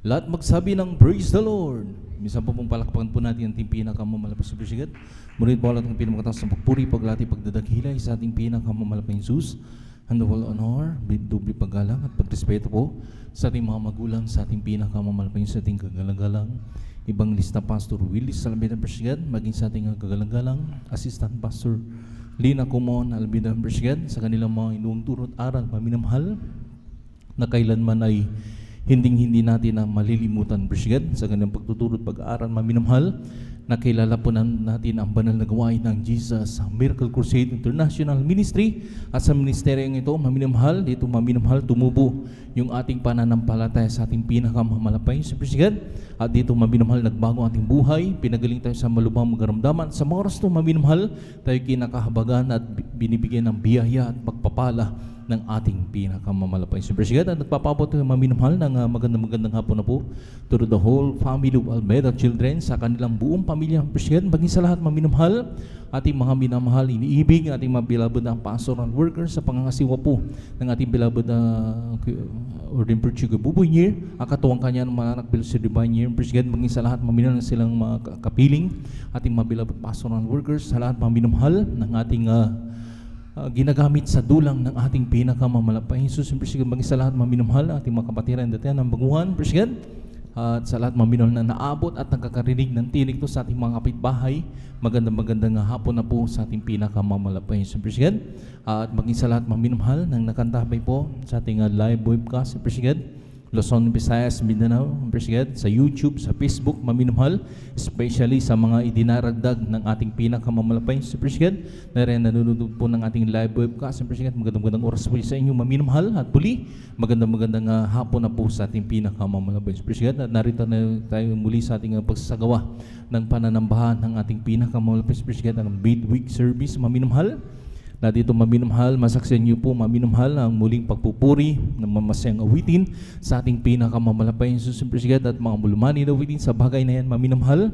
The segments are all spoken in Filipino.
Lahat magsabi ng praise the Lord. Minsan po pong palakpakan po natin ang ating pinakamamalapas sa Presigat. Ngunit po lahat ng pinamataas ng pagpuri, paglati, pagdadakilay sa ating pinakamamalapas Jesus. And the whole honor, dubli paggalang at pagrespeto po sa ating mga magulang, sa ating pinakamamalapas, sa ating kagalang-galang Evangelista Pastor Willis Alabida Presigat, maging sa ating kagalang-galang Assistant Pastor Lina Kumon Alabida Presigat, sa kanilang mga inuong turot aral, maminamahal, na kailanman ay hindi natin na malilimutan, Presigat, sa kanyang pagtuturo at pag-aaral, maminamahal, nakilala po natin ang banal na gawain ng Jesus Miracle Crusade International Ministry. At sa ministeryong ito, maminamahal, dito maminamahal, tumubo yung ating pananampalataya sa ating pinakamamalapay sa Presigat. At dito maminamahal, nagbago ating buhay, pinagaling tayo sa malubhang magaramdaman. Sa mga oras ito, maminamahal, tayo kinakahabagan at binibigyan ng biyaya at pagpapala ng ating pinakamamalapay sa Presigat. At nagpapabot tayo maminamahal ng magandang hapon na po to the whole family of Almeda children, sa kanilang buong pamilya Presigat, maging sa lahat maminamahal, ating mga minamahal, iniibig, ating mga beloved na pastoral workers, sa pangangasiwa po ng ating beloved na Ordained Preacher Buboy Year, ang katuwang kanya ng mga anak sa Divine Year Presigat, maging sa lahat maminamahal na silang mga kapiling, ating mga beloved pastoral workers, sa lahat maminamahal ng ating ginagamit sa dulang ng ating pinakamamalapay Jesus Presigat, maging sa lahat maminamahal, ating mga kapatiran datihan ng baguhan Presigat, at sa lahat maminamahal na naabot at nagkakarinig ng tinig to sa ating mga kapitbahay, magandang hapon na po sa ating pinakamamalapay Jesus Presigat, at maging sa lahat maminamahal ng nakantabay po sa ating live webcast Presigat, Luzon, Visayas, Mindanao, Presigat, sa YouTube, sa Facebook, maminamahal, especially sa mga idinaragdag ng ating pinakamamalapay sa Presigat, na rin nanonood po ng ating live webcast sa Presigat. Magandang oras po sa inyo, maminamahal, at muli, magandang hapon na po sa ating pinakamamalapay sa Presigat. At narito na tayo muli sa ating pagsasagawa ng pananambahan ng ating pinakamamalapay sa Presigat, ang midweek service, maminamahal. Na dito maminamahal, masaksiyan niyo po maminamahal ang muling pagpupuri ng mamasayang awitin sa ating pinakamamalapay Jesus Presigat, at mga mulumani na awitin sa bagay na yan, maminamahal,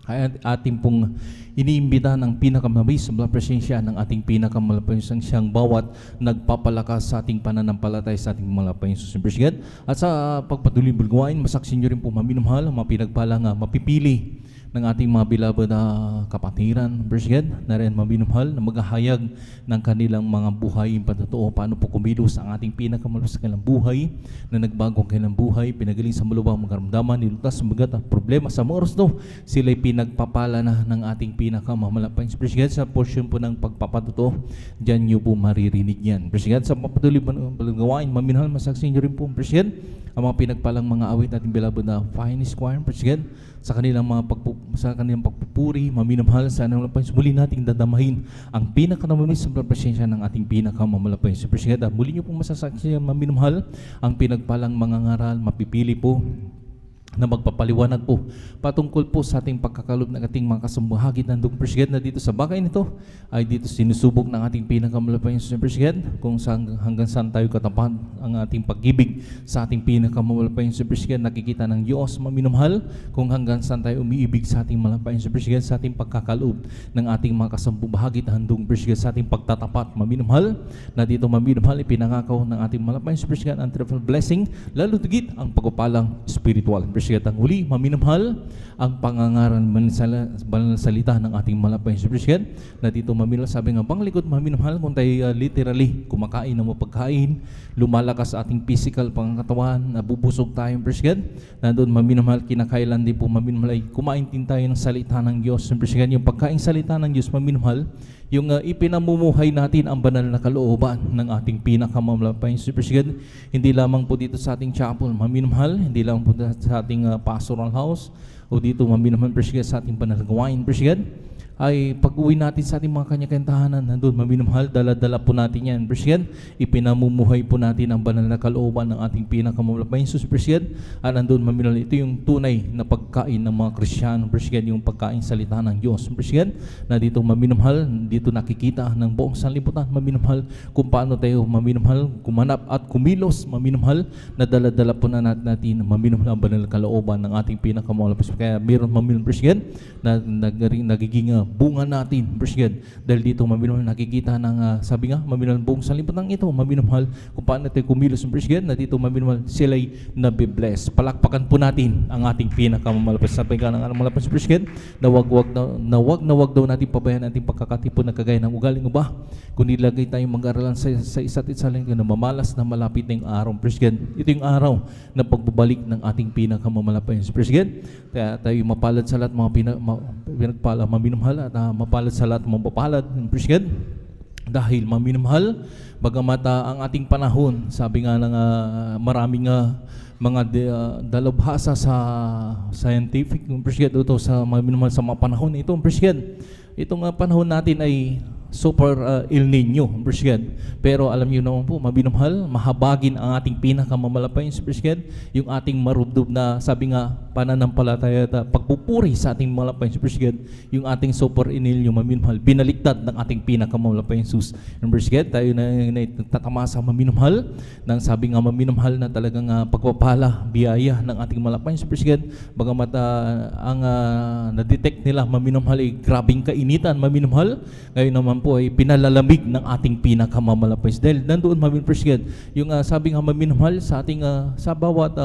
ay ating pong iniimbita ng pinakamabis sa presensya ng ating pinakamalapay siyang bawat nagpapalakas sa ating pananampalatay sa ating malapay Jesus Presigat. At sa pagpatuloy bulgawain, masaksiyan niyo rin po maminamahal ang mga pinagpalang mapipili ng ating mga beloved na kapatiran Presigat, na rin maminamahal, na maghahayag ng kanilang mga buhay patotoo, paano po kumilos ang ating pinakamalapit sa kanilang buhay, na nagbago ang kanilang buhay, pinagaling sa malubhang magaramdaman, nilutas sa magat at problema. Sa mga oras to, sila'y pinagpapala na ng ating pinakamamalapay Presigat. Sa portion po ng pagpapatotoo, dyan nyo po maririnig yan Presigat. Sa patuloy gawain, maminamahal, masaksiyan nyo rin po Presigat ang mga pinagpalang mga awit nating beloved na Finest Choir Presigat, sa kanilang pagpupuri, maminamahal, sa anong lapay. Muli nating dadamahin ang pinakanamamis sa presensya ng ating pinakamamalapay sa Presigat. Muli niyo pong masasaksiyan, maminamahal, ang pinagpalang mga ngaral, mapipili po na magpapaliwanag po patungkol po sa ating pagkakalob ng ating mga kasambahagi ng Presigat, na dito sa bagay nito ay dito sinusubok ng ating pinakamalapay sa Presigat, kung hanggang saan tayo katapat ang ating pag-ibig sa ating pinakamalapay sa Presigat. Nakikita ng Diyos, maminamahal, kung hanggang saan tayo umiibig sa ating malapay sa Presigat, sa ating pagkakalob ng ating mga kasambahagi ng Presigat, sa ating pagtatapat, maminamahal, na dito maminamahal ipinangakaw ng ating malapay sa Presigat ang triple blessing, lalo tigit ang pagpapalang spiritual Presigat. Ang huli, maminamahal, ang pangangaral banal na salita ng ating malapay sa Presigat, na dito maminamahal, sabi nga bang likod, maminamahal, kung tayo literally kumakain ng mapagkain, lumalakas sa ating physical pangkatawan, nabubusog tayo Presigat, na doon maminamahal, kinakailan din po maminamahal ay kumain din tayo ng salita ng Diyos Presigat. Yung pagkain salita ng Diyos, maminamahal, yung ipinamumuhay natin ang banal na kalooban ng ating pinakamamalapay sa Presigat, hindi lamang po dito sa ating chapel, maminamahal, hindi lamang po sa ating pastoral house, o dito maminamahal Presigat sa ating banal na gawain Presigat, ay pag-uwi natin sa ating mga kanya-kanyang tahanan, nandun maminamahal, dala-dala po natin yan Presigat, ipinamumuhay po natin ang banal na kalooban ng ating pinakamamalapay Jesus Presigat. At nandun maminamahal, ito yung tunay na pagkain ng mga Kristiyano Presigat, yung pagkain salita ng Diyos Presigat, na dito maminamahal, dito nakikita ng buong sanlibutan maminamahal, kung paano tayo maminamahal kumanap at kumilos maminamahal, na dala-dala po na natin maminamahal ang banal na kalooban ng ating pinakamamalapay. Kaya meron maminamahal Presigat na nagiging bunga natin. Praise God. Dahil dito maminamahal nakikita ng sabi nga maminamahal buong sanlibutan ito, maminamahal kung paano tayo kumilos. Praise God. Na dito maminamahal sila'y nabibless. Palakpakan po natin ang ating pinakamamalapas. Sabi ka ng malapas. Praise God. Na wag daw natin pabayaan ating pagkakatipon na kagaya ng ugaling iba. Kung nilagay tayong mag-aralan sa isa't isa lang na mamalas na malapit na yung araw. Praise God. Ito yung araw na pagbabalik ng ating pinakamamalapas. Praise God. Kaya tayo mapalad sa lahat mga pinagpala, maminamahal at mapalad sa lahat mga mapalad. Praise God. Dahil maminamahal, bagamat ang ating panahon, sabi nga ng maraming mga dalubhasa sa scientific, praise God, ito sa maminamahal sa mga panahon na ito, praise God. Itong panahon natin ay super El Nino, praise God. Pero alam niyo naman po, maminamahal, mahabagin ang ating pinakamamalapain, praise God, yung ating marubdob na sabi nga pananampalataya at pagpupuri sa ating malapain, praise God, yung ating super El Nino, maminamahal, binaliktad ng ating pinakamamalapain sus. Praise God, tayo na tatama sa maminamahal, ng sabi nga maminamahal na talagang pagpapala, biyaya ng ating malapain, praise God. Bagamat ang na-detect nila maminamahal ay grabing kainitan, maminamahal, ngayon naman po ay pinalalamig ng ating pinakamamalapas. Dahil nandoon maminamahal, yung sabi nga maminamahal sa ating sa bawat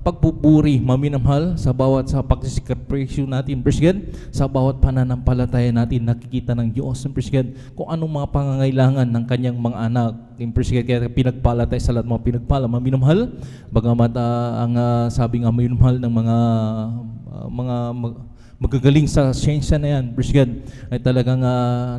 pagpupuri, maminamahal sa bawat sa pagsisikapresyo natin, praise God, sa bawat pananampalataya natin, nakikita ng Diyos, praise God, kung anong mga pangangailangan ng kanyang mga anak, praise God. Kaya pinagpala tayo sa lahat mga pinagpala, maminamahal, bagamat ang sabi nga maminamahal ng mga magagaling sa siyensya na yan, praise God, ay talagang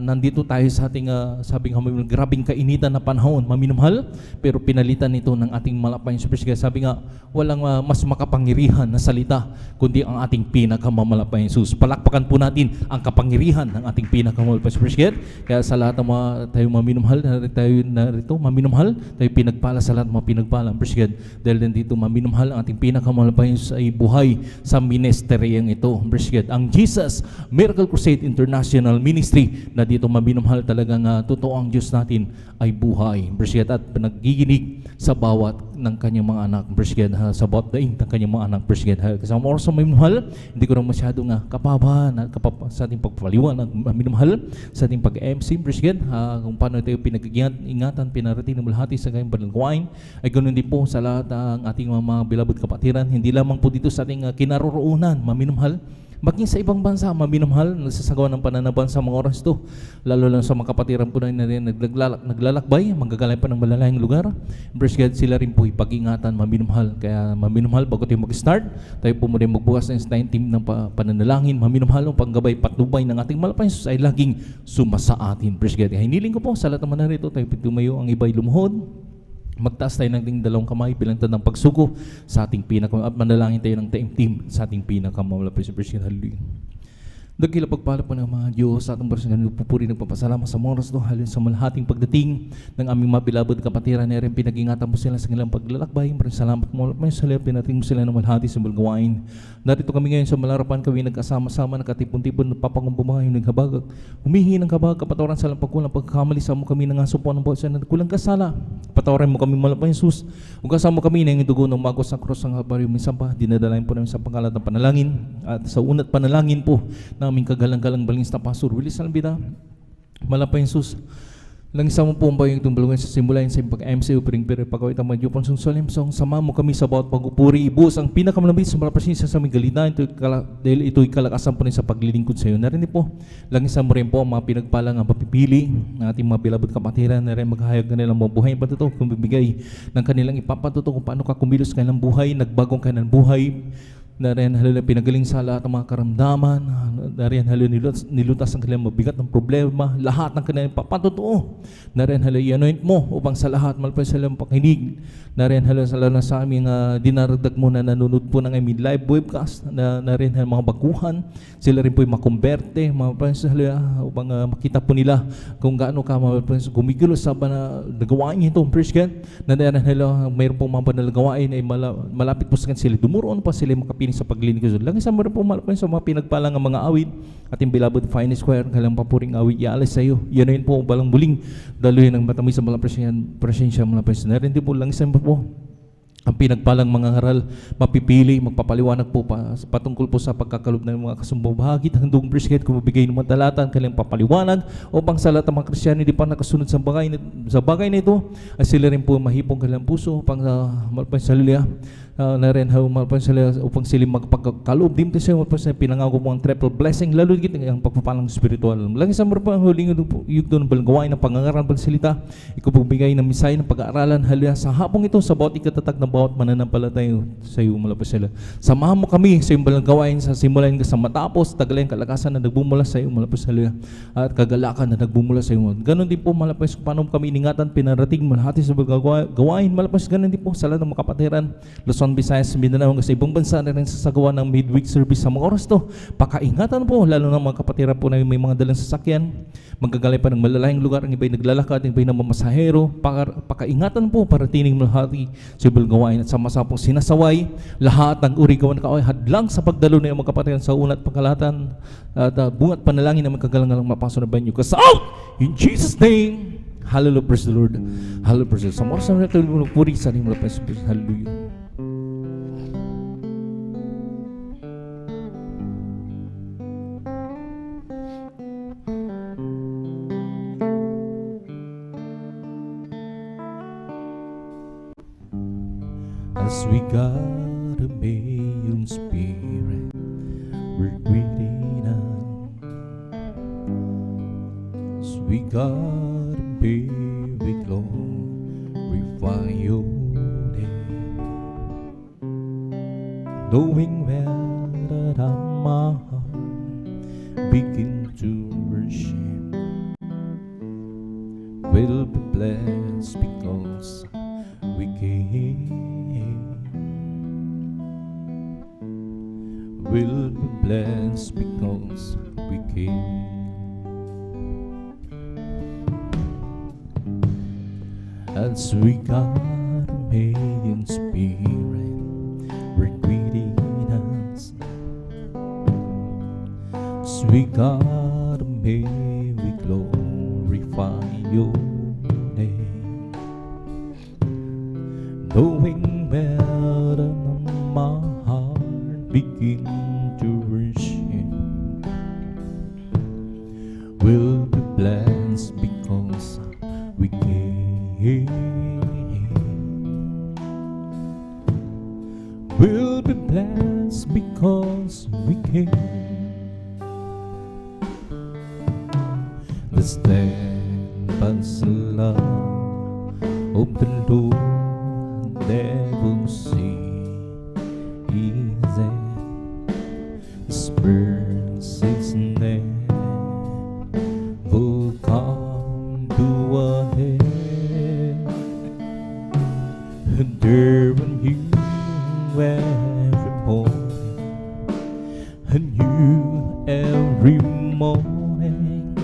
nandito tayo sa ating sabing grabing kainitan na panahon, maminamahal, pero pinalitan ito ng ating malapain, praise God. Sabi nga, walang mas makapangyarihan na salita kundi ang ating pinakamamalapain Jesus. Palakpakan po natin ang kapangyarihan ng ating pinakamamalapain, praise God. Kaya sa lahat ng mga tayo maminamahal, tayo narito maminamahal, tayo pinagpala sa lahat ng mga pinagpala, praise God. Dahil nandito maminamahal ang ating pinakamamalapain Jesus ay buhay sa ministeryang ito, praise God. Ang Jesus Miracle Crusade International Ministry na dito maminamahal talagang totoo ang Diyos natin ay buhay, praise God, at nagiginig sa bawat ng kanyang mga anak, praise God, sa bawat daing ng kanyang mga anak, praise God. Kasama oras sa maminamahal, hindi ko na masyadong kapaba sa ating pagpapaliwan, maminamahal sa ating pag-MC, praise God, kung paano tayo pinag-ingatan, pinarating ng malahati sa kanyang panalangkuain, ay ganoon din po sa lahat ng ating mga beloved kapatiran, hindi lamang po dito sa ating kinaroroonan, maminamahal, maging sa ibang bansa, maminamahal, nagsasagawa ng pananaban sa mga oras ito. Lalo lang sa mga kapatiran po na rin naglalakbay, manggagalay pa ng malalayang lugar. Praise God, sila rin po ipag-ingatan, maminamahal. Kaya maminamahal, bago tayo mag-start, tayo po muna magbukas ng team ng pananalangin. Maminamahal, ang panggabay, patnubay ng ating malapain Jesus ay laging sumasa atin. Praise God. Hiniling ko po sa lahat ng manarito, tayo tumayo, ang iba'y lumuhod. Magtaas tayo ng ating dalawang kamay bilang tandang pagsuko sa ating at manalangin tayo ng team sa ating pinakamamalapas. Hallelujah. Dagkila pagpala po ng mga Diyos sa atong personal pupuri nagpapasalamat sa oras to halin sa malahating pagdating ng aming mabilabod kapatiran na rin pinag-ingatan mo sila sa kanilang paglalakbay. Maraming salamat mo may salip pinating mo sila ng malahati sa bulgawain. Narito kami ngayon sa malarapan kami nagkasama-sama nagkatipon-tipon papangumbumahay naghabag humihingi ng kabag kapatawaran sa lang pagkulang pagkakamali sa mo kami ng asupo ng bawat sa kulang kasala patawaran mo kami malapay Jesus ug kasama kami ng dugo ng magos sa krus ng habaryo minsan pa dinadalain po namin sa pangkalat ng panalangin at sa unat panalangin po aming kagalang-galang balings na pastor Willis Salbida malapay Jesus lang isa mo po ba yung itong balungan sa simulayin sa pag-MC o piring-piri pagkawit ang mga Diyopon Solim song sama mo kami sa bawat pagpupuri ibus ang pinakamalambit sa malapasin sa aming galitan dahil ito'y kalakasan po rin sa paglilingkod sa iyo narinig po lang isa mo rin po ang mga pinagpalang ang papipili ng ating mga bilabot kapatiran na rin maghahayag na nilang mga buhay patuto kung bibigay ng kanilang ipapatuto kung paano ka kumilos kanilang buhay nagbagong kanilang buhay Nariyan halila pinagaling sa lahat ng mga karamdaman. Nariyan halila nilutas ang kanilang mabigat ng problema. Lahat ng kanilang papatutuo. Nariyan halila i-anoint mo upang sa lahat malapay sa ilang pakinig. Nariyan halila sa lalo sa aming dinaragdag mo na nanonood po ng aming live webcast. Nariyan halila mga baguhan. Sila rin po yung makumberte. Malapay sa halila upang makita po nila kung gaano ka malapay sa gumigilos sa nagawain niya ito. Praise God. Nariyan halila mayroon pong mga panalagawain ay malapit po sa kanila. Sila dumuroon pa sila makapinig sa paglilingkod. Lang isang mara po malapin sa mga pinagpalang ng mga awit ating beloved Finest Choir kalang papuring awit ialis sa iyo. Yan yun po balang muling daluhin ng matamis sa mga presensya malapin sa narin. Di po lang isang po Ang pinagpalang mga ngaral, mapipili, magpapaliwanag po patungkol po sa pagkakalob ng mga kasumbong bahagi. Handong brisket kung mabigay ng mga talatan, kanilang papaliwanag upang sa lahat ng mga Kristiyano hindi pa nakasunod sa bagay na ito, ay sila rin po mahipong kanilang puso upang malapang sa lilia na rin malapang sila upang sila magpagkakalob. Din tayo malapang sa pinangako mo ang triple blessing, lalo higit ang pagpapalang spiritual. Lagi sa mga huling yugto ng balgawain ng pangangaral pagsalita, ikaw bigay ng misay ng pag-aaralan halya sa hapong ito sa bawat ikatatag ng bawat mananampalataya sa iyo malapit sila. Samahan mo kami sa iyong balagawain sa simulan ka sa matapos, tagalan kalakasan na nagbumula sa iyo malapit sila at kagalakan na nagbumula sa iyo. Ganon din po malapit kung paano kami iningatan, pinarating, malahati sa balagawain, malapit ganon din po sa lahat ng makapatiran, Luzon, Visayas, Mindanao, hanggang sa ibang bansa na rin sa sagawa ng midweek service sa mga oras to. Pakaingatan po, lalo na mga kapatiran po na may mga dalang sasakyan, magagalay pa ng malalayang lugar, ang iba'y naglalakad, ang iba'y namamasahero, pakaingatan po para tining malahati sa balagawain at sama-sama pong sinasaway lahat ng uri gawa ng kaaway hadlang sa pagdalo na mga kapatiran sa una at pangkalahatan at bungat panalangin na magkagalang mapasok na banyo. Cast out in Jesus' name. Hallelujah, praise the Lord. Hallelujah, praise the Lord. Sa mga oras na natin puri sa ating mga praise. Hallelujah. As we gotta obey yung Spirit, we're waiting on. As we gotta obey, we glorify your name, knowing well that my heart begin to worship will be blessed because we came. Will be blessed because we came. As we got a million Spirit, we're greeting us. As we got a million, we glorify your name, knowing well that my heart begin to worship will be blessed because we came. Will be blessed because we came. The steadfast love of the Lord never ceases. His mercies never come to an end. And there when you every morning, and you every morning,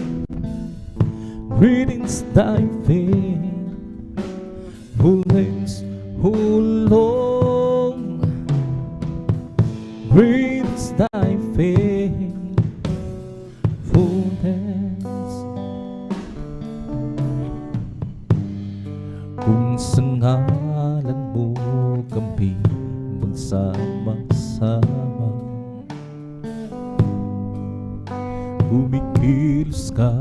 greetings thy faithfulness, O Lord, greetings thy faithfulness. Kung sa ngalan mo kami magsama-sama, kumikilos ka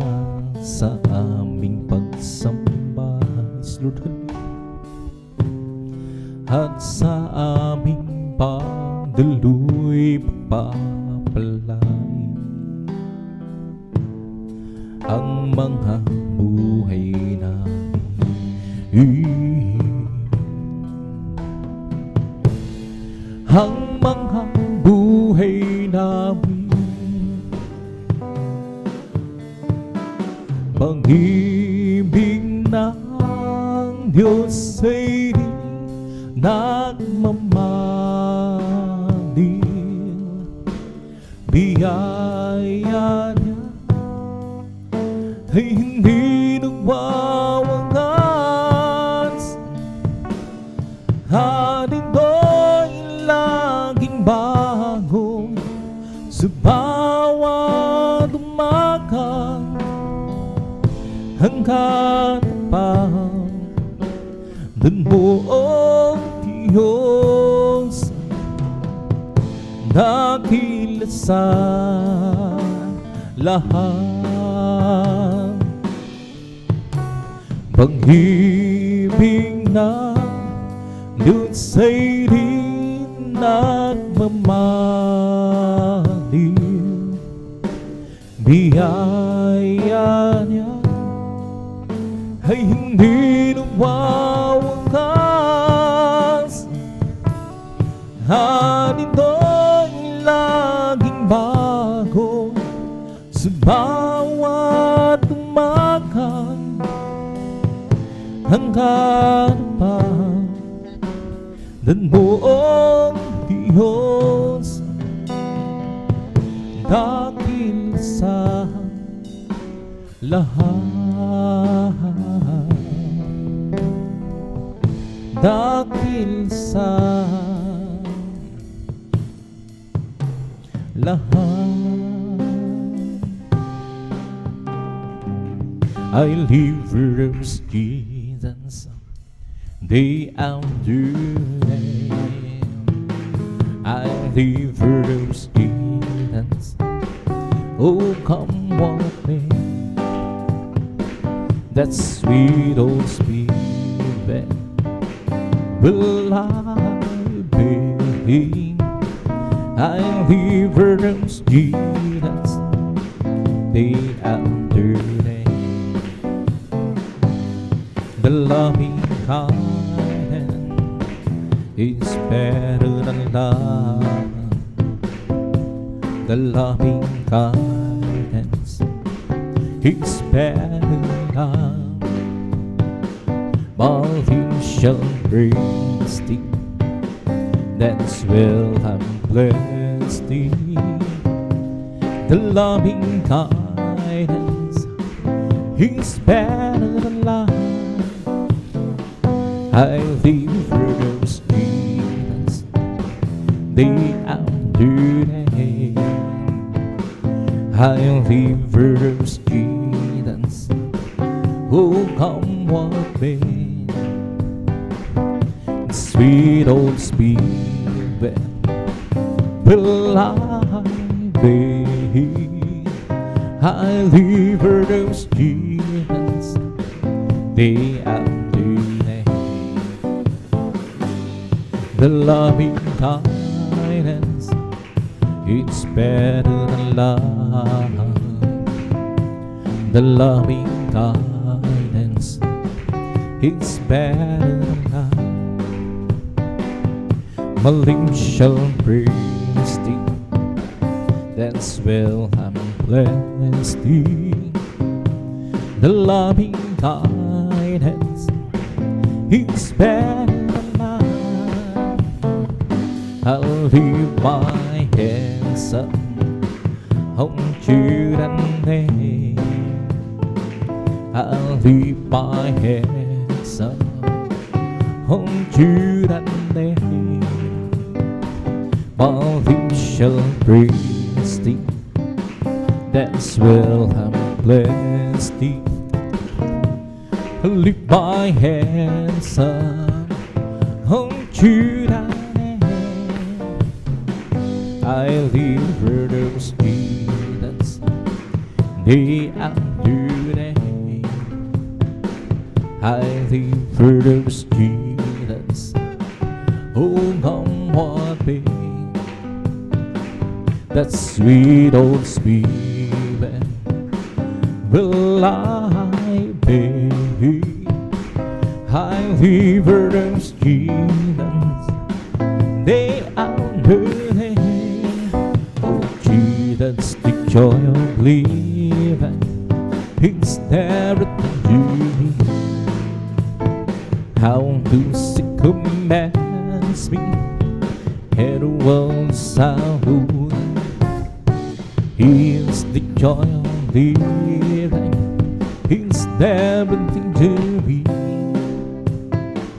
sa aming pagsamba, Lord, at sa aming pagdaloy pagpapalain ang mga buhay namin. Ang mga buhay namin, pag-ibig ng Diyos ay di nagmamahal, biyaya niya ay hindi nagwawagas. Atin do'y laging bago sa bawat umaga, hanggat pa dan buong Diyos. dakil sa lahat. Pag-ibig na lutsay di nagmamaliw, biyaya niya ay hindi nawawakas. Ito'y laging bago sa bawat umaga, hanggang pa ng buong Diyos, dakil sa lahat, dakil sa lahat. I live for those Jesus day after day. I live for those Jesus. Oh, come what may. That sweet old spirit will I believe. I live for those Jesus day after day. The loving kindness is better than love. The loving kindness is better than love. But you shall praise thee, that's well I'm blessed thee. The loving kindness is better than love. I live for those Jesus day after day. I live for those Jesus who come what may. Sweet old spirit will I be. I live for those Jesus day after day. The loving kindness, it's better than love. The loving kindness, it's better than love. Maling shall praise thee, that's well I'm blessed thee. The loving kindness, it's better than love. I'll lift my hands up unto the name. I'll lift my hands up unto the name. But he shall praise thee, that's well I'm blessed thee. I'll lift my hands up unto the name. I live for those Jesus day after day. I live for those Jesus who come what may. That sweet old spirit will I be. I live for those Jesus day after day. Oh Jesus, the joy of living, it's everything to me. How to sick commands me, and the world's salute. He is the joy of living, it's everything to me.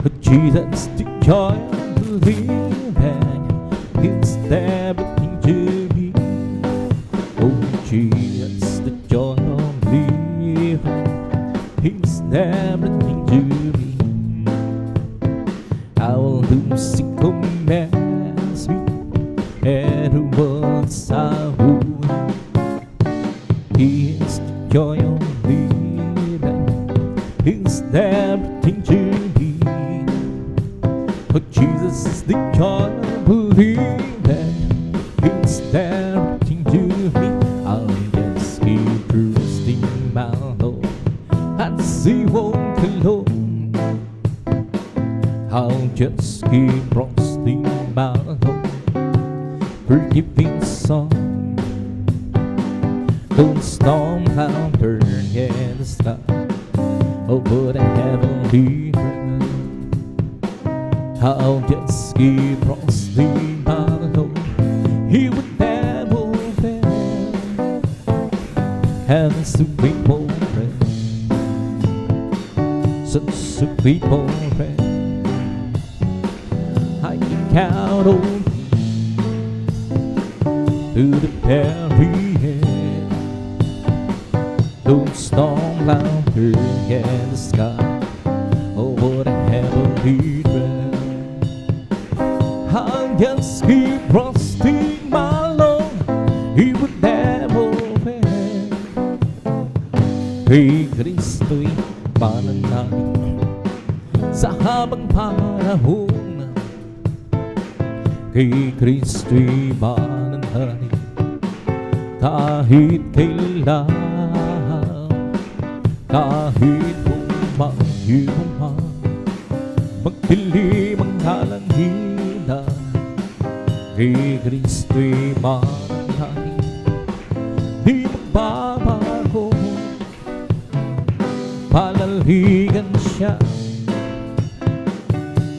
Oh Jesus, the joy of living, it's everything to me. Oh Jesus, the joy of living, it's everything to me. I will do sick commands me, and the world joy of living is everything to me. Oh, Jesus is the joy of believing, it's everything to me. I'll just keep trusting my Lord as He won't alone. I'll just keep trusting my Lord, forgiving song. Don't storm cloud turn in the sky over the heavenly realm. I'll just keep trusting my Lord, He would never fail. Heaven's a grateful friend, such a grateful friend. I can count on Him to the very end. Don't storm louder in the sky over the heavenly realm. I'll just keep trusting my Lord, He would never fail. Kay Kristo'y pananalig sa habang panahon. Kay Kristo'y pananalig kahit kailan. Kahit bumagyo man, magdilim ang kalangitan, kay Kristo'y mananalig, di magbabago. Palaligan siya,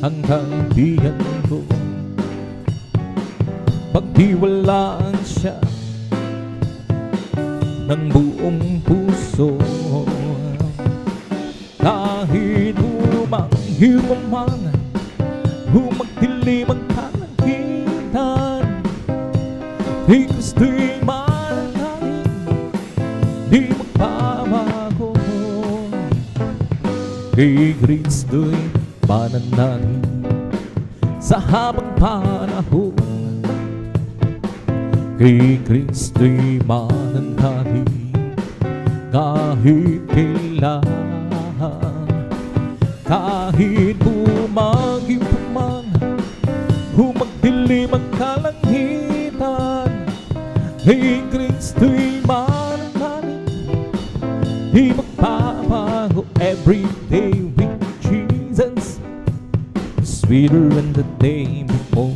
ang kaibigan ko, pagtiwalaan siya ng buong puso. Kahit humanghiwa man, humagdilim ang kalangitan, kay Kristo'y mananalig, di magbabago. Kay Kristo'y mananalig sa habang panahon. Kay Kristo'y mananalig kahit kailan. Kahit bumagyo pa man, humagdilim ang kalangitan, kay Kristo'y mananalig, di magbabago. Every day with Jesus is sweeter than the day before.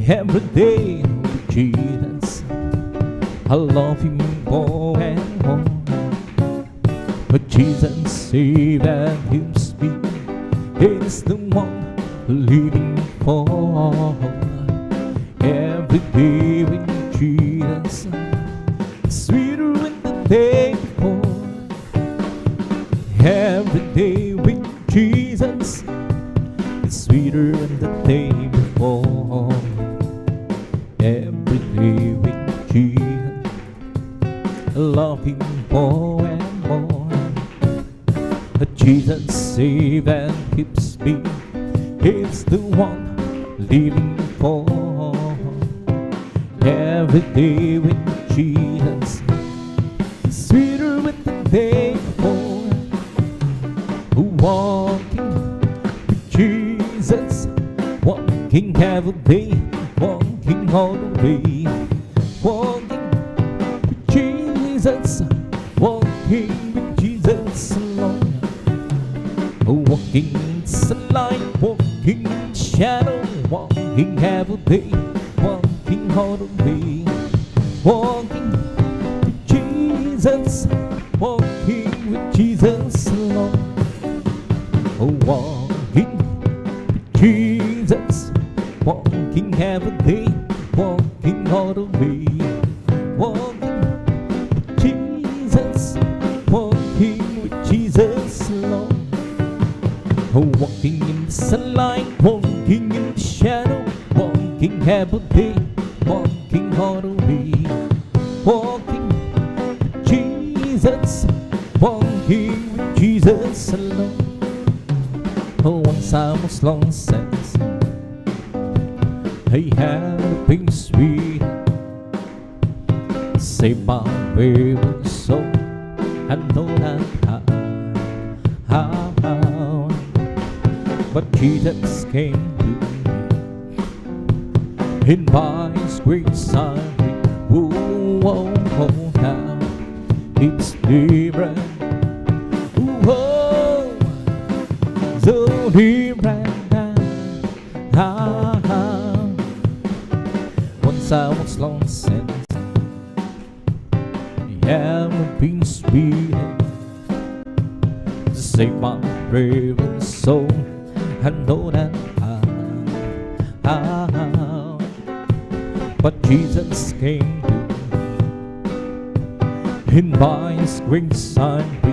Every day with Jesus, I love Him more and more. But Jesus saved and gives me, He's the one living for. Every day with Jesus, sweeter than the day before. Every day with Jesus, it's sweeter than the day before. Every day with Jesus, I love Him more and more. Jesus saves and keeps me, He's the one living for. Every day with Jesus, sweeter with the day before. Walking with Jesus, walking every day, walking all the way. Walking with Jesus, walking with Jesus alone. Walking in sunlight, walking in shadow, walking every day, walking all the way. Walking with Jesus, walking with Jesus alone. Walking with Jesus, walking every day, walking all the way. Walking with Jesus, walking with Jesus alone. Walking in the sunlight, walking in the shadow, walking every day, walking all the way. Walking with Jesus, walking with Jesus alone. Once I was lost and I had been sweet. save my weary soul. I know that how, but Jesus came to me. In by His grace I read, now it's different. So different now. Once I was lost and I've been speeding to save my brave soul. I know that but Jesus came to me. In by His grace I'm free.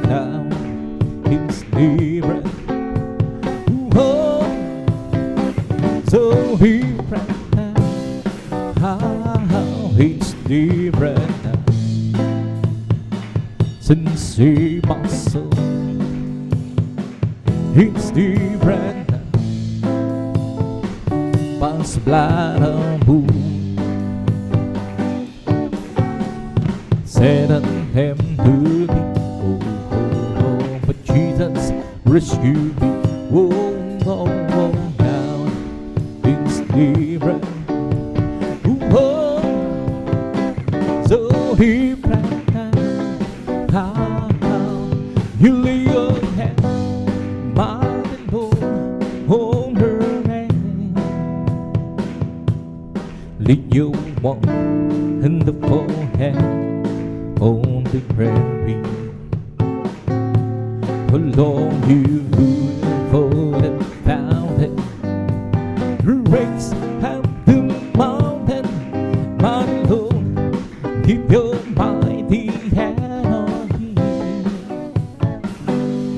Now it's different. So different now. It's different now. Since He my soul, it's different now. Past blood and wound, Satan came to me. But Jesus rescued me. Now it's different. So different now. You lay your hand, my Lord, on her hand. Lead your walk in the forehead on the prairie. Along you for the fountain, raise up the mountain, my Lord, keep your mighty hand on me.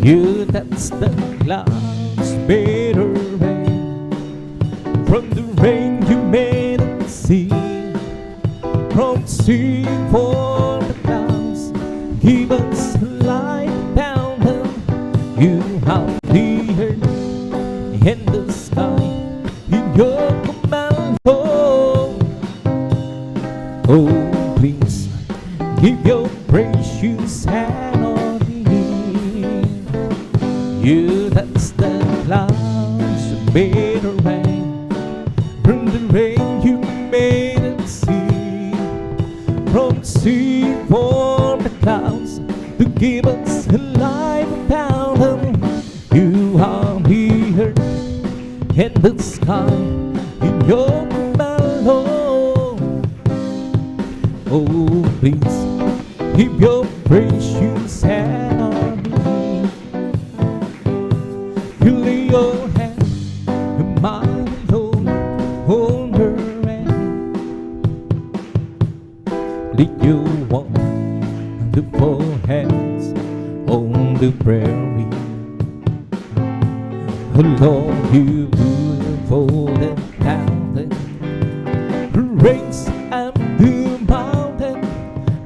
You that's the clouds better rain, from the rain you made it sea, from sea for the clouds, give us light down there. You have the earth and the sky in your command, Lord. Oh, please give your precious hand on me. You that's the clouds made a rain, from the rain you made it sea, from sea for the clouds to give us a life down. You are the earth and the sky in your command, Lord. Oh, please keep your precious hand on me. You lay your hand in my Lord on her hand. Lead you walk the foreheads on the prairie. Along you for the mountain, raise up the mountain,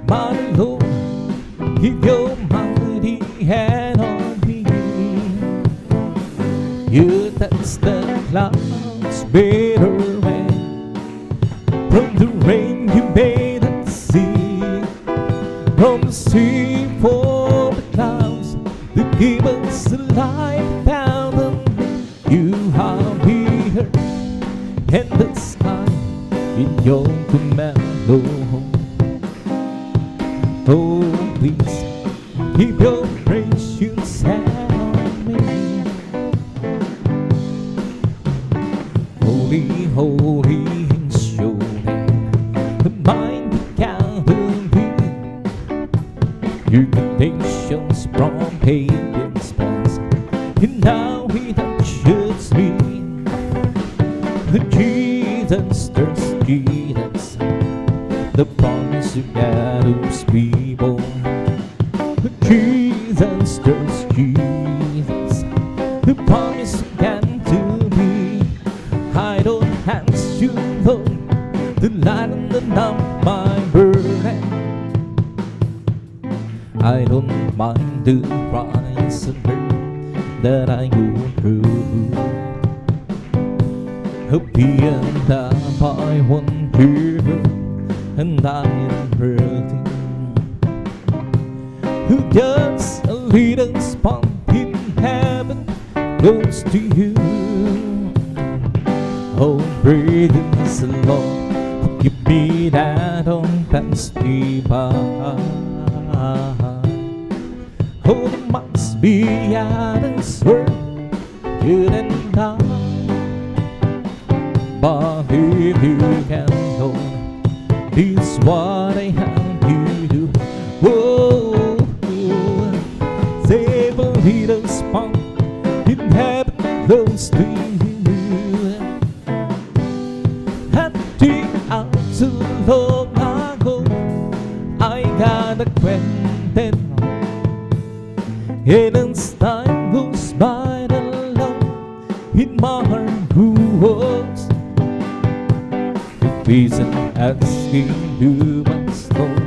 my Lord, keep your mighty hand on me. You that's the clouds better rain, from the rain you made it sea, from the sea for the clouds to give us a light down. You have the earth and the sky in your command, Lord. Oh, please keep your precious hand on me. Holy, holy is your name, the mighty Calvary. Your nations from pagans past, and now He touches me. Jesus, there's Jesus, the promise of God who's people. Jesus, there's Jesus, the promise of God to me. I don't ask you, Lord, to lighten up my burden. I don't mind the price and hurt that I go through. Being that I want to and I am hurting. Who just a little spot in heaven close to you. Oh, praise the Lord, give me that on pass me by. Oh, there must be others where you and I. But if you can know, this what I have you do. Oh, save a little spot in heaven close to you. At the out so long ago, I got acquainted. And as time goes by, the love in my heart grows. It isn't asking you much more,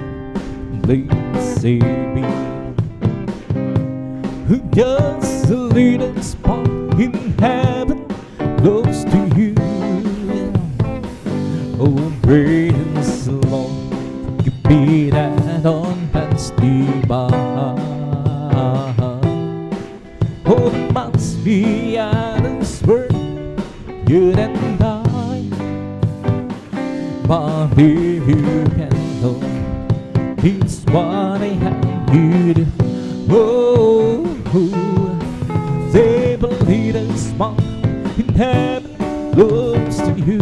please save me. Just a little spot in heaven close to you. Oh, praise the Lord, give me that on past the bar. Oh, there must be others where you and I. But if you can know, it's what I have you do. Oh, save a little spot in heaven close to you.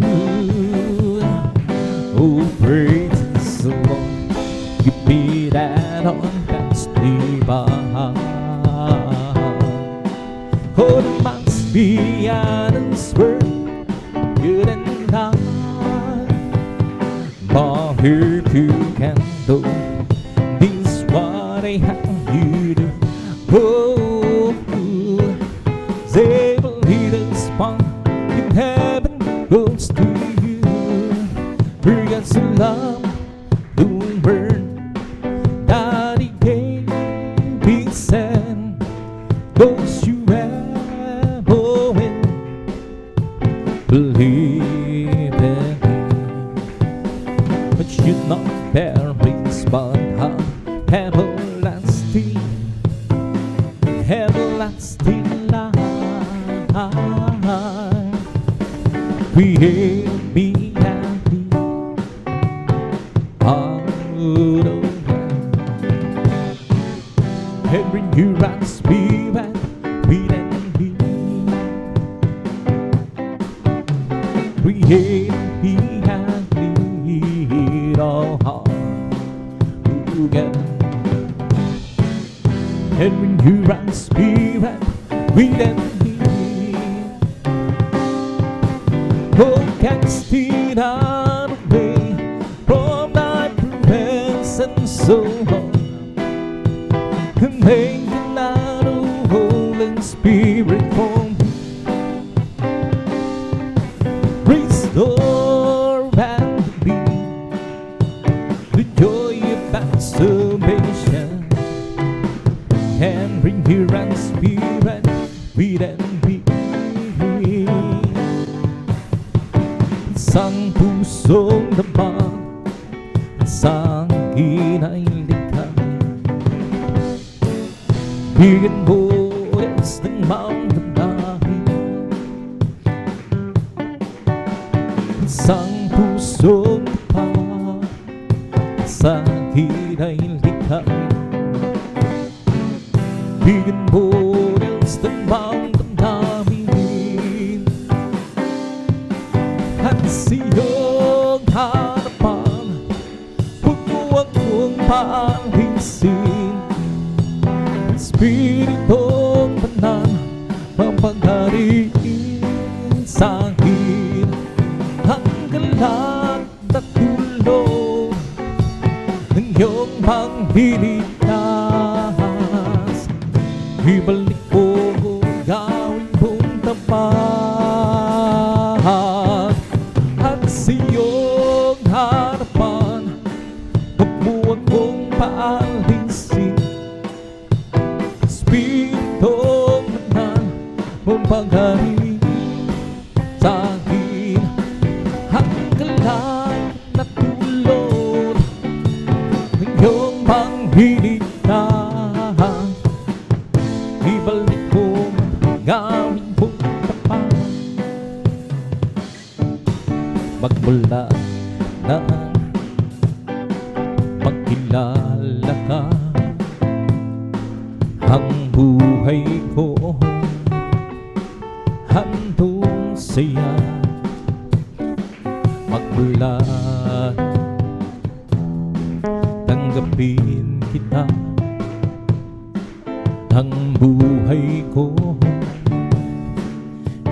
Oh, praise the Lord, give me that on past the bar. Oh, there must be others where you and I. But if you can do this, what I have you do. Oh, save a little spot in heaven close to you. Forget the love to burn that He gave me, send those you ever will believe in me. But should not perish but have everlasting, everlasting life. Create me happy out of hand, and bring you right spirit within me. Create me happy all heart together, and bring you right spirit within me. Oh, casting out away from thy presence so long, and making out a Holy Spirit for me. Restore and be the joy of thy salvation, and bring here and spirit within me. Isang pusong laman, isang kinailikha, bigyan mo is ng mamdamahin. Isang pusong laman, isang kinailikha, bigyan mo is ng mamdamahin. At sa iyong harapan, huwag mo akong paalisin. Espiritong Banal, mapanghariin sa akin ang galak na tulong ng iyong paglilitas. Ibalik mo, gawin mong tapat. At sa iyong harapan, huwag mo akong paalisin. Espiritong Banal, mapanghariin sa akin ang galak na tulong magmula na magkilala ka. Ang buhay ko handong saya, magmula tanggapin kita. Ang buhay ko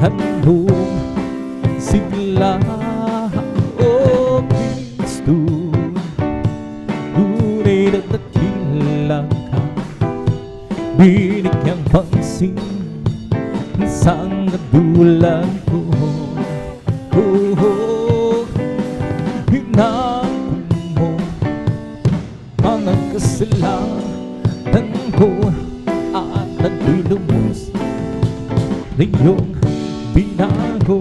handong sigla. O Kristo, tunay na dakila ka, binigyang pansin sa katulad ko. Hinakot mo mga kasalanan ko at naglulubos na iyong binago.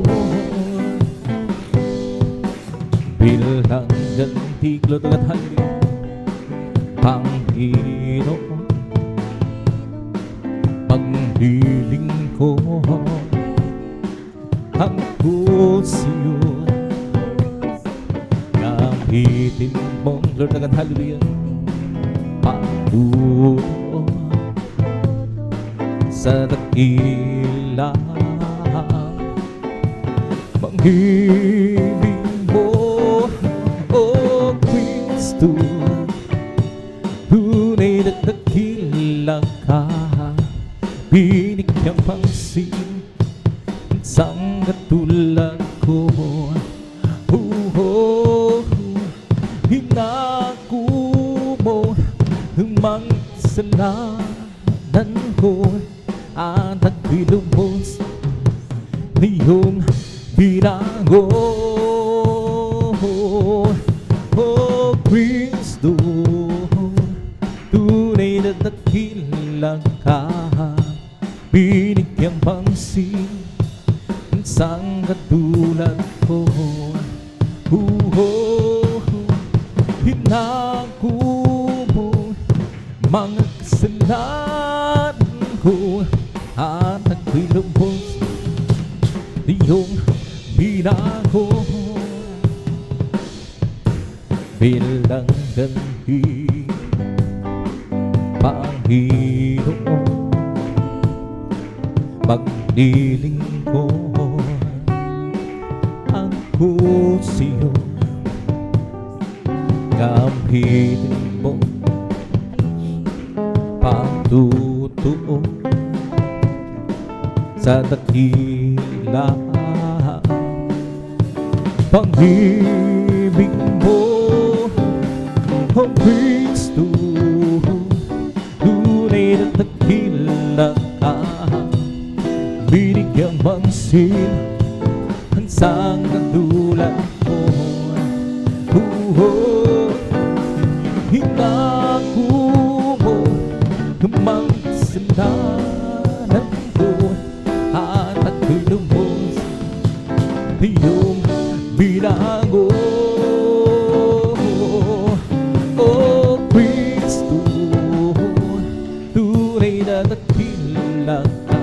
Bilang ganti, gloriya at hallelujah, Panginoon, paghiling ko ang pusiyo. Gamitin mong gloriya at hallelujah, patuto sa dakila. Panghiling mo, O Kristo, tunay na dakila ka, binigyang pansin sang katulad ko. Hinako mo mga kasalanan ko at naglulubos na iyong binago. O Kristo, tunay na dakila ka, binigyang pansin sang katulad ko. Hinako mo mga kasalanan ko at naglulubos na iyong binago. Bilang ganti, Panginoon, paglilingkod ako sa'yo. Gamitin mo patutuo sa dakila. Pag-ibig mo, O Kristo, tunay na dakila ka, binigyang pansin sang katulad ko. Hinako mo mga kasalanan ko at naglulubos na iyong binago. O Kristo, tunay na dakila ka,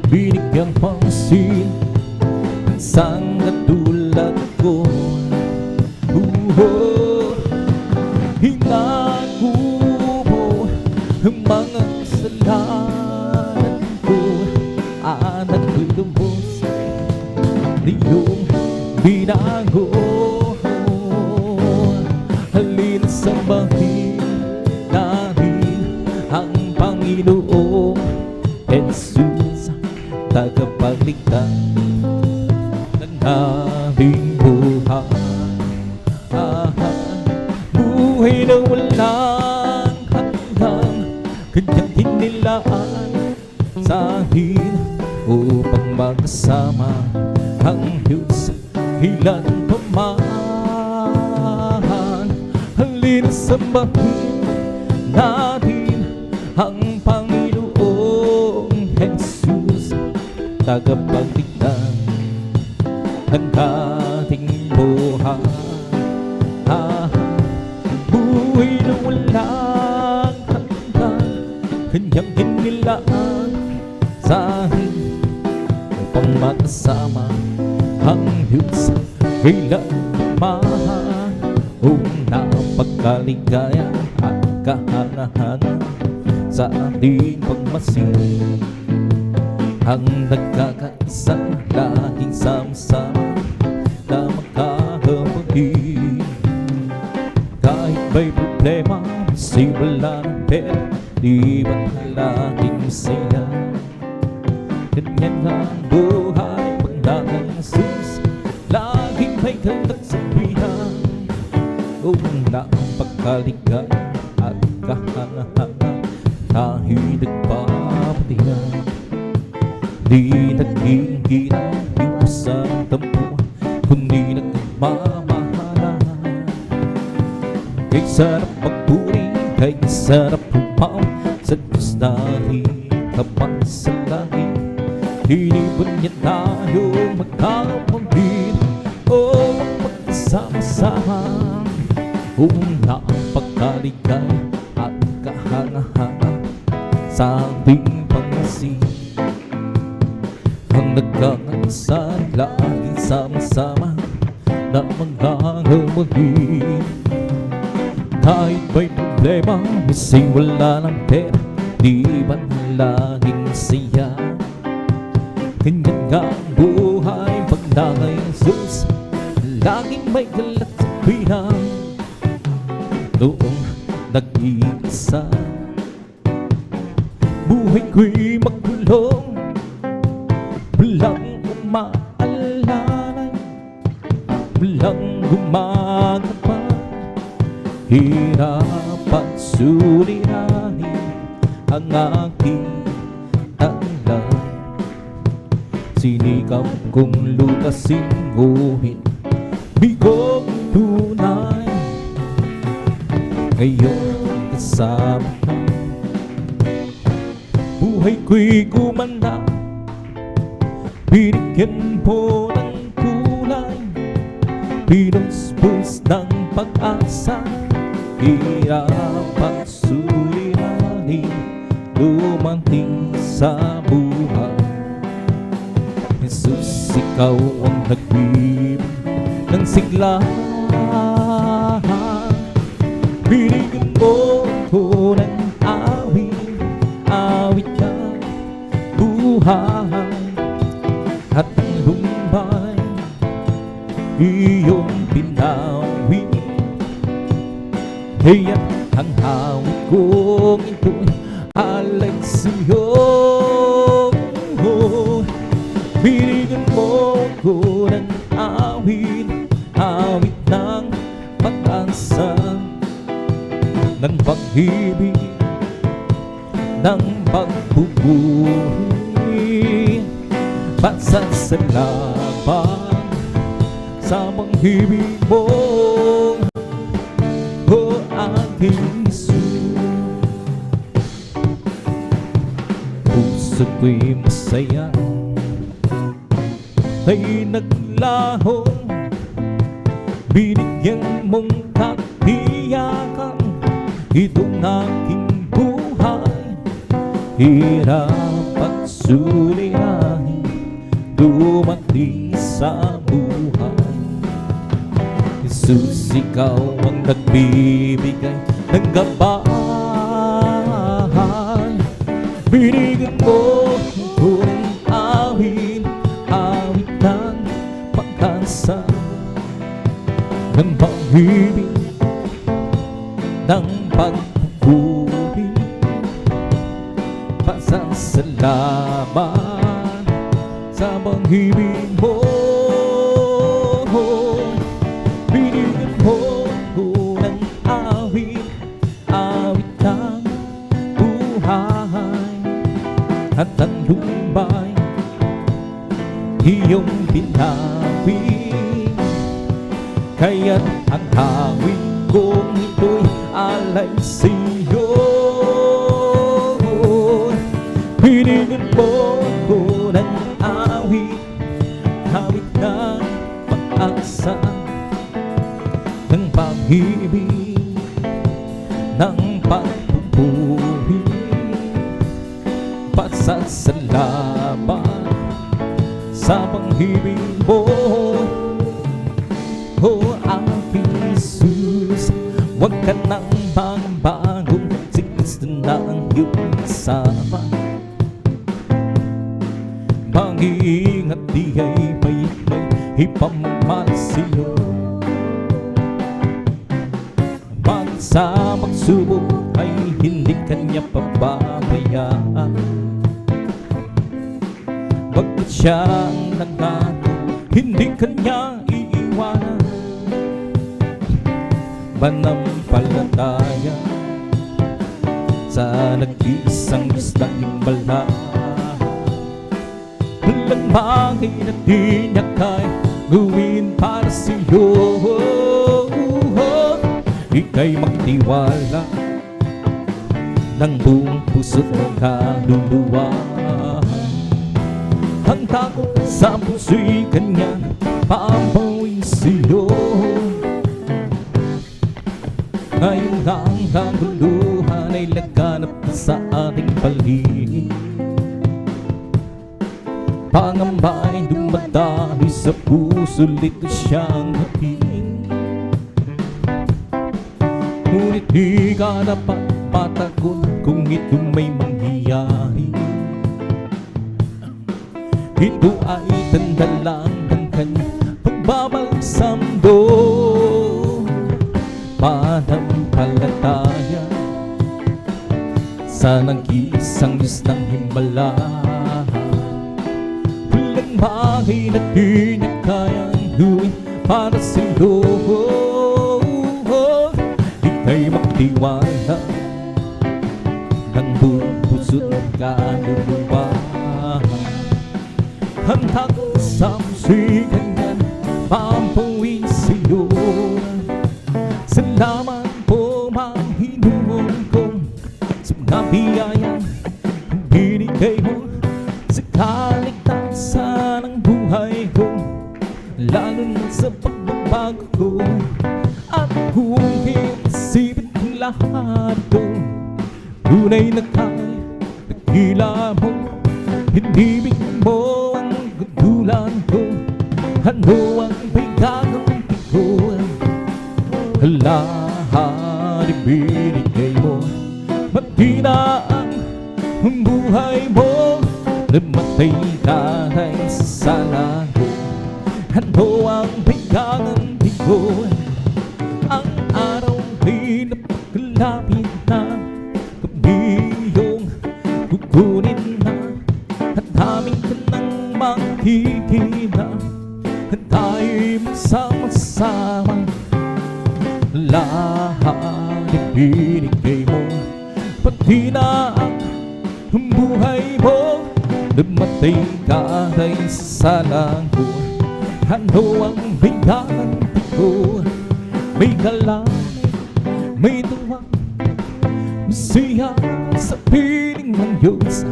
binigyang pansin sang katulad ko. Hinako mo mga kasalanan ko at naglulubos na iyong binago. Halina sambahin natin ang Panginoong Jesus, tagapagligtas ng aming buhay. Buhay na walang hanggang, kanyang hinilaan sa akin upang magkasama ang Diyos ilan pa man. Halina sambahin natin ang Panginoong Jesus, tagapagligtas ng ating buhay. Buhay na walang hanggan, kanyang hinilaan sa akin upang makasama ang Diyos kailanman. O napakaligaya at kahangahan sa ating pagmasid, ang nagkakaisa laging sama-sama na magkakapatid. Kahit may problema, kasi wala ng pera, di ba laging masaya? Ganyan nga ang buhay pag nakang Jesus, laging may kalagsabihan. O napakaligaya at kahangahan kahit nagpapatihan. Di naging hirap yung isang tampuan, kundi nagmamahalan. Kay sarap magpuri, kay sarap humaw sa Diyos dahil kapag sa lahi. Hinibon niya tayo magkapamilya o magkasama-sama. O napakaligaya at kahangahan sa ating pangmasid, ang nagkakaisa laging sama-sama na magkakapatid. Kahit may problema, kasi wala ng pera, di ba laging masaya? Ganyan nga ang buhay pag nakay Jesus, laging may kalagsabihan. Noong nag-iisa, buhay ko'y magulong, walang umaalalay, walang gumagapan. Hirap at suliranin ang aking taglay. Sinikap kong lutasin, nguhit bigong tunay. Ngayon kasama ka, buhay ko'y gumanda, binigyan mo ng kulay, pinuspos ng pag-asa. Hirap at suliranin dumating sa buhay. Jesus, ikaw ang nagbibigay ng sigla. Binigyan mo ko ng awit, awit na buhay. At ang lumbay, iyong pinawin. Kaya't ang hawak kong ito'y alay sa'yo. Binigyan mo ko ng awit, awit ng pag-asa, ng pag-ibig, ng pagbubuhay. Pasasalamat sa pag-ibig mo, o aking Jesus. Puso ko'y masaya, ay naglahong, binigyan mong katiyakan itong aking buhay. Hirap at suliranin dumating sa buhay. Jesus, ikaw ang nagbibigay ng gabay. Binigyan mo ko ng awit, awit ng pag-asa, ng pag-ibig, ng pagpupuri. Pasasalamat sa pag-ibig mo. Binigyan mo ko ng awit, awit ng buhay. At ang lumbay, iyong pinawin. Kaya't ang hawig kong ito'y alay sa'yo. Binigyan mo ko ng awit, awit ng pag-asa, ng pag-ibig, ng pagpupuri. Pasasalamat sa pag pag-ibig mo. O aking Jesus, huwag ka nang magbago, si Kristo na ang iyong kasama. Mag-iingat, di ay may ipamahal sa'yo. Sa magsubok ay hindi kanya pababayaan. Bagkat siya ang nangako, hindi kanya iiwanan. Manampalataya sa nag-iisang Diyos ng himbala. Walang bagay na di niya kaya gawin para sa'yo. Ika'y magtiwala ng buong puso't ng kaluluwa. Handa ko sa puso'y kanyang papawin sa'yo. Ngayon ang kaguluhan ay laganap sa ating paligid. Pangamba'y dumadaloy sa puso, lito siyang hatid. Ngunit di ka dapat patagon kung ito may mangyayari. Ito ay tanda lang ng kanyang pagbabalik sa mundo. Manampalataya sa nag-iisang Diyos ng himbala. Walang bagay na di niya kayang gawin para sa'yo. Ika'y magtiwala ng buong puso't ng kaluluwa. Handa ko sa puso'y kanyang papawin sa'yo. Salamat po, Panginoon ko, sa mga biyayang binigay mo sa kaligtasan ng buhay ko, lalo na sa pagbabago ko. At kung iisipin ko lahat ito, tunay na kaya nagkila mo, hinibig mo ang kagulan ko. Ano ang bigagawin ko? Lahat ibinigay mo, pati na ang buhay mo. Namatay ka dahil sa sala ko. Ano ang bigagawin ko? Ang araw ay napakalapit na, kami yung kukunin na. At aming ka nang makikita, at tayo'y magsama-sama. Lahat ibinigay mo, pati na ang buhay mo. Namatay ka dahil sa sala ko. Ano ang bigyan ko? May galamay, may tuwang masaya sa piling ng Diyos.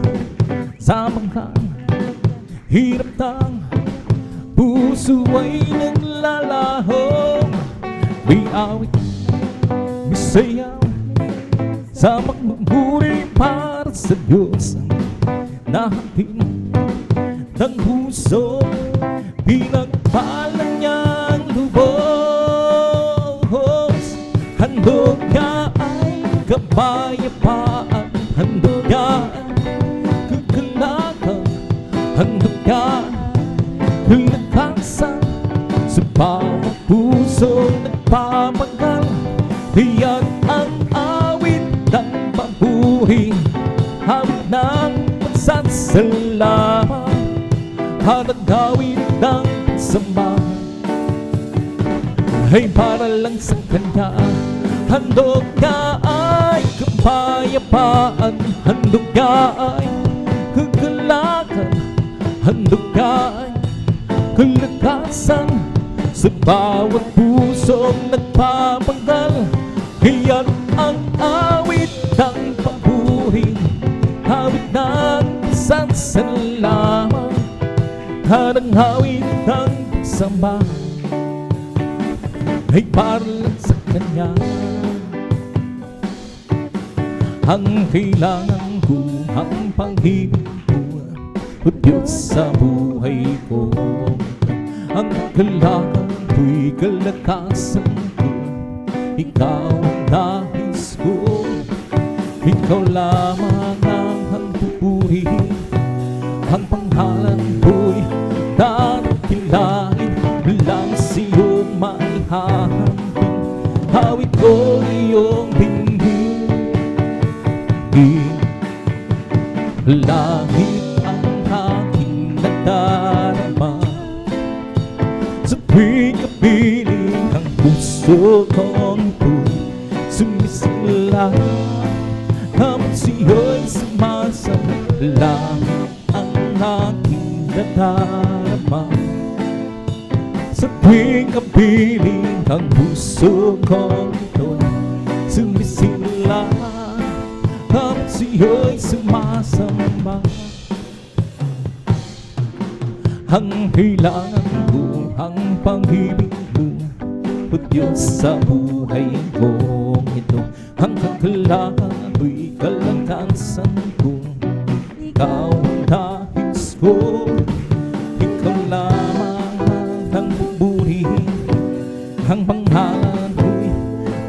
Sa mga hirap ng puso ay naglalahong. May awit, may sayaw sa magmumuri para sa Diyos. Nahatin ng puso, pinagpalang niyang lubos. Handog niya ay kapayapaan, handog niya kagalakan, handog niya kalakasan. Sa bawat puso nagpapagal, tiyak ang awit ng pabuhi, awit ng pagsasalamat, at awit ng pagsamba ay para lang sa Kanya. Handog niya ay kapayapaan, handog niya ay kagalakan, handog niya ay kalakasan. Sa bawat pusong nagpapagal, iyan ang awit ng pabuhi, awit ng pagsasalamat, at ang awit ng pagsamba ay para lang sa Kanya. Ang kailangan ko, ang pag-ibig ko, O Diyos sa buhay ko. Ang kailangan ko'y kalakasan ko, Ikaw ang nais ko. Ikaw lamang ang pupurihin, ang pangalan ko'y dadakilain, lang sa'yo maihahamping, hawit ko iyong dinggin. Langit ang aking nadarama, sa tuwing kapiling ang puso kong ito'y sumisila. Naman sa'yo'y sumasang, langit ang aking nadarama, sa tuwing kapiling ang puso kong ito'y sumisila. Naman sa'yo'y sumasamba. Ang kailangan ko, ang pag-ibig mo, O Diyos sa buhay ko ito. Ang kailangan ko'y kalakasan ko, Ikaw ang nais ko. Ikaw lamang ang pupurihin, ang pangalan ko'y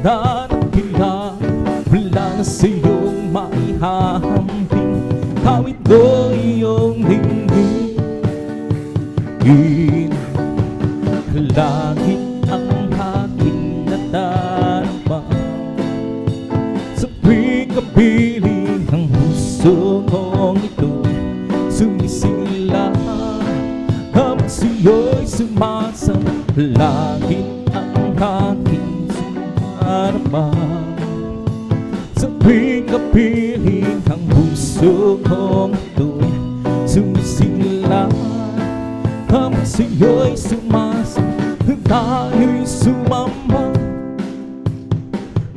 dadakilain, wala na sa'yong maihahamping, hawit ko iyong dinggin. Langit ang aking nadarama, sa tuwing kapiling ang puso kong ito'y sumisila. Habang sa'yo'y sumasang, langit ang aking sumarama, sa tuwing kapiling ang puso kong ito'y sumisila. Habang sa'yo'y sumasang, tayo'y sumamba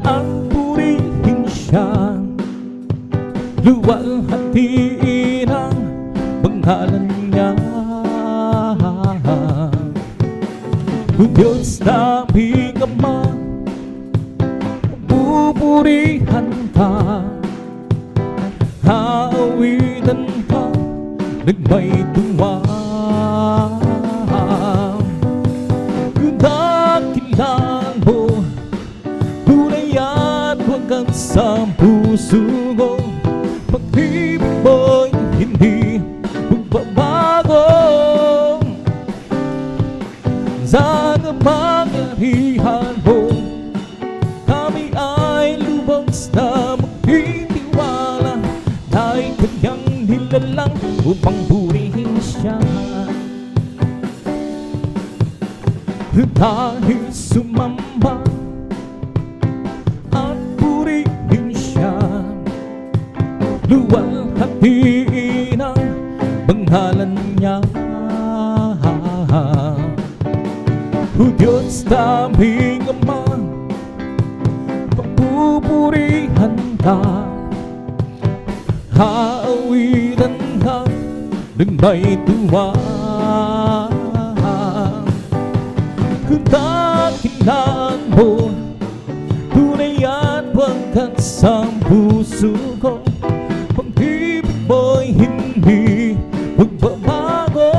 at purihin siya, luwalhatiin ang pangalan niya. O Diyos naming Ama, pupurihan ka, haawitan ka nang may tuwa. Dakilan mo, tunay at wagas sa puso ko. Pag-ibig mo'y hindi magbabago, sa kapangyarihan mo kami ay lubos na magtitiwala, dahil kanyang nilalang upang purihin siya. Dahil sumamba at purihin siya, luwalhatiin ang pangalan niya. O Diyos naming Ama, papupurihan ka, haawitan ka ng may tuwa. Dakilan mo, tunay at wagas ang puso ko. Pag-ibig mo'y hindi magbabago,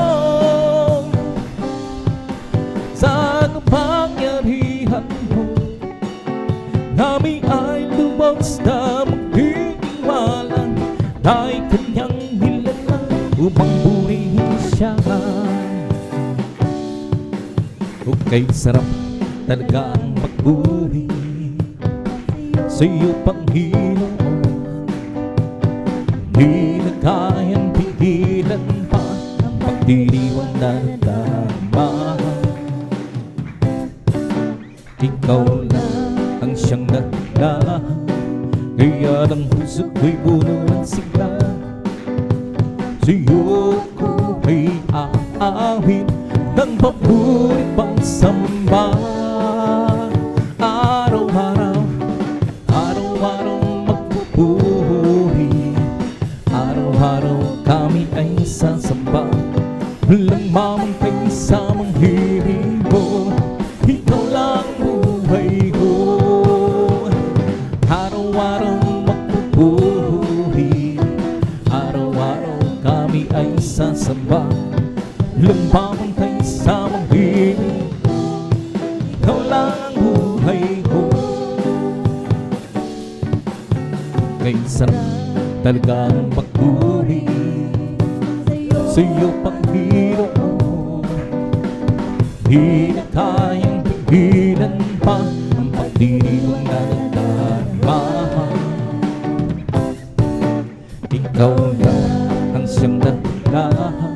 sa kapangyarihan mo kami ay lubos na magtitiwala, dahil kanyang nilalang upang purihin siya. Kay sarap talaga ang pagbuhi sa'yo, Panginoon. Di na kayang pigilan pa ang pagdiriwang na nadama. Ikaw lang ang siyang dahilan, kaya ang puso ko'y puno ng sigla. Sa'yo ko ay aawit ng papurit pang samba. Araw-araw, araw-araw magpupuri, araw-araw kami ay sasamba. Walang mamantay sa mga hiling ko, ikaw lang buhay ko. Araw-araw magpupuri, araw-araw kami ay sasamba. lumpamantay sa mga ikaw lang ang buhay ko. Kaysa talagang pagbuhi sa'yo paghirap mo, di na kayang pigilan pa ang pagdiwang na nagdarama. Ikaw lang ang siyang dahilan,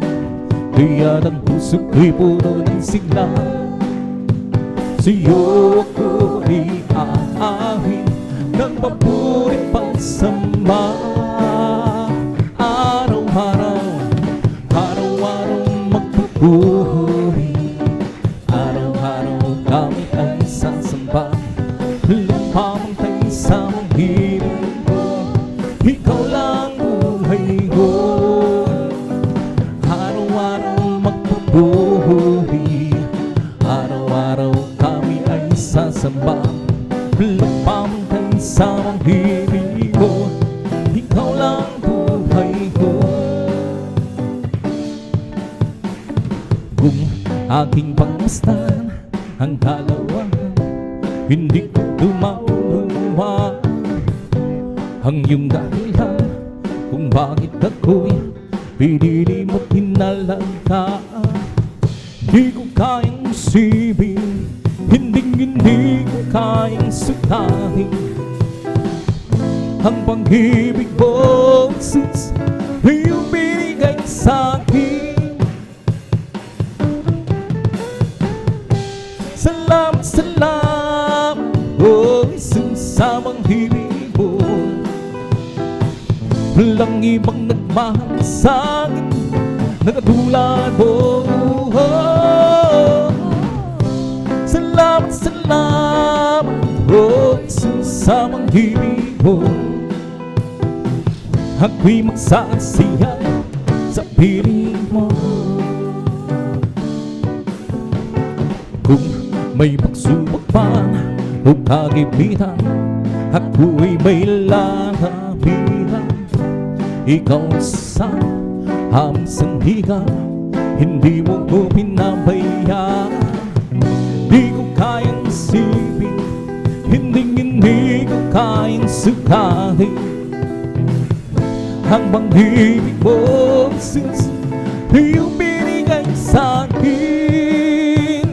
kaya ang puso ko'y puno ng sigla. Sa'yo ako'y aahin ng paburing pagsamba. Araw-araw, araw-araw magpupuri, araw-araw kami ay sasamba. Lumpamantay sa mga hiling ko, ikaw lang buhay ko. Araw-araw magpupuri, araw-araw kami ay sasamba. Lumpamantay sa mga hiling ko, ikaw lang buhay ko. Kung aking pagmasdan ang kalawan, hindi ko tumauluwa ang iyong dahilan kung bakit ako'y pinili mo't hinalagaan. Di ko kayang isipin, hindi ko kayang sukahin ang pag-ibig mo, Jesus, iyong binigay sa'kin. Salamat, salamat, oh Jesus, sa pag-ibig mo. Walang ibang nagmahal sa'kin na katulad mo. Salamat, salamat, oh Jesus, sa pag-ibig mo. Ako'y magsasiyay sa piling mo. Kung may pagsubok man o kagipitan, ako'y may lalapitan. Ikaw sa aming sandigan, hindi mo ko pinabayaan. Di ko kayang isipin, hindi ko kayang sukahin ang pag-ibig mo, Jesus, iyong binigay sa'kin.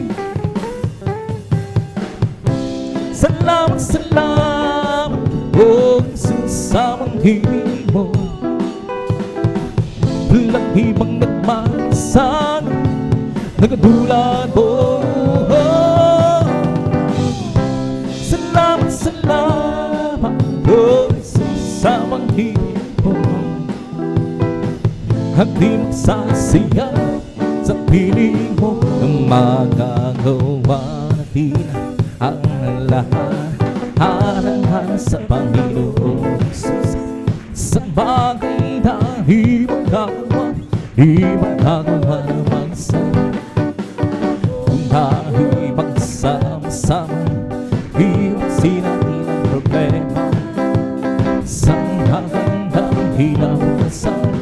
Salamat, salamat, oh Jesus, sa pag-ibig mo. Walang ibang nagmahal sa'kin na katulad mo. Salamat, salamat, oh Jesus, sa pag-ibig mo. At di magsasaya sa piling mo, ang magagawa natin ang lahat. Harangan sa Panginoon Jesus, sa bagay na di magagawa naman sa kung tayo'y magsama-sama, iwasin natin ang problema. Sa hanggang hirap kasama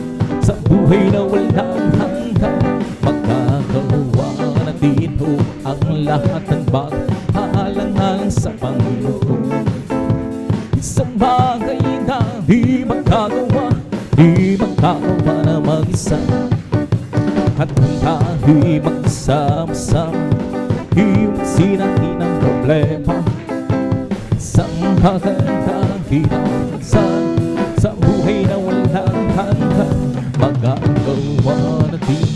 sa buhay na walang hanggan, magagawa natin ang lahat ng bagay. Halangan sa Panginoon, isang bagay na di magagawa na mag-isa. At kung tayo'y magsama-sama, iwasin natin ang problema. Isang hanggang hirap sa buhay na walang hanggan, magagawa natin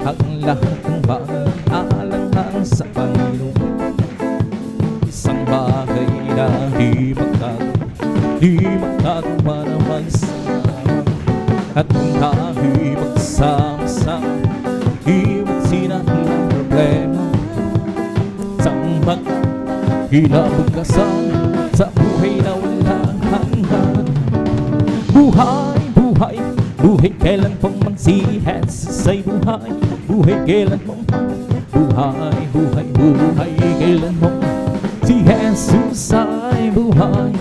ang lahat ng bagay. Alang-alang sa Panginoon, isang bagay na di magagawa na mag-isa. At kung tayo'y magsama-sama, iwasin natin ang problema. Isang bagay kinabukasan sa buhay na walang hanggan. Buhay, buhay, buhay kailan pong si Jesus ay buhay. Buhay kailan mo, buhay, buhay, buhay kailan mo si Jesus ay buhay.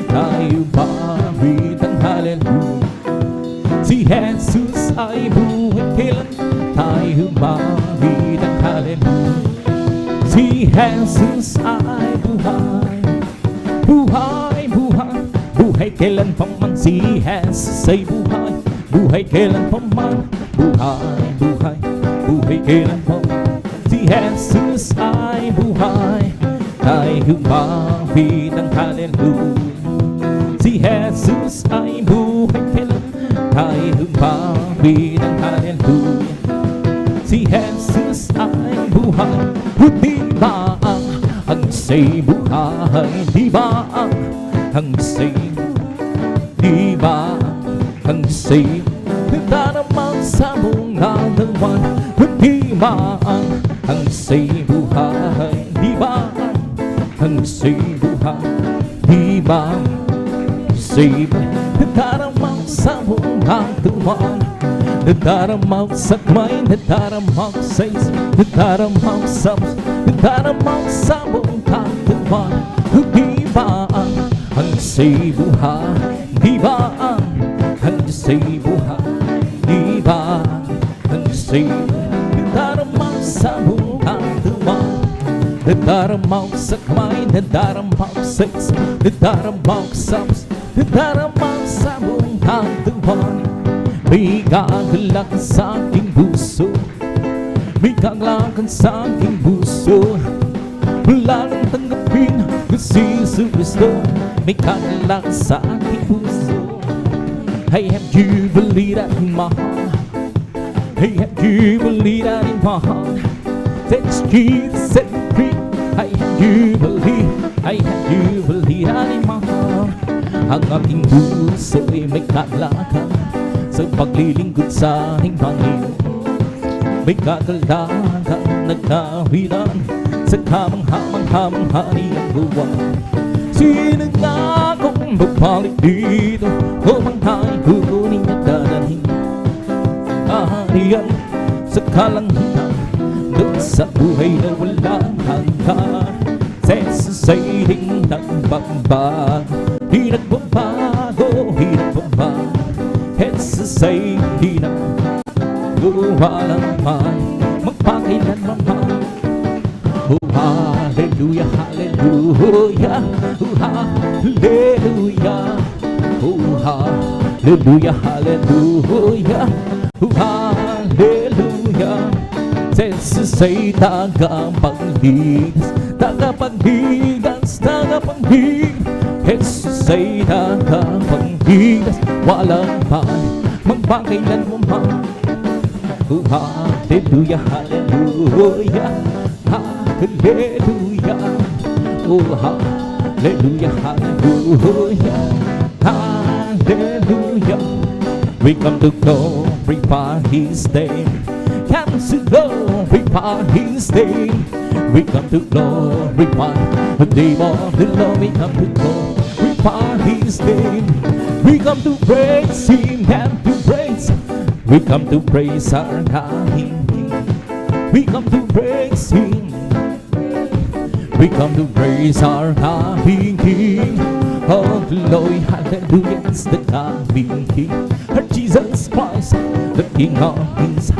Tayo pawit ang hallelujah. Si Jesus ay buhay kailan tayo humawit ang hallelujah. Si Jesus ay buhay, buhay, buhay, buhay kailan pa man. Si Jesus ay buhay, buhay kailan pa man. Buhay, buhay, buhay kailan pa man. Si Jesus ay buhay, ay humawit ang hallelujah. Si Jesus ay buhay kailan, ay humawit ang hallelujah. Si Jesus ay buhay, di ba ang say buhay? Di ba ang say? Di ba ang say? Nagdaramang sa mga lawan. Di ba ang say buhay? Di ba ang say buhay? Di ba ang say buhay? Nagdaramang sa mga lawan. Nadaramaw sa kamay, nadaramaw sa isip, nadaramaw sa buong katawan. Di ba ang say buhay? Di ba ang say buhay? Di ba ang say buhay? Nadaramaw sa buong katawan. Nadaramaw sa kamay, nadaramaw sa isip, nadaramaw sa buong katawan. May gagalakan sa aking puso, may gagalakan sa aking puso. Wala nang tanggapin kung si Jesus Cristo. May gagalakan sa aking puso. I have jubilee that in my heart. I have jubilee that in my heart. That's Jesus set me free. I have jubilee, I have jubilee that in my heart. Ang aking puso ay may gagalakan sa paglilingkod sa aking Panginoon. May kagalakan nagkawilan sa kamangha-mangha niyang gawa. Sino nga kung babalik dito o manghay kukunin at dadalhin kaharian sa kalangitan doon sa buhay na walang hanggan. Sa sasaying nagbabago, di nagbabago, di nagbabago. It's the same, di na walang magpakailanman. Oh, hallelujah, hallelujah, oh, hallelujah, oh, hallelujah, hallelujah, oh, hallelujah. Sesay tagapagligtas, tagapagligtas, tagapagligtas. Sesay tagapagligtas, walang magpakailanman. Oh, hallelujah, hallelujah, hallelujah, oh, hallelujah, hallelujah, hallelujah. We come to glorify His name. Come to glorify His name. We come to glorify the name of the Lord. We come to glorify His name. We come to praise Him and to praise. We come to praise our God. We come to praise Him. We come to praise our coming King. Oh, glory, hallelujah, it's the coming King. Our Jesus Christ, the King of Kings.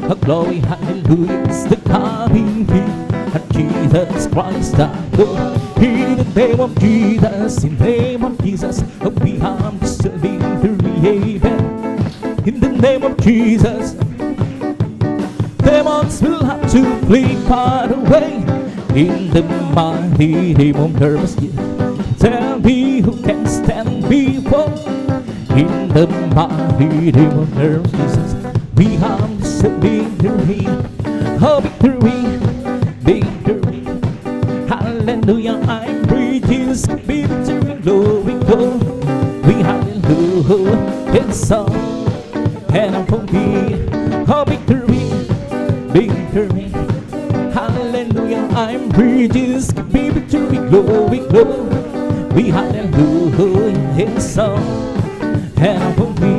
Oh, glory, hallelujah, it's the coming King. Our Jesus Christ, the Lord. In the name of Jesus, in the name of Jesus, we have this victory, amen. In the name of Jesus, demons will have to flee far away. In the mighty name of Jesus, tell me who can stand before. In the mighty name of Jesus, we have this victory, oh victory, victory. Hallelujah, I'm preaching victory, glory, glory. We hallelujah, it's all. And I'm for me, oh victory, victory. Hallelujah, I'm bridges, be victory, glory, glory. We hallelujah, it's all. And I'm for me,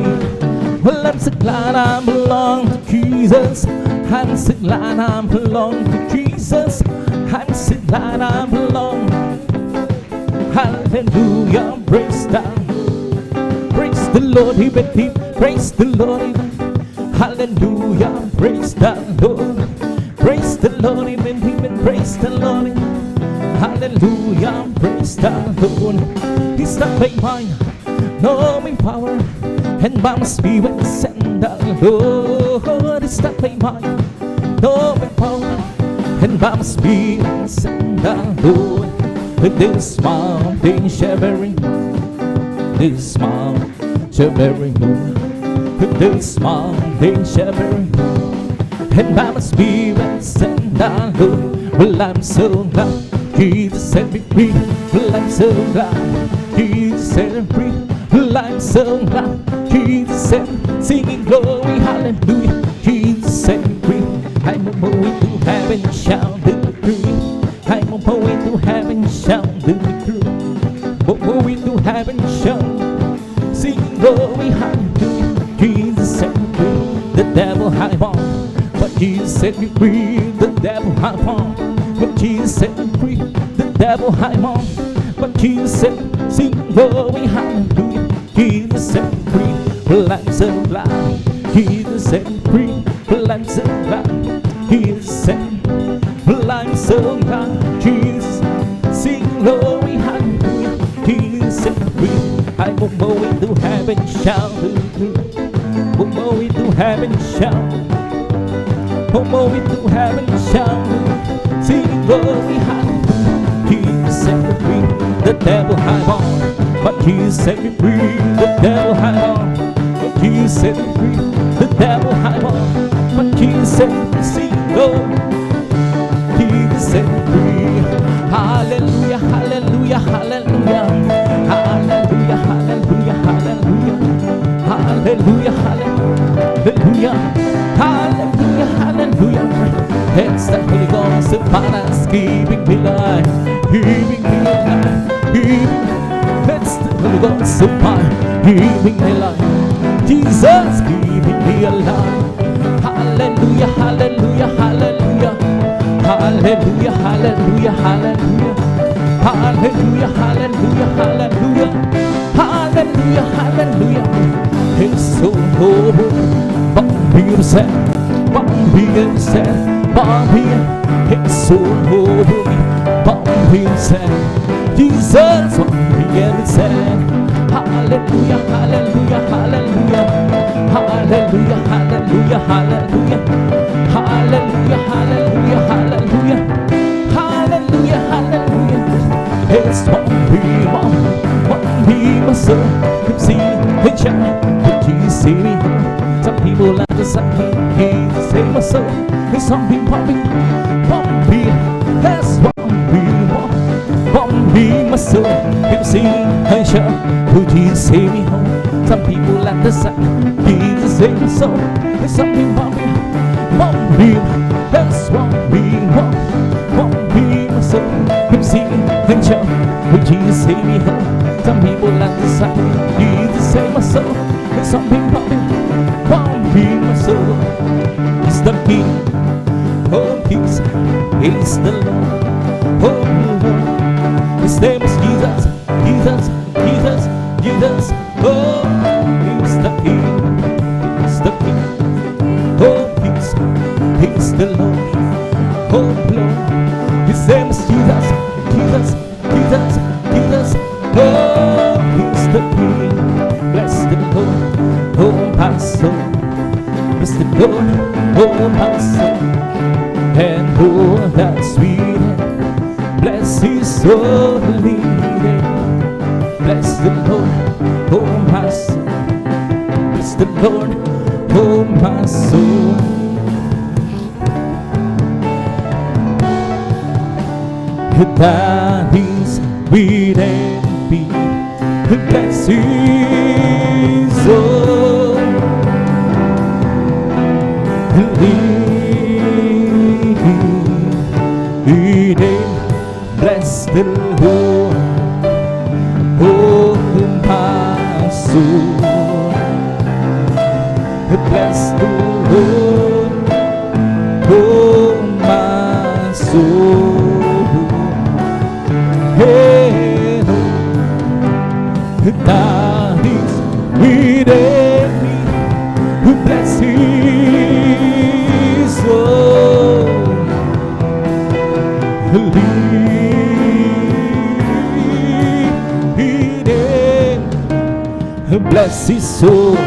well I'm so glad I belong to Jesus. I'm so glad I belong to Jesus. I'm so glad I belong. Hallelujah, praise God. Praise the Lord, even deep. Praise the Lord, even. Hallelujah, praise the Lord. Lord, amen, praise the Lord. Hallelujah, praise the Lord. He's not by mine, nor by power, and by my spirit, send the Lord. It's not by mine, nor by power, and by my spirit, send the Lord. This mountain shivering, this mountain shivering, this mountain shivering, and by my spirit, send the Lord. Well, I'm so glad Jesus set me free. Well, I'm so glad Jesus set me free. Well, I'm so glad Jesus set me, singing glory, hallelujah. Jesus set me free. I'm on my way to heaven, shout the victory. I'm on my way to heaven, shout the victory. On my way to heaven, shout, singing glory, hallelujah. Jesus set me free. The devil had on, but Jesus set me free. The devil had on, but Jesus set me free. The devil had on, but Jesus set me, sing glory, hallelujah. Jesus set me free. Well, I'm so glad Jesus set me free. Well, I'm so glad Jesus set me. Well, I'm so glad Jesus, sing glory, hallelujah. Jesus set me free. I'm on my way to heaven, shout, on my way to heaven, shout, on my way to heaven, shout, sing glory, hallelujah. Jesus set me free. The devil had on, but Jesus set me free. The devil had on, but Jesus set me free. The devil had on, but Jesus set me, sing glory. Jesus set me free. Hallelujah, hallelujah, hallelujah, hallelujah, hallelujah, hallelujah, hallelujah, hallelujah, hallelujah, hallelujah. It's the Holy Ghost upon us, keeping me alive, keeping me alive, it's the Holy Ghost upon, keeping me alive. Jesus keeping me alive. Hallelujah, hallelujah, hallelujah, hallelujah, hallelujah, hallelujah, hallelujah, hallelujah, hallelujah, hallelujah, hallelujah. It's so noble, Bambi said, Bambi said, Bambi. It's so noble, Bambi said, Jesus, Bambi said. Hallelujah, hallelujah, hallelujah, hallelujah, hallelujah, hallelujah, hallelujah, hallelujah, hallelujah, hallelujah, hallelujah. It's one be my soul. You see, hey, child, but you see me. Some people like to say, hey, say my soul. There's something popping, bumpy. That's one be my soul. You see, hey, child, would you see me home? Some people like to say, Jesus save my soul. There's something bumpy, bumpy. That's one be my soul. You see, hey, child, would you see me home? Some people like to say, Jesus save my soul. There's something bumpy, bumpy my soul. He's the King of Kings. He's the Lord of Lords. His name is Jesus, Jesus, Jesus, Jesus. Oh, he's the King, he's the King of Kings. He's the Lord of Lords. His name is Jesus, Jesus, Jesus, Jesus. Oh, he's the King. Bless the Lord, oh my soul. Bless the Lord, oh my soul. And all that's sweet, bless his holy name. Bless the Lord, oh my soul. Bless the Lord, oh my soul. That is sweet and be. Bless his soul. Bless the Lord, oh my soul. Bless the Lord, oh my soul. Hey, that is within me. Bless his soul. leading. Bless His soul.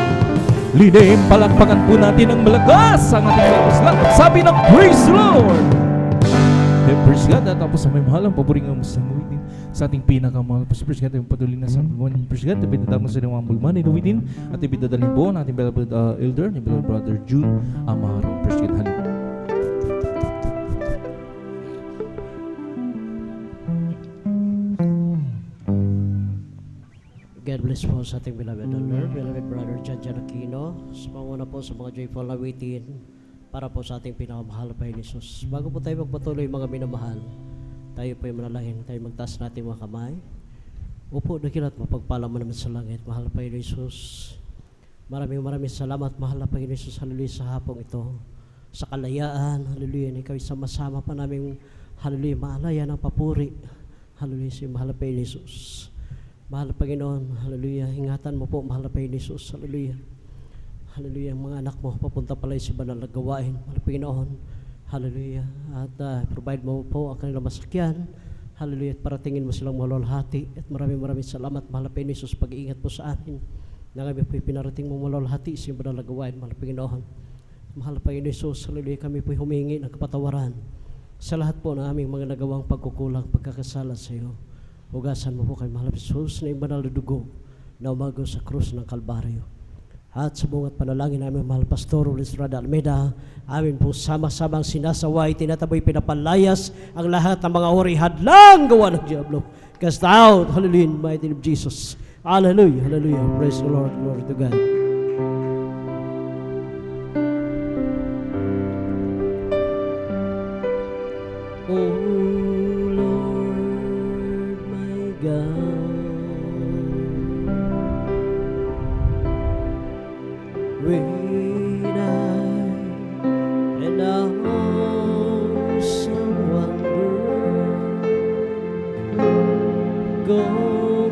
Linim, palakpakan po natin ang malakas ang ating lakas lang. Sabi ng praise the Lord. Praise God. At tapos sa may mahal ang paboring ang masanguwitin sa ating pinakamahal. Praise God, yung patuloy na sa pagbuwan. Praise God, ibidadama sa inyong ambulman, inuwitin at ibidadalhin po ang ating beloved elder, ni beloved brother June Amaro. Praise God, hallelujah. God bless po sa ating beloved elder, beloved brother John Aquino. Sumanguna po sa mga joyful awitin para po sa ating pinakamahal pa Jesus. Bago po tayo magpatuloy mga minamahal, tayo po ay manalangin, tayo magtaas natin mga kamay. Upo, dakilat, mapagpala mo naman sa langit, mahal pa Jesus. Maraming salamat, mahal na Panginoon Jesus, hallelujah, sa hapong ito. Sa kalayaan, hallelujah, na ikaw sama-sama pa namin, hallelujah, maalaya ng papuri. Hallelujah, si mahal na Jesus. Mahal na Panginoon, hallelujah, ingatan mo po, mahal na Jesus, hallelujah. Hallelujah, ang mga anak mo, papunta pala sa banal na gawain, mahal na Panginoon, hallelujah. At provide mo po ang kanilang masakyan, hallelujah, at paratingin mo silang malulhati. At maraming salamat, mahal na Jesus, pag-iingat po sa amin. Na kami po pinarating mo malulhati sa banal na gawain, mahal na Panginoon. Mahal na Jesus, hallelujah, kami po humingi ng kapatawaran sa lahat po ng aming mga nagawang pagkukulang, pagkakasala sa iyo. Hugasan mo po kay mahal na Jesus na yung banal na dugo na umago sa krus ng Kalbaryo. At sa bungat panalangin namin, mahal Pastor Estrada Almeida, amin po sama-samang sinasaway, tinataboy, pinapalayas ang lahat ng mga uri hadlang gawa ng Diablo. Cast out, hallelujah, in the mighty name of Jesus. Hallelujah, hallelujah, praise the Lord, glory to God. Oh Lord, my God, when I and awesome wonder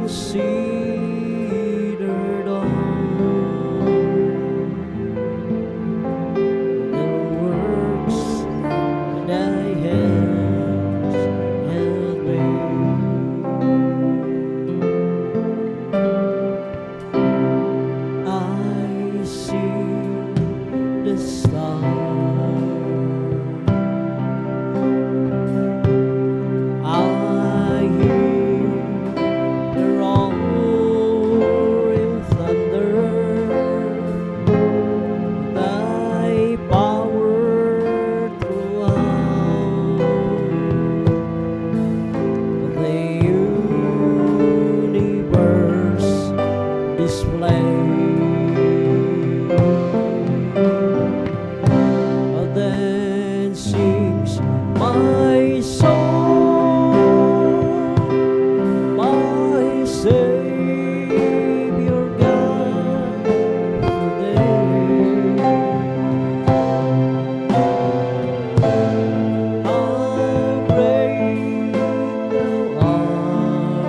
considered all the works that I have made. I see the stars, I hear the roaring thunder, thy power throughout the universe display. Then sings my soul, my Savior God, today. How great thou art,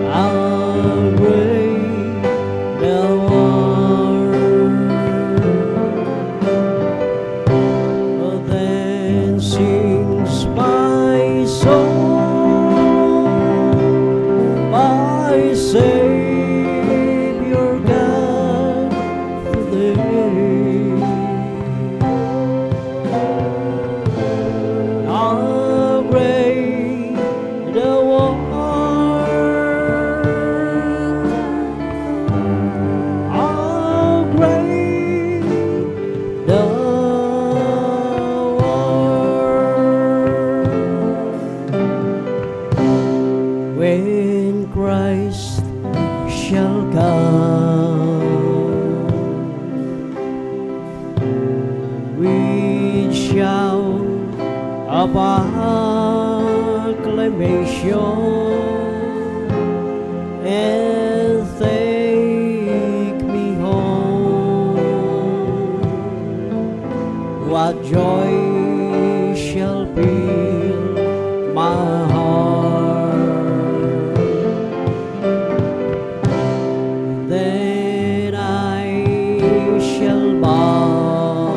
how great thou art. Then sings my soul, my Savior God, today. How great thou art, how great thou art. When Christ shall come with shout of acclamation and take me home, what joy shall fill my heart. Then I shall bow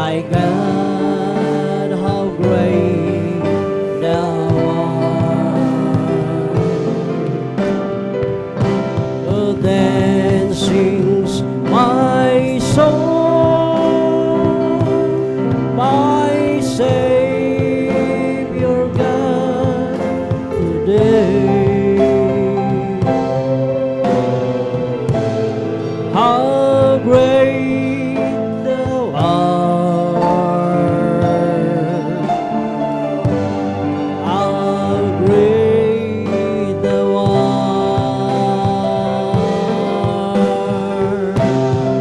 My God, how great thou art. Oh, then sings my soul, my Savior God, today. How great thou art, how great thou art.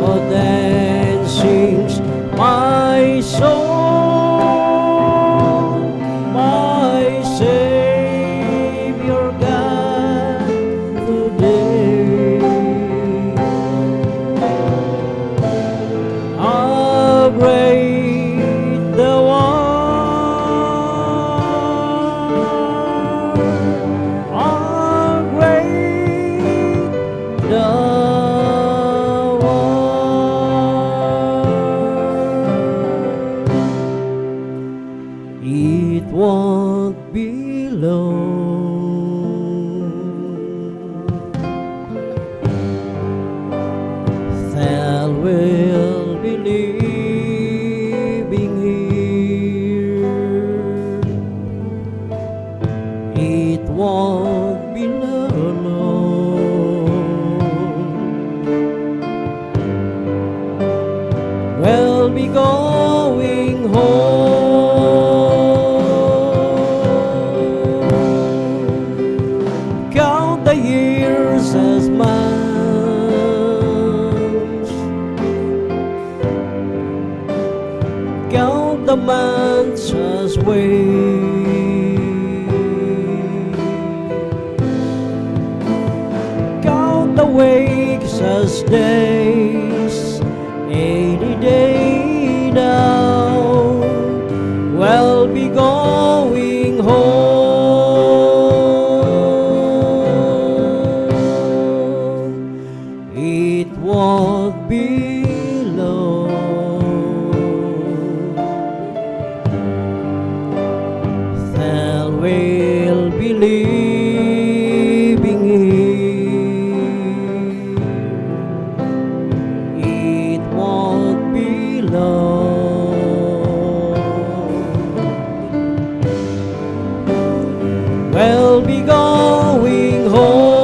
Oh, then sings my soul, my Savior God, today. How great thou art, how great thou art. It won't be long, that will be living here. It won't be long. We'll be going home. Count the years as months, count the months as weeks, count the weeks as days, any day now we'll be going home. It won't be long, that we'll be living here. It won't be long. We'll be going home.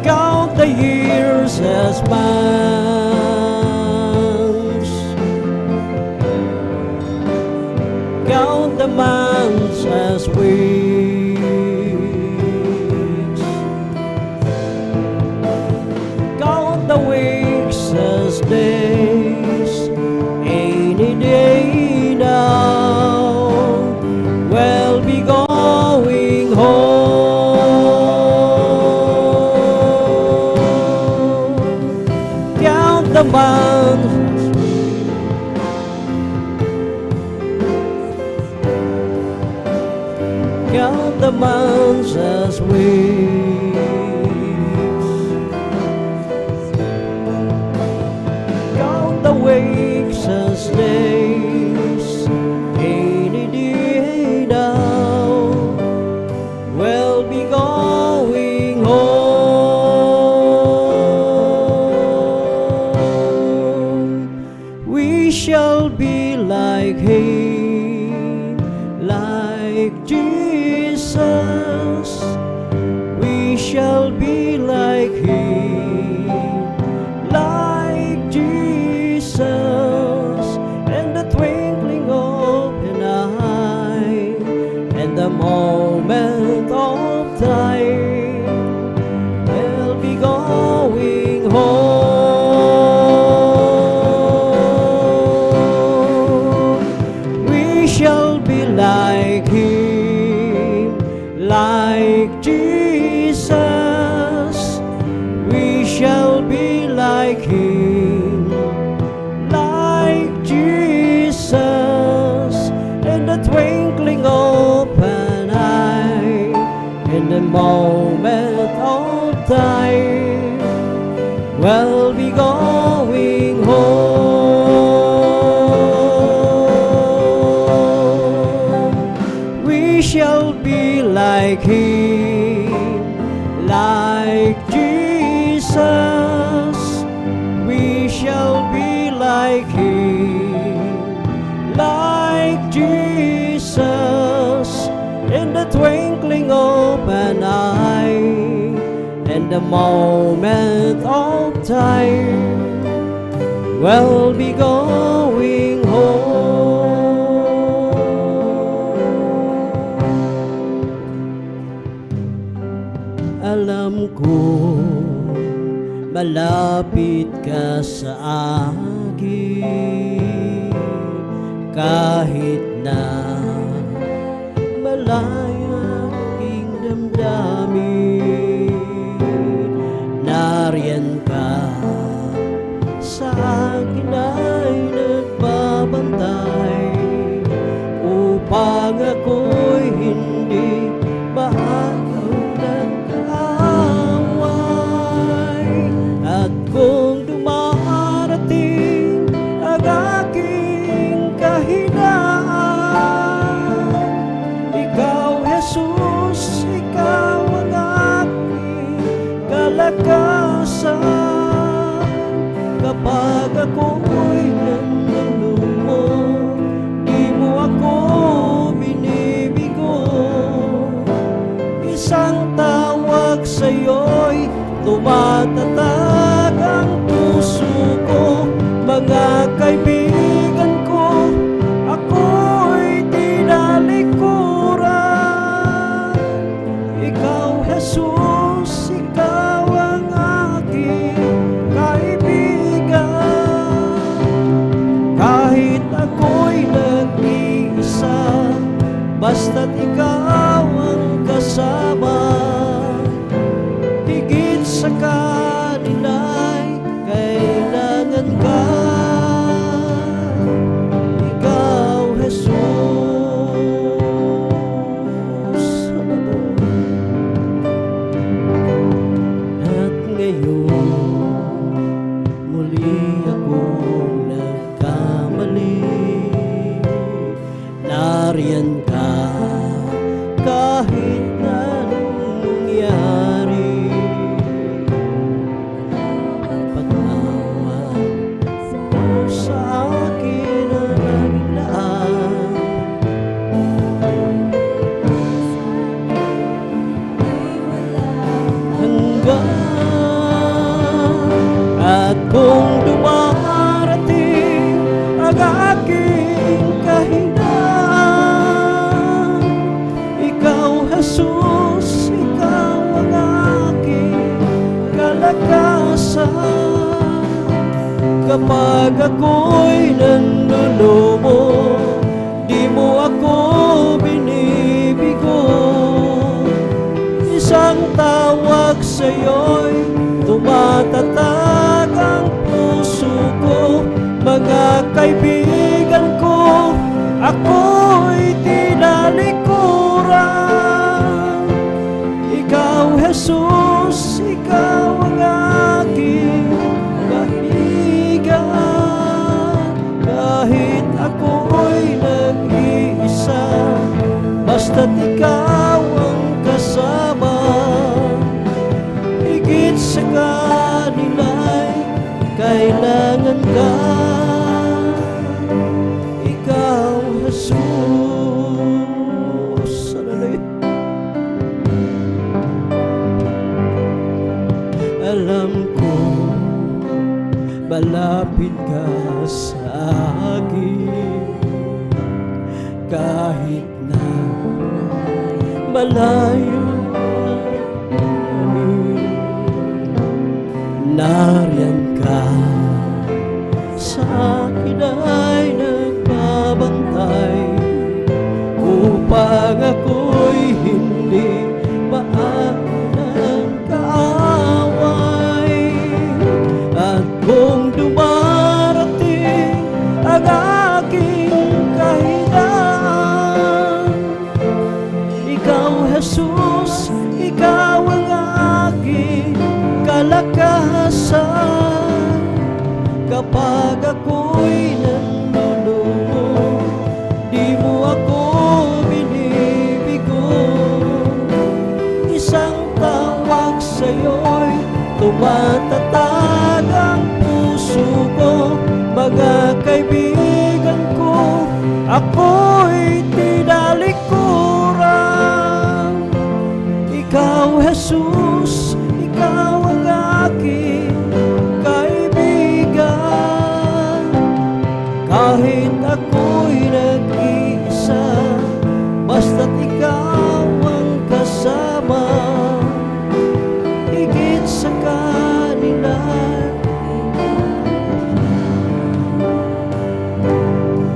Count the years as months, count the months as weeks, count the weeks as days, any day now we'll be going home. the moment of time, we'll be going home. Alam ko malapit ka sa akin, kahit na malaya aking damdamin. Nariyan ka sa akin ay nagbabantay, upang ako'y hindi maagaw ng kaaway. At kung dumarating ang aking kahinaan, ikaw, Jesus, ikaw ang aking kalakasan. Kapag ako'y nalulumo, di mo ako binibigo. Isang tawag sa'yo'y tumatatag ang puso ko. Mga kaibigan ko, ako'y tinalikuran. Ikaw, Jesus, ikaw ang aking kaibigan. Kahit ako'y nag-iisa, basta't ikaw ang kasama. Higit sa kanila'y kailangan ka. Ikaw, Jesus. At ngayon muli akong nagkamali. Nariyan ka kahit anong nangyari. Patawad mo sa akin ang naglaan. At kung dumarating ang aking kahinaan, ikaw, Jesus, ikaw ang aking kalakasan. Kapag ako'y nanlulumo, di mo ako binibigo. Isang tawag sa'yo'y tumatatag ang puso ko. Mga kaibigan ko, ako'y tinalikuran. Ikaw, Jesus, ikaw ang aking kaibigan. Kahit ako'y nag-iisa, basta't ikaw ang kasama. Higit sa kanila'y kailangan ka. Ikaw, Jesus. Alam ko malapit ka sa akin, kahit na malayo. Nariyan ka sa akin ay nagbabantay, upang ako'y hindi maagaw ng kaaway. At kung dumarating ang aking kahinaan, ikaw, Jesus, ikaw ang aking kalakasan. Kapag ako'y nanlulumo, di mo ako binibigo. Isang tawag sa'yo'y tumatatag ang puso ko. Mga kaibigan ko, ako'y tinalikuran. Ikaw, Jesus, ikaw ang aking kaibigan. Kahit ako'y nag-iisa, basta't ikaw ang kasama, higit sa kanila.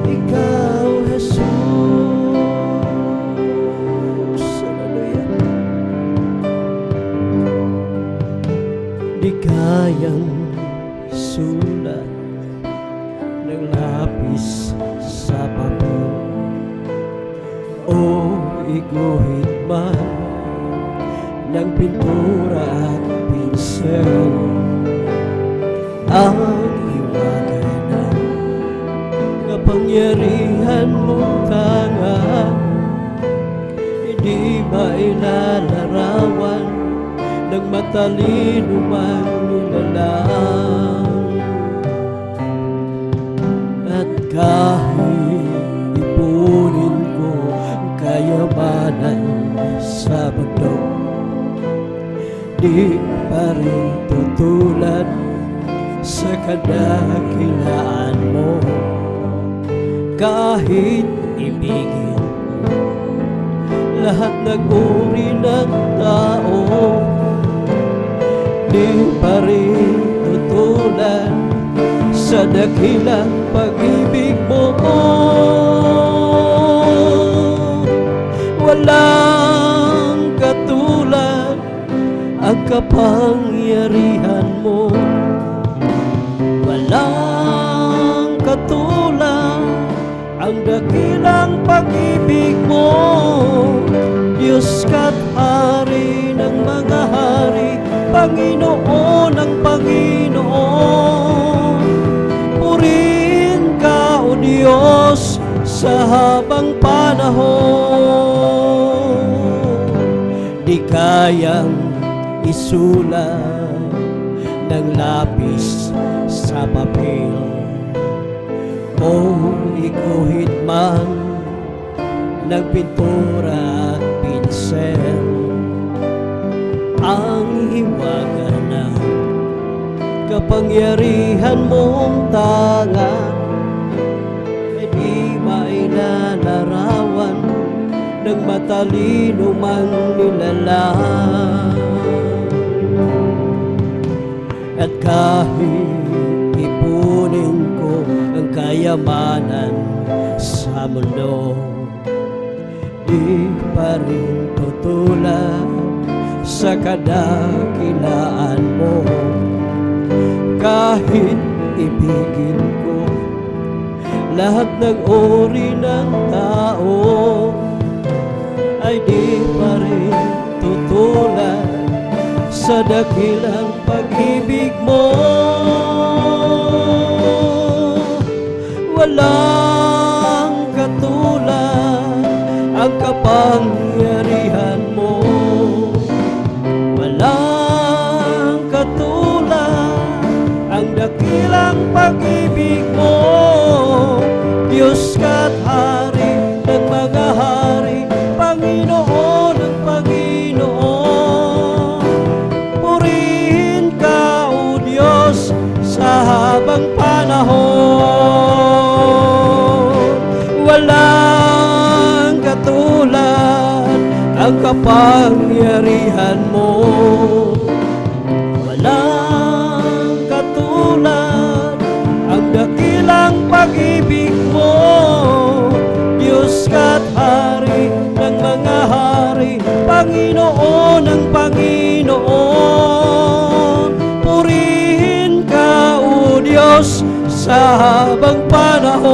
Ikaw, Jesus. Hallelujah. Di kayang isulat ng lapis sa papel o iguhit man ng pintura at pinsel. Ang hiwaga ng kapangyarihan mong tanga, hindi mailalarawan ng matalino mang nilalang. At kahit ipunin ko ang kayamanan sa mundo, di pa rin tutulad sa kadakilaan mo. Kahit ibigin lahat ng uri ng tao, di pa rin tutulad sa dakilang pag-ibig mo. Walang katulad ang kapangyarihan mo. Walang katulad ang dakilang pag-ibig mo. Diyos ka't Hari ng mga hari, Panginoon ng Panginoon. Purihin ka, O Diyos, sa habang panahon. Di kayang isulat ng lapis sa papel o iguhit man ng pintura at pinsel. Ang hiwaga ng kapangyarihan mong tanga ay di mailalarawan ng matalino mang nilalang. At kahit ipunin ko ang kayamanan sa mundo, di pa rin tutulad sa kadakilaan mo. Kahit ibigin ko lahat ng uri ng tao, ay di pa rin tutulad sa dakilang pag-ibig mo. Walang katulad ang kapangyarihan mo. Walang katulad ang dakilang pag-ibig mo. Diyos ka't Hari ng mga hari, Panginoon ng Panginoon. Purihin ka, O Diyos, sa habang panahon. Walang katulad ang kapangyarihan mo. Walang katulad ang dakilang pag-ibig mo. Diyos ka't Hari ng mga hari, Panginoon ng Panginoon. Purihin ka, O Diyos, sa habang panahon.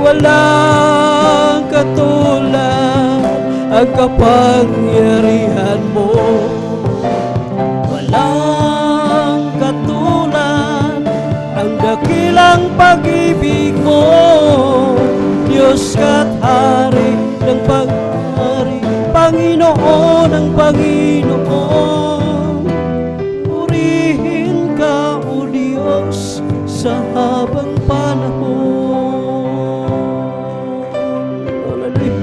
Walang katulad ang kapangyarihan mo. Walang katulad ang dakilang pag-ibig mo. Diyos ka't Hari ng pag-hari, Panginoon ng Panginoon. Purihin ka, O Diyos, sa habang panahon. Hallelujah.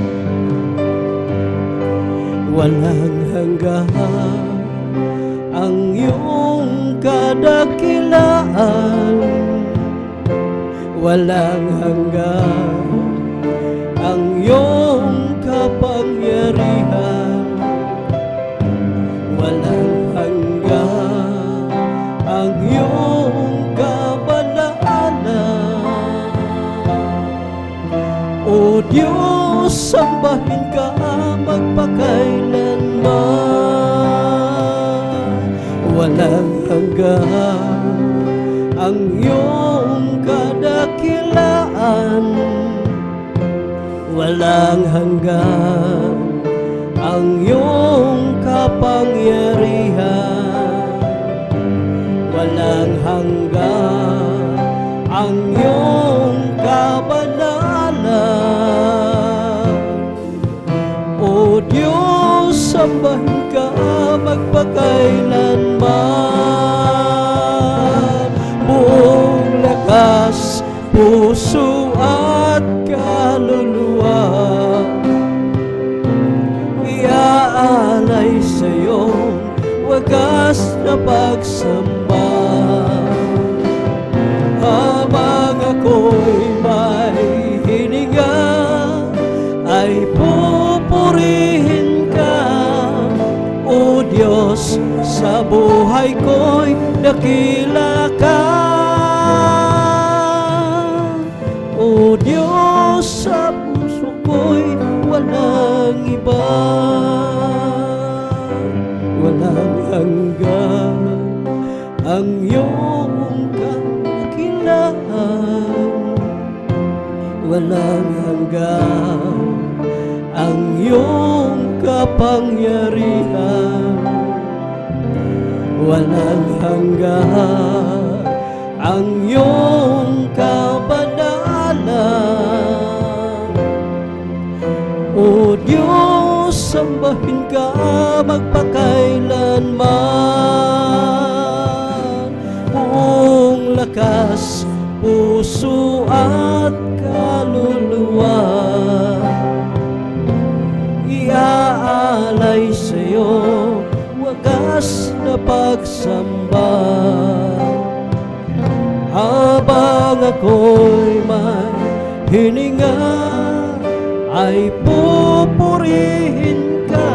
walang hanggan ang iyong kadakilaan, walang hanggan ang iyong kapangyarihan, walang hanggan ang iyong kabanalan. O Diyos, sambahin ka magpakailanman, walang hanggan ang iyong kadakilaan, walang hanggan ang iyong kapangyarihan, walang hanggan ang iyong kabanalan. O Diyos, sambahin ka magpakailanman, buong lakas, puso at kaluluwa, iaalay sa iyong wagas na pagsamba. Habang ako'y may hininga, ay pupurihin ka, O Diyos, sa buhay ko'y dakila ka. O Diyos, sa puso ko'y walang iba, walang hanggan ang iyong kadakilaan, walang hanggan ang iyong kapangyarihan, walang hanggan ang iyong kabanalan. O Diyos, sambahin ka magpakailanman, buong lakas, puso at kaluluwa, iaalay sa iyo wagas na pagsamba. Habang ako'y may hininga, ay pupurihin ka,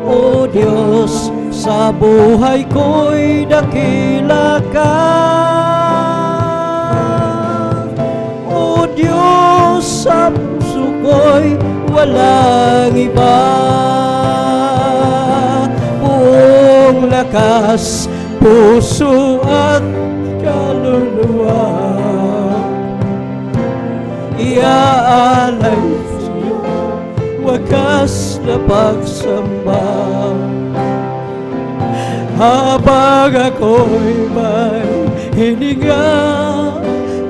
O Diyos, sa buhay ko'y dakila ka. O Diyos, sa puso ko'y walang iba, buong lakas, puso at kaluluwa, iaalay sa iyo wagas na pagsamba. Habang ako'y may hininga,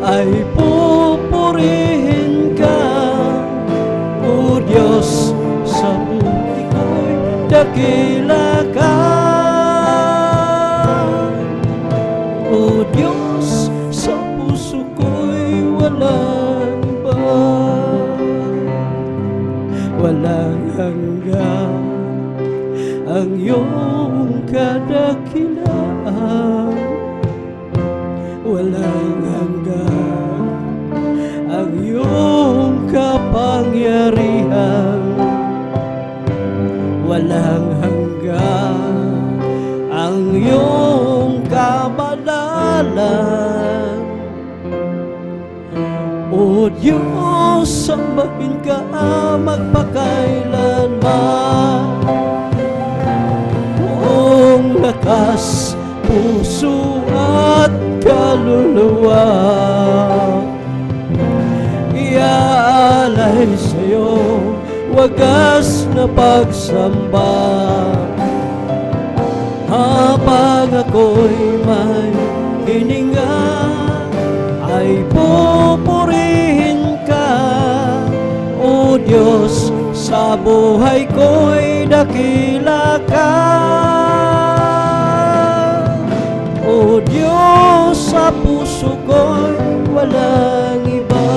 ay pupurihin ka, O Diyos, sa buhay ko'y dakila ka. O Diyos, sa puso ko'y walang iba, walang hanggan ang iyong kadakilaan, walang hanggan ang iyong kapangyarihan, walang hanggan ang iyong kabanalan. O Diyos, sambahin ka magpakailanman, buong lakas, puso at kaluluwa, iaalay sa iyo wagas na pagsamba. Habang ako'y may hininga, ay pupurihin ka, O Diyos, sa buhay ko'y dakila ka. O Diyos, sa puso ko'y walang iba,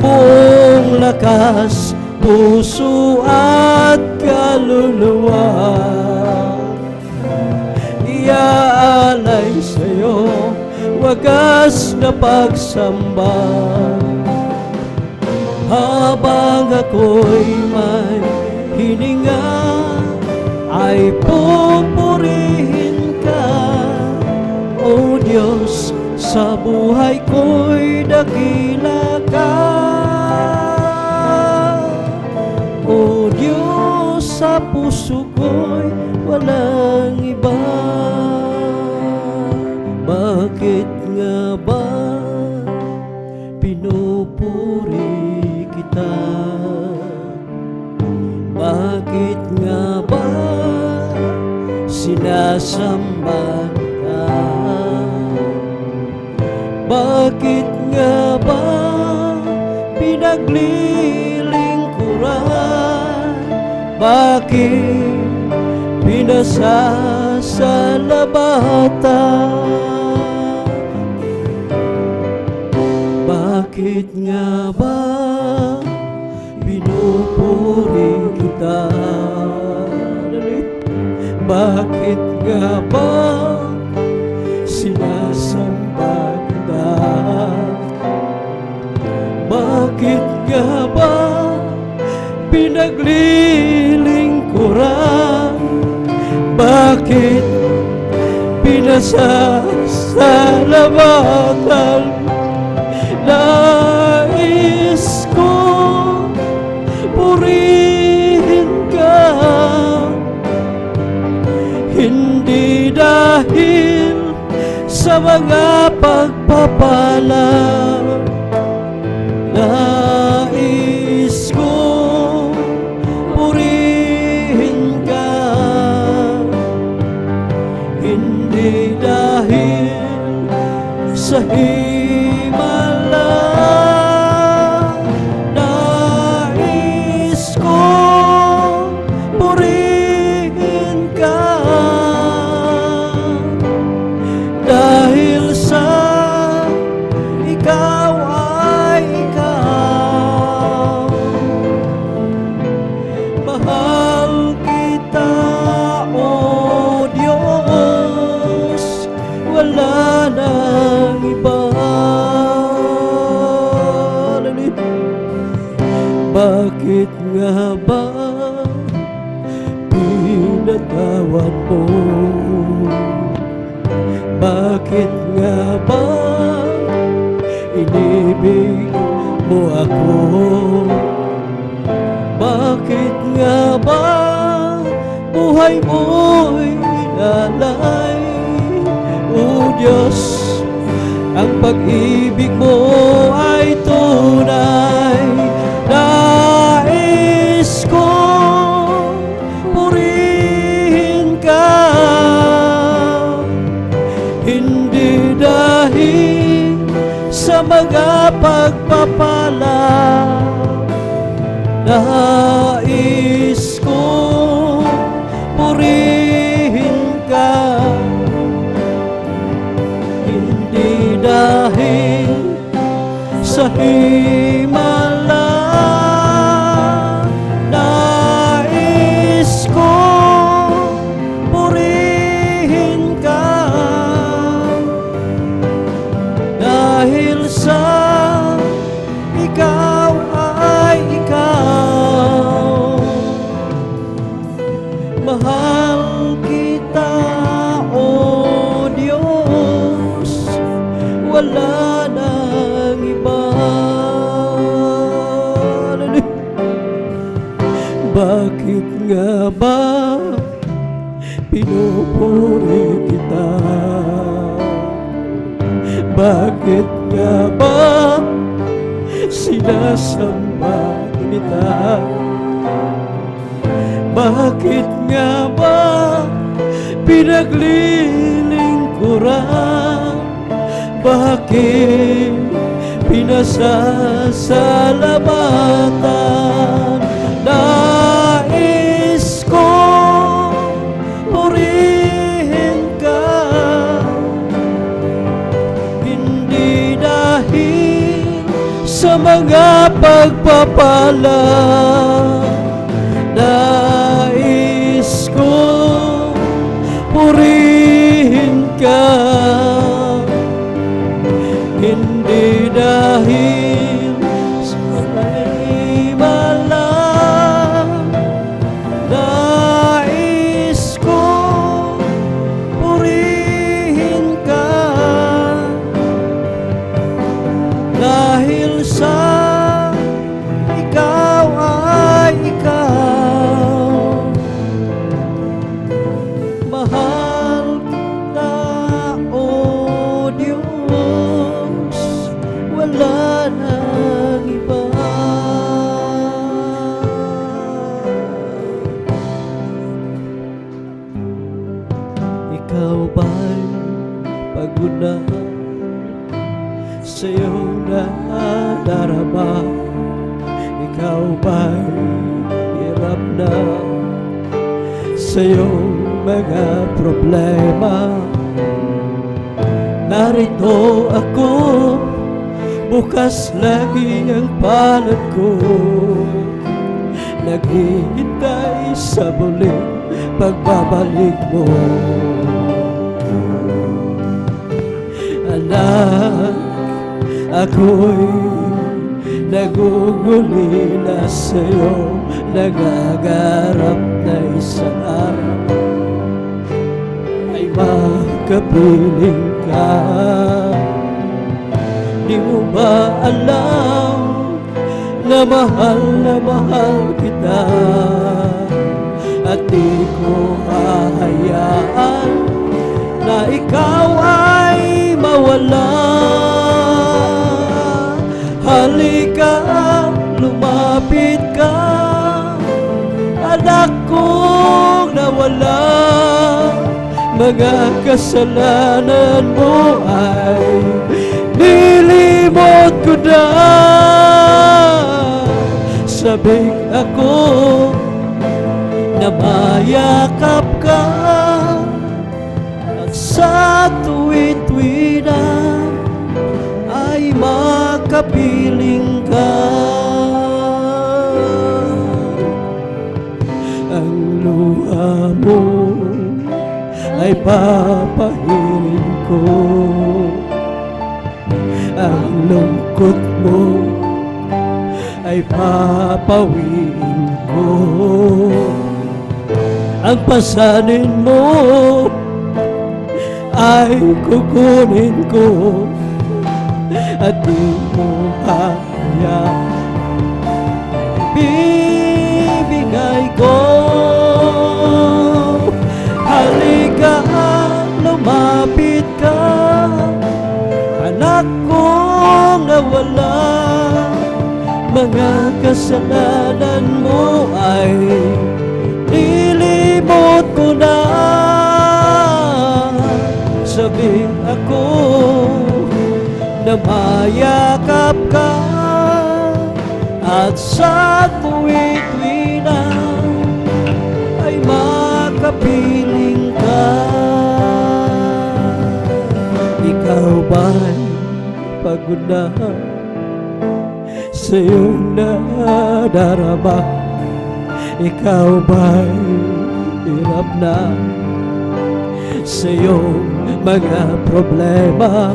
buong lakas, puso at kaluluwa. Iaalay sa'yo wagas na pagsamba, habang ako'y may hininga ay pupurihin ka. O Diyos, sa buhay ko'y dakila ka. O Diyos, sa puso ko'y walang iba. Bakit nga ba pinupuri kita? Bakit nga ba sinasamba ka? Bakit nga ba pinaglilingkuran? Bakit pinasasalamatan? Bakit nga ba pinupuri kita? Bakit nga ba sinasamba kita? Bakit nga ba pinaglilingkuran? Bakit pinasasalamatan? Nais ko purihin ka, hindi dahil sa mga pagpapala. Nais ko purihin ka, hindi dahil sa himala. Nais ko purihin ka, dahil sa ikaw ay ikaw. Mahal kita, O Diyos, wala nang iba. Bakit nga ba pinatawad mo? Bakit nga ba inibig mo ako? Bakit nga ba buhay mo'y inalay? O Diyos, ang pag-ibig mo ay tunay. Nais ko purihin ka, hindi dahil sa mga pagpapala. Nais ko purihin ka, hindi dahil sa himala. Nais ko purihin ka, dahil sa ikaw ay ikaw. Mahal kita, O Diyos, wala nang iba. Bakit nga ba pinupuri kita? Bakit nga ba sinasamba kita? Bakit nga ba pinaglilingkuran? Bakit pinasasalamatan? Nais ko purihin ka, hindi dahil sa mga pagpapala. nadarama? Ikaw ba'y hirap na sa iyong mga problema? Narito ako, bukas lagi ang palad ko, naghihintay sa muling pagbabalik mo. Anak, ako'y naguguli na sa'yo, nagagarap na isang araw ay makapiling ka. Di mo ba alam na mahal kita, at di ko hahayaan na ikaw ay mawala. Halika, lumapit ka, anak kong nawala. Mga kasalanan mo ay nilimot ko na. Sabik ako na mayakap ka, at sa tuwi-tuwi na ay makapiling ka. Ang luha mo ay papahirin ko, ang lungkot mo ay papawiin ko. Ang pasanin mo ay kukunin ko, at di mo hayaan bibigay ko. Halika, lumapit ka, anak kong nawala. Mga kasalanan mo ay nilimot ko na. Sabik ako na mayakap ka, at sa tuwi-tuwi na ay makapiling ka. Ikaw ba'y pagod na sa iyong nadarama? Ikaw ba'y hirap na sa iyong mga problema?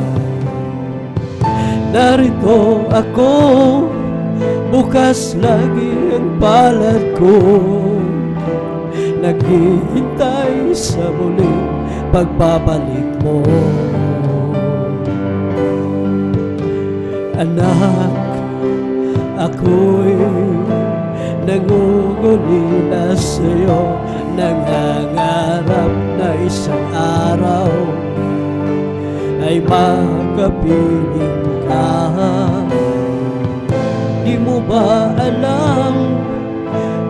Narito ako, bukas lagi ang palad ko, naghihintay sa muling pagbabalik mo. Anak, ako'y nangunguli na sa'yo, nangangarap na isang araw ay makapiling ka. Di mo ba alam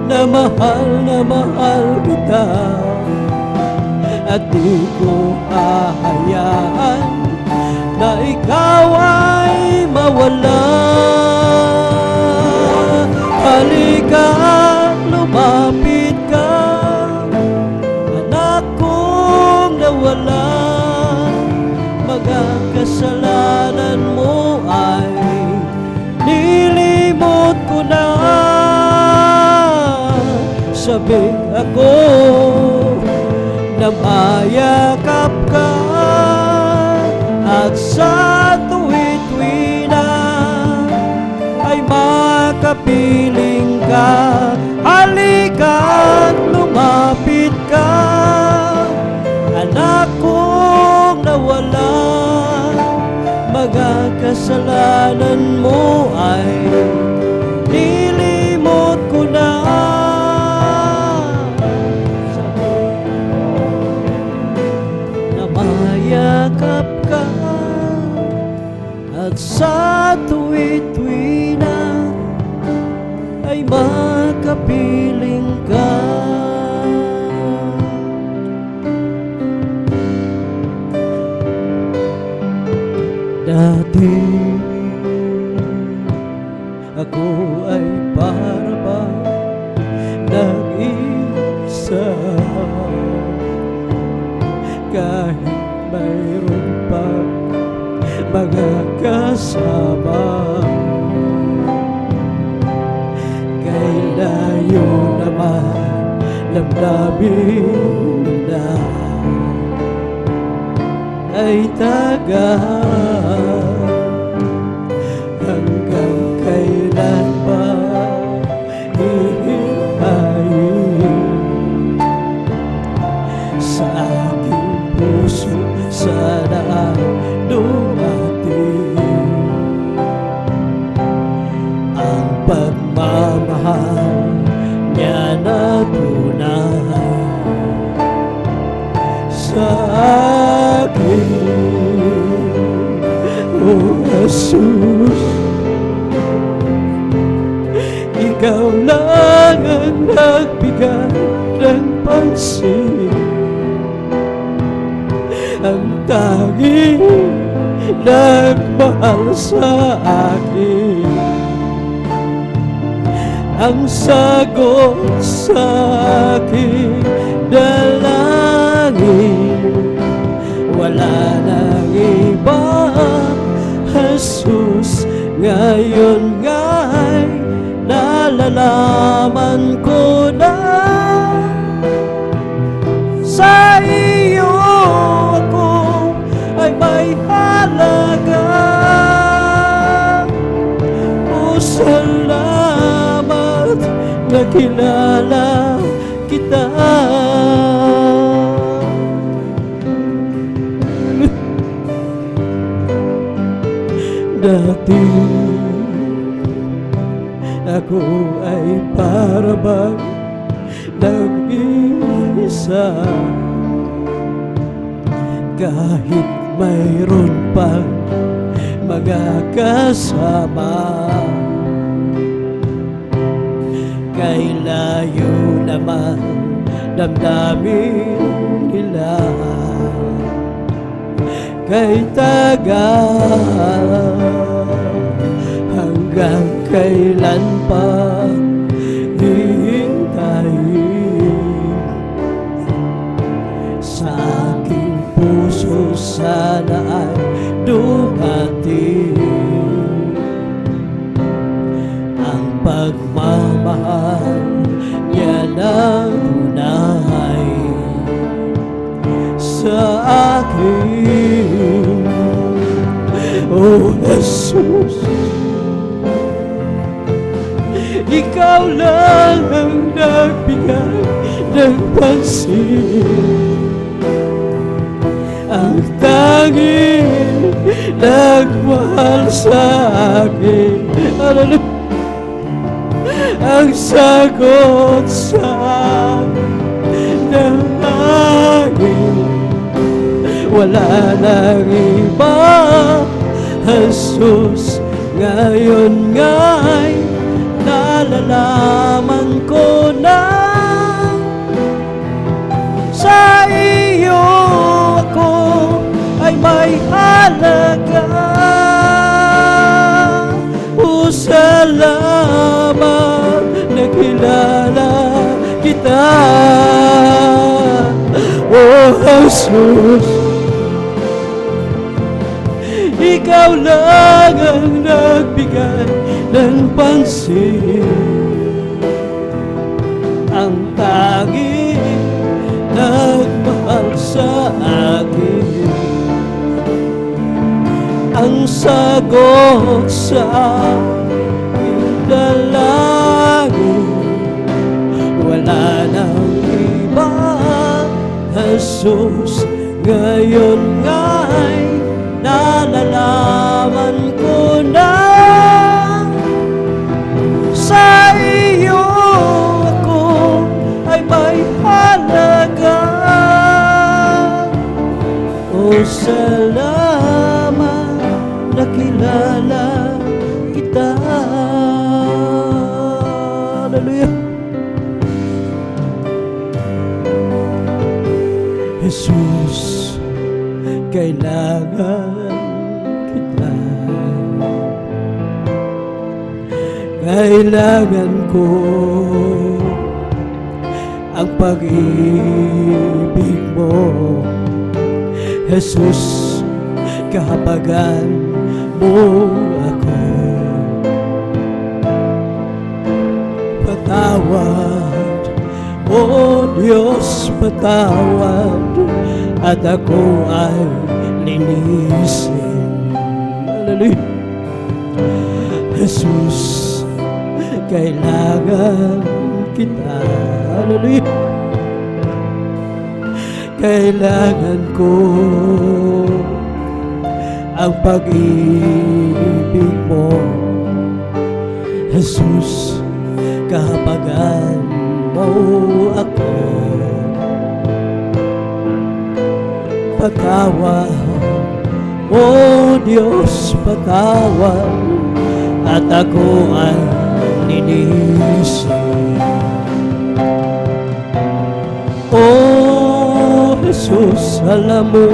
na mahal kita, at di ko hahayaan na ikaw ay mawala. Halika, lumapit ka, anak kong nawala. Mga kasalanan mo ay nilimot ko na. Sabik ako na mayakap ka, at sa tuwi-tuwi na ay makapiling ka. Halika, lumapit ka, anak kong nawala. Mga kasalanan mo ay nilimot ko na. Namayakap ka, at sa tuwi-tuwi na ay makapiling ka. Dati damdamin nila ay tagal. Hanggang kailan ba hihintayin? Sa aking puso sana dumating ang pagmamahal niya na tunay sa akin. Oh Jesus, Ikaw lang ang nagbigay ng pansin, ang tanging nagmahal sa akin, ang sagot sa aking dalangin. Wala nang iba, Jesus, ngayon nga'y nalalaman ko na sa iyo ako ay may halaga. O salamat, nakilala kita. Dati ako ay para bang nag-iisa, kahit mayroon pang mga kasama. Kay layo naman damdamin nila, kay tagal. Hanggang kailan pa hihintayin? Sa aking puso sana ay dumating ang pagmamahal niya na tunay sa akin. Oh Jesus, Ikaw lang ang nagbigay ng pansin, ang tanging nagmahal sa akin. Ang sagot sa dalangin, wala nang iba, Jesus, ngayon nga'y nalalaman ko na sa iyo ako ay may halaga. O salamat, nakilala kita. Oh Jesus, Ikaw lang ang nagbigay ng pansin, ang tanging nagmahal sa akin, ang sagot sa aking dalangin. Wala nang iba, Jesus, ngayon nga'y nalalaman ko na sa iyo ako ay may halaga. O salamat, nakilala kita. Hallelujah. Jesus, kailangan kita. Kailangan ko ang pag-ibig mo, Jesus. Kahabagan mo ako, patawad mo Diyos, patawad at ako ay linisin. Hallelujah. Jesus, kailangan kita. Hallelujah. Kailangan ko ang pag-ibig mo. Jesus, kahabagan mo ako. Patawad, O Diyos, patawad at ako ay linisin. O Jesus, alam mo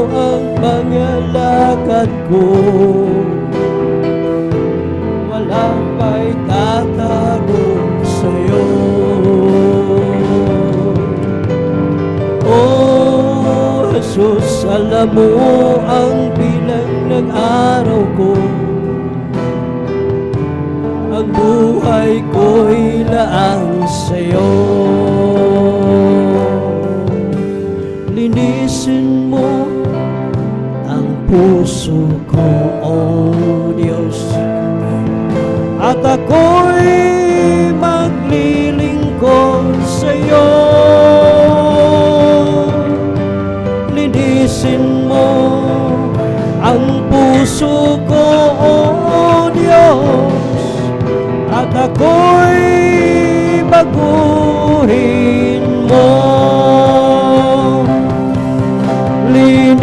ang mga lakad ko, walang may tatago sa'yo. O Jesus, alam mo ang bilang ng araw ko, ang buhay ko'y laang sa'yo. Linisin mo ang puso ko, O Diyos, at ako'y maglilingkod sa'yo. Linisin mo ang puso ko, O Diyos, at ako'y baguhin mo. Linisin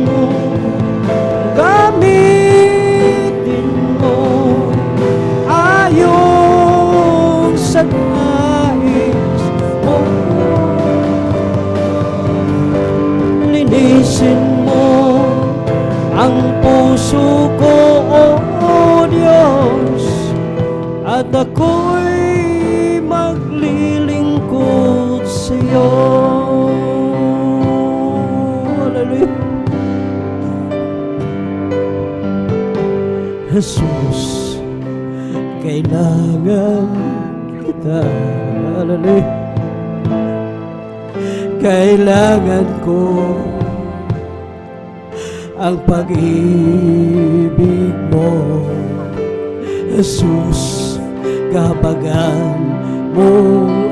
mo, gamitin mo ayon sa nais mo. Linisin mo ang puso ko, O Diyos, at ako'y maglilingkod sa'yo. Hallelujah. Jesus, kailangan kita. Hallelujah. Kailangan ko ang pag-ibig mo. Jesus, kahabagan mo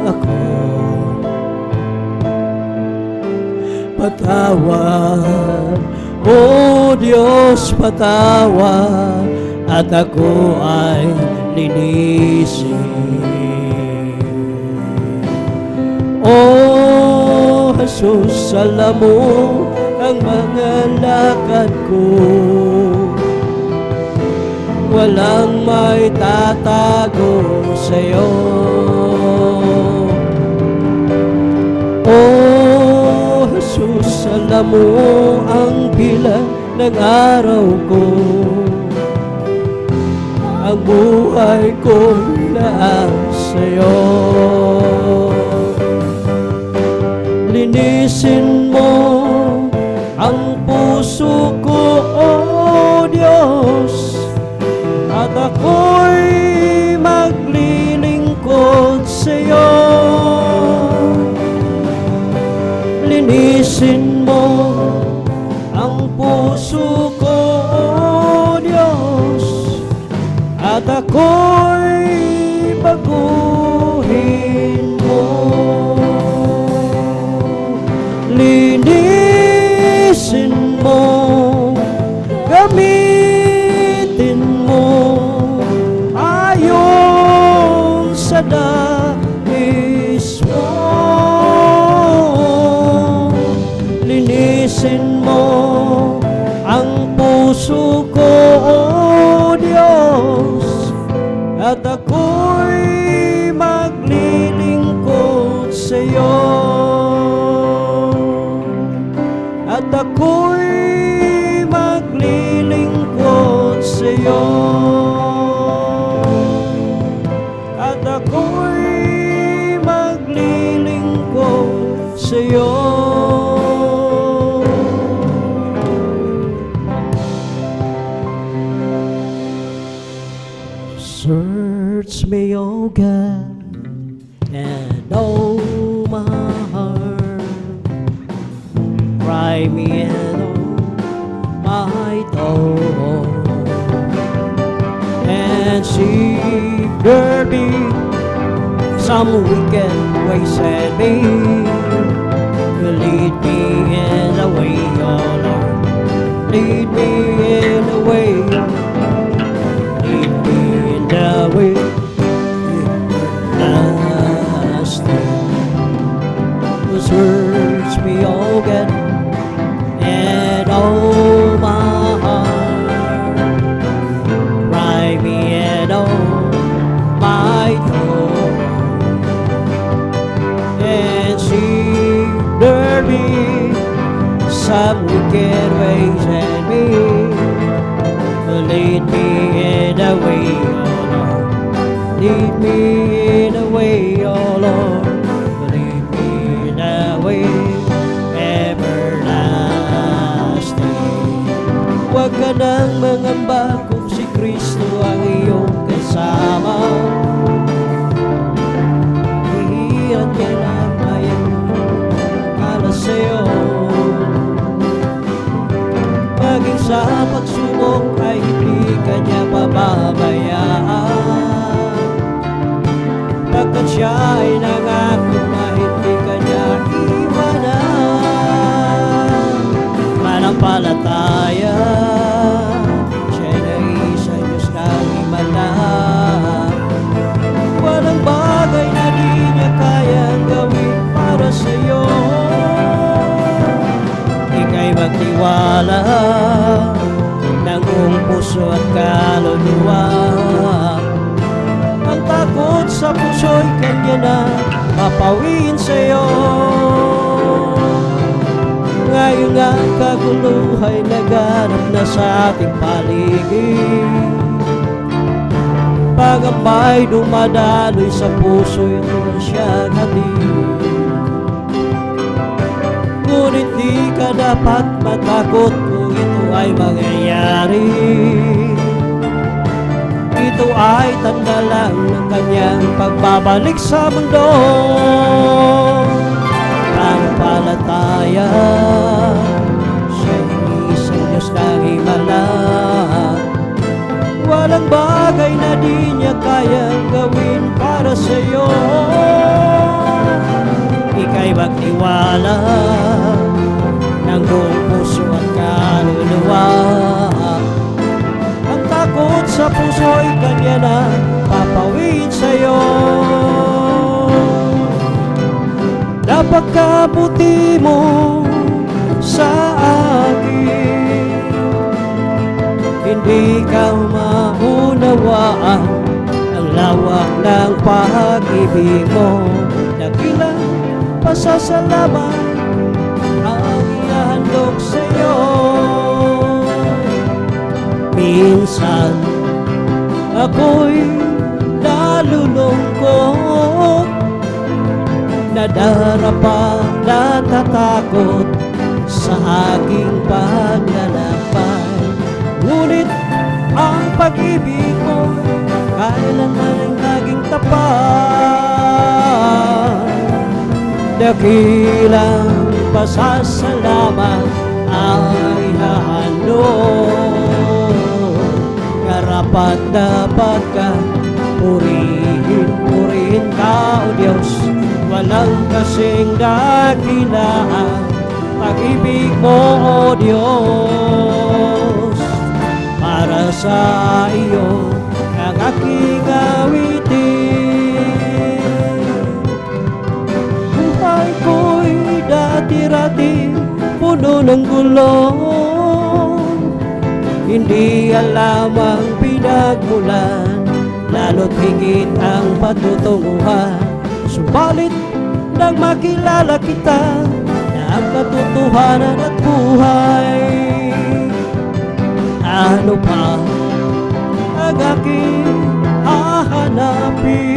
ako. Patawad, O Diyos, patawad at ako ay linisin. O Jesus, alam mo ang mga lakad ko, walang may tatago sa'yo. O Jesus, alam mo ang bilang ng araw ko, ang buhay ko laang sa'yo. Linisin mo ang puso ko, O Diyos, at ako'y maglilingkod sa'yo. Linisin mo ang puso ko, O Diyos, at ako'y baguhin mo. Linisin mo, gamitin mo ayon sa nais mo. Linisin mo ang puso ko, O Diyos, at ako'y maglilingkod sa'yo. At ako'y maglilingkod sa'yo. At ako'y maglilingkod sa'yo. Search me, O God, and know see there be some wicked ways in me. You lead me in the way, oh Lord. Lead me in the way, lead me in the way everlasting. Those words me all get and all my heart. Write me in all my thought. And see there be some wicked ways in me. Lead me in the way, oh Lord. Lead me in the way, oh Lord. Lead me in the way everlasting. Huwag ka nang mangamba kung si Kristo ang iyong kasama. Hihiran ka lang ngayon para sa'yo. Maging sa pagsubok ay hindi ka niya pababayaan. Pagkat siya ay nangako na hindi ka niya iwanan. Manampalataya, siya'y nag-iisa Diyos kang himala. Walang bagay na di niya kayang gawin para sa'yo. Ika'y magtiwala ng buong puso at kaluluwa. Ang takot sa puso'y kanya na papawin sa'yo. Ngayon nga ang kagulo ay laganap na sa ating paligid. Pagambay dumadaloy sa puso, ito ang siyang hatid. Ngunit di ka dapat matakot kung ito ay mangyayari. Ito ay tanda lang ng kanyang pagbabalik sa mundo. Panampalataya, siya'y isang Diyos kang himala. Walang bagay na di niya kayang gawin para sa'yo. Ika'y magtiwala ng buong puso at kaluluwa. Ang takot sa puso'y kanya na papawid sa'yo. Napakabuti mo sa akin, hindi ka maunawaan ang lawak ng pag-ibig mo. Dakilang pasasalamat ang ihahandog sa'yo. Minsan ako'y nalulungkot, nadarapa, natatakot sa aking paglalakbay. Ngunit ang pag-ibig mo kailanman ang laging tapat. Dakilang pasasalamat ang ihahandog. Karapat dapat ka purihin, purihin ka o Diyos. Walang kasing dakilaan pag-ibig mo o Diyos. Para sa iyo ang aking awitin. Buhay ko'y dati-rati puno ng gulo. Hindi alam ang pinagmulan, lalo't higit ang patutunguhan. Subalit nang makilala kita na ang katotohanan at buhay, ano pa ang aking hahanapin?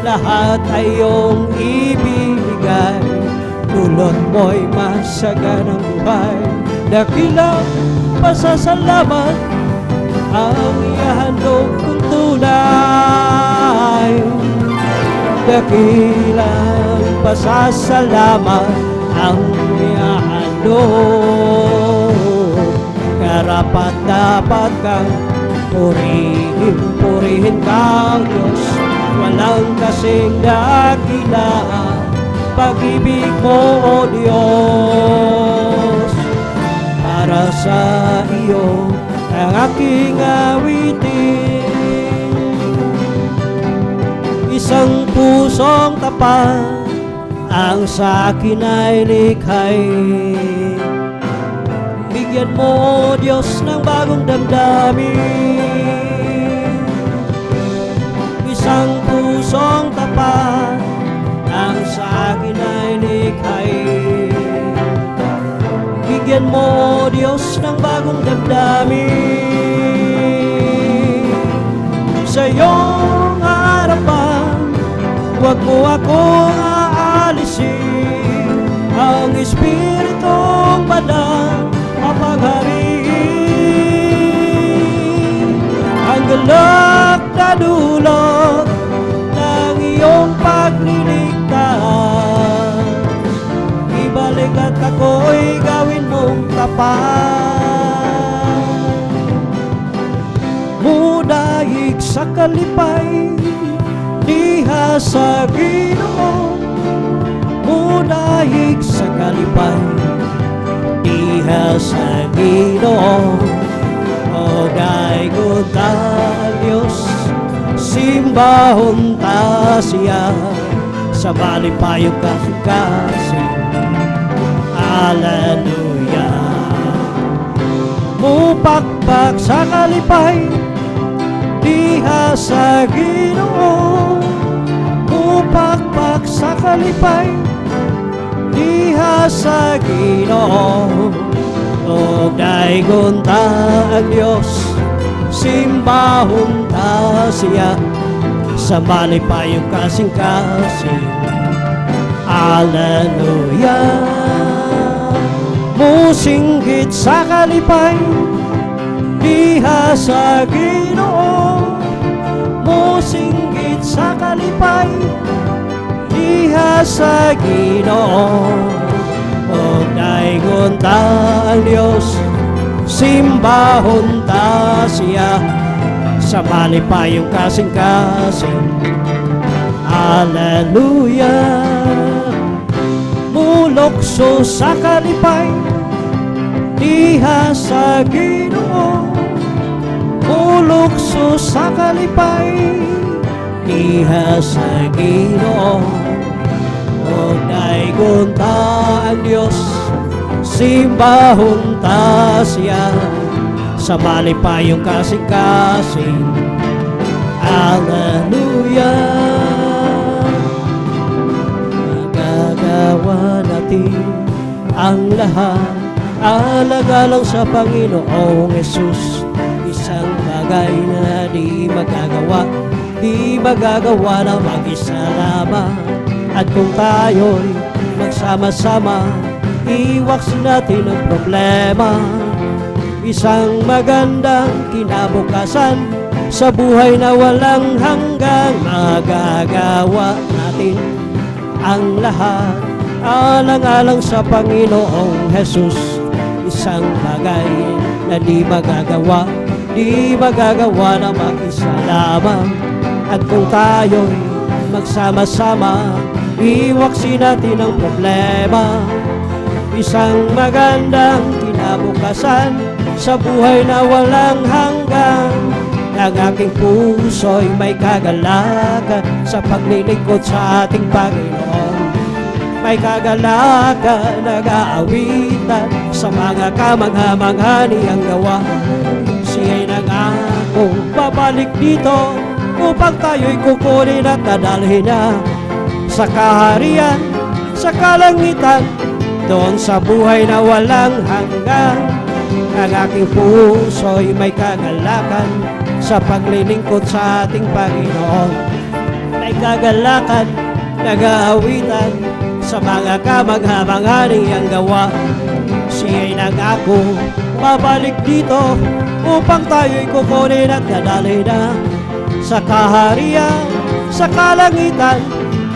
Lahat ay iyong ibibigay, dulot mo'y masaganang buhay. Dakilang pasasalamat ang ihahandog kong tunay. Dakilang pasasalamat ang ihahandog. Karapat dapat kang Purihin, purihin ka, Diyos, walang kasing dakila. Pag-ibig mo, O Diyos, para sa iyo ang aking awitin. Isang pusong tapat ang sa akin ay likhay. Bigyan mo, O Diyos, ng bagong damdamin. Isang pusong tapat ang sa akin ay likhay. Bigyan mo, O Diyos, ng bagong damdamin. Sa iyong harapan, huwag mo akong aalisin. Ang Espiritong Banal mapaghariin. Ang galak na dulot ng iyong pagliligtas, ibalik at ako'y gawin mong tapat. Mudahig sa kalipay, diha sa Ginoo. Mudahig sa kalipay, diha sa Ginoo. O daygon ta Diyos, simbahon ta siya sa malipayong kasing. Hallelujah. Mupakpak sa kalipay, diha sa Ginoo. Mupakpak sa kalipay, diha sa Ginoo. O daygon ta ang Diyos, simbahon ta siya sa malipayong kasing-kasing. Hallelujah. Musinggit sa kalipay, diha sa Ginoo. Musinggit sa kalipay, diha sa Ginoo. O daygon ta ang Diyos, simbahon ta siya sa malipayong kasing-kasing. Hallelujah. Mulokso sa kalipay, diha sa Ginoo. Mulokso sa kalipay, diha sa Ginoo. O daygon ta ang Diyos, simbahon ta siya sa malipayong kasing-kasing. Hallelujah. Magagawa natin ang lahat alang-alang sa Panginoong Hesus. Isang bagay na di magagawa na mag-isa lamang. At kung tayo'y magsama-sama, iwaksin natin ang problema. Isang magandang kinabukasan sa buhay na walang hanggang. Magagawa natin ang lahat alang-alang sa Panginoong Hesus. Isang bagay na di magagawa na mag-isa lamang. At kung tayo'y magsama-sama, iwaksin natin ang problema. Isang magandang kinabukasan sa buhay na walang hanggan. Ang aking puso'y may kagalakan sa paglilingkod sa ating Panginoon. May kagalakan, nag-aawitan sa mga kamangha-mangha niyang gawa. Siya'y nangako babalik dito upang tayo'y kukunin at dadalhin na sa kaharian, sa kalangitan, doon sa buhay na walang hanggan. Ang aking puso'y may kagalakan sa paglilingkod sa ating Panginoon. May kagalakan, nag-aawitan sa mga kamangha-mangha niyang gawa. Siya'y nangako babalik dito upang tayo'y kukunin at dadalhin na sa kaharian, sa kalangitan,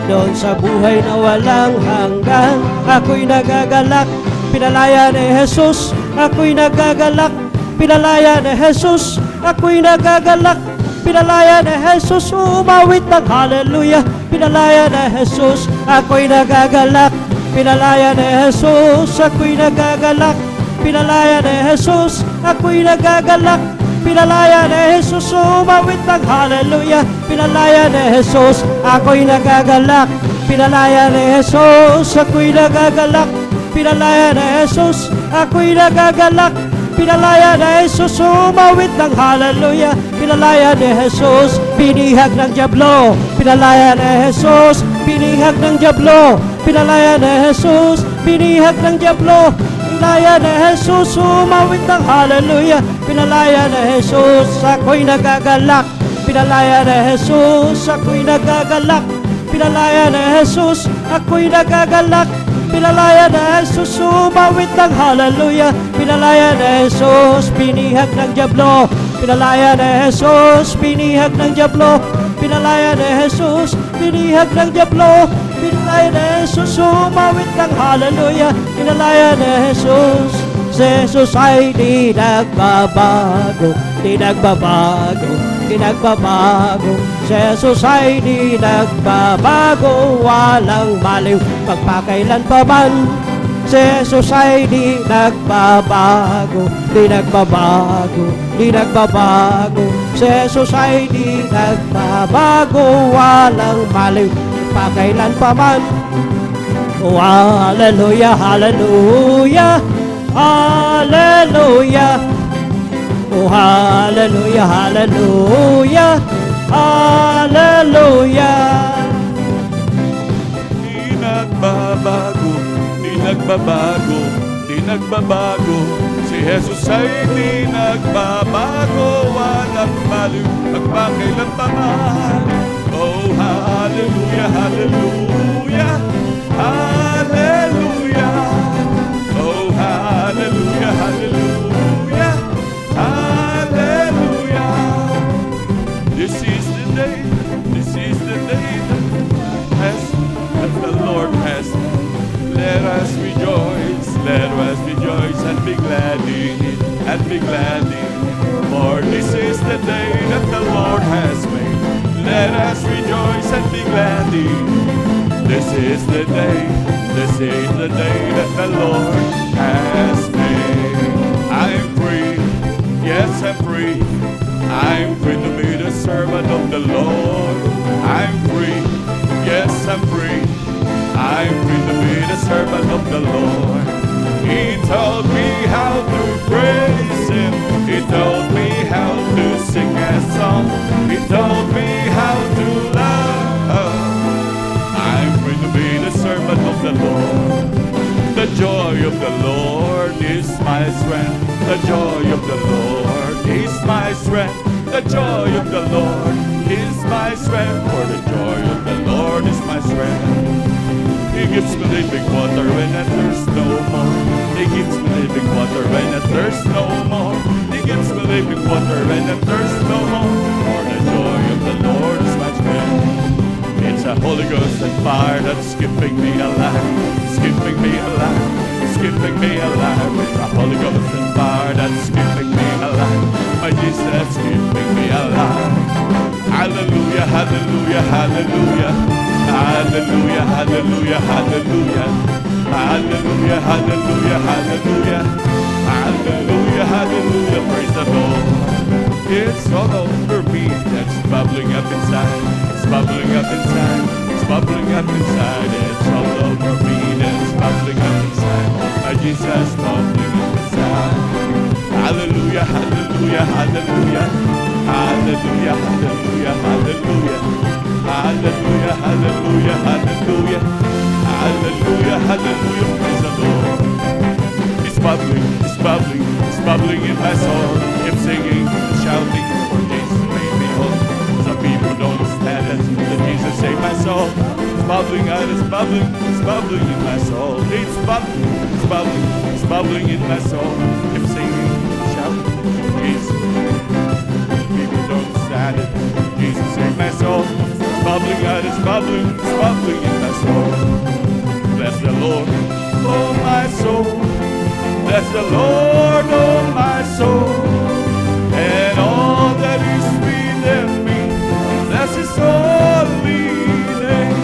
doon sa buhay na walang hanggan. Ako'y nagagalak, pinalaya ni Jesus. Ako'y nagagalak, pinalaya ni Jesus. ako'y nagagalak. Pinalaya ni Jesus, umawit ng hallelujah. Pinalaya ni Jesus, ako'y nagagalak. Pinalaya ni Jesus, ako'y nagagalak. Pinalaya ni Jesus, ako'y nagagalak. Pinalaya ni Jesus, umawit ng hallelujah. Pinalaya ni Jesus, ako'y nagagalak. Pinalaya ni Jesus, ako'y nagagalak. Pinalaya ni Jesus, ako'y nagagalak. Pinalaya ni Jesus, umawit ng hallelujah. Pinalaya ni Jesus, binihag ng diablo. Pinalaya ni Jesus, binihag ng diablo. Pinalaya ni Jesus, binihag ng diablo. Pinalaya ni Jesus, umawit ng hallelujah. Pinalaya ni Jesus, ako'y nagagalak. Pinalaya ni Jesus, ako'y nagagalak. Pinalaya ni Jesus, ako'y nagagalak. Pinalaya ni Jesus, umawit ng hallelujah. Pinalaya ni Jesus, binihag ng diablo. Pinalaya ni Jesus, binihag ng diablo. Pinalaya ni Jesus, binihag ng diablo. Pinalaya ni Jesus, umawit ng hallelujah. Pinalaya ni Jesus, si Jesus ay di nagbabago, di nagbabago, di nagbabago. Si Jesus ay di nagbabago, walang maliw magpakailan pa man. Si Jesus ay di nagbabago, di nagbabago, di nagbabago. Si Jesus ay di nagbabago, walang maliw magpakailan pa man. Oh, hallelujah, hallelujah, hallelujah. Oh, hallelujah, hallelujah, hallelujah. Di nagbabago, di nagbabago, di nagbabago. Si Jesus ay di nagbabago, walang baliw, magpakailan pa man. Oh, hallelujah, hallelujah, hallelujah. Oh, hallelujah, hallelujah, hallelujah. This is the day that the Lord has. Let us rejoice and be glad in it, and be glad in it. For this is the day that the Lord has made. Let us rejoice and be glad in it. This is the day that the Lord has made. I'm free, yes I'm free. I'm free to be the servant of the Lord. I'm free, yes I'm free. I'm free to be the servant of the Lord. He told me how to praise Him. He told me how to sing a song. He told me how to love. I'm free to be the servant of the Lord. The joy of the Lord is my strength. The joy of the Lord is my strength. The joy of the Lord is my strength. For the joy of the Lord is my strength. He gives me living water when I thirst no more. He gives me living water when I thirst no more. He gives me living water when I thirst no more. For the joy of the Lord is my strength. It's a Holy Ghost and fire that's keeping me alive, keeping me alive, keeping me alive. It's a Holy Ghost and fire that's keeping me alive. My Jesus that's keeping me alive. Hallelujah, hallelujah, hallelujah. Hallelujah, hallelujah, hallelujah. Hallelujah, hallelujah, hallelujah. Hallelujah, hallelujah, praise the Lord. It's all over me that's bubbling up inside. It's bubbling up inside. It's bubbling up inside. It's all over me that's bubbling up inside. My Jesus bubbling up inside. Hallelujah, hallelujah, hallelujah. Hallelujah, hallelujah, hallelujah. Hallelujah, hallelujah, hallelujah. Hallelujah, hallelujah, praise the Lord. It's bubbling, it's bubbling, it's bubbling in my soul. Keep singing, shouting, for Jesus made me whole. Some people don't understand it, that Jesus saved my soul. It's bubbling out, it's bubbling in my soul. It's bubbling, it's bubbling, it's bubbling in my soul. Keep singing, shouting, Jesus. People don't understand it, Jesus saved my soul. It's bubbling out, it's bubbling in my soul. Bless the Lord, oh my soul. Bless the Lord, oh my soul, and all His holy name.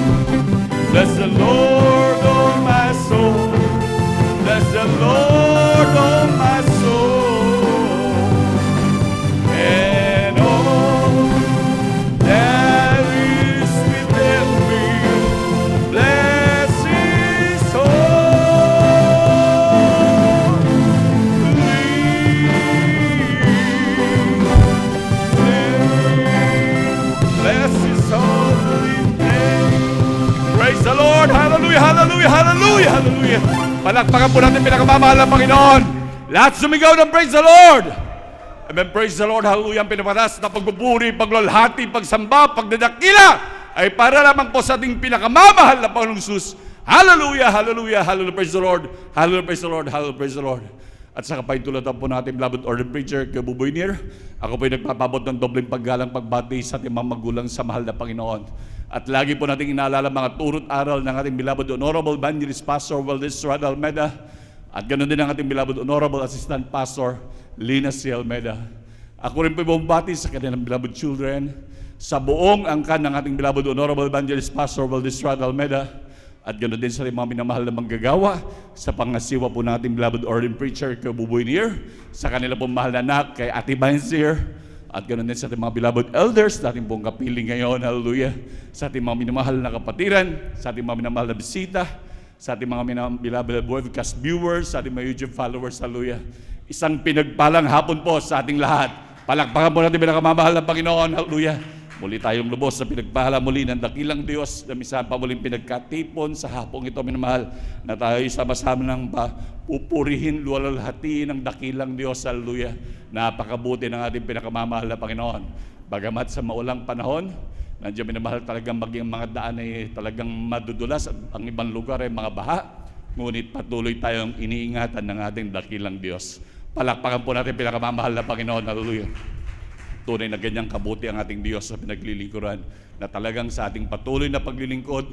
Bless the Lord, oh my soul. Bless the Lord, oh my soul. And all that is within me, bless His bless His holy name. Praise the Lord. Hallelujah, hallelujah, hallelujah, hallelujah. Palakpakan po natin pinakamamahal ng Panginoon. Lahat sumigaw ng praise the Lord. Amen, praise the Lord, hallelujah. Ang pinapatas na pagpupuri, paglalhati, pagsamba, pagdadakila ay para lamang po sa ating pinakamamahal na Panginoong Jesus. Hallelujah, hallelujah, hallelujah, praise the Lord. Hallelujah, praise the Lord, hallelujah, praise the Lord. At sa kapaintulatan po natin, beloved ordained preacher, Kabuboy Nier, ako po ay nagpapabot ng dobleng paggalang pagbati sa ating mga magulang sa mahal na Panginoon. At lagi po natin inaalala mga turot aral ng ating beloved Honorable Evangelist Pastor Valdez Rada Almeda. At ganoon din ang ating beloved Honorable Assistant Pastor Lina C. Almeda. Ako rin po bumabati sa kanilang beloved children, sa buong angkan ng ating beloved Honorable Evangelist Pastor Valdez Rada Almeda. At ganoon din sa mga minamahal na manggagawa sa pangasiwa po nating beloved ordained preacher Kabuboy Nier, sa kanila pong mahal na anak kay Ate Bansier. At ganoon din sa ating mga beloved elders, sa ating pong kapiling ngayon, hallelujah, sa ating mga minamahal na kapatiran, sa ating mga minamahal na bisita, sa ating mga beloved broadcast viewers, sa ating mga YouTube followers, hallelujah. Isang pinagpalang hapon po sa ating lahat. Palakpakan po natin pinakamamahal ng Panginoon, hallelujah. Muli tayong lubos sa pinagpahala muli ng dakilang Diyos na minsan pa muling pinagkatipon sa hapong ito, minamahal, na tayo sama-sama ng pupurihin, luwalhati ng dakilang Diyos, hallelujah. Napakabuti ng ating pinakamamahal na Panginoon. Bagamat sa maulang panahon, nandiyan minamahal talagang maging mga daan ay talagang madudulas at ang ibang lugar ay mga baha, ngunit patuloy tayong iniingatan ng ating dakilang Diyos. Palakpakan po natin pinakamamahal na Panginoon, hallelujah. Tunay na ganyang kabuti ang ating Diyos sa pinaglilingkuran, na talagang sa ating patuloy na paglilingkod,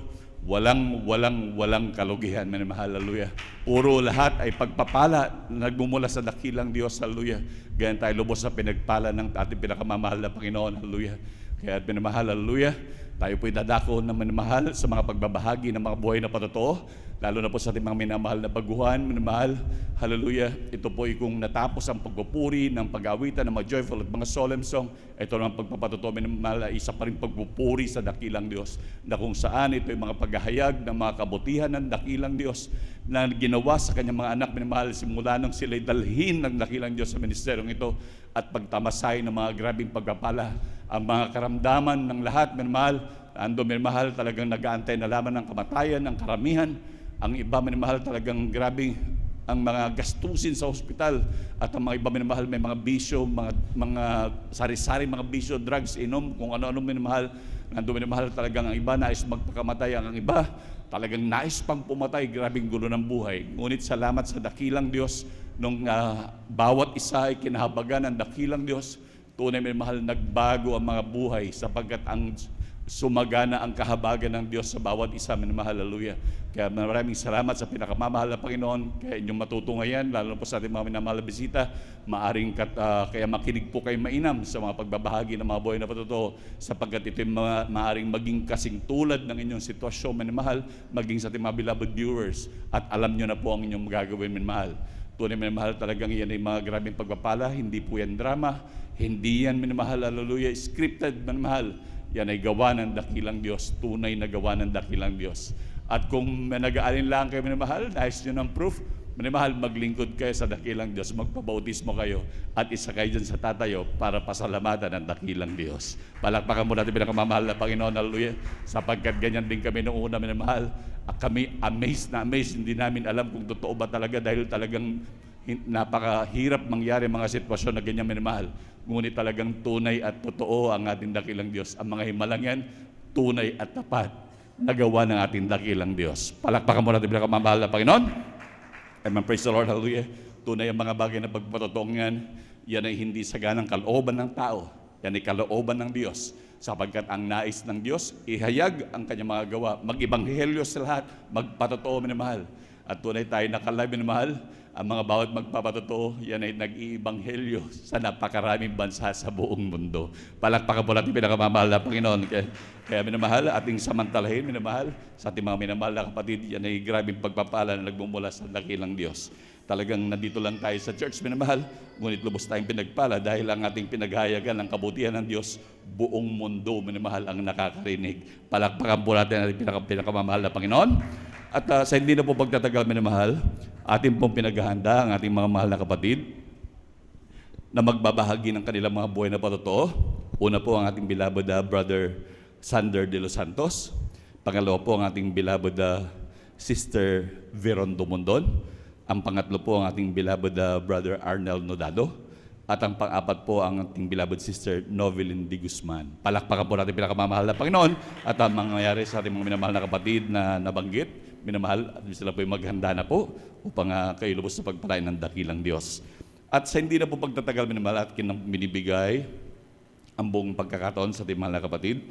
walang kalugihan, minamahal, hallelujah. Puro lahat ay pagpapala na nagmumula sa dakilang Diyos, hallelujah. Ganyan tayo lubos sa pinagpala ng ating pinakamamahal na Panginoon, hallelujah. Kaya minamahal, hallelujah, tayo po'y dadako na minamahal sa mga pagbabahagi ng mga buhay na patotoo, lalo na po sa ating mga minamahal na baguhan, minamahal, hallelujah. Ito po ay kung natapos ang pagpupuri ng pag-awitan ng mga joyful at mga solemn song, ito naman pagpapatotoo, minamahal, isa pa rin pagpupuri sa dakilang Diyos, na kung saan ito ay mga paghahayag ng mga kabutihan ng dakilang Diyos na ginawa sa kanyang mga anak, minamahal, simula nang sila'y dalhin ng dakilang Diyos sa ministeryong ito at pagtamasay ng mga grabing pagpapala, ang mga karamdaman ng lahat, minamahal, minamahal, talagang nag-aantay na lamang ng kamatayan, ng karamihan. Ang iba, minamahal, talagang grabe ang mga gastusin sa ospital, at ang mga iba, minamahal, may mga bisyo, mga sari-sari, mga bisyo, drugs, inom, kung ano-ano, minamahal. Nandun, minamahal, talagang ang iba nais magpakamatay, ang iba talagang nais pang pumatay. Grabing gulo ng buhay. Ngunit salamat sa dakilang Diyos, nung bawat isa ay kinahabagan ng dakilang Diyos, tunay, minamahal, nagbago ang mga buhay, sapagkat ang sumagana ang kahabagan ng Diyos sa bawat isa, minamahal, hallelujah. Kaya maraming salamat sa pinakamamahal na Panginoon. Kaya inyong matutunghayan, lalo na po sa ating mga minamahal na bisita, kaya makinig po kayo mainam sa mga pagbabahagi ng mga buhay na patotoo, sapagkat ito yung maaring maging kasing tulad ng inyong sitwasyon, minamahal, maging sa ating mga beloved viewers, at alam nyo na po ang inyong magagawin, minamahal. Tunay, minamahal, talagang yan ay mga grabing pagpapala, hindi po yan drama, hindi yan, minamahal, hallelujah, scripted, minamahal. Yan ay gawa ng dakilang Diyos, tunay na gawa ng dakilang Diyos. At kung nag-aalin lang kayo, minamahal, nais nyo ng proof, minamahal, maglingkod kayo sa dakilang Diyos, magpabautismo kayo, at isa kayo dyan sa tatayo para pasalamatan ng dakilang Diyos. Palakpakan mo natin pinakamamahal na Panginoon, hallelujah, sapagkat ganyan din kami noong una, minamahal. At kami amazed, hindi namin alam kung totoo ba talaga, dahil talagang napakahirap mangyari mga sitwasyon na ganyan, minamahal. Ngunit talagang tunay at totoo ang ating dakilang Diyos. Ang mga himalang yan, tunay at tapat, nagawa ng ating dakilang Diyos. Palakpakan mo natin pinakamamahal na Panginoon. Amen, praise the Lord, hallelujah. Tunay ang mga bagay na pagpatotong yan ay hindi saganang kalooban ng tao. Yan ay kalooban ng Diyos. Sapagkat ang nais ng Diyos, ihayag ang kanyang mga gawa, mag-ibanghelyo sa lahat, magpatotoo, minamahal. At tunay tayo nakalive, minamahal. Ang mga bawat magpapatotoo, yan ay nag-iibanghelyo sa napakaraming bansa sa buong mundo. Palakpakan po natin pinakamamahal na Panginoon. Kaya minamahal, ating samantalahin, minamahal, sa ating mga minamahal na kapatid, yan ay grabing pagpapala na nagmumula sa dakilang Diyos. Talagang nandito lang tayo sa church, minamahal, ngunit lubos tayong pinagpala dahil ang ating pinaghahayagan ng kabutihan ng Diyos, buong mundo, minamahal, ang nakakarinig. Palakpakan po natin ang ating pinakamamahal na Panginoon. At sa hindi na po pagtatagal, minamahal, ating pong pinaghahanda ang ating mga mahal na kapatid na magbabahagi ng kanilang mga buhay na patotoo. Una po ang ating beloved Brother Sander de los Santos. Pangalawa po ang ating beloved Sister Veron Dumondon. Ang pangatlo po ang ating beloved Brother Arnel Nodado. At ang pang-apat po ang ating beloved Sister Novelyn de Guzman. Palakpakan po natin pinakamamahal na Panginoon at ang mangyayari sa ating mga minamahal na kapatid na nabanggit. Minamahal, at sila po yung maghanda na po upang kayo lubos sa pagpalain ng dakilang Diyos. At sa hindi na po pagtatagal, minamahal, at binibigay ang buong pagkakataon sa ating mahal na kapatid,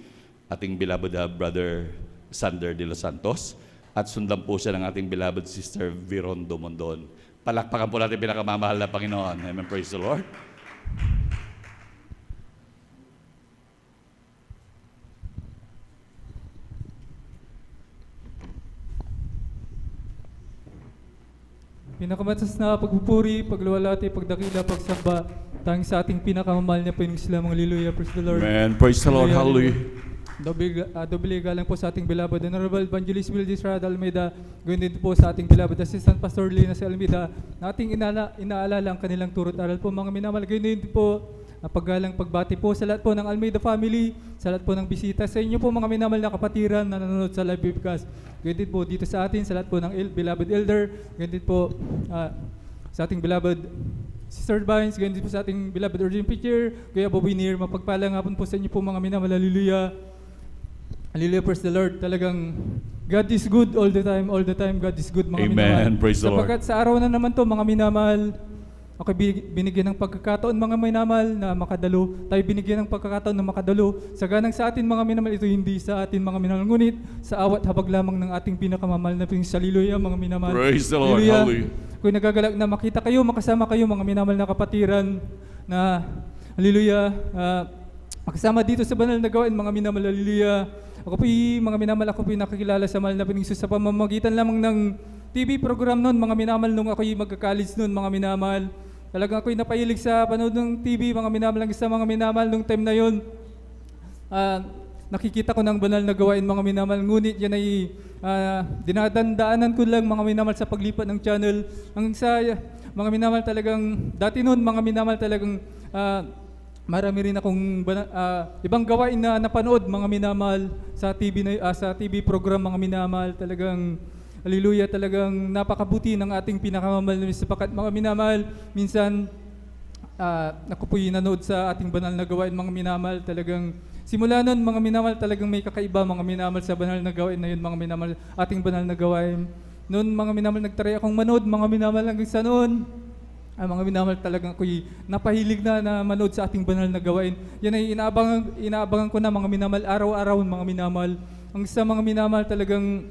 ating beloved Brother Sander de los Santos, at sundan po siya ng ating beloved Sister Veron Dumondon. Palakpakan po natin pinakamamahal na Panginoon. Amen. Praise the Lord. Pinakamatas na pagpupuri, pagluwalhati, pagdakila, pagsamba, tanging sa ating pinakamamahal niya po yung Islam. Hallelujah, praise the Lord. Amen. Praise the Lord. Hallelujah. Doble galang po sa ating beloved Honorable Evangelist Will Disrad Almeida, gayon din po sa ating beloved Assistant Pastor Lina Almeida, na ating inaalala ang kanilang turot aral po mga minamahal. Gayon din po paggalang pagbati po sa lahat po ng Almeida family, sa lahat po ng bisita, sa inyo po mga minamahal na kapatiran na nanonood sa live webcast. Gayon din po dito sa atin, sa lahat po ng beloved elder, gayon din po sa ating beloved Sister Vines, gayon din po sa ating beloved Urgent Preacher, Kuya Bobby Neer, mapagpalang hapon po sa inyo po mga minamahal. Hallelujah. Hallelujah, praise the Lord. Talagang God is good all the time God is good mga minamahal. Amen, praise the Lord. Sapagkat sa araw na naman to mga minamahal, ako binigyan ng pagkakataon mga minamahal na makadalo. Tayo binigyan ng pagkakataon na makadalo. Sa ganang sa atin mga minamahal, ito hindi sa atin mga minamahal. Ngunit sa awat habag lamang ng ating pinakamamahal na Panginoon. Hallelujah mga minamahal. Praise the Lord. Hallelujah. Ako'y nagagalak na makita kayo, makasama kayo mga minamahal na kapatiran na hallelujah. Makasama dito sa banal na gawain mga minamahal. Hallelujah. Ako po'y mga minamahal, ako po'y nakakilala sa mahal na Panginoon sa pamamagitan lamang ng TV program noon mga minamahal nung ako'y magka-college noon mga minamahal. Talagang ako'y napahilig sa panood ng TV mga minamahal, sa mga minamahal nung time na yon. Nakikita ko ng banal na gawain mga minamahal, ngunit yan ay dinadandaanan ko lang mga minamahal sa paglipat ng channel. Ang sa mga minamahal talagang, dati noon mga minamahal talagang marami rin akong ibang gawain na napanood mga minamahal sa TV program mga minamahal. Talagang hallelujah, talagang napakabuti ng ating pinakamamahal na sapagat mga minamahal. Minsan ako po'y nanood sa ating banal na gawain mga minamahal. Talagang simula nun mga minamahal, talagang may kakaiba mga minamahal sa banal na gawain na yun mga minamahal, ating banal na gawain. Noon mga minamahal, nagtry akong manood mga minamahal hanggang sa noon. Mga minamahal, talagang ako'y napahilig na manood sa ating banal na gawain. Yan ay inaabangan ko na mga minamahal, araw-araw mga minamahal. Ang sa mga minamahal talagang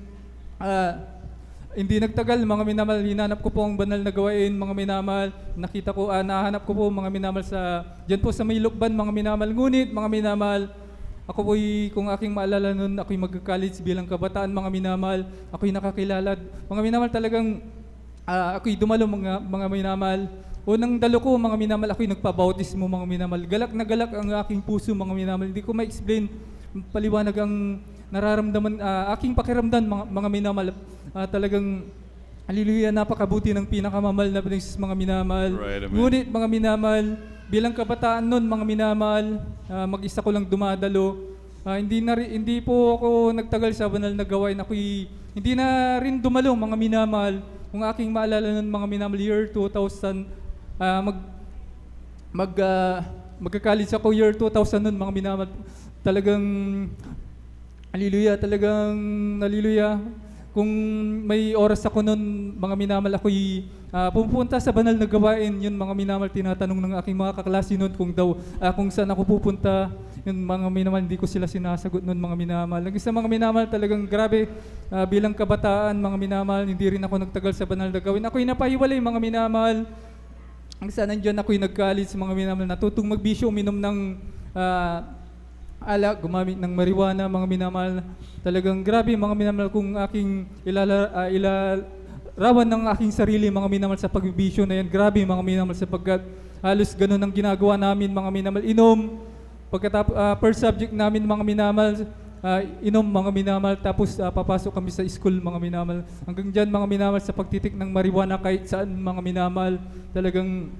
hindi nagtagal mga minamahal, hinanap ko po ang banal na gawain mga minamahal. Nakita ko, nahanap ko po mga minamahal dyan po sa may Lukban mga minamahal. Ngunit mga minamahal, ako po'y, kung aking maalala nun, ako'y mag-college bilang kabataan mga minamahal. Ako'y nakakilala. Mga minamahal talagang ako'y dumalo mga minamahal. Unang dalo ko mga minamahal, ako'y nagpabautismo mga minamahal. Galak na galak ang aking puso mga minamahal. Hindi ko ma-explain, paliwanag ang nararamdaman, aking pakiramdam mga minamahal. Talagang hallelujah, napakabuti ng pinakamamahal na Panginoon mga minamahal. Right, amen. Ngunit mga minamahal, bilang kabataan noon mga minamahal, mag-isa ko lang dumadalo. Hindi po ako nagtagal sa banal na gawain. Ako'y hindi na rin dumalo mga minamahal. Kung aking maalala nun mga minamahal, year 2000, magka-college ako year 2000 nun mga minamahal. Talagang hallelujah, talagang hallelujah. Kung may oras ako nun mga minamahal, ako'y pupunta sa banal na gawain. Yun mga minamahal, tinatanong ng aking mga kaklase nun kung saan ako pupunta. Yung mga minamahal, hindi ko sila sinasagot noon mga minamahal. Naging sa mga minamahal talagang grabe, bilang kabataan mga minamahal, hindi rin ako nagtagal sa banal na gawin. Ako'y napahiwalay mga minamahal. Ang sa nandiyan ako'y nag-college mga minamahal, natutong magbisyo, uminom ng alak, gumamit ng marijuana mga minamahal. Talagang grabe mga minamahal kung aking ilarawan ng aking sarili mga minamahal sa pagbibisyo na yan. Grabe mga minamahal sapagkat halos ganun ang ginagawa namin mga minamahal. Inom, pagkatapos first subject namin mga minamahal, inom mga minamahal, tapos papasok kami sa school mga minamahal. Hanggang dyan mga minamahal sa pagtitik ng marijuana kahit saan mga minamahal. Talagang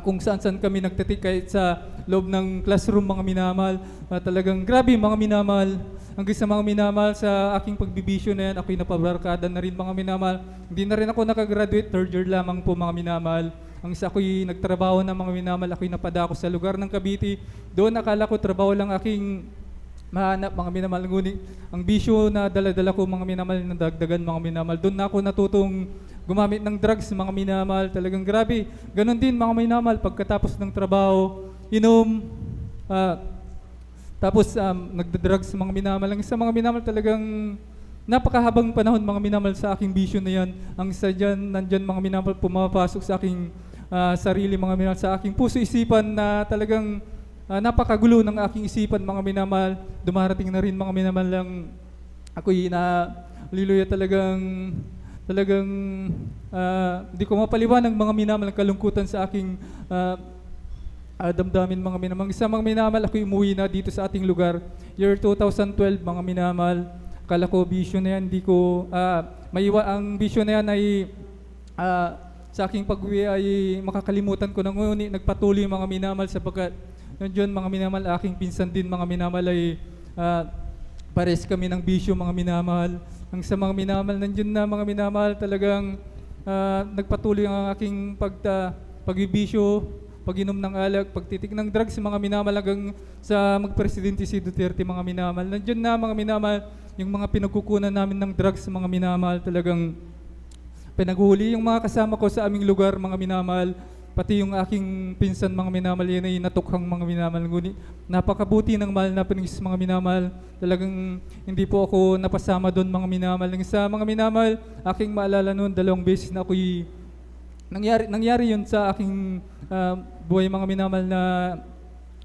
kung saan kami nagtitik kahit sa loob ng classroom mga minamahal. Talagang grabe mga minamahal. Hanggang sa mga minamahal sa aking pagbibisyo na yan, ako'y napabarkada na rin mga minamahal. Hindi na rin ako nakagraduate, third year lamang po mga minamahal. Ang isa ako'y nagtrabaho ng mga minamahal, ako'y napadako sa lugar ng Cavite. Doon akala ko trabaho lang aking mahanap mga minamahal. Ngunit ang bisyo na dala-dala ko mga minamahal, nadagdagan mga minamahal. Doon na ako natutong gumamit ng drugs mga minamahal. Talagang grabe. Ganon din mga minamahal, pagkatapos ng trabaho, inom, tapos nagda-drugs mga minamahal. Ang isa mga minamahal talagang napakahabang panahon mga minamahal sa aking bisyo na yan. Ang isa dyan, nandyan mga minamahal pumapasok sa aking sarili mga minamahal, sa aking puso isipan na talagang napakagulo ng aking isipan mga minamahal. Dumarating na rin mga minamahal lang ako'y haleluya, talagang di ko mapaliwanag mga minamahal ang kalungkutan sa aking damdamin mga minamahal. Isa mga minamahal, ako'y umuwi na dito sa ating lugar year 2012 mga minamahal. Akala ko bisyo na yan, hindi ko ang bisyo na yan ay sa aking pag-uwi ay makakalimutan ko na. Ngunit nagpatuloy mga minamahal sapagkat nandiyon mga minamahal, aking pinsan din mga minamahal ay pares kami ng bisyo mga minamahal. Ang sa mga minamahal, nandiyon na mga minamahal, talagang nagpatuloy ang aking pagbibisyo, pag-inom ng alak, pagtitik ng drugs mga minamahal hanggang sa magpresidente si Duterte mga minamahal. Nandiyon na mga minamahal, yung mga pinagkukunan namin ng drugs mga minamahal, talagang pinaghuli yung mga kasama ko sa aming lugar mga minamahal. Pati yung aking pinsan mga minamahal, yan ay natukhang mga minamahal. Ngunit napakabuti ng mahal na pinigis mga minamahal. Talagang hindi po ako napasama doon mga minamahal. Sa mga minamahal, aking maalala noon, 2 beses na ako'y nangyari yun sa aking buhay mga minamahal, na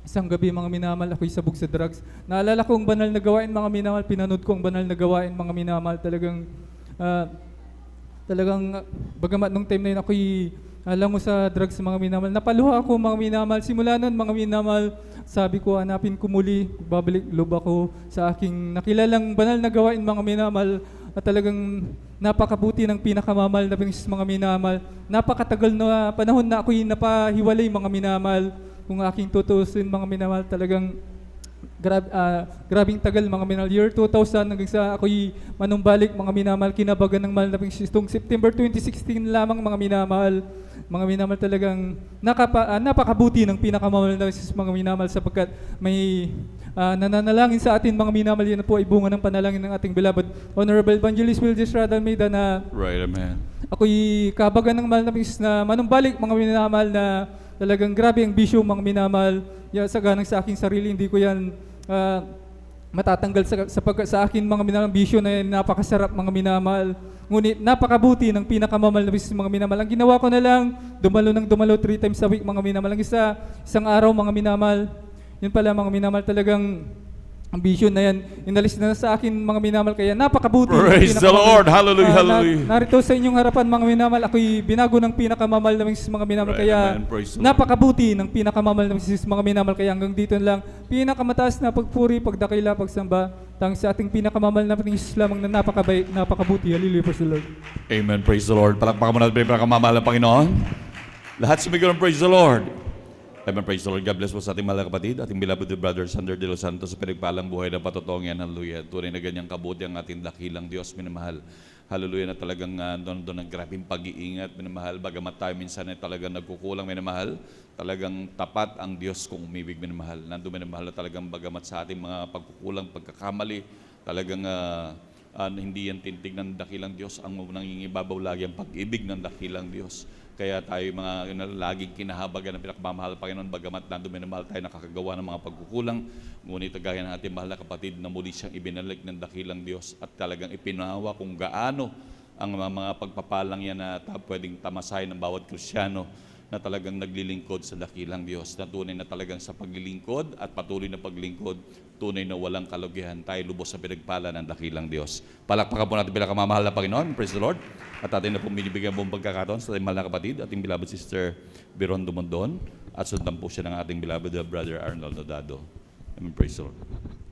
isang gabi mga minamahal, ako'y sabog sa drugs. Naalala ko ang banal na gawain mga minamahal, pinanood ko ang banal na gawain mga minamahal. Talagang bagamat nung time na yun ako'y alam mo sa drugs mga minamahal, napaluha ako mga minamahal. Simula nun mga minamahal, sabi ko hanapin ko muli, babalik loob ako sa aking nakilalang banal na gawain mga minamahal. At talagang napakabuti ng pinakamamahal na bingis mga minamahal. Napakatagal na panahon na ako'y napahiwalay mga minamahal. Kung aking tutusin mga minamahal, talagang grabing tagal mga minamahal. Year 2000 hanggang sa ako'y manumbalik mga minamahal, kinabagan ng mahal na bingis. Itong September 2016 lamang mga minamahal. Mga minamahal, talagang napakabuti ng pinakamamahal na mga minamahal sapagkat may nananalangin sa atin mga minamahal. Yan po ay bunga ng panalangin ng ating beloved Honorable Evangelist Wildes Almeida na Right, amen. ako'y kabagan ng mahal na manumbalik mga minamahal, na talagang grabe ang bisyo mga minamahal. Sa ganang sa aking sarili, hindi ko yan matatanggal sa akin mga minamahal. Bisyo na yan, napakasarap mga minamahal. Ngunit napakabuti ng pinakamamahal na bisyo mga minamahal. Ang ginawa ko na lang, dumalo 3 times a week mga minamahal. Ang isang araw mga minamahal. Yun pala mga minamahal, talagang ang bisyo na yan, inalis na sa akin mga minamahal, kaya napakabuti. Praise the Lord. Hallelujah, hallelujah. Narito sa inyong harapan mga minamahal, ako'y binago ng pinakamamahal na mga minamahal, Right, kaya amen. Praise the Lord. napakabuti ng pinakamamahal na mga minamahal, kaya hanggang dito na lang, pinakamataas na pagpuri, pagdakila, pagsamba, tanging sa ating pinakamamahal na pangis lamang na napakabait, napakabuti. Hallelujah, praise the Lord. Amen. Praise the Lord. Palakpakan mo natin pinakamamahal ng Panginoon. Lahat sumigaw ng praise the Lord. Amen. Praise the Lord. God bless po sa ating mga kapatid, ating beloved brother Sander de los Santos, sa pinagpalang buhay na patotong yan. Hallelujah. Tunay na ganyang kabuti ang ating dakilang Diyos, minamahal. Hallelujah, na talagang doon ang grabing pag-iingat, minamahal. Bagamat tayo minsan ay talagang nagkukulang, minamahal. Talagang tapat ang Diyos kung umibig, minamahal. Nandun, minamahal, na talagang bagamat sa ating mga pagkukulang, pagkakamali, talagang hindi yan tintig ng dakilang Diyos. Ang nangingibabaw lagi ang pag-ibig ng dakilang Diyos. Kaya tayo mga laging kinahabagan ng pinakamamahal, Panginoon, bagamat nandun minamahal tayo nakakagawa ng mga pagkukulang, ngunit kagaya ng ating mahal na kapatid na muli siyang ibinalik ng dakilang Diyos at talagang ipinawa kung gaano ang mga pagpapalang yan na pwedeng tamasahin ng bawat Kristiyano na talagang naglilingkod sa dakilang Diyos, na tunay na talagang sa paglilingkod at patuloy na paglingkod, tunay na walang kalugihan, tayo lubos sa pinagpala ng dakilang Diyos. Palakpakan po natin bilang kamamahal na Panginoon, praise the Lord. At atin na po binibigyan buong pagkakataon sa ating mahal na kapatid, ating beloved sister Biron Dumondon, at sundan po siya ng ating beloved brother Arnold Nodado. Amen, praise the Lord.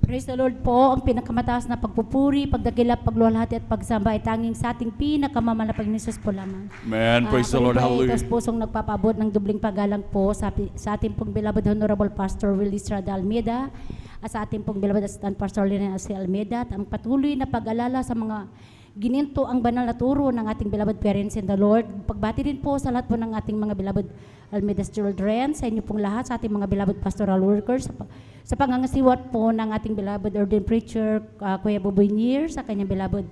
Praise the Lord po, ang pinakamataas na pagpupuri, pagdakila, pagluwalhati at pagsamba ay tanging sa ating pinakamamahal na Panginoon Jesus po lamang. Amen, praise the Lord, hallelujah. Ito pusong nagpapabot ng dubling paggalang po sa ating pong beloved Honorable Pastor Willie Estrada Almeida at sa ating pong beloved Assistant Pastor Lina C. Almeida at ang patuloy na pag-alala sa mga gininto ang banal na turo ng ating beloved parents in the Lord. Pagbati din po sa lahat po ng ating mga beloved Almeida's children, sa inyo pong lahat, sa ating mga beloved pastoral workers, sa pangangasiwat po ng ating beloved ordained preacher, Kuya Buboy Nier, sa kanyang beloved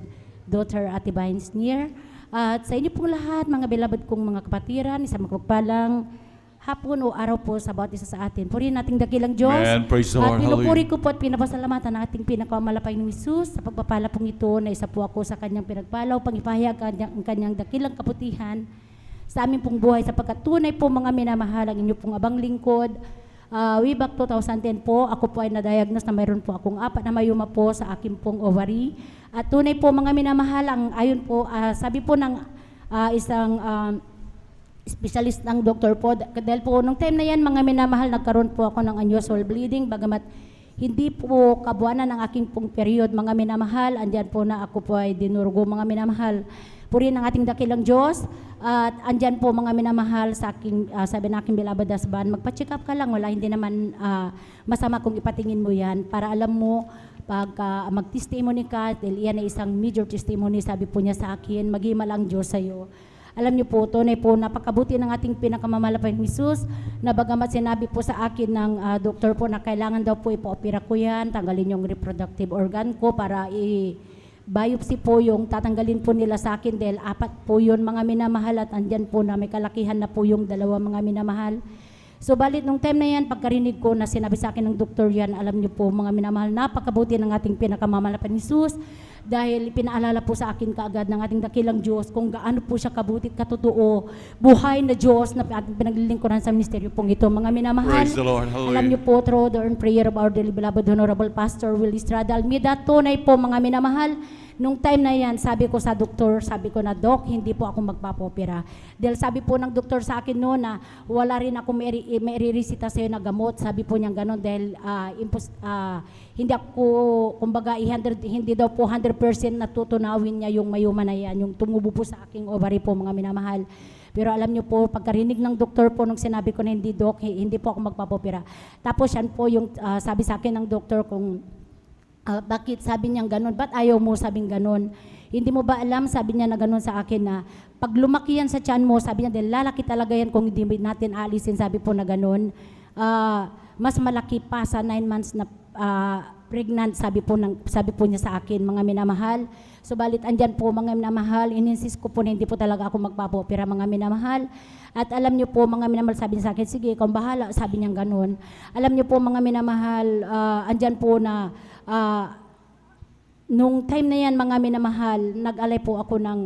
daughter, Ate Vines Nier, at sa inyo pong lahat, mga beloved kong mga kapatiran, isang magpagpalang hapon o araw po sa bawat isa sa atin. Purihin nating dakilang Diyos. Amen. Praise the At Lord. pinupuri ko po at pinapasalamatan ng ating pinakamalapay ng Jesus sa pagpapala pong ito na isa po ako sa kanyang pinagpalaw, pangipahayag ang kanyang dakilang kaputihan sa aming pong buhay sapagkat tunay po mga minamahal ang inyo pong abang lingkod. Way back 2010 po, ako po ay na-diagnose na mayroon po akong 4 na mayuma po sa aking pong ovary. At tunay po mga minamahal, ang ayon po, sabi po ng isang specialist ng doktor po, dahil po nung time na yan mga minamahal, nagkaroon po ako ng unusual bleeding, bagamat hindi po kabuanan ng aking pong period, mga minamahal, andyan po na ako po ay dinurgo, mga minamahal. Purihin ang ating dakilang Diyos, at andyan po mga minamahal sa aking, sabi na aking beloved husband, magpa-check up ka lang, wala, hindi naman masama kung ipatingin mo yan, para alam mo, pag mag-testimony ka, dahil yan ay isang major testimony, sabi po niya sa akin, mag-imal ang Diyos sa'yo. Alam niyo po, tunay po, napakabuti ng ating pinakamalapay ng Jesus, na bagamat sinabi po sa akin ng doktor po na kailangan daw po ipa-opera ko yan, tanggalin yung reproductive organ ko para biopsy po yung tatanggalin po nila sa akin dahil 4 po yun mga minamahal at andyan po na may kalakihan na po yung 2 mga minamahal. So balit nung time na yan, pagkarinig ko na sinabi sa akin ng doktor yan, alam niyo po mga minamahal, napakabuti ng ating pinakamalapay ng Jesus dahil pinaalala po sa akin kaagad ng ating dakilang Diyos kung gaano po siya kabuti at katotoo, buhay na Diyos na ating pinaglilingkuran sa ministeryo pong ito. Mga minamahal, Praise the Lord, hallelujah. alam niyo po, through the earned prayer of our dearly beloved Honorable Pastor Willie Estrada Almeida, tunay po mga minamahal, nung time na yan, sabi ko sa doktor, sabi ko na, Dok, hindi po ako magpapopera. Dahil sabi po ng doktor sa akin noon na wala rin ako mai-resita sa'yo na gamot. Sabi po niya gano'n dahil hindi ako, kumbaga, hindi daw po 100% natutunawin niya yung mayuma na yan, yung tumubo po sa aking ovary po mga minamahal. Pero alam niyo po, pagkarinig ng doktor po nung sinabi ko na hindi, Dok, hindi po ako magpapopera. Tapos yan po yung sabi sa akin ng doktor kung bakit sabi niya gano'n, ba't ayaw mo sabing gano'n? Hindi mo ba alam, sabi niya na gano'n sa akin na pag lumaki yan sa tiyan mo, sabi niya, dahil lalaki talaga yan kung hindi natin alisin, sabi po na gano'n. Mas malaki pa sa 9 months na pregnant, sabi po niya sa akin, mga minamahal. Subalit andyan po mga minamahal, ininsist ko po na hindi po talaga ako magpapopera mga minamahal. At alam niyo po mga minamahal, sabi niya sa akin, sige, kung bahala, sabi niya gano'n. Alam niyo po mga minamahal, andyan po na nung time na yan mga minamahal, nag-alay po ako ng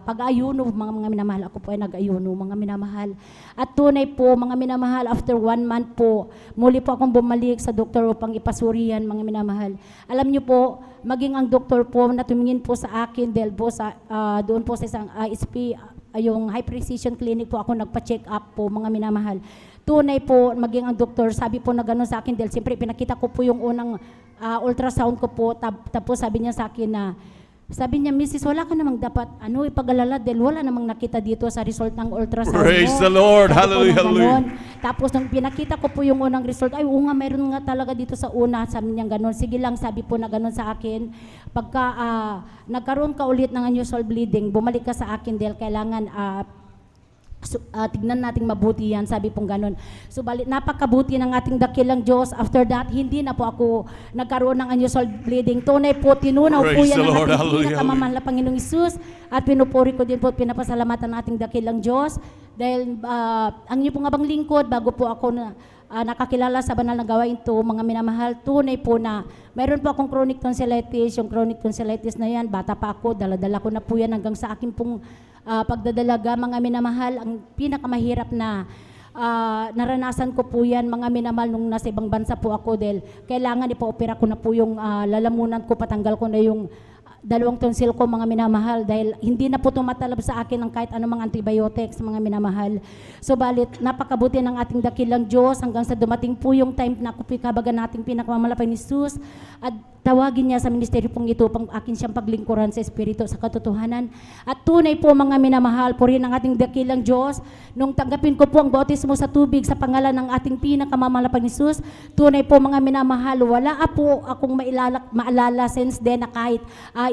pag-ayuno, mga minamahal, ako po ay nag-ayuno, mga minamahal. At tunay po, mga minamahal, after 1 month po, muli po akong bumalik sa doktor upang ipasuri yan, mga minamahal. Alam niyo po, maging ang doktor po na tumingin po sa akin, dahil po sa, doon po sa isang ISP, yung high precision clinic po ako nagpa-check up po, mga minamahal. Tunay po, maging ang doktor, sabi po na gano'n sa akin, dahil siyempre pinakita ko po yung unang ultrasound ko po, tapos sabi niya sa akin na, sabi niya, Mrs., wala ka namang dapat ipag-alala dahil wala namang nakita dito sa result ng ultrasound mo. Praise the Lord, Sabi hallelujah, po ng hallelujah. ganon. Tapos nung pinakita ko po yung unang result, ay oo nga, mayroon nga talaga dito sa una, sabi niya gano'n. Sige lang, sabi po na gano'n sa akin. Pagka nagkaroon ka ulit ng unusual bleeding, bumalik ka sa akin dahil kailangan tignan nating mabuti yan, sabi pong ganun. Subalit napakabuti ng ating dakilang Diyos. After that, hindi na po ako nagkaroon ng unusual bleeding. Tunay po, tinunaw po Praise yan the ng Lord. ating Hallelujah, pinakamamahal na Panginoong Isus. At pinupuri ko din po at pinapasalamatan ng ating dakilang Diyos. Dahil ang inyo pong abang lingkod, bago po ako nakakilala sa banal na gawain ito, mga minamahal, tunay po na mayroon po akong chronic tonsillitis. Yung chronic tonsillitis na yan, bata pa ako, dala-dala ko na po yan hanggang sa akin pong pagdadalaga, mga minamahal. Ang pinakamahirap na naranasan ko po yan, mga minamahal, nung nasa ibang bansa po ako dahil kailangan ipa-opera ko na po yung lalamunan ko, patanggal ko na yung 2 tonsil ko, mga minamahal, dahil hindi na po tumatalab sa akin ng kahit anumang antibiotics, mga minamahal. So balit, napakabuti ng ating dakilang Diyos hanggang sa dumating po yung time na kupikabagan nating pinakamamalapay ni Jesus at tawagin niya sa ministeryo pong ito pang akin siyang paglingkuran sa Espiritu sa katotohanan. At tunay po, mga minamahal, purihin ng ating dakilang Diyos, nung tanggapin ko po ang bautismo sa tubig sa pangalan ng ating pinakamamalapay ni Jesus, tunay po, mga minamahal, wala po akong maalala since then na kahit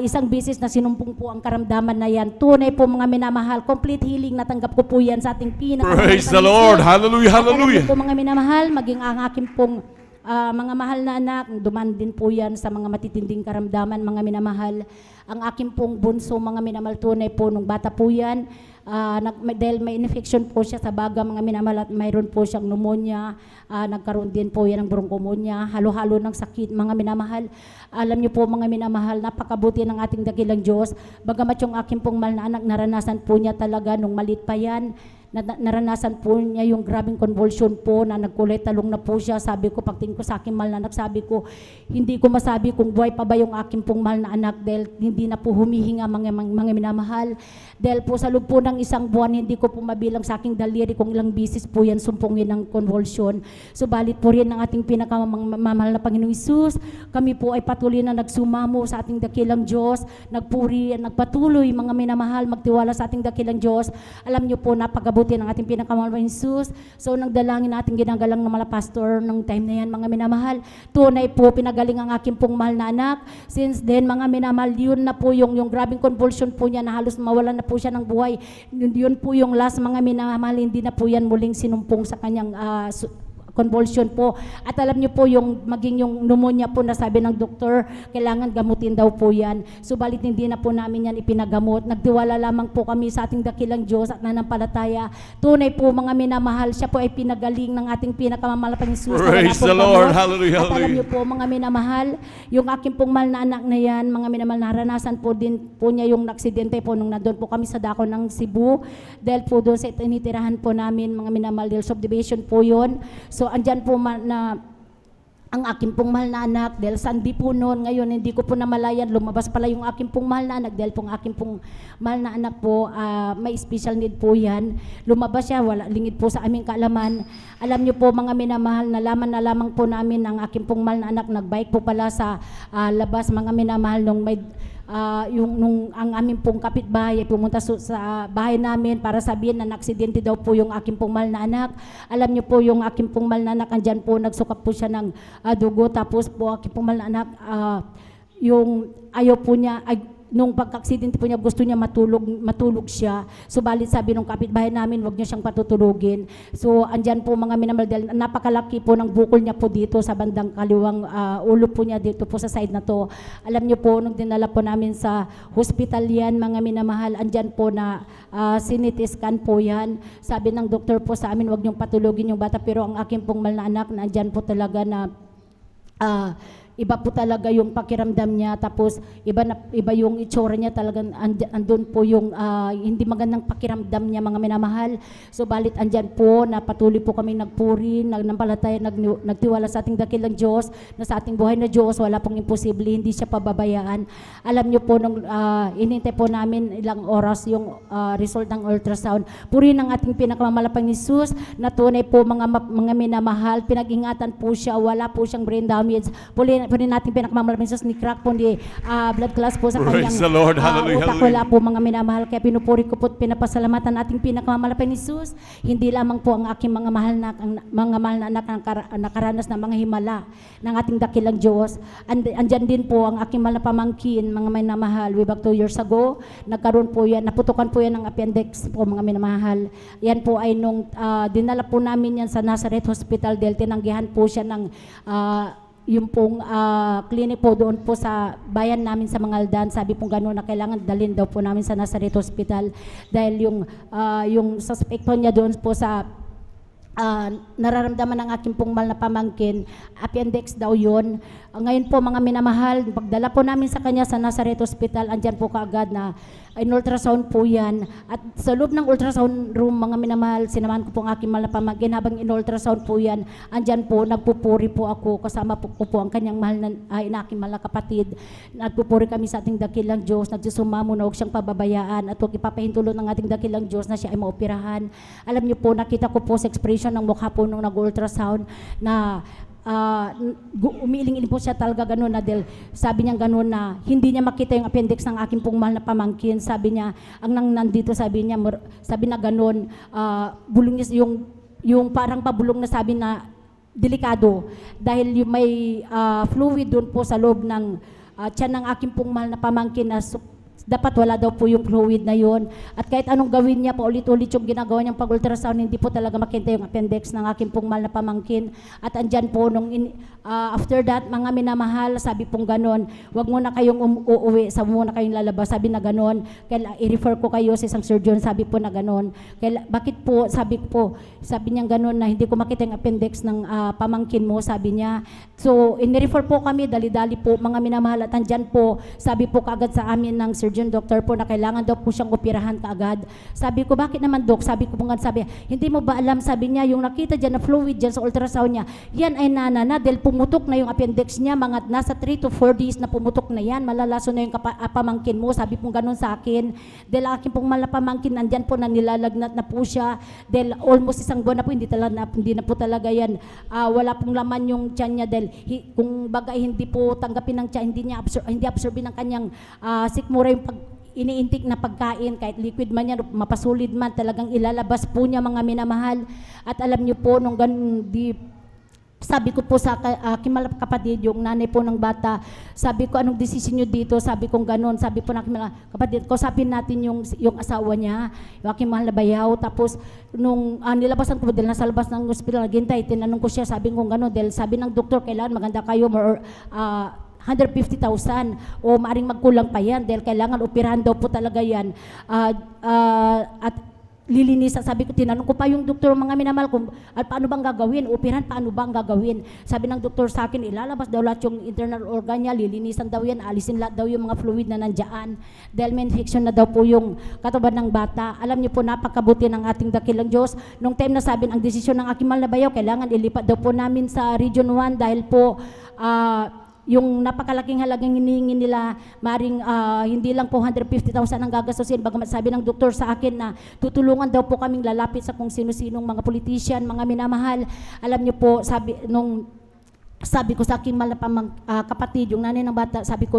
isang bisis na sinumpong po ang karamdaman na yan. Tunay po, mga minamahal, complete healing natanggap ko po yan sa ating pinakamamalapay Praise the Lord. Hallelujah, hallelujah. po, mga minamahal, maging ang aking pong mga mahal na anak, duman din po yan sa mga matitinding karamdaman, mga minamahal. Ang aking pong bunso, mga minamahal, tunay po, nung bata po yan, dahil may infection po siya sa baga, mga minamahal, at mayroon po siyang pneumonia, nagkaroon din po yan ng bronchomonia, halo-halo ng sakit, mga minamahal. Alam niyo po, mga minamahal, napakabuti ng ating dakilang Diyos. Bagamat yung aking pong mahal na anak, naranasan po niya talaga nung malit pa yan, naranasan po niya yung grabing convulsion po na nagkulay talong na po siya. Sabi ko, pagtingin ko sa aking mahal na anak, sabi ko, hindi ko masabi kung buhay pa ba yung aking pong mahal na anak dahil hindi na po humihinga, mga minamahal. Dahil po sa loob po ng 1 buwan, hindi ko po mabilang sa aking daliri kung ilang bisis po yan sumpungin ng convulsion. Subalit po rin ng ating pinakamamahal na Panginoong Isus, kami po ay patuloy na nagsumamo sa ating dakilang Diyos, nagpuri, nagpatuloy, mga minamahal, magtiwala sa ating dakilang Diyos. Alam niyo po, napakabuti ng ating pinakamamahal na Isus. So nagdalangin natin ginagalang ng mga pastor nung time na yan, mga minamahal. Tunay po, pinagaling ang aking pong mahal na anak. Since then, mga minamahal, yun na po yung grabing convulsion po niya na halos mawalan na po siya ng buhay. Yun po yung last, mga minamahal, hindi na po yan muling sinumpong sa kanyang convulsion po. At alam niyo po, yung maging yung pneumonia po na sabi ng doktor, kailangan gamutin daw po yan. Subalit hindi na po namin yan ipinagamot. Nagtiwala lamang po kami sa ating dakilang Diyos at nanampalataya. Tunay po, mga minamahal, siya po ay pinagaling ng ating pinakamamalapang Jesus. Praise the Lord. Hallelujah, At alam niyo hallelujah. po, mga minamahal, yung aking pong mahal na anak na yan, mga minamahal, naranasan po din po niya yung aksidente po nung nandun po kami sa dako ng Cebu. Dahil po doon sa tinitirahan po namin, mga minamahal, dahil subdivision po yun. So, andyan po na ang aking pong mahal na anak, dahil sandi po noon, ngayon hindi ko po namalayan, lumabas pala yung aking pong mahal na anak, dahil pong aking pong mahal na anak po, may special need po yan. Lumabas siya, wala lingid po sa aming kaalaman. Alam niyo po, mga minamahal, nalaman na lamang po namin ang aking pong mahal na anak, nagbike po pala sa labas, mga minamahal, nung may nung ang aming pong kapitbahay ay pumunta sa bahay namin para sabihin na naksidente daw po yung aking pong mahal na anak. Alam niyo po, yung aking pong mahal na anak, andyan po, nagsukat po siya ng dugo, tapos po aking pong mahal na anak, yung ayaw po niya, nung pagka-aksidente po niya, gusto niya matulog siya. Subalit sabi nung kapitbahay namin, wag niyo siyang patutulugin. So andyan po, mga minamahal, dahil napakalaki po ng bukol niya po dito sa bandang kaliwang ulo po niya dito po sa side na to. Alam niyo po, nung dinala po namin sa hospital yan, mga minamahal, andyan po na CT scan po yan. Sabi ng doktor po sa amin, wag niyong patulugin yung bata, pero ang aking pong mahal na anak, na andyan po talaga na iba po talaga yung pakiramdam niya, tapos iba yung itsura niya, talagang andun po yung hindi magandang pakiramdam niya, mga minamahal. So balit andyan po, na patuloy po kami nagpuri, nagnampalataya, nagtiwala sa ating dakilang Diyos, na sa ating buhay na Diyos, wala pong imposible, hindi siya pababayaan. Alam niyo po, nung inintay po namin ilang oras yung result ng ultrasound, puri ng ating pinakamamalapang Jesus, na tunay po, mga minamahal, pinag-ingatan po siya, wala po siyang brain damage, po rin natin pinakamalapit na Diyos ni crack po ni blood class po sa Praise kanyang the Lord. Hallelujah, utak. Wala po mga minamahal. Kaya pinupuri ko po at pinapasalamatan nating pinakamalapit ni Jesus. Hindi lamang po ang aking mga mahal na anak nakaranas ng mga himala ng ating dakilang Diyos. Andyan din po ang aking mahal na pamangkin, mga minamahal. Way back 2 years ago, nagkaroon po yan, naputukan po yan ng appendix po mga minamahal. Yan po ay nung dinala po namin yan sa Nazareth Hospital dahil tinanggihan po siya ng yung pong clinic po doon po sa bayan namin sa Mangaldan. Sabi po gano'n na kailangan dalhin daw po namin sa Nazareth Hospital dahil yung suspekto niya doon po sa nararamdaman ng aking pong mahal na pamangkin, appendix daw yun. Ngayon po mga minamahal, pagdala po namin sa kanya sa Nazareth Hospital, andyan po kaagad na in-ultrasound po yan. At sa loob ng ultrasound room, mga minamahal, sinamahan ko po ang aking mahal na pamangkin. Habang in-ultrasound po yan, andyan po, nagpupuri po ako, kasama po ang kanyang mahal na, aking mahal na kapatid. Nagpupuri kami sa ating dakilang Diyos, nagsusumamo na huwag siyang pababayaan at huwag ipapahintulo ng ating dakilang Diyos na siya ay maoperahan. Alam niyo po, nakita ko po sa expression ng mukha po nung nag-ultrasound na umiiling-iling po siya talaga gano'n na dahil sabi niya gano'n na hindi niya makita yung appendix ng aking pong mahal na pamangkin. Sabi niya, ang nandito sabi niya, sabi na gano'n, bulong niya yung parang pabulong na sabi na delikado dahil yung may fluid doon po sa loob ng tiyan ng aking pong mahal na pamangkin na dapat wala daw po yung fluid na yon. At kahit anong gawin niya pa ulit-ulit yung ginagawa niyang pag-ultrasound, hindi po talaga makita yung appendix ng aking pong mahal na pamangkin. At andyan po, after that, mga minamahal, sabi pong ganon, wag muna kayong uuwi, muna kayong lalabas, sabi na ganon. Kaya i-refer ko kayo sa isang surgeon, sabi po na ganon. Kaya, bakit po, sabi niya ganon na hindi ko makita yung appendix ng pamangkin mo, sabi niya. So, in-refer po kami, dali-dali po, mga minamahal, at andyan po, sabi po kaagad sa amin ng surgeon doctor po na kailangan daw po siyang operahan kaagad. Sabi ko, bakit naman Dok? Sabi ko po nga, hindi mo ba alam, sabi niya, yung nakita dyan na fluid dyan sa ultrasound niya, yan ay na dahil pumutok na yung appendix niya, mga nasa 3 to 4 days na pumutok na yan, malalaso na yung pamangkin mo, sabi po ganun sa akin. Dahil akin pong pamangkin, nandyan po na nilalagnat na po siya, dahil almost isang buwan na po, hindi na po talaga yan, wala pong laman yung tiyan niya, dahil kung bagay hindi po tanggapin ng tiyan, hindi absorbin ng kanyang sikmura yung iniintik na pagkain, kahit liquid man yan, mapasulid man, talagang ilalabas po niya mga minamahal. At alam niyo po, nung sabi ko po sa aking kapatid, yung nanay po ng bata, sabi ko, anong desisyon niyo dito? Sabi ko gano'n, sabi po ng aking kapatid, kausapin natin yung asawa niya, yung aking mahal na bayaw. Tapos, nung nilabasan ko, dahil nasa labas ng hospital, naghintay, tinanong ko siya, sabi ko gano'n, dahil sabi ng doktor, kailangan maganda kayo, 150,000 o maaring magkulang pa yan dahil kailangan operahan daw po talaga yan at lilinisan. Sabi ko, tinanong ko pa yung doktor, mga minamahal, kung paano bang gagawin, operahan, paano bang gagawin. Sabi ng doktor sa akin, ilalabas daw lahat yung internal organ niya, lilinisan daw yan, alisin lahat daw yung mga fluid na nandyan dahil may infection na daw po yung katawan ng bata. Alam niyo po, napakabuti ng ating dakilang Diyos. Nung time na sabi, ang desisyon ng aking mahal na bayaw, kailangan ilipat daw po namin sa Region 1 dahil po yung napakalaking halagang hinihingi nila, maring hindi lang po 150,000 ang gagastusin. Bagamat sabi ng doktor sa akin na tutulungan daw po kaming lalapit sa kung sino-sinong mga politician, mga minamahal. Alam niyo po, sabi ko sa aking kapatid, yung nanay ng bata, sabi ko,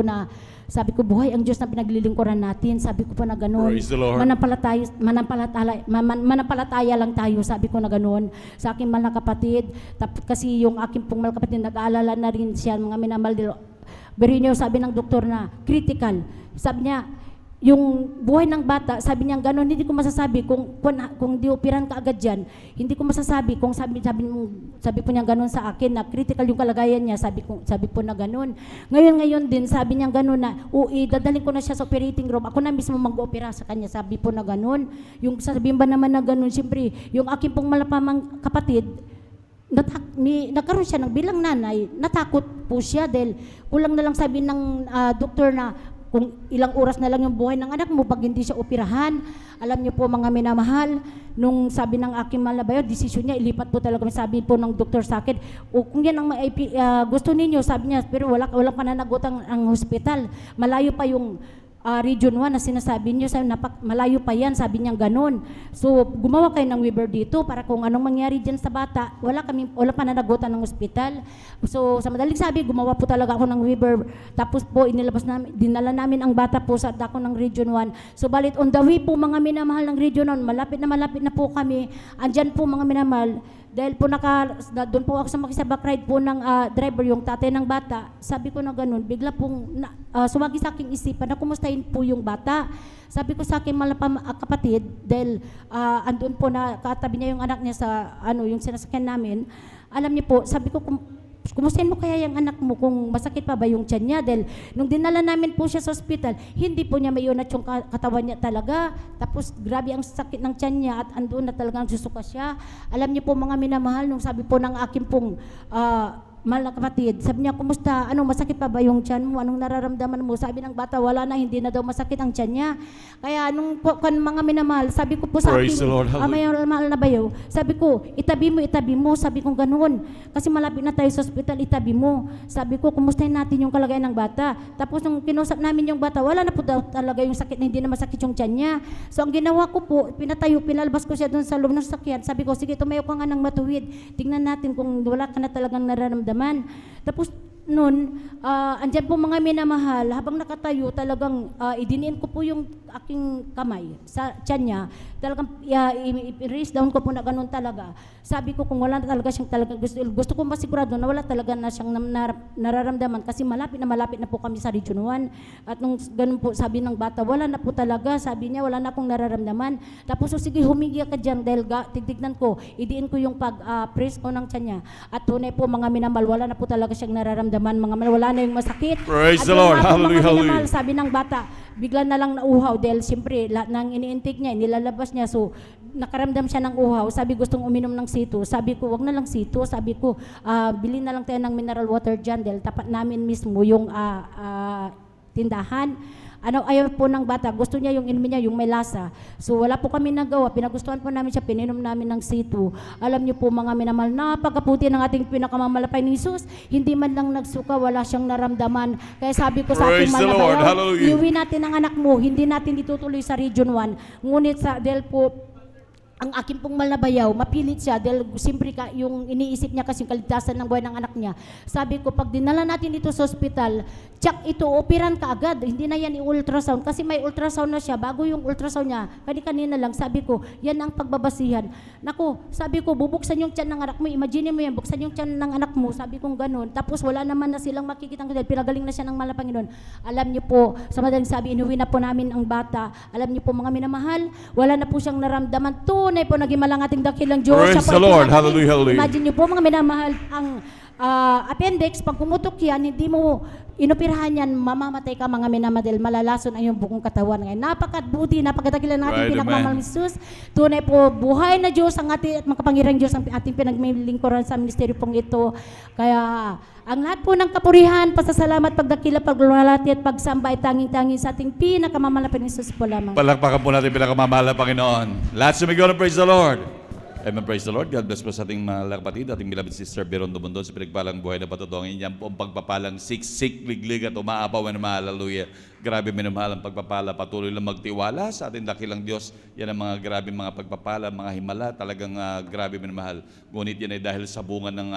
buhay ang Diyos na pinaglilingkuran natin. Sabi ko po na gano'n. Praise the Lord. Manampalataya lang tayo, sabi ko na gano'n. Sa aking mahal na kapatid, kasi yung aking pong mahal na kapatid, nag-aalala na rin siya, mga minamahal. Berino, sabi ng doktor na, critical. Sabi niya, yung buhay ng bata, sabi niya gano'n, hindi ko masasabi kung di operan ka agad dyan, hindi ko masasabi kung sabi po niya gano'n sa akin na critical yung kalagayan niya, sabi po na gano'n. Ngayon din, sabi niya gano'n na, dadalhin ko na siya sa operating room, ako na mismo mag-opera sa kanya, sabi po na gano'n. Yung sabihin ba naman na gano'n, siyempre, yung aking pong malapamang kapatid, nagkaroon siya ng bilang nanay, natakot po siya dahil kulang na lang sabi ng doktor na kung ilang oras na lang yung buhay ng anak mo pag hindi siya operahan. Alam niyo po mga minamahal, nung sabi ng aking mahal na bayaw, desisyon niya, ilipat po talaga. Sabi po ng doktor sa akin, kung yan ang gusto ninyo, sabi niya, pero wala pananagot ang hospital. Malayo pa yung Region 1 na sinasabi niyo, malayo pa yan, sabi niya ganon. So, gumawa kayo ng waiver dito para kung anong mangyari dyan sa bata, wala pananagutan ng ospital. So, sa madaling sabi, gumawa po talaga ako ng waiver. Tapos po, dinala namin ang bata po sa dako ng Region 1. So, balit on the way po, mga minamahal ng Region 1, malapit na po kami. Andyan po mga minamahal. Dahil po doon po ako sa makisabak ride po ng driver, yung tatay ng bata, sabi ko na ganun, bigla pong sumagi sa aking isipan na kumustahin po yung bata. Sabi ko sa aking kapatid, dahil andun po na katabi niya yung anak niya sa yung sinasakyan namin, alam niyo po, sabi ko, kumustahin mo kaya yung anak mo kung masakit pa ba yung tiyan niya? Dahil nung dinala namin po siya sa ospital, hindi po niya mayunat yung katawan niya talaga. Tapos grabe ang sakit ng tiyan niya at andun na talagang susuka siya. Alam niyo po mga minamahal, nung sabi po ng aking pong mahal na kapatid, sabi niya, kumusta? Masakit pa ba yung tiyan mo? Anong nararamdaman mo? Sabi ng bata, wala na, hindi na daw masakit ang tiyan niya. Kaya nung mga minamahal, sabi ko po sa Praise aking, the Lord, hallelujah. mahal na bayo, sabi ko, itabi mo, sabi ko ganoon. Kasi malapit na tayo sa ospital, itabi mo. Sabi ko, kumustahin natin yung kalagayan ng bata. Tapos nung kinusap namin yung bata, wala na po daw talaga yung sakit, hindi na masakit yung tiyan niya. So ang ginawa ko po, pinalabas ko siya doon sa loob ng sakyan. Sabi ko, sige, tumayo ka nga ng matuwid. Tingnan natin kung wala ka na talagang nararamdaman. Tapos noon, andyan po mga minamahal, habang nakatayo, talagang idiniin ko po yung aking kamay sa tiyan niya. Talagang i-raise down ko po na ganun talaga. Sabi ko kung wala na talaga siyang talaga, gusto ko masigurado na wala talaga na siyang nararamdaman kasi malapit na po kami sa Region 1. At nung ganun po, sabi ng bata, wala na po talaga. Sabi niya, wala na akong nararamdaman. Tapos, sige, humigi ka dyan dahil tignan ko, idiin ko yung pag-press ko ng tiyan niya. At tunay po mga minamahal, wala na po talaga siyang nararamdaman. Wala na yung masakit. Praise at the Lord. Hallelujah, mga hallelujah. minamahal, sabi ng bata, bigla na lang nauhaw dahil siyempre lahat ng iniintake niya, nilalabas niya. So, nakaramdam siya ng uhaw. Sabi, gustong uminom ng sito. Sabi ko, wag na lang sito. Sabi ko, bilhin na lang tayo ng mineral water dyan dahil tapat namin mismo yung tindahan. Ayaw po ng bata, gusto niya yung inumin niya, yung may lasa. So wala po kami nagawa, pinagustuhan po namin siya, pininom namin ng situ. Alam niyo po mga minamahal, napakaputi ng ating pinakamamalapay ni Jesus, hindi man lang nagsuka, wala siyang naramdaman. Kaya sabi ko sa Praise ating the Lord, malabayaw, hallelujah. iuwi natin ang anak mo, hindi natin itutuloy sa Region 1. Ngunit dahil po, ang aking pong malabayaw, mapilit siya dahil siyempre yung iniisip niya kasi yung kaligtasan ng buhay ng anak niya. Sabi ko, pag dinala natin dito sa ospital, tsak ito, operan ka agad. Hindi na yan i-ultrasound kasi may ultrasound na siya. Bago yung ultrasound niya, kanina lang, sabi ko, yan ang pagbabasihan. Naku, sabi ko, bubuksan yung tiyan ng anak mo. Imagine mo yan, buksan yung tiyan ng anak mo. Sabi kong ganun. Tapos wala naman na silang makikita dahil pinagaling na siya ng mahal na Panginoon. Alam niyo po, sa madaling sabi, inuwi na po namin ang bata. Alam niyo po mga minamahal, wala na po siyang naramdaman. Tunay po, naging malang ating dakilang Diyos. Praise Siya po the ay Lord. pinagaling. Hallelujah, hallelujah. Imagine niyo po mga minamahal, ang appendix, pag pumutok yan, hindi mo inoperahan yan, mamamatay ka mga minamadel, malalason ang iyong buong katawan. Ngayon, napakabuti, napakadakilan ng ating Right, pinagmamahal amen. ni Jesus. Tunay po, buhay na Diyos ang ating at makapangyarihang Diyos ang ating pinagmilingkuran sa ministeryo pong ito. Kaya, ang lahat po ng kapurihan, pasasalamat, pagdakila, pagluwalhati at pagsamba ay tanging-tanging sa ating pinakamamalapit ni Jesus po lamang. Palakpakan po natin pinakamamahal na Panginoon. Lahat sumigaw na praise the Lord. Amen, praise the Lord. God bless po sa ating mga kapatid, ating beloved sister Beron Dumundon sa pinagpalang buhay na patutungin. Yan po ang pagpapalang siksik, liglig at umaapaw na mahal. Hallelujah. Grabe minamahal ang pagpapala. Patuloy lang magtiwala sa ating dakilang Diyos. Yan ang mga grabe mga pagpapala, mga himala. Talagang grabe minamahal. Ngunit yan ay dahil sa bunga ng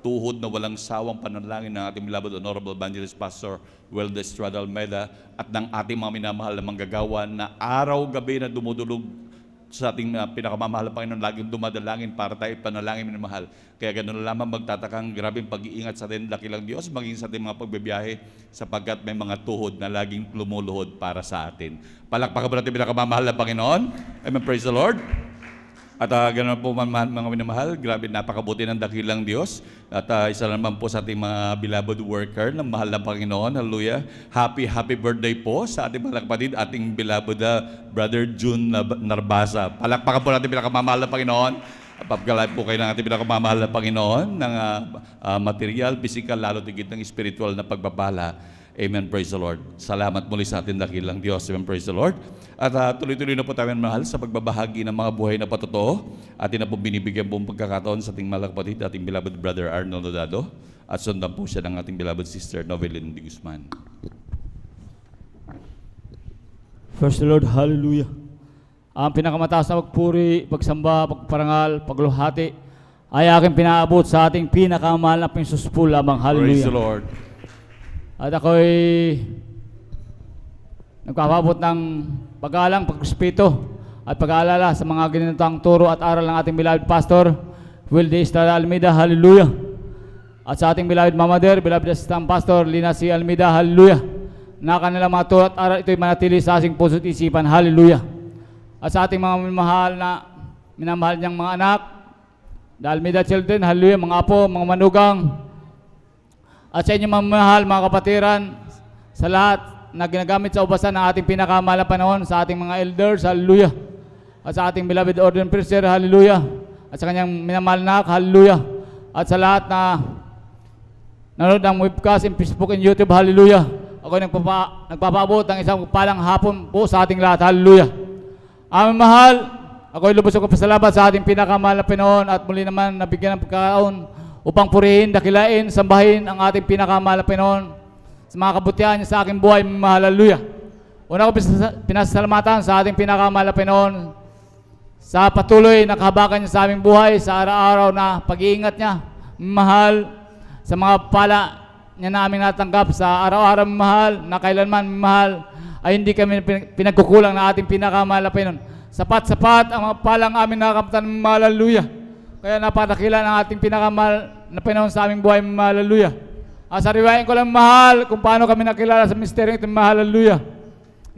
tuhod na walang sawang panalangin ng ating beloved Honorable Evangelist Pastor Welda Estrada Almeida at ng ating mga minamahal na manggagawa na araw-gabi na dumudulog sa ating pinakamamahal na Panginoon, laging dumadalangin para tayo panalangin minamahal. Kaya ganoon lamang magtatakang grabing pag-iingat sa ating dakilang Diyos, maging sa ating mga pagbibiyahe, sapagkat may mga tuhod na laging lumuluhod para sa atin. Palakpakan po natin pinakamamahal na Panginoon. Amen, praise the Lord. At ganoon po mga minamahal, grabe napakabuti ng dakilang Diyos. At isa naman po sa ating mga beloved worker ng mahal na Panginoon. Hallelujah. Happy birthday po sa ating mga kapatid, ating beloved Brother June Narbasa. Palakpakan po natin pinakamamahal na Panginoon. Pagkalay po kayo ng ating pinakamamahal na Panginoon ng material, physical, lalo tigit ng spiritual na pagpapala. Amen, praise the Lord. Salamat muli sa ating dakilang Diyos. Amen, praise the Lord. At tuloy-tuloy na po tayo mahal sa pagbabahagi ng mga buhay na patotoo. Atin na po binibigyan po pagkakataon sa ating mga kapatid, ating beloved brother Arnold Dodado. At sundan po siya ng ating beloved sister Novelyn de Guzman. Praise the Lord, hallelujah. Ang pinakamataas na pagpuri, pagsamba, pagparangal, pagluhati ay aking pinaabot sa ating pinakamahal na Panginoon lamang, Praise hallelujah. the Lord. At ako'y nagpapabot ng pag-alang, pagrespeto at pag-aalala sa mga ginitang turo at aral ng ating beloved pastor, Wilde Estrada Almeida, hallelujah. At sa ating beloved Mama Der, beloved assistant pastor, Lina C. Almeida, hallelujah. Na kanilang mga turo at aral ito'y manatili sa ating puso't isipan, hallelujah. At sa ating mga minamahal niyang mga anak, the Almeida children, hallelujah, mga apo, mga manugang, at sa inyong mga mahal, mga kapatiran, sa lahat na ginagamit sa ubasan ng ating pinakamahal na panahon, sa ating mga elders, hallelujah. At sa ating beloved ordained preacher, hallelujah. At sa kanyang minamahal na anak, hallelujah. At sa lahat na nanonood ng webcast in Facebook and YouTube, hallelujah. Ako nagpapaabot ng isang palang hapon po sa ating lahat, hallelujah. Aming mahal, ako'y lubos ng pasalamat sa ating pinakamahal na Panginoon at muli naman nabigyan ng pagkakaon upang purihin, dakilain, sambahin ang ating pinakamahal na Panginoon sa mga kabutihan niya sa aking buhay, mahal, hallelujah. Una ko pinasasalamatan sa ating pinakamahal na Panginoon sa patuloy na kahabagan niya sa aming buhay, sa araw-araw na pag-iingat niya, mahal, sa mga pala niya namin natanggap sa araw-araw, mahal, na kailanman, mahal, ay hindi kami pinagkukulang na ating pinakamahal na Panginoon. Sapat-sapat ang mga palang amin nakakamtan, mahal, hallelujah. Kaya napatakila ng ating pinakamahal na Panginoon sa aming buhay, mahal, hallelujah. Sariwain ko lang, mahal, kung paano kami nakilala sa misteryo ito, mahal, hallelujah.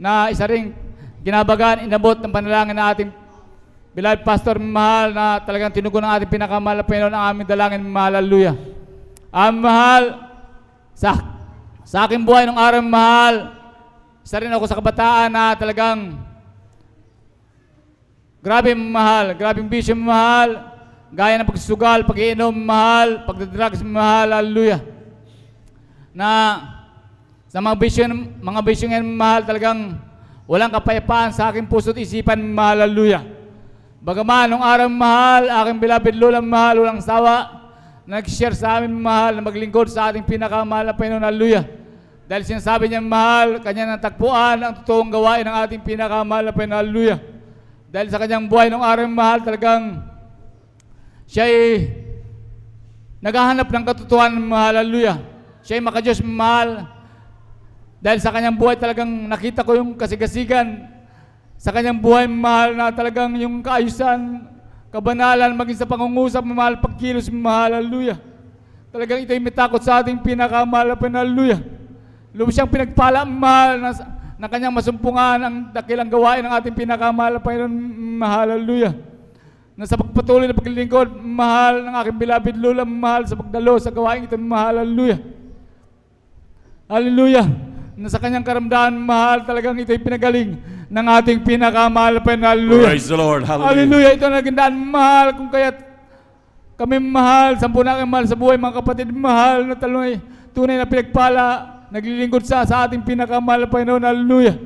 Na isa ring ginabagan, inabot ng panalangin na ating beloved pastor, mahal, na talagang tinugon ng ating pinakamahal na Panginoon ang aming dalangin, mahal, hallelujah. Mahal, sa aking buhay nung araw, mahal, isa rin ako sa kabataan na talagang grabe, mahal, grabing bisyo, mahal, gaya ng pagsusugal, pag-iinom, mahal, pagdadrugs, mahal, hallelujah. Na sa mga bisyo ngayon, mahal, talagang walang kapayapaan sa aking puso't isipan, mahal, hallelujah. Bagaman nung araw, mahal, aking beloved lola, mahal, walang sawa, nag-share sa amin, mahal, na maglingkod sa ating pinakamahal na Panginoon, hallelujah. Dahil sinasabi niya, mahal, kanya natagpuan ang totoong gawain ng ating pinakamahal na Panginoon, hallelujah. Dahil sa kanyang buhay nung araw, mahal, talagang siya'y naghahanap ng katotohanan, mahal, hallelujah. Siya'y makadiyos, mahal. Dahil sa kanyang buhay, talagang nakita ko yung kasigasigan sa kanyang buhay, mahal, na talagang yung kaayusan, kabanalan, maging sa pangungusap, mahal, pagkilos, mahal, hallelujah. Talagang ito'y may takot sa ating pinakamahal na Panginoon, hallelujah. Lubos siyang pinagpala, mahal, na kanyang masumpungan ang dakilang gawain ng ating pinakamahal na Panginoon, mahal, hallelujah. Na sa pagpatuloy na paglilingkod, mahal, ng aking beloved lola, mahal, sa pagdalo sa gawain ito, mahal, hallelujah. Hallelujah. Na sa kanyang karamdaman, mahal, talagang ito'y pinagaling ng ating pinakamahal na Panginoon, hallelujah. Praise the Lord, hallelujah. Hallelujah. Ito ang nagandaan, mahal, kung kaya't kami, mahal, sampu na kayo, mahal, sa buhay, mga kapatid, mahal, na tunay na pinagpala, naglilingkod sa ating pinakamahal na Panginoon, hallelujah.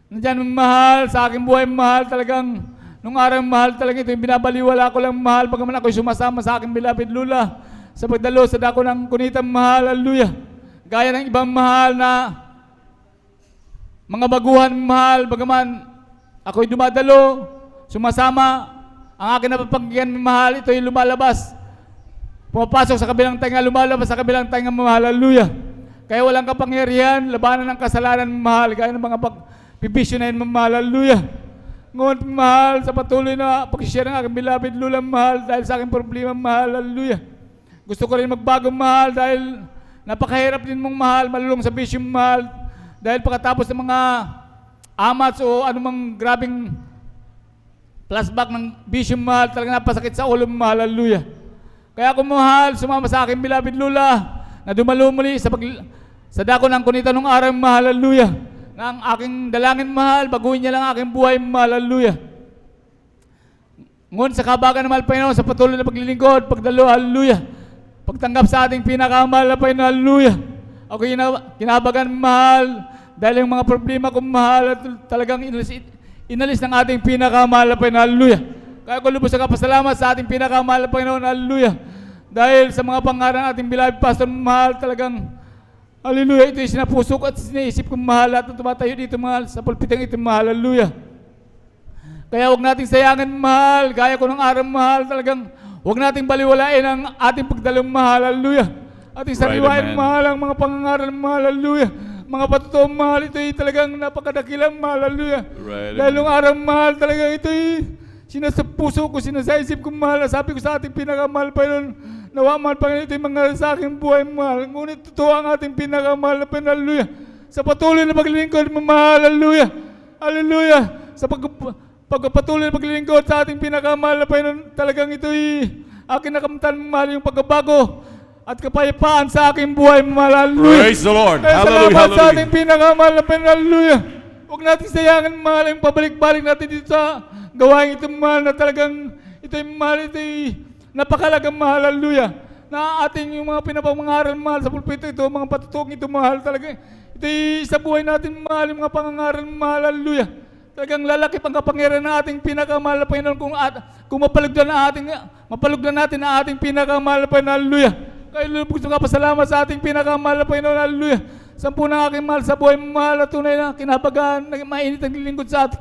Nandiyan, mahal, sa aking buhay, mahal, talagang nung araw, mahal, talagang ito yung binabaliwala ko lang, mahal, pagkaman ako'y sumasama sa aking beloved lula sa pagdalo sa dako ng kunitang, mahal, hallelujah. Gaya ng ibang mahal na mga baguhan, mahal, bagaman ako'y dumadalo, sumasama, ang akin na papagyan, mahal, ito'y lumalabas, pumapasok sa kabilang tainga, lumalabas sa kabilang tainga, mahal, hallelujah. Kaya walang kapangyarihan, labanan ng kasalanan, mahal, gaya ng mga pagpibisyo na yun, mahal, hallelujah. Ngunit, mahal, sa patuloy na pag-share ng aking beloved lula, mahal, dahil sa aking problema, mahal, hallelujah. Gusto ko rin magbago, mahal, dahil napakahirap din mong, mahal, malulong sa bisyo, mahal, dahil pagkatapos ng mga amats o anumang grabing flashback ng bisyo, mahal, talagang napasakit sa ulo, mahal, hallelujah. Kaya ako, mahal, sumama sa aking beloved lula na dumalo muli sa dako ng kunita nung araw, mahal, hallelujah. Na ang aking dalangin, mahal, baguhin niya lang aking buhay, mahal, hallelujah. Ngunit sa kabagan ng mahal, Panginoon, sa patuloy na paglilingkod, pagdalo, hallelujah. Pagtanggap sa ating pinakamahal na Panginoon, hallelujah. Ako kinabagan, mahal, dahil yung mga problema ko, mahal, talagang inalis ng ating pinakamahal na Panginoon, hallelujah. Kaya ko lubos sa kapasalamat sa ating pinakamahal na Panginoon, hallelujah. Dahil sa mga pangalan ng ating beloved pastor, mahal, talagang Hallelujah. Ito yung sinapuso ko at sinaisip kong mahal at tumatayo dito mahal sa pulpitang ito mahal. Hallelujah. Kaya huwag nating sayangin mahal. Gaya ko ng araw mahal talagang huwag nating baliwalain ang ating pagdalong mahal. Hallelujah. Ating sariwain amen. mahal ang mga pangangaral mahal. Hallelujah. Mga patutuong mahal. Ito ay talagang napakadakilang mahal. Hallelujah. Right, Dahil amen. ng araw mahal talagang ito ay sinasapuso ko, sinasaisip ko mahal. Sabi ko sa ating pinakamahal pa yun, nawa mahal Panginoon, ito yung mga sa aking buhay mahal. Ngunit totoo ang ating pinakamahal na Panginoon. Hallelujah. Sa patuloy na paglilingkod mo mahal. Hallelujah. Hallelujah. Sa pagpatuloy na paglilingkod sa ating pinakamahal na Panginoon, talagang ito ay aking nakamtan mahal yung pagbabago at kapayapaan sa aking buhay mahal. Hallelujah. Praise the Lord. Kaya Hallelujah, salamat sa hallelujah. ating pinakamahal na Panginoon. Hallelujah. Huwag natin sayangin mahal yung pabalik-balik natin dito sa gawain ito mahal na talagang ito yung mahal, ito yung napakalagang mahal. Hallelujah. Na ating yung mga pinapangaral mahal sa pulpito ito, mga patutong ito mahal talaga. Ito yung sa buhay natin mahal, yung mga pangangaral mahal. Hallelujah. Talagang lalaki pang kapangyarihan na ating pinakamahal na Panginoon kung mapalugdan natin ang ating pinakamahal na Panginoon. Hallelujah. Kaya gusto ka pasalamat sa ating pinakamahal na Panginoon. Hallelujah. Sampu ng aking mahal sa buhay mahal na tunay na kinabagaan, mainit ang lilingkod sa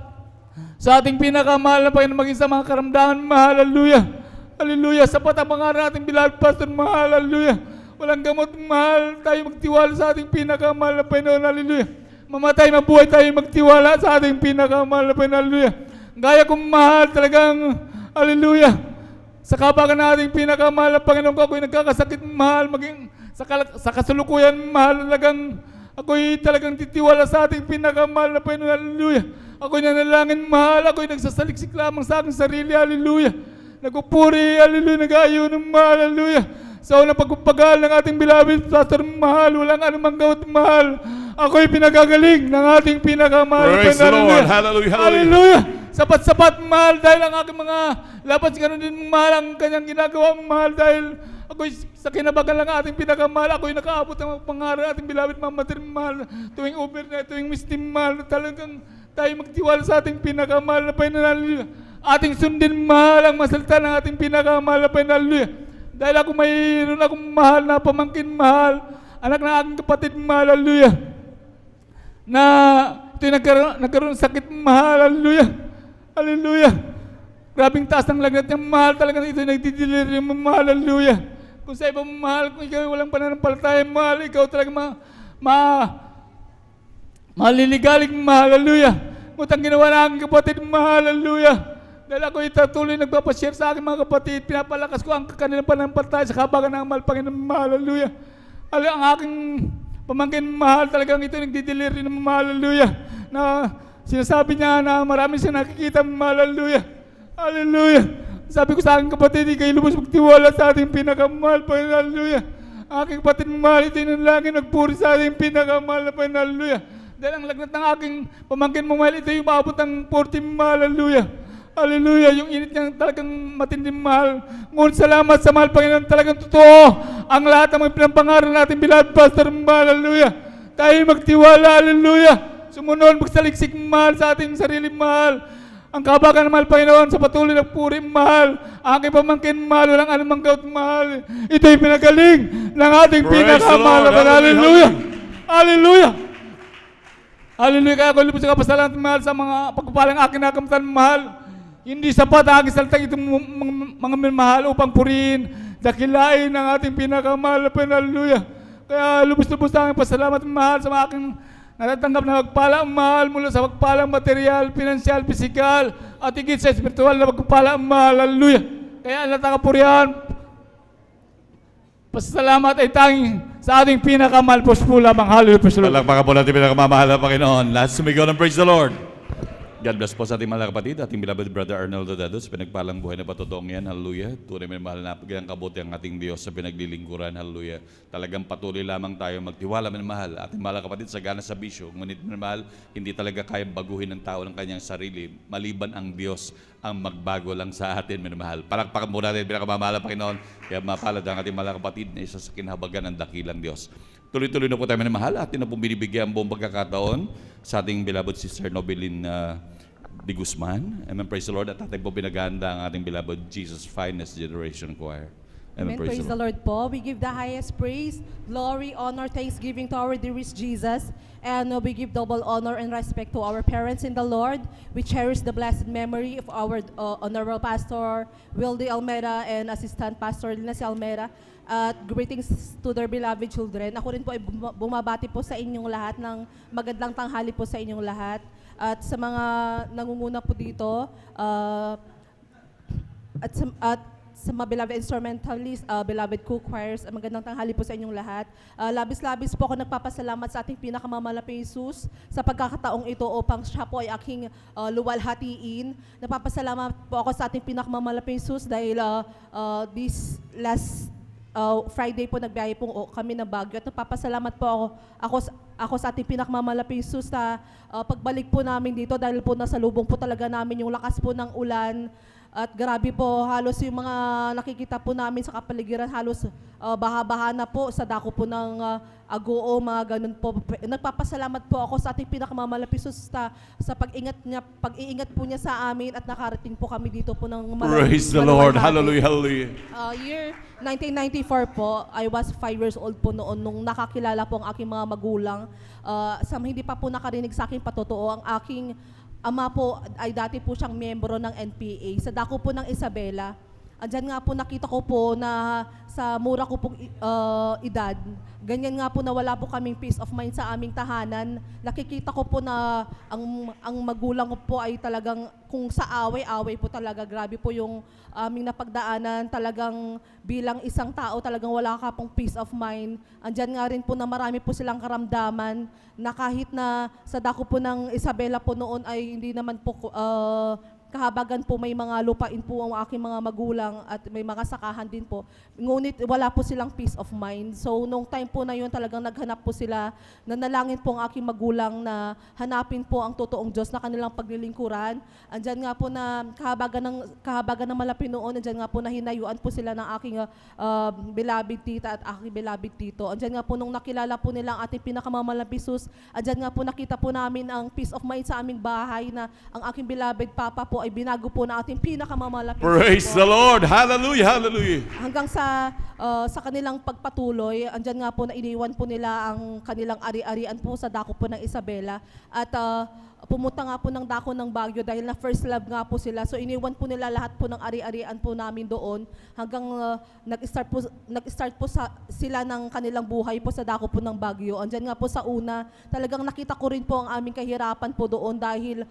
ating pinakamahal na Panginoon, maging sa mga karamdaman mahal. Hallelujah. Hallelujah. Sapat ang mga ating bilal pastor mahal. Hallelujah. Walang gamot mahal. Tayo magtiwala sa ating pinakamahal na Panginoon. Hallelujah. Mamatay, mabuhay tayo magtiwala sa ating pinakamahal na Panginoon. Hallelujah. Gaya kong mahal talagang, hallelujah, sa kabagan na ating pinakamahal na Panginoon ko, ako'y nagkakasakit mahal, maging sa kasulukuyan mahal, talagang ako'y talagang titiwala sa ating pinakamahal na Panginoon. Hallelujah. Ako'y nanalangin mahal, ako'y nagsasaliksik lamang sa aking sarili. Hallelujah. Nagpupuri, hallelujah, nag-aayon ng mahal. Hallelujah. Sa unang pagpapagal ng ating beloved pastor mahal, walang anumang gawat mahal, ako'y pinagagaling ng ating pinakamahal. Praise the Lord. Hallelujah. Hallelujah. Sapat-sapat mahal dahil ang aking mga labas ganun din mahal ang kanyang ginagawa mahal dahil ako'y sa kinabagan ng ating pinakamahal, ako'y nakaabot ng pangaral ating beloved mamater mahal tuwing overnight, tuwing mistim mahal, talagang tayo magtiwala sa ating pinakamahal na Panginoon. Ating sundin mahal ang masalita ng ating pinakamahal na Panginoon. Dahil ako mayroon akong mahal na pamangkin mahal, anak ng aking kapatid mahal. Hallelujah. Na ito'y nagkaroon sakit mahal. Hallelujah. Hallelujah. Grabing taas ng lagnat niyang mahal. Talagang ito'y nagdidelirium mahal. Hallelujah. Kung sa ibang mahal, kung ikaw walang pananampalataya mahal, ikaw talagang maliligalig mahal. Hallelujah. Ngunit ang ginawa ng aking kapatid mahal. Hallelujah. Dahil ako'y tuloy nagpapashare sa aking mga kapatid, pinapalakas ko ang kanilang pananampalataya sa kabagan ng mahal Panginoon mahal. Hallelujah. Ang aking pamangkin mahal, talagang ito nagdidelirium mahal. Hallelujah. Na sinasabi niya na marami siyang nakikita mahal. Hallelujah. Hallelujah. Sabi ko sa aking kapatid, kayo lubos magtiwala sa ating pinakamahal Panginoon. Hallelujah. Ang aking kapatid mahal, ito yung langit nagpuri sa ating pinakamahal na Panginoon. Hallelujah. Dahil ang lagnat ng aking pamangkin mahal, ito yung maabot ng 40 mahal. Hallelujah. Hallelujah. Yung init niyang talagang matinding mahal. Ngunit salamat sa mahal Panginoon, talagang totoo ang lahat ng mga pinapangaral natin beloved pastor mahal. Hallelujah. Tayo magtiwala. Hallelujah. Sumunod, magsaliksik mahal sa ating sarili mahal. Ang kabagan ng mahal Panginoon sa patuloy na puri mahal. Ang aking pamangkin mahal, walang anumang gout mahal. Ito'y pinagaling ng ating Praise pinakamahal. the Lord. Hallelujah. Hallelujah. Hallelujah. Kaya ako lubos sa kapasalamat mahal sa mga pagpapalang aking nakamtan mahal. Hindi sapat ang aking salita itong mga minamahal upang purihin, dakilain ang ating pinakamahal na Panginoon. Hallelujah. Kaya lubos-lubos ang aking pasalamat mahal sa mga aking natatanggap na pagpalang mahal mula sa pagpalang material, pinansyal, pisikal, at higit sa espiritual na pagpalang mahal. Hallelujah. Kaya lahat ng kapurihan, pasalamat ay tanging sa ating pinakamahal po lamang. Hallelujah. Palakpakan po natin pinakamamahal na Panginoon. Let's sumigaw ng praise the Lord. God bless po sa ating mga kapatid, ating beloved brother Arnoldo Dados, pinagpalang buhay na patotoong yan, hallelujah. Tunay may mahal na pagkang kabuti ang ating Diyos sa pinaglilingkuran, hallelujah. Talagang patuloy lamang tayo magtiwala, minamahal. Ating mga kapatid, sagana sa bisyo, ngunit minamahal, hindi talaga kayang baguhin ng tao ng kanyang sarili, maliban ang Diyos ang magbago lang sa atin, minamahal. Palakpakan po natin, pinakamamahal na Panginoon, kaya mapalad ang ating mga kapatid na isa sa kinhabagan ng dakilang Diyos. Tuloy-tuloy na po tayo minamahal, atin na po binibigyan ang buong pagkakataon sa ating beloved sister Nobelin de Guzman. Amen, praise the Lord. At ating po pinaganda ang ating beloved Jesus Finest Generation Choir. Amen. Praise the Lord po. We give the highest praise, glory, honor, thanksgiving to our dearest Jesus. And we give double honor and respect to our parents in the Lord. We cherish the blessed memory of our Honorable Pastor Wildy Almera and Assistant Pastor Lindsay Almera. At greetings to their beloved children. Ako rin po ay bumabati po sa inyong lahat ng magandang tanghali po sa inyong lahat. At sa mga nangunguna po dito, at sa mga beloved instrumentalists, beloved co-choirs, magandang tanghali po sa inyong lahat. Labis-labis po ako nagpapasalamat sa ating pinakamamalaping Jesus sa pagkakataong ito upang siya po ay aking luwalhatiin. Nagpapasalamat po ako sa ating pinakamamalaping Jesus dahil this last Friday po nagbiyahe po kami ng Baguio at nagpapasalamat po ako sa ating pinakamamalaping Jesus sa pagbalik po namin dito dahil po nasa lubong po talaga namin yung lakas po ng ulan. At grabe po, halos yung mga nakikita po namin sa kapaligiran, halos baha-baha na po sa dako po ng Agoo, mga ganun po. Nagpapasalamat po ako sa ating pinakamamalapis sa pag-iingat po niya sa amin at nakarating po kami dito po ng Praise the Lord. Hallelujah, hallelujah. Year 1994 po, I was 5 years old po noon nung nakakilala po ang aking mga magulang. Sa hindi pa po nakarinig sa akin patotoo, ang aking ama po ay dati po siyang miyembro ng NPA sa dako po ng Isabela. Andyan nga po nakita ko po na sa mura ko pong edad, ganyan nga po na wala po kaming peace of mind sa aming tahanan. Nakikita ko po na ang magulang ko po ay talagang kung sa away-away po talaga. Grabe po yung aming napagdaanan. Talagang bilang isang tao talagang wala ka pong peace of mind. Andyan nga rin po na marami po silang karamdaman na kahit na sa dako po ng Isabela po noon ay hindi naman po kahabagan po may mga lupain po ang aking mga magulang at may mga sakahan din po. Ngunit wala po silang peace of mind. So nung time po na yun talagang naghanap po sila, nanalangin po ang aking magulang na hanapin po ang totoong Diyos na kanilang paglilingkuran. Andyan nga po na kahabagan ng malapi noon, andyan nga po na hinayuan po sila ng aking beloved tita at aking beloved tito. Andyan nga po nung nakilala po nila ang ating pinakamamalapis, andyan nga po nakita po namin ang peace of mind sa aming bahay na ang aking beloved papa po ay binago po na ating pinakamamalapit. Praise the Lord. Hallelujah, hallelujah. Hanggang sa kanilang pagpatuloy, andyan nga po na iniwan po nila ang kanilang ari-arian po sa dako po ng Isabela. At pumunta nga po ng dako ng Baguio dahil na first love nga po sila. So iniwan po nila lahat po ng ari-arian po namin doon hanggang nag-start po sila ng kanilang buhay po sa dako po ng Baguio. Andyan nga po sa una, talagang nakita ko rin po ang aming kahirapan po doon dahil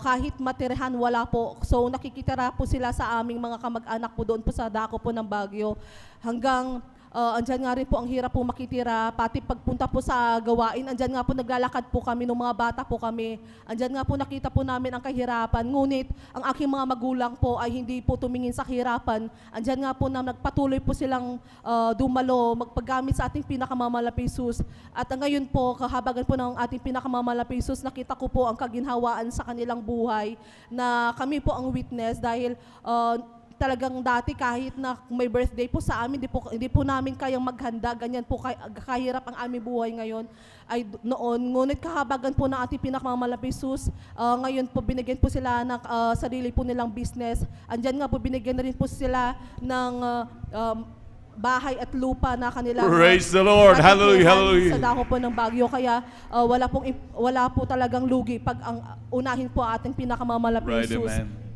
kahit matirhan wala po. So nakikitira po sila sa aming mga kamag-anak po doon po sa dako po ng Baguio. Hanggang andyan nga rin po ang hirap po makitira, pati pagpunta po sa gawain, andyan nga po naglalakad po kami nung mga bata po kami. Andyan nga po nakita po namin ang kahirapan, ngunit ang aking mga magulang po ay hindi po tumingin sa kahirapan. Andyan nga po na nagpatuloy po silang dumalo, magpaggamit sa ating pinakamamalapis. At ngayon po, kahabagan po ng ating pinakamamalapis, nakita ko po ang kaginhawaan sa kanilang buhay na kami po ang witness dahil talagang dati kahit na may birthday po sa amin, hindi po namin kayang maghanda, ganyan po kahirap ang aming buhay ngayon ay noon. Ngunit kahabagan po ng ating pinakamamalapis, ngayon po binigyan po sila ng sarili po nilang business. Andyan nga po binigyan na rin po sila ng bahay at lupa na kanila. Praise the Lord. Hallelujah, hallelujah. Sa dako po ng Baguio, kaya wala po talagang lugi pag ang unahin po ating pinakamamalapis. Right, amen.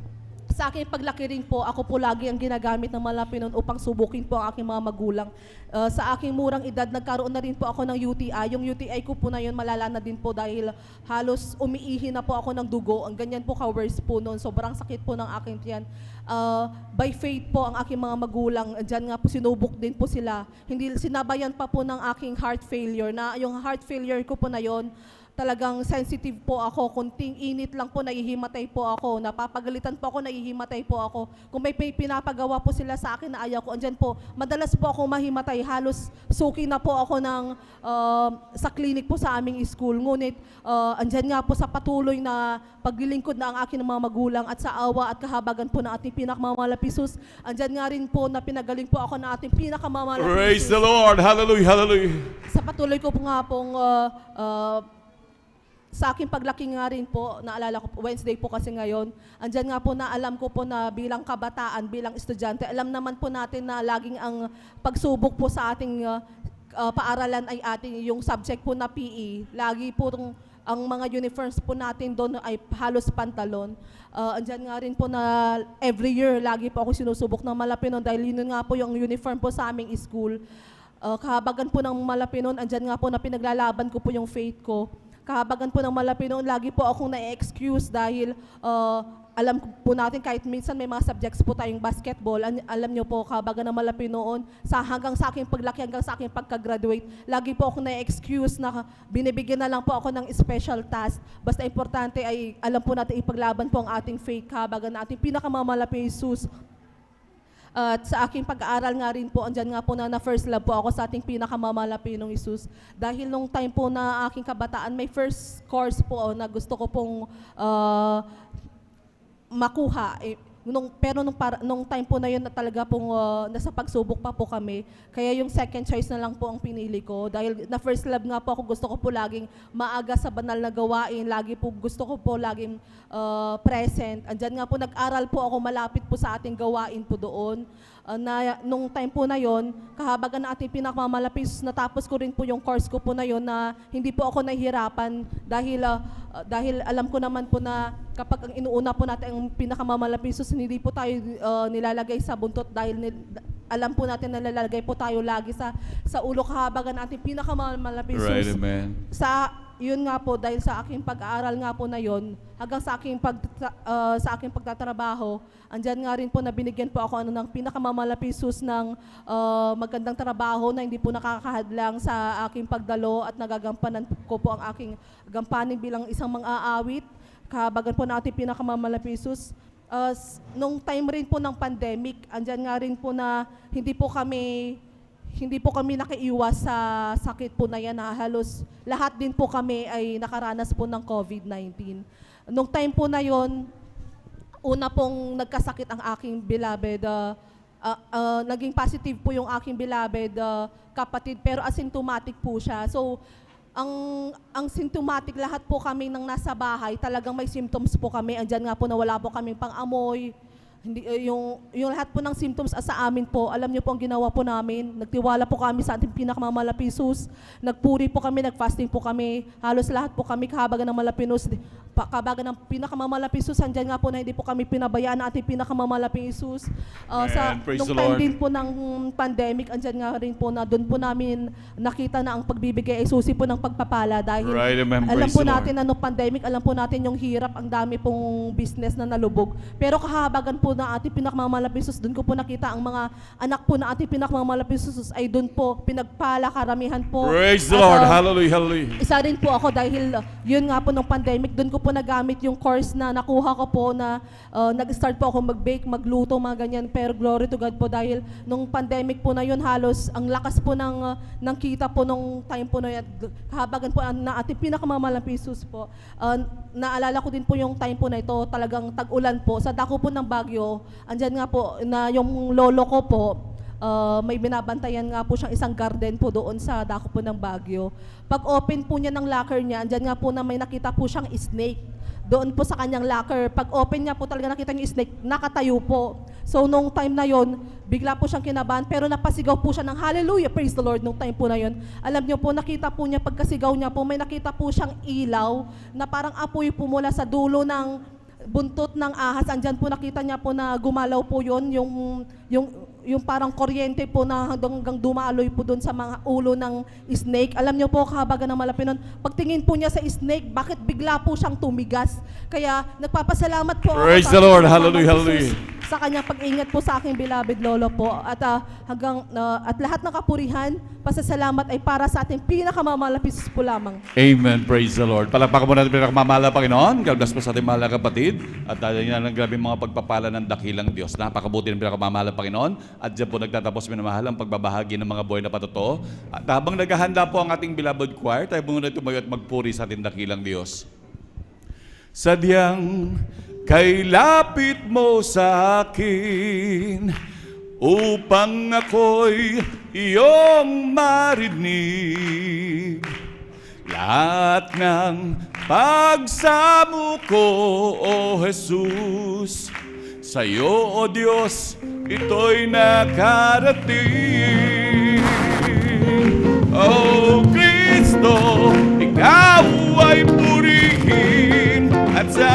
Sa aking paglaki rin po, ako po lagi ang ginagamit ng malapi noon upang subukin po ang aking mga magulang. Sa aking murang edad, nagkaroon na rin po ako ng UTI. Yung UTI ko po na yun, malala na din po dahil halos umiihi na po ako ng dugo. Ang ganyan po ka-worse po noon. Sobrang sakit po ng aking tiyan. By faith po ang aking mga magulang, dyan nga po sinubok din po sila. Hindi sinabayan pa po ng aking heart failure na yung heart failure ko po na yun, talagang sensitive po ako, kunting init lang po, nahihimatay po ako, napapagalitan po ako, nahihimatay po ako. Kung may pinapagawa po sila sa akin na ayaw ko, andyan po, madalas po ako mahimatay, halos suki na po ako sa clinic po sa aming school. Ngunit andyan nga po sa patuloy na paglilingkod na ang akin ng mga magulang at sa awa at kahabagan po ng ating pinakamamalapis, andyan nga rin po na pinagaling po ako ng ating pinakamamalapis. Praise the Lord. Hallelujah, hallelujah. Sa patuloy ko po nga pong sa aking paglaki nga rin po, naalala ko, Wednesday po kasi ngayon, andyan nga po na alam ko po na bilang kabataan, bilang estudyante, alam naman po natin na laging ang pagsubok po sa ating paaralan ay ating yung subject po na PE. Lagi po ang mga uniforms po natin doon ay halos pantalon. Andyan nga rin po na every year, lagi po ako sinusubok ng Malapinon dahil yun nga po yung uniform po sa aming school. Kahabagan po ng Malapinon, andyan nga po na pinaglalaban ko po yung faith ko. Kahabagan po ng Malapinon, lagi po akong na-excuse dahil alam po natin kahit minsan may mga subjects po tayong basketball, alam nyo po, kahabagan ng Malapinon, hanggang sa aking paglaki, hanggang sa aking pagka-graduate, lagi po akong na-excuse na binibigyan na lang po ako ng special task. Basta importante ay alam po natin ipaglaban po ang ating faith, kahabagan na ating pinakamamalapit Jesus. At sa aking pag-aaral nga rin po, andyan nga po na first love po ako sa ating pinakamamalapinong Isus. Dahil nung time po na aking kabataan, may first course po na gusto ko pong makuha. Pero nung time po na yun na talaga pong nasa pagsubok pa po kami, kaya yung second choice na lang po ang pinili ko. Dahil na first love nga po ako, gusto ko po laging maaga sa banal na gawain, lagi po gusto ko po laging present. Andyan nga po, nag-aral po ako malapit po sa ating gawain po doon. Nung time po na yon, kahabagan na ating pinakamamalapis, natapos ko rin po yung course ko po na yon na hindi po ako nahihirapan dahil alam ko naman po na kapag ang inuuna po natin ang pinakamamalapis, hindi po tayo nilalagay sa buntot dahil alam po natin na nilalagay po tayo lagi sa ulo, kahabagan na ating pinakamamalapis. Right, amen. Yun nga po, dahil sa aking pag-aaral nga po na yon, hanggang sa aking pagtatrabaho, andyan nga rin po na binigyan po ako ng pinakamamalapisus ng magandang trabaho na hindi po nakakahadlang sa aking pagdalo at nagagampanan ko po ang aking gampanin bilang isang mang-aawit. Kahabagan po natin pinakamamalapisus. Nung time rin po ng pandemic, andyan nga rin po na hindi po kami nakaiwas sa sakit po na yan, na halos lahat din po kami ay nakaranas po ng COVID-19. Nung time po na yon, una pong nagkasakit ang aking beloved, naging positive po yung aking beloved kapatid, pero asymptomatic po siya. So, ang symptomatic, lahat po kami nang nasa bahay, talagang may symptoms po kami. Andyan nga po na wala po kaming pang-amoy. Yung lahat po ng symptoms sa amin po, alam niyo po ang ginawa po namin. Nagtiwala po kami sa ating pinakamalapis, nagpuri po kami, nagfasting po kami. Halos lahat po kami, kahabagan ng malapinus, kahabagan ng pinakamamalapis, andyan nga po na hindi po kami pinabayaan ng ating pinakamamalapis. Praise the Nung time Lord. din po ng pandemic, andyan nga rin po na doon po namin nakita na ang pagbibigay ay susi po ng pagpapala. Dahil Right, amen. alam Praise po the Lord. natin na nung pandemic, alam po natin yung hirap, ang dami pong business na nalubog. Pero kahabagan po na ating pinakamamalapis, doon ko po nakita ang mga anak po na ating pinakamamalapis ay doon po pinagpala, karamihan po. Praise the At, Lord. Hallelujah, hallelujah. isa rin po ako dahil yun nga po nung pandemic, doon ko po nagamit yung course na nakuha ko po na nag-start po ako mag-bake, magluto, mga ganyan. Pero glory to God po dahil nung pandemic po na yun, halos ang lakas po ng kita po nung time po na yan. Kahabagan po na ating pinakamamalapis po. Naalala ko din po yung time po na ito, talagang tag-ulan po. Sa dako po ng Baguio, andyan nga po na yung lolo ko po, may binabantayan nga po siyang isang garden po doon sa dako po ng Baguio. Pag open po niya ng locker niya, andyan nga po na may nakita po siyang snake. Doon po sa kanyang locker, pag open niya po talaga nakita niyo yung snake, nakatayo po. So nung time na yon, bigla po siyang kinabahan, pero napasigaw po siya ng hallelujah, praise the Lord nung time po na yon. Alam niyo po, nakita po niya pagkasigaw niya po, may nakita po siyang ilaw na parang apoy po mula sa dulo ng buntot ng ahas. Andyan po nakita niya po na gumalaw po yon, yung parang kuryente po na hanggang dumaloy po doon sa mga ulo ng snake. Alam niyo po, kahabagan ng Malapinon, pagtingin po niya sa snake, bakit bigla po siyang tumigas? Kaya nagpapasalamat po ako Praise sa the Lord. Panginoon Hallelujah, Jesus hallelujah. sa kanyang pag-ingat po sa aking beloved lolo po. At at lahat ng kapurihan, pasasalamat ay para sa ating pinakamamalapis po lamang. Amen. Praise the Lord. Palakpakan po natin pinakamamahal na Panginoon. God bless po sa ating mahal na kapatid. At dahil yan ang grabe mga pagpapala ng dakilang Diyos. Napakabuti ng pinakamamahal na Panginoon. At dyan po nagtatapos minamahal ang pagbabahagi ng mga buhay na patotoo. At habang naghahanda po ang ating beloved choir, tayo muna tumayo at magpuri sa ating dakilang Diyos. Sadyang kay lapit mo sa akin upang ako'y iyong marinig. Lahat ng pagsamo ko, O Jesus, sa'yo, O Diyos, ito'y nakarating. O Kristo, ikaw ay purihin, at sa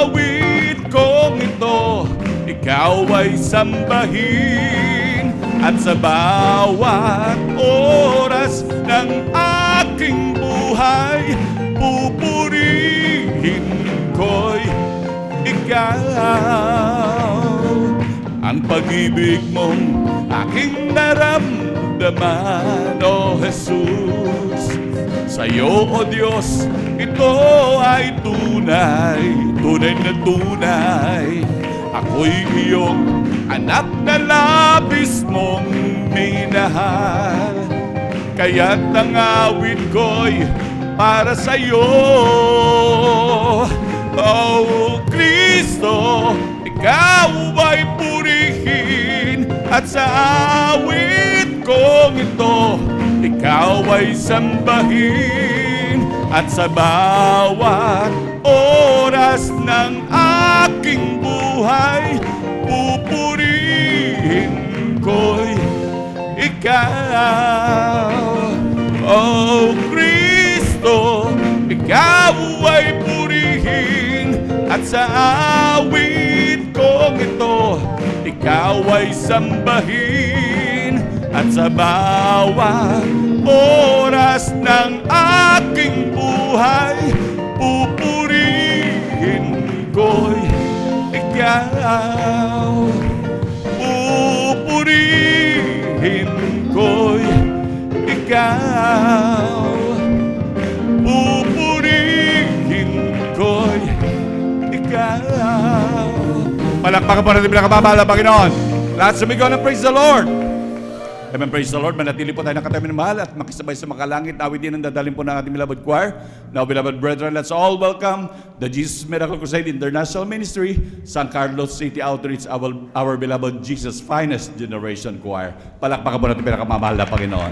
awit kong ito, ikaw ay sambahin, at sa bawat oras ng aking buhay, pupurihin ko'y ikaw. Ang pag-ibig mong aking naramdaman, O Jesus, sa'yo, O Diyos, ito ay tunay, tunay na tunay. Ako'y iyong anak na labis mong minahal, kaya't ang awit ko'y para sa'yo. O Kristo, ikaw ay purihin, at sa awit kong ito, ikaw ay sambahin, at sa bawat oras ng aking buhay, pupurihin ko'y ikaw. O Kristo, ikaw ay purihin, at sa awit kong ito, ikaw ay sambahin, at sa bawat oras ng aking buhay, pupurihin ko'y ikaw. Pupurihin ko'y ikaw. Pupurihin ko'y ikaw. Palakpakan po natin pinakababala, Panginoon. Lahat sumigaw ng praise the Lord. Amen, praise the Lord. Manatili po tayo ng katabi ng mahal at makisabay sa makalangit. Awit din ang dadalhin po ng ating beloved choir. Now, beloved brethren, let's all welcome the Jesus Miracle Crusade International Ministry, San Carlos City Outreach, our beloved Jesus Finest Generation Choir. Palakpakan po natin pinakamamahal na Panginoon.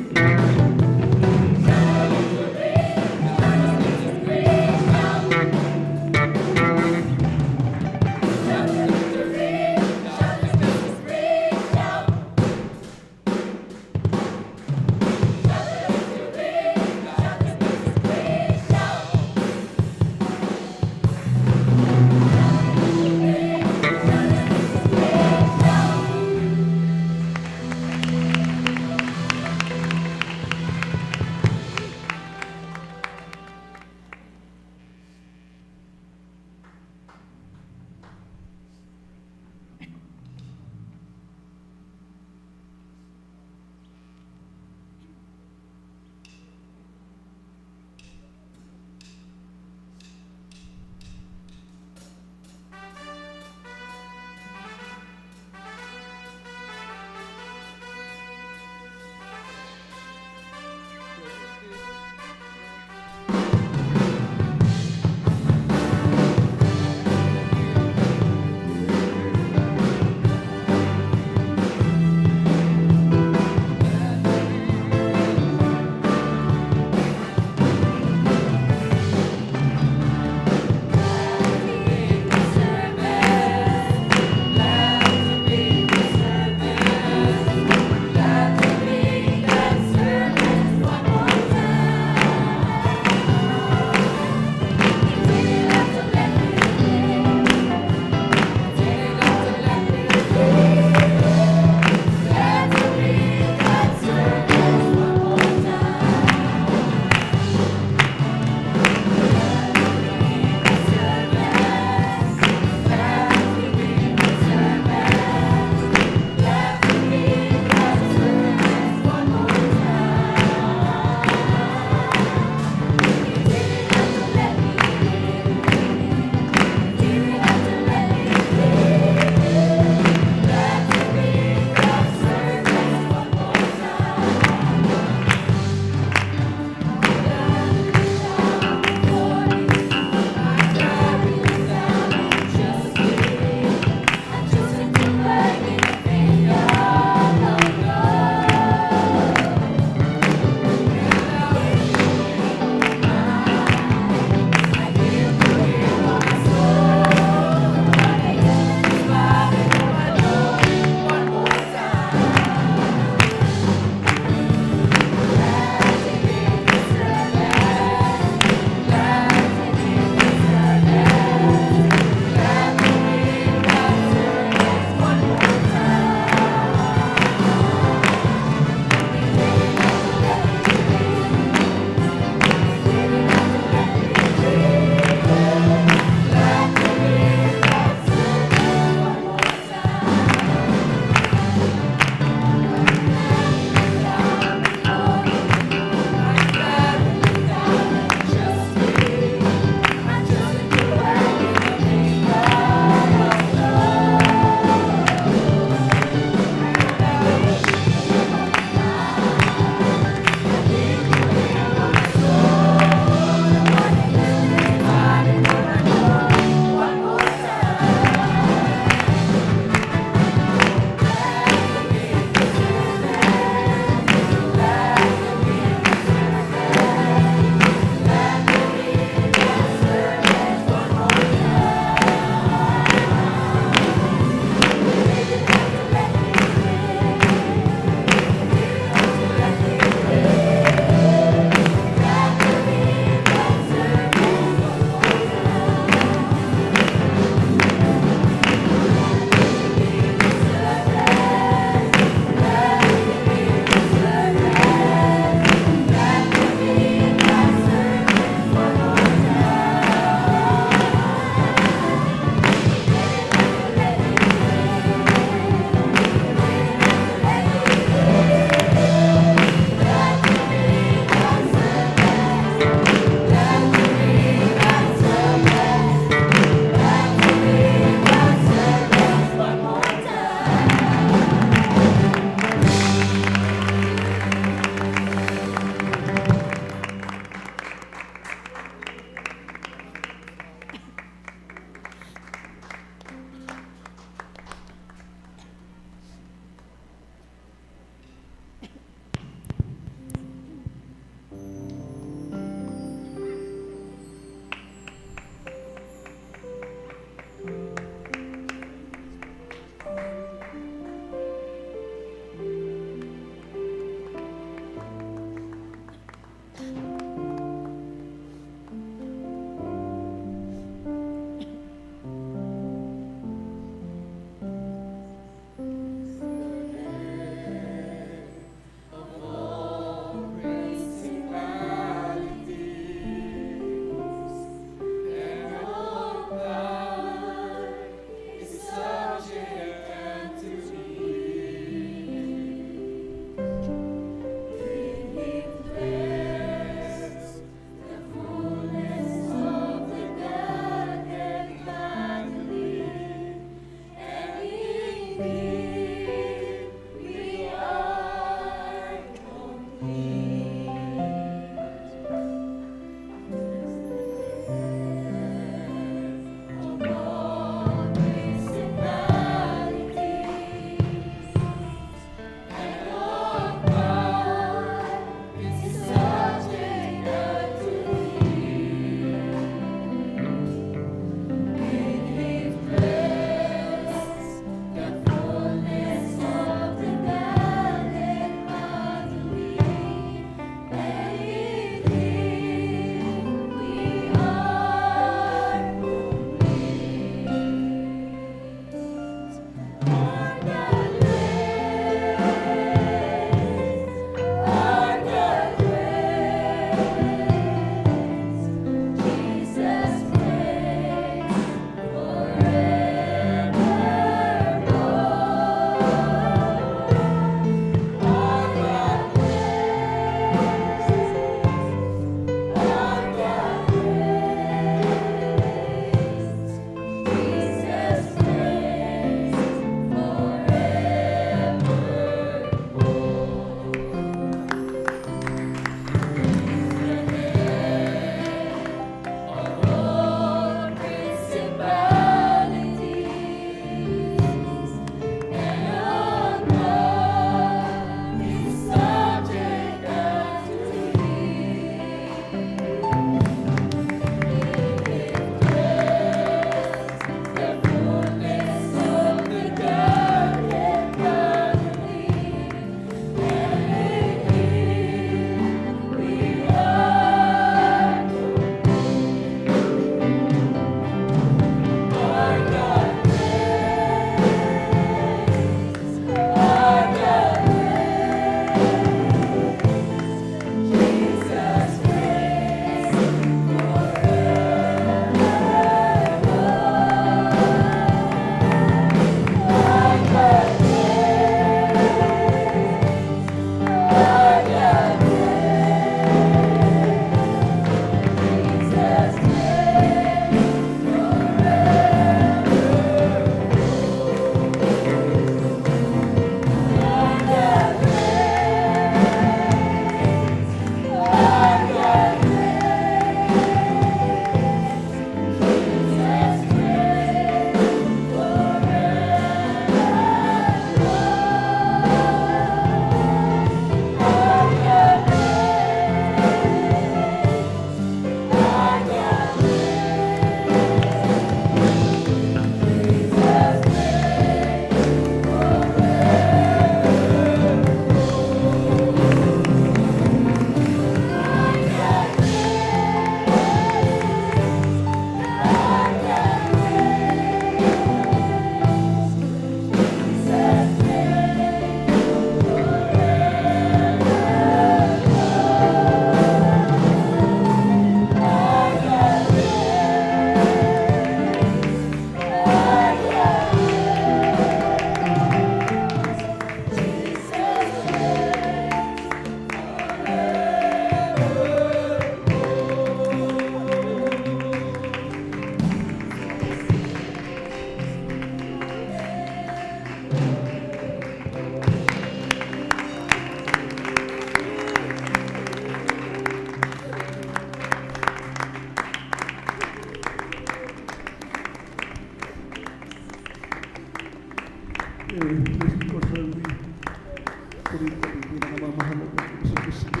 Purihin kami pinakamamahal na Panginoon sa Kristo.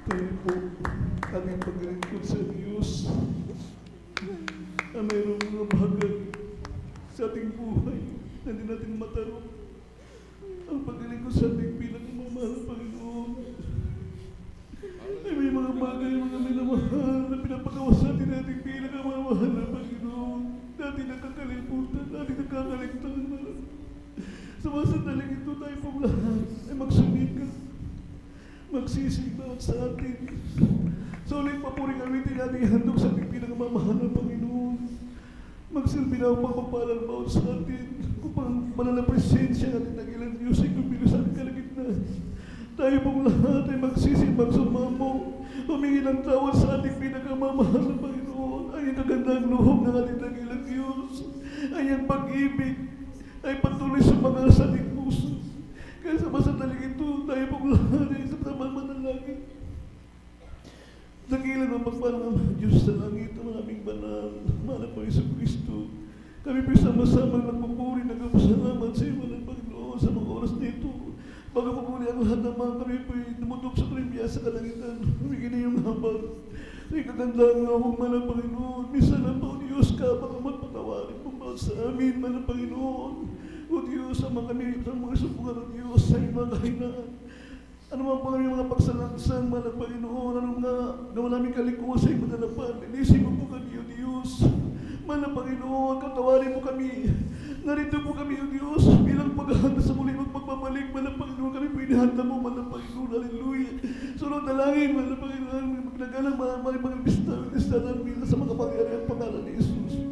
Tayo po aming paglilingkod sa Diyos na mayroong mga bagay sa ating buhay na hindi natin matarong. Ang paglilingkod sa ating pinakamamahal na Panginoon ay may mga bagay, mga minamahal na pinapagawa sa atin ating pinakamamahal na Panginoon. Dati nakakalimutan, dati nakakaligtanan. Sa mga sandaling ito tayo pong lahat ay magsumikap, magsisigaw sa atin. Sa ulit papuring awitin natin handog sa ating pinakamamahal na Panginoon. Magsilbi na upang magpalang bawat sa atin upang banal na presensya ng ating nagilang Diyos ay kumilos sa ating kalagitnaan. Tayo pong lahat ay magsisimbang sumamo, humingi ng tawad sa ating pinakamamahal na Panginoon. Ay ang kagandang loob ng ating nagilang Diyos. Ay ang pag-ibig ay patuloy sa mga sa ating puso. Kaya sa masandaling ito, tayo pong lahat ay isang sama manalangin. Dakilan ang pagpalang ang Diyos sa langit, ang aming banal, mahal po Yesu Kristo. Kami po sama-sama nagpupuri, nagpapasalamat sa iyo, ng Panginoon, sa mga oras nito. Bago po muli ang lahat naman, kami po tumutok sa primya sa kalangitan. Humingi na yung habang. Ay kagandang nga akong mahal na Panginoon. Minsan lang po, Diyos ka, baka magpatawarin po ba sa amin, mahal na Panginoon. O Diyos, sama kami sa mga subukan ng Diyos sa iyong mga kahinaan. Ano man po kami mga pagsalangsang, mahal na Panginoon, ano nga gawa namin kalikuan sa iyong madalapan. Inisip mo po kami, O Diyos. Mahal na Panginoon, katawarin mo kami. Narito po kami, O Diyos, bilang paghahanda sa muli magpapabalik, mahal na Panginoon, kami po inihanda mo, mahal na Panginoon, hallelujah. Sunod na langin, mahal na Panginoon, magnagalang mga pag-imbista namin sa mga pangyari ang pangalan ni Jesus.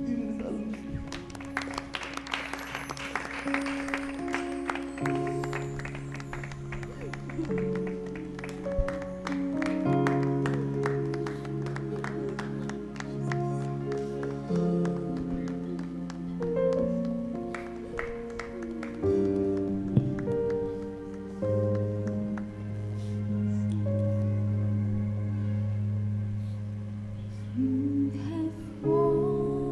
You have won.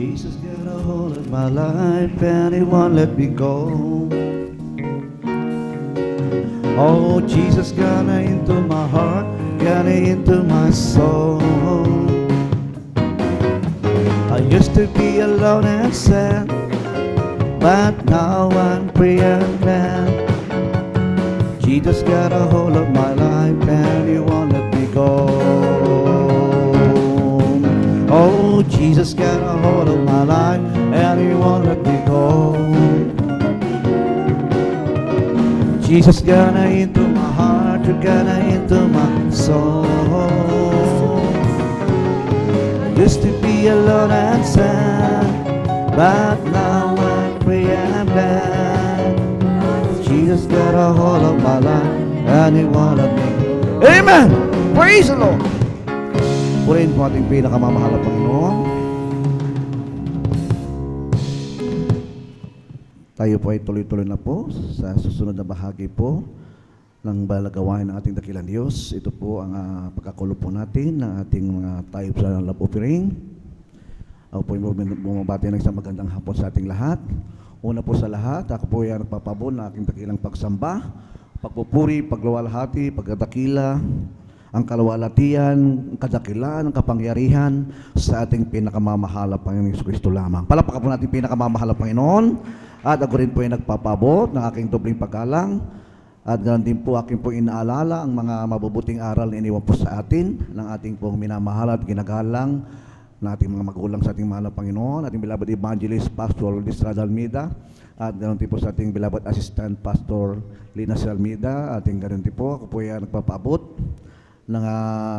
Jesus got a hold of my life and he won't let me go. Oh, Jesus got into my heart, got into my soul. I used to be alone and sad, but now I'm free and glad. Jesus got a hold of my life and he won't let me go. Oh, Jesus got a hold of my life and he won't let me go. Jesus got into my heart, you got into my soul. I used to be alone and sad, but now I'm free and glad. Jesus got a hold of my life and he won't let me go. Amen! Praise the Lord! Purihin po ating pinakamamahal na Panginoon. Tayo po ay tuloy-tuloy na po sa susunod na bahagi po ng balagawain ng ating dakilang Diyos. Ito po ang pagkakulo po natin ng ating mga tayo sa love offering. Ako po ay bumabati ng isang magandang hapon sa ating lahat. Una po sa lahat, ako po ay nagpapabon ng aking dakilang pagsamba, pagpupuri, pagluwalhati, pagdadakila, ang kaluwalhatian, ang kadakilan, ang kapangyarihan sa ating pinakamamahal na Panginoon Jesucristo lamang. Palakpakan po natin pinakamamahal na Panginoon. At ako rin po ay nagpapabot ng aking dobling paggalang. At ganoon din po aking po inaalala ang mga mabubuting aral na iniwan po sa atin ng ating pong minamahal at ginagalang na ating mga magulang sa ating mahal na Panginoon, ating beloved evangelist, Pastor Estrada Almeida, at ganoon din po sa ating beloved assistant, Pastor Lina Almeida, ating ganoon din po, ako po ay nagpapabot ng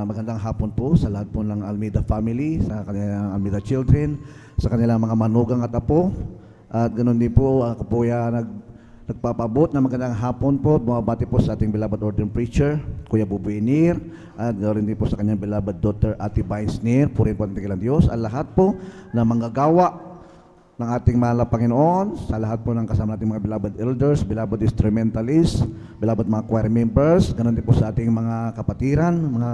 magandang hapon po sa lahat po ng Almeida family, sa kanilang Almeida children, sa kanilang mga manugang at apo. At ganoon din po, ako po ay nagpapabot ng magandang hapon po, bumabati po sa ating beloved ordained preacher, Kuya Buboy Nir, at ganoon din po sa kanyang beloved daughter, Ate Vines Nir, purihin po ang dakilang Diyos, at lahat po na manggagawa ng ating mahal na Panginoon, sa lahat po ng kasama nating mga beloved elders, beloved instrumentalists, beloved mga choir members, ganoon din po sa ating mga kapatiran, mga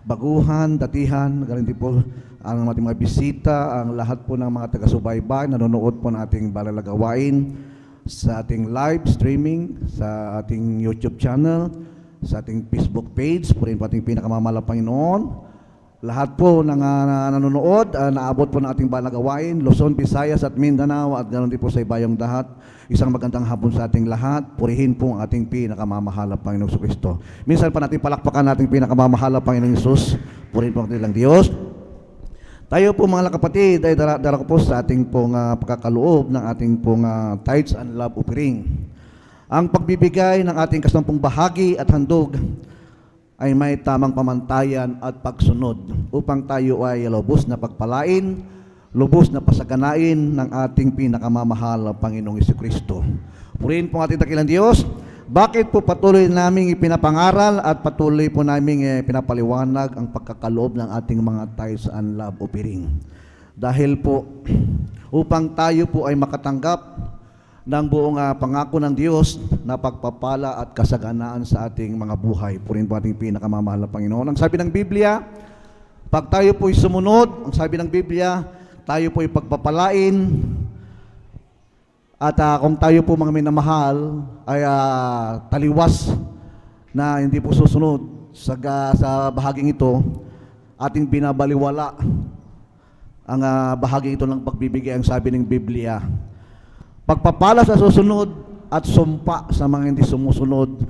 baguhan, datihan, ganoon din po ang ating mga bisita, ang lahat po ng mga taga-subaybay, nanonood po ng ating balalagawain sa ating live streaming, sa ating YouTube channel, sa ating Facebook page, purihin po ating pinakamamahal na Panginoon. lahat po ng nanonood, naabot po ng ating balagawain, Luzon, Visayas at Mindanao at ganoon din po sa ibayong dahat. Isang magandang hapon sa ating lahat. Purihin po ang ating pinakamamahal na Panginoong Kristo. Minsan pa natin palakpakan nating pinakamamahal na Panginoong Hesus. Purihin po ang kanilang Diyos. Tayo po mga kapatid ay dara ko po sa ating pong pagkakaloob ng ating pong tithes and love offering. Ang pagbibigay ng ating kasampung bahagi at handog ay may tamang pamantayan at pagsunod upang tayo ay lubos na pagpalain, lubos na pasaganain ng ating pinakamamahal na Panginoong Jesucristo. Purihin po ang ating dakilang Diyos. Bakit po patuloy naming ipinapangaral at patuloy po naming pinapaliwanag ang pagkakaloob ng ating mga tithes and love offering? Dahil po upang tayo po ay makatanggap ng buong pangako ng Diyos na pagpapala at kasaganaan sa ating mga buhay. Purihin po ating pinakamamahal na Panginoon. Ang sabi ng Biblia, pag tayo po'y sumunod, ang sabi ng Biblia, tayo po'y pagpapalain, at kung tayo po mga minamahal ay taliwas na hindi po susunod sa bahaging ito, ating binabaliwala ang bahaging ito ng pagbibigay, ang sabi ng Biblia. Pagpapala sa susunod at sumpa sa mga hindi sumusunod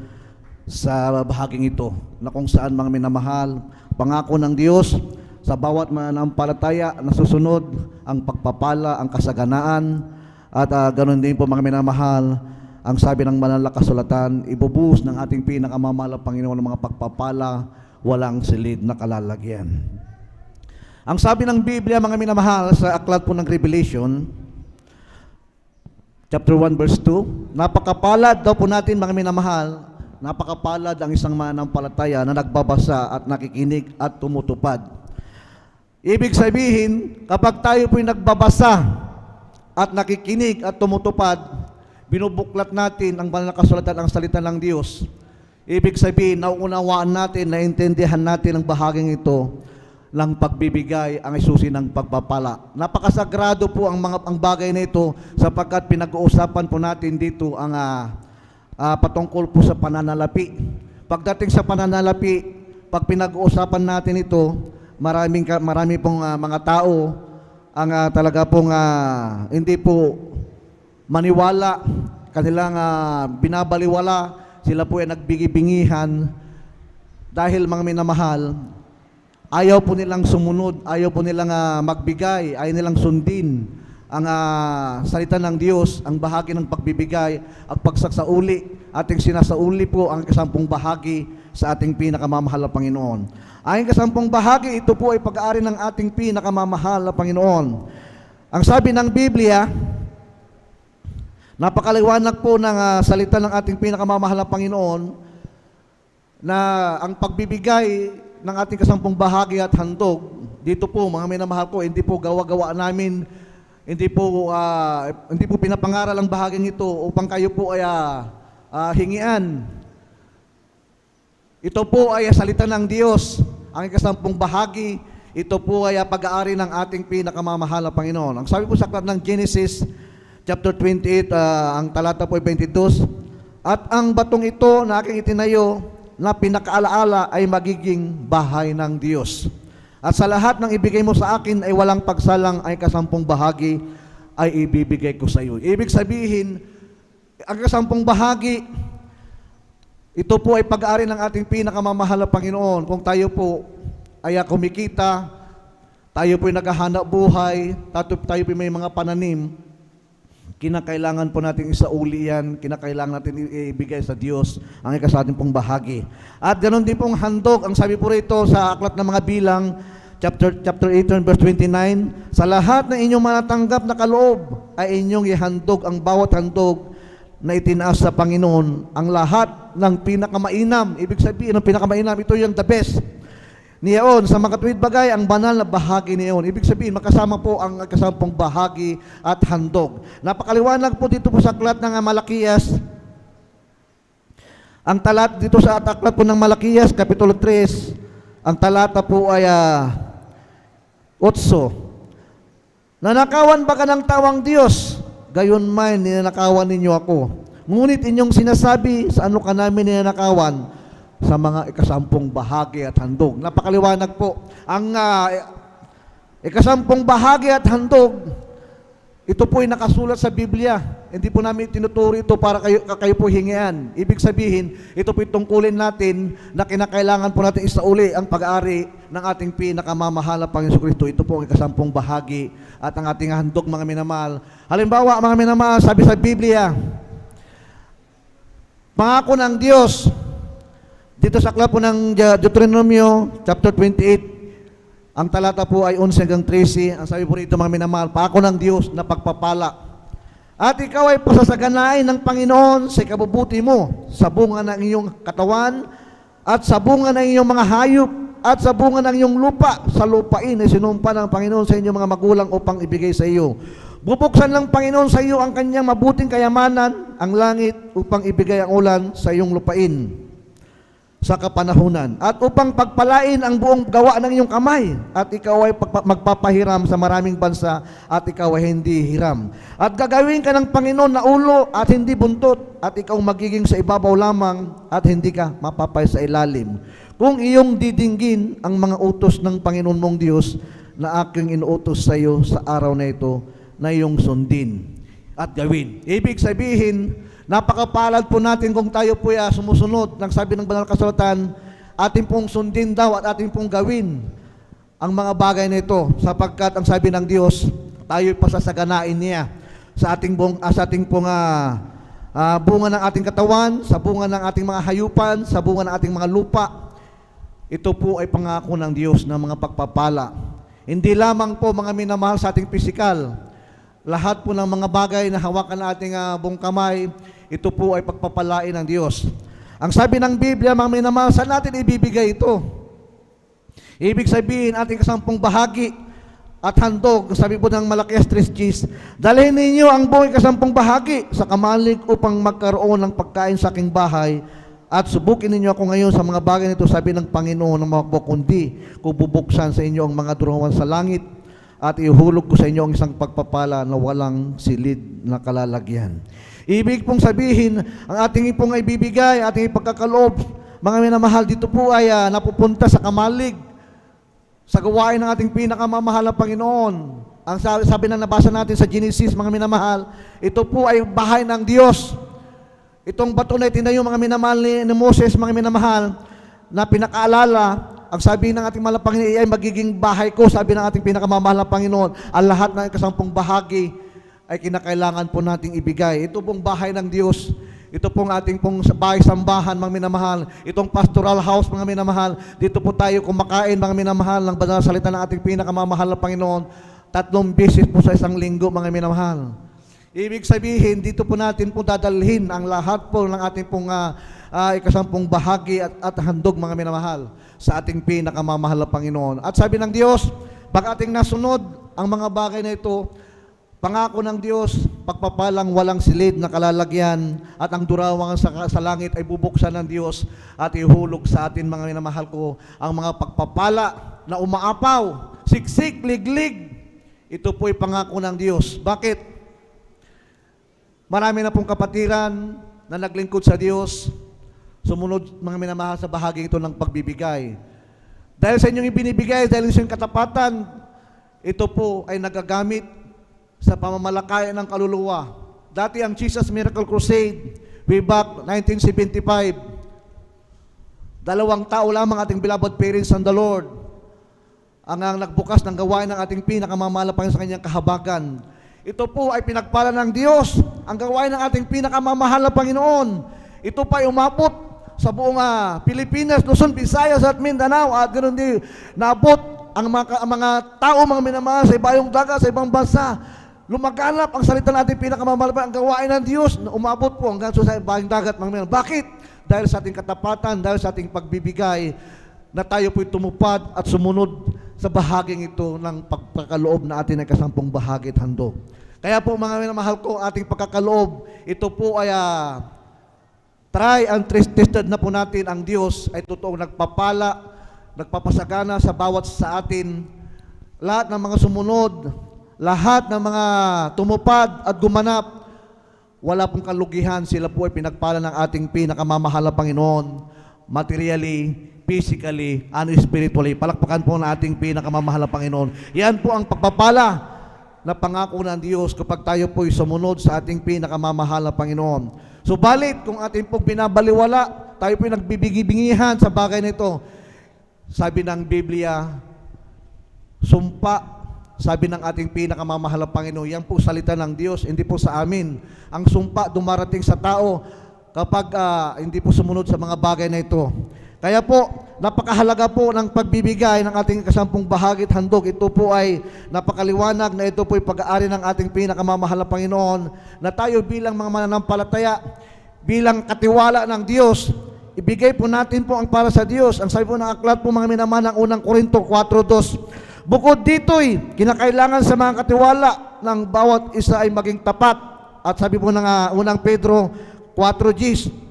sa bahaging ito, na kung saan mga minamahal, pangako ng Diyos sa bawat mananampalataya na susunod ang pagpapala, ang kasaganaan, at ganoon din po mga minamahal, ang sabi ng banal na kasulatan, ibubuhos ng ating pinakamamahal na Panginoon ng mga pagpapala, walang silid na kalalagyan. Ang sabi ng Biblia, mga minamahal, sa aklat po ng Revelation, chapter 1 verse 2, napakapalad daw po natin mga minamahal, napakapalad ang isang mananampalataya na nagbabasa at nakikinig at tumutupad. Ibig sabihin, kapag tayo po'y nagbabasa at nakikinig at tumutupad, binubuklat natin ang banal na kasulatan, ang salita ng Diyos. Ibig sabihin, nauunawaan natin, naintindihan natin ang bahaging ito ng pagbibigay ang isusi ng pagpapala. Napakasagrado po ang bagay na ito sapagkat pinag-uusapan po natin dito ang patungkol po sa pananalapi. Pagdating sa pananalapi, pag pinag-uusapan natin ito, marami pong mga tao ang talaga pong hindi po maniwala, kanilang binabaliwala, sila po ay nagbigibingihan dahil mga minamahal, ayaw po nilang sumunod, ayaw po nilang magbigay, ayaw nilang sundin ang salita ng Diyos, ang bahagi ng pagbibigay at pagsaksauli. Ating sinasauli po ang kasampung bahagi sa ating pinakamamahal na Panginoon. Ang kasampung bahagi, ito po ay pag-aari ng ating pinakamamahal na Panginoon. Ang sabi ng Biblia, napakaliwanag po ng salita ng ating pinakamamahal na Panginoon na ang pagbibigay ng ating kasampung bahagi at handog, dito po mga minamahal ko, hindi po gawa-gawa namin, hindi po pinapangaral ang bahaging ito upang kayo po ay hingian. Ito po ay salita ng Diyos, ang kasampung bahagi, ito po ay pag-aari ng ating pinakamamahal na Panginoon. Ang sabi po sa aklat ng Genesis, chapter 28, ang talata po ay 22, at ang batong ito na aking itinayo, na pinakaalaala ay magiging bahay ng Diyos. At sa lahat ng ibigay mo sa akin ay walang pagsalang, ay kasampung bahagi ay ibibigay ko sa iyo. Ibig sabihin, ang kasampung bahagi, ito po ay pag-aari ng ating pinakamamahal na Panginoon. Kung tayo po ay kumikita, tayo po ay naghahanap buhay, tayo po may mga pananim, kinakailangan po natin isauli yan, kinakailangan natin ibigay sa Diyos ang sa ating pong bahagi. At ganoon din pong handog, ang sabi po rito sa aklat ng mga bilang, chapter 18 verse 29, sa lahat ng inyong manatanggap na kaloob ay inyong ihandog ang bawat handog na itinaas sa Panginoon, ang lahat ng pinakamainam. Ibig sabihin, ang pinakamainam, ito yung the best. Niyaon, sa makatuwid bagay, ang banal na bahagi niyon. Ibig sabihin, makasama po ang kasampung bahagi at handog. Napakaliwanag po dito po sa aklat ng Malakiyas. Ang talat dito sa aklat po ng Malakiyas, Kapitulo 3, ang talata po ay 8. Nanakawan ba ka ng tawang Diyos? Gayon man, ninanakawan ninyo ako. Ngunit inyong sinasabi, sa ano ka namin ninanakawan? sa mga ikasampung bahagi at handog. Napakaliwanag po. Ang ikasampung bahagi at handog, ito po ay nakasulat sa Biblia. Hindi po namin tinuturo ito para kayo po hingian. Ibig sabihin, ito po tungkulin natin na kinakailangan po natin isauli ang pag-aari ng ating pinakamamahal na Panginoon Kristo. Ito po ang ikasampung bahagi at ang ating handog, mga minamahal. Halimbawa, mga minamahal, sabi sa Biblia, pangako ng Diyos, dito sa aklat po ng Deuteronomio, chapter 28, ang talata po ay 11 hanggang 13. Ang sabi po rito, mga minamahal, pangako ng Diyos na pagpapala. At ikaw ay pasasaganain ng Panginoon sa ikabubuti mo, sa bunga ng iyong katawan, at sa bunga ng iyong mga hayop, at sa bunga ng iyong lupa, sa lupain ay sinumpa ng Panginoon sa inyong mga magulang upang ibigay sa iyo. Bubuksan ng Panginoon sa iyo ang kanyang mabuting kayamanan, ang langit, upang ibigay ang ulan sa iyong lupain sa kapanahunan, at upang pagpalain ang buong gawa ng iyong kamay, at ikaw ay magpapahiram sa maraming bansa, at ikaw ay hindi hiram. At gagawin ka ng Panginoon na ulo at hindi buntot, at ikaw magiging sa ibabaw lamang at hindi ka mapapay sa ilalim. Kung iyong didinggin ang mga utos ng Panginoon mong Diyos na aking inuutos sa iyo sa araw na ito, na iyong sundin at gawin. Ibig sabihin, napakapalad po natin kung tayo po ay sumusunod ng sabi ng banal kasulatan, ating pong sundin daw at ating pong gawin ang mga bagay na ito, sapagkat ang sabi ng Diyos, tayo'y pasasaganain niya sa ating bunga ng ating katawan, sa bunga ng ating mga hayupan, sa bunga ng ating mga lupa. Ito po ay pangako ng Diyos na mga pagpapala. Hindi lamang po, mga minamahal, sa ating pisikal. Lahat po ng mga bagay na hawakan ng ating buong kamay, ito po ay pagpapalain ng Diyos. Ang sabi ng Biblia, mga minamahal, saan natin ibibigay ito? Ibig sabihin, ating kasampung bahagi at handog, sabi po ng Malakias 3:10, dalhin ninyo ang buong kasampung bahagi sa kamalig upang magkaroon ng pagkain sa aking bahay, at subukin ninyo ako ngayon sa mga bagay nito, sabi ng Panginoon ng mga kundi kung bubuksan sa inyo ang mga duruhan sa langit, at ihulog ko sa inyo ang isang pagpapala na walang silid na kalalagyan. Ibig pong sabihin, ang ating pong ibibigay, ating ipagkakaloob, mga minamahal, dito po ay napupunta sa kamalig, sa gawain ng ating pinakamamahal na Panginoon. Ang sabi na nabasa natin sa Genesis, mga minamahal, ito po ay bahay ng Diyos. Itong bato na itinayo, mga minamahal, ni Moses, mga minamahal, na pinakaalala, ang sabi ng ating mahal na Panginoon ay magiging bahay ko, sabi ng ating pinakamamahal na Panginoon, ang lahat ng kasampung bahagi ay kinakailangan po nating ibigay. Ito pong bahay ng Diyos, ito pong ating pong bahay-sambahan, mga minamahal, itong pastoral house, mga minamahal, dito po tayo kumakain, mga minamahal, ng banal na salita ng ating pinakamamahal na Panginoon, 3 beses po sa isang linggo, mga minamahal. Ibig sabihin, dito po natin po dadalhin ang lahat po ng ating pong ikasampung bahagi at handog, mga minamahal, sa ating pinakamamahal na Panginoon. At sabi ng Diyos, pag ating nasunod ang mga bagay na ito, pangako ng Diyos, pagpapalang walang silid na kalalagyan, at ang durawang sa langit ay bubuksan ng Diyos at ihulog sa atin, mga minamahal ko, ang mga pagpapala na umaapaw, siksik, liglig. Ito po ay pangako ng Diyos. Bakit? Marami na pong kapatiran na naglingkod sa Diyos, sumunod, mga minamahal, sa bahagi ito ng pagbibigay. Dahil sa inyong ibinibigay, dahil sa inyong katapatan, ito po ay nagagamit sa pamamalakayan ng kaluluwa. Dati ang Jesus Miracle Crusade, way back 1975, 2 tao lamang, ating beloved parents and the Lord, ang nagbukas ng gawain ng ating pinakamamahal na Panginoon sa kanyang kahabagan. Ito po ay pinagpala ng Diyos, ang gawain ng ating pinakamamahal na Panginoon. Ito pa ay umabot sa buong Pilipinas, Luzon, Visayas at Mindanao, at ganoon din naabot ang mga tao, mga minamahal, sa ibayong dagat, sa ibang bansa. Lumaganap ang salita natin pinakamamahal, ang gawain ng Diyos na umabot po hanggang sa ibayong dagat, mga minamahal. Bakit? Dahil sa ating katapatan, dahil sa ating pagbibigay, na tayo po'y tumupad at sumunod sa bahaging ito ng pagkakaloob na atin ay kasampung bahagi at handog. Kaya po, mga minamahal ko, ating pagkakaloob, ito po ay try and tested na po natin. Ang Diyos ay totoong nagpapala, nagpapasagana sa bawat sa atin. Lahat ng mga sumunod, lahat ng mga tumupad at gumanap, wala pong kalugihan, sila po ay pinagpala ng ating pinakamamahal na Panginoon. materially, physically, and spiritually. Palakpakan po na ating pinakamamahal na Panginoon. Yan po ang pagpapala na pangako ng Diyos kapag tayo po'y sumunod sa ating pinakamamahal na Panginoon. Subalit, kung ating pong binabaliwala, tayo po'y nagbibingi-bingihan sa bagay na ito. Sabi ng Biblia, sumpa, sabi ng ating pinakamamahal na Panginoon, yan po salita ng Diyos, hindi po sa amin. Ang sumpa dumarating sa tao kapag hindi po sumunod sa mga bagay na ito. Kaya po, napakahalaga po ng pagbibigay ng ating ikasampung bahagi at handog. Ito po ay napakaliwanag na ito po ay pag-aari ng ating pinakamamahal na Panginoon, na tayo bilang mga mananampalataya, bilang katiwala ng Diyos, ibigay po natin po ang para sa Diyos. Ang sabi po ng aklat po mga minamahal ng unang Korinto 4:2. Bukod dito'y kinakailangan sa mga katiwala ng bawat isa ay maging tapat. At sabi po ng unang Pedro 4:10,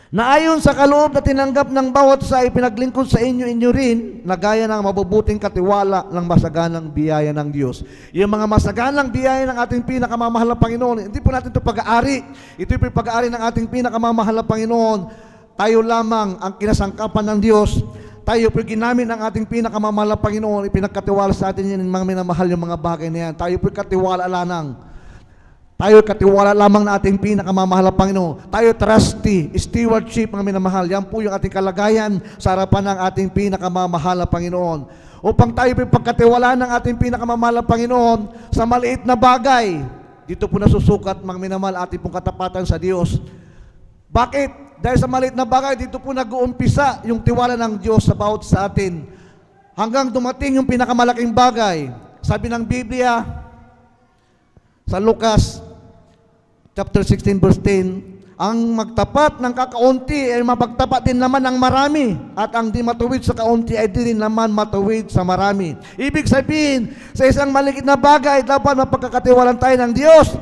na ayon sa kaloob na tinanggap ng bawat isa ay pinaglingkod sa inyo rin, na gaya ng mabubuting katiwala ng masaganang biyaya ng Diyos. Yung mga masaganang biyaya ng ating pinakamamahal na Panginoon, hindi po natin ito pag-aari. Ito po yung pag-aari ng ating pinakamamahal na Panginoon. Tayo lamang ang kinasangkapan ng Diyos. Tayo po ginamit ng ating pinakamamahal na Panginoon, ipinagkatiwala sa atin yung mga minamahal yung mga bagay na yan. Tayo po katiwala lamang. Tayo katiwala lamang na ating pinakamamahal na Panginoon. Tayo trusty, stewardship mga minamahal. Yan po yung ating kalagayan sa harapan ng ating pinakamamahal na Panginoon. Upang tayo po pagkatiwalaan ng ating pinakamamahal na Panginoon sa maliit na bagay. Dito po nasusukat mga minamahal ating pong katapatan sa Diyos. Bakit? Dahil sa maliit na bagay, dito po nag-uumpisa yung tiwala ng Diyos sa bawat sa atin. Hanggang dumating yung pinakamalaking bagay. Sabi ng Biblia, sa Lucas, chapter 16, verse 10, ang magtapat ng kakaunti ay mapagtapat din naman ng marami. At ang di matuwid sa kaunti ay di rin naman matuwid sa marami. Ibig sabihin, sa isang maliit na bagay, dapat mapagkakatiwalaan tayo ng Diyos.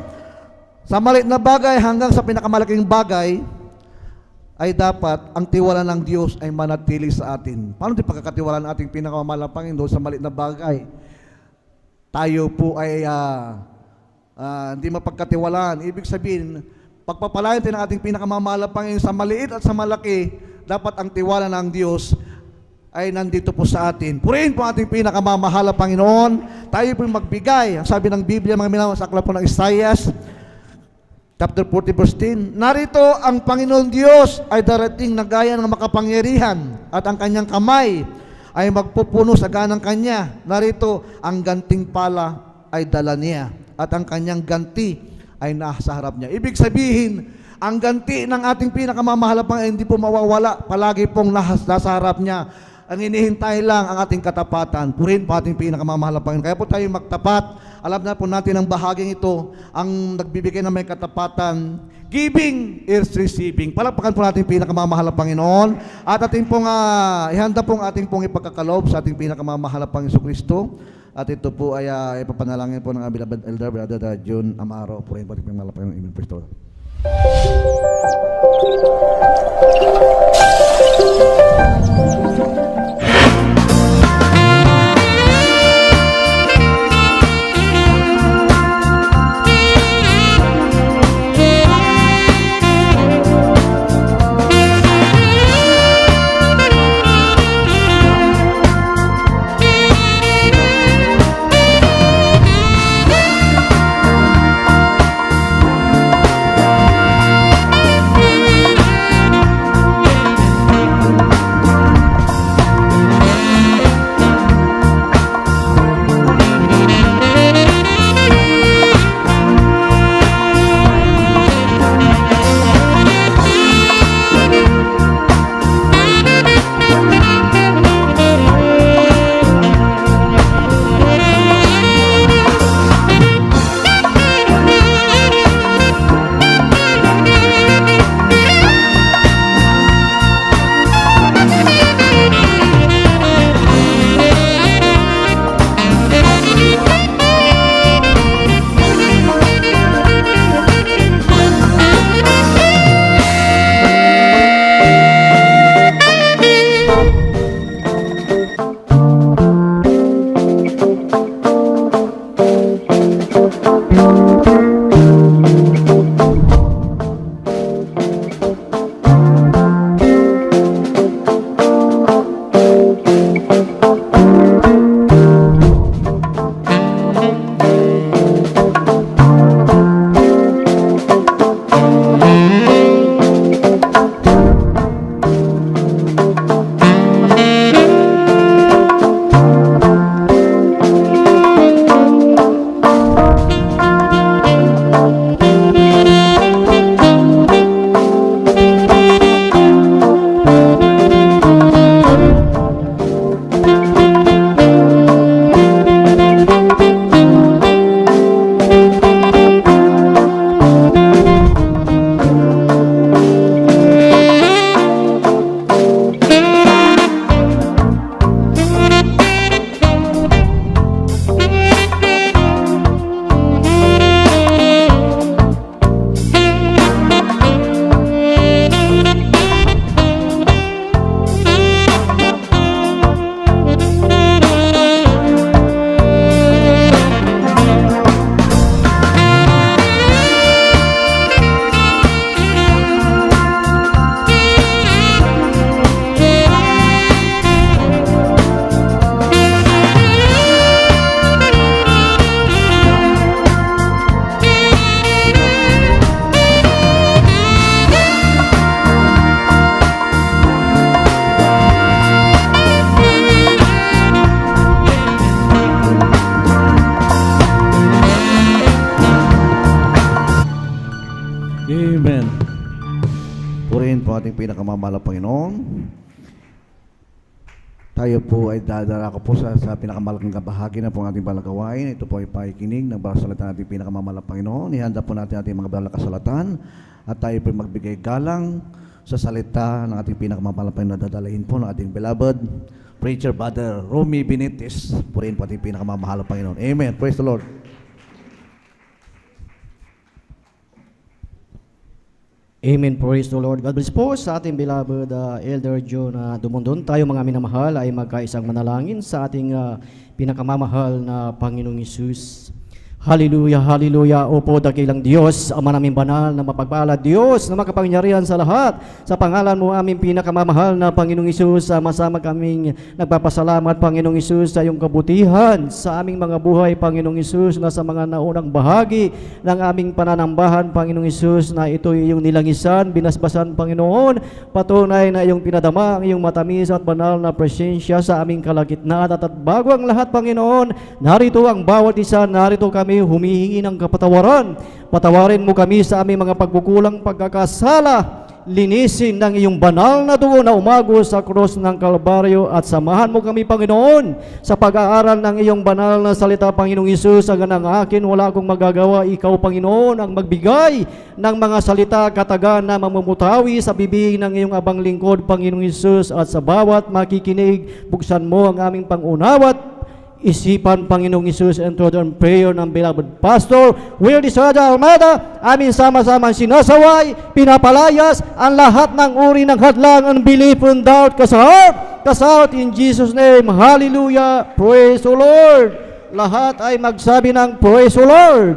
Sa maliit na bagay hanggang sa pinakamalaking bagay, ay dapat ang tiwala ng Diyos ay manatili sa atin. Paano di pagkakatiwala ng ating pinakamamahal na Panginoon sa maliit na bagay? Tayo po ay hindi mapagkatiwalaan. Ibig sabihin, pagpapalayan tayo ng ating pinakamamahal na Panginoon sa maliit at sa malaki, dapat ang tiwala ng Diyos ay nandito po sa atin. Purihin po ating pinakamamahal na Panginoon. Tayo po magbigay. Ang sabi ng Biblia, mga minamahal, sa aklat po ng Isaias, chapter 40 verse 10, narito ang Panginoon Diyos ay darating na gaya ng makapangyarihan at ang kanyang kamay ay magpupuno sa ganang kanya. Narito ang ganting pala ay dala niya at ang kanyang ganti ay nasa harap niya. Ibig sabihin, ang ganti ng ating pinakamamahal na Panginoon hindi po mawawala, palagi pong nasa harap niya. Ang inihintay lang ang ating katapatan. Purihin po ating pinakamamahal na Panginoon. Kaya po tayo magtapat. Alam na po natin ang bahaging ito, ang nagbibigay ng may katapatan. Giving is receiving. Palakpakan po natin pinakamamahal na Panginoon. At ating pong ihanda pong ating pong ipagkakaloob sa ating pinakamamahal na Panginoon Kristo. At ito po ay ipapanalangin po ng beloved elder, Brother John Amaro. Purihin po ating pinakamamahal na Panginoon. Amen. Kristo. ating pinakamamahal na Panginoon. Tayo po ay dadara ko po sa pinakamalaking bahagi na po ng ating balagawain. Ito po ay pakikinig ng banal na salita ng ating pinakamamahal na Panginoon. Ihanda po natin ating mga banal na kasulatan at tayo po ay magbigay galang sa salita ng ating pinakamamahal na Panginoon na dadalahin po ng ating beloved preacher brother Romy Benitez. Purihin po ating pinakamamahal na Panginoon. Amen. Praise the Lord. Amen. Praise the Lord. God bless po sa ating beloved Elder John Dumondon. Tayo mga minamahal ay magkaisang manalangin sa ating pinakamamahal na Panginoong Hesus. Hallelujah, hallelujah. Opo, dakilang Diyos, Ama namin banal na mapagpalad, Diyos na makapangyarihan sa lahat. Sa pangalan mo aming pinakamamahal na Panginoong Hesus, sama-sama kaming nagpapasalamat, Panginoong Hesus, sa iyong kabutihan sa aming mga buhay, Panginoong Hesus, na sa mga naunang bahagi ng aming pananambahan, Panginoong Hesus, na ito iyong nilangisan, binasbasan, Panginoon. Patunay na iyong pinadama ang iyong matamis at banal na presensya sa aming kalagitnaan. At bago ang lahat, Panginoon, narito ang bawat isa, narito kami humihingi ng kapatawaran. Patawarin mo kami sa aming mga pagkukulang, pagkakasala. Linisin ng iyong banal na dugo na umago sa krus ng Kalbaryo at samahan mo kami, Panginoon, sa pag-aaral ng iyong banal na salita, Panginoong Hesus. Ang ng akin, wala akong magagawa. Ikaw, Panginoon, ang magbigay ng mga salita katagan na mamumutawi sa bibig ng iyong abang lingkod, Panginoong Hesus. At sa bawat makikinig, buksan mo ang aming pangunawat isipan, Panginoong Hesus, and through the prayer ng beloved Pastor Will Disada Almeda, amin sama-sama sinasaway, pinapalayas ang lahat ng uri ng hadlang, unbelief and doubt, kasahot in Jesus' name. Hallelujah. Praise the Lord. Lahat ay magsabi ng praise the Lord.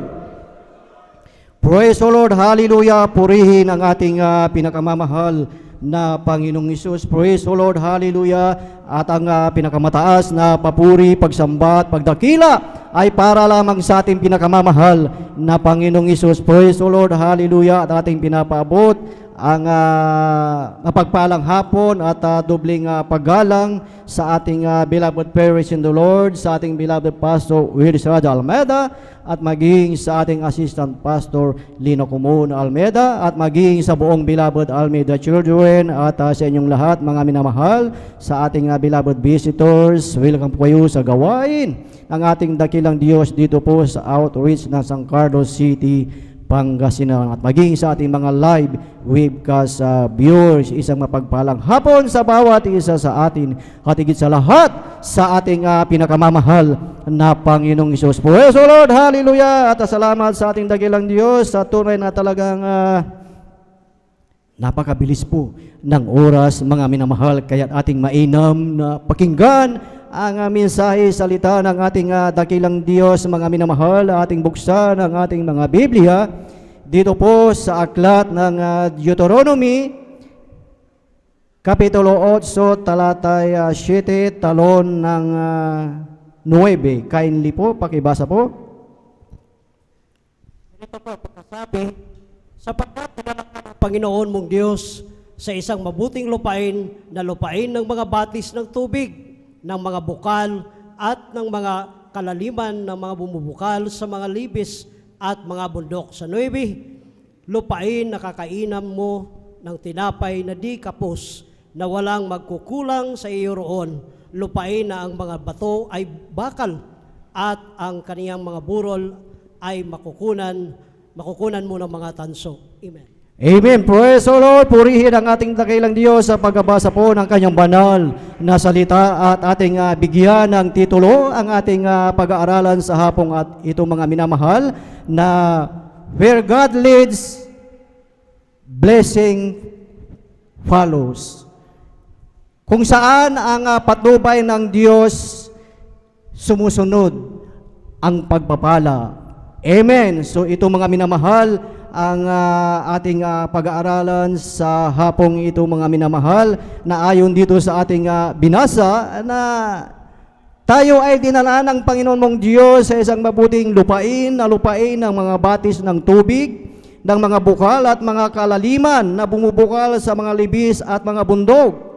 Praise the Lord. Hallelujah. Purihin ang ating pinakamamahal na Panginoong Hesus. Praise the Lord. Hallelujah. At ang pinakamataas na papuri, pagsamba at pagdakila ay para lamang sa ating pinakamamahal na Panginoong Hesus. Praise the Lord. Hallelujah. At ating pinapaabot ang mapagpalang hapon at dobling paggalang sa ating beloved parents in the Lord, sa ating beloved Pastor Will Disada Almeda, at maging sa ating Assistant Pastor Lino Kumon Almeda, at maging sa buong beloved Almeda children, at sa inyong lahat mga minamahal, sa ating beloved visitors. Welcome po kayo sa gawain ng ating dakilang Diyos dito po sa outreach ng San Carlos City, Pangasinan, at maging sa ating mga live webcast viewers. Isang mapagpalang hapon sa bawat isa sa atin, at higit sa lahat sa ating pinakamamahal na Panginoong Hesus. Praise the Lord. Hallelujah. At salamat sa ating dakilang Diyos sa tunay na talagang napakabilis po ng oras, mga minamahal, kaya't ating mainam na pakinggan ang mensahe, salita ng ating dakilang Diyos, mga minamahal. Ating buksan ang ating mga Biblia dito po sa aklat ng Deuteronomy, Kapitulo 8, talatay 7, talon ng 9. Kindly po, pakibasa po. Ito po, pagkasabi, sapagkat tinalak ng Panginoon mong Diyos sa isang mabuting lupain na lupain ng mga batis ng tubig, ng mga bukal at ng mga kalaliman ng mga bumubukal sa mga libis at mga bundok sa 9. Lupain na kakainam mo ng tinapay na di kapos, na walang magkukulang sa iyo roon. Lupain na ang mga bato ay bakal at ang kaniyang mga burol ay makukunan mo ng mga tanso. Amen. Amen. Praise the Lord. Purihin ang ating dakilang Diyos sa pagbabasa po ng kanyang banal na salita, at ating bigyan ng titulo ang ating pag-aaralan sa hapong at ito, mga minamahal, na where God leads, blessing follows. Kung saan ang patnubay ng Diyos, sumusunod ang pagpapala. Amen. So ito, mga minamahal, ang ating pag-aaralan sa hapong ito, mga minamahal, na ayon dito sa ating binasa, na tayo ay dinala ng Panginoon mong Diyos sa isang mabuting lupain, na lupain ng mga batis ng tubig, ng mga bukal at mga kalaliman na bumubukal sa mga libis at mga bundok.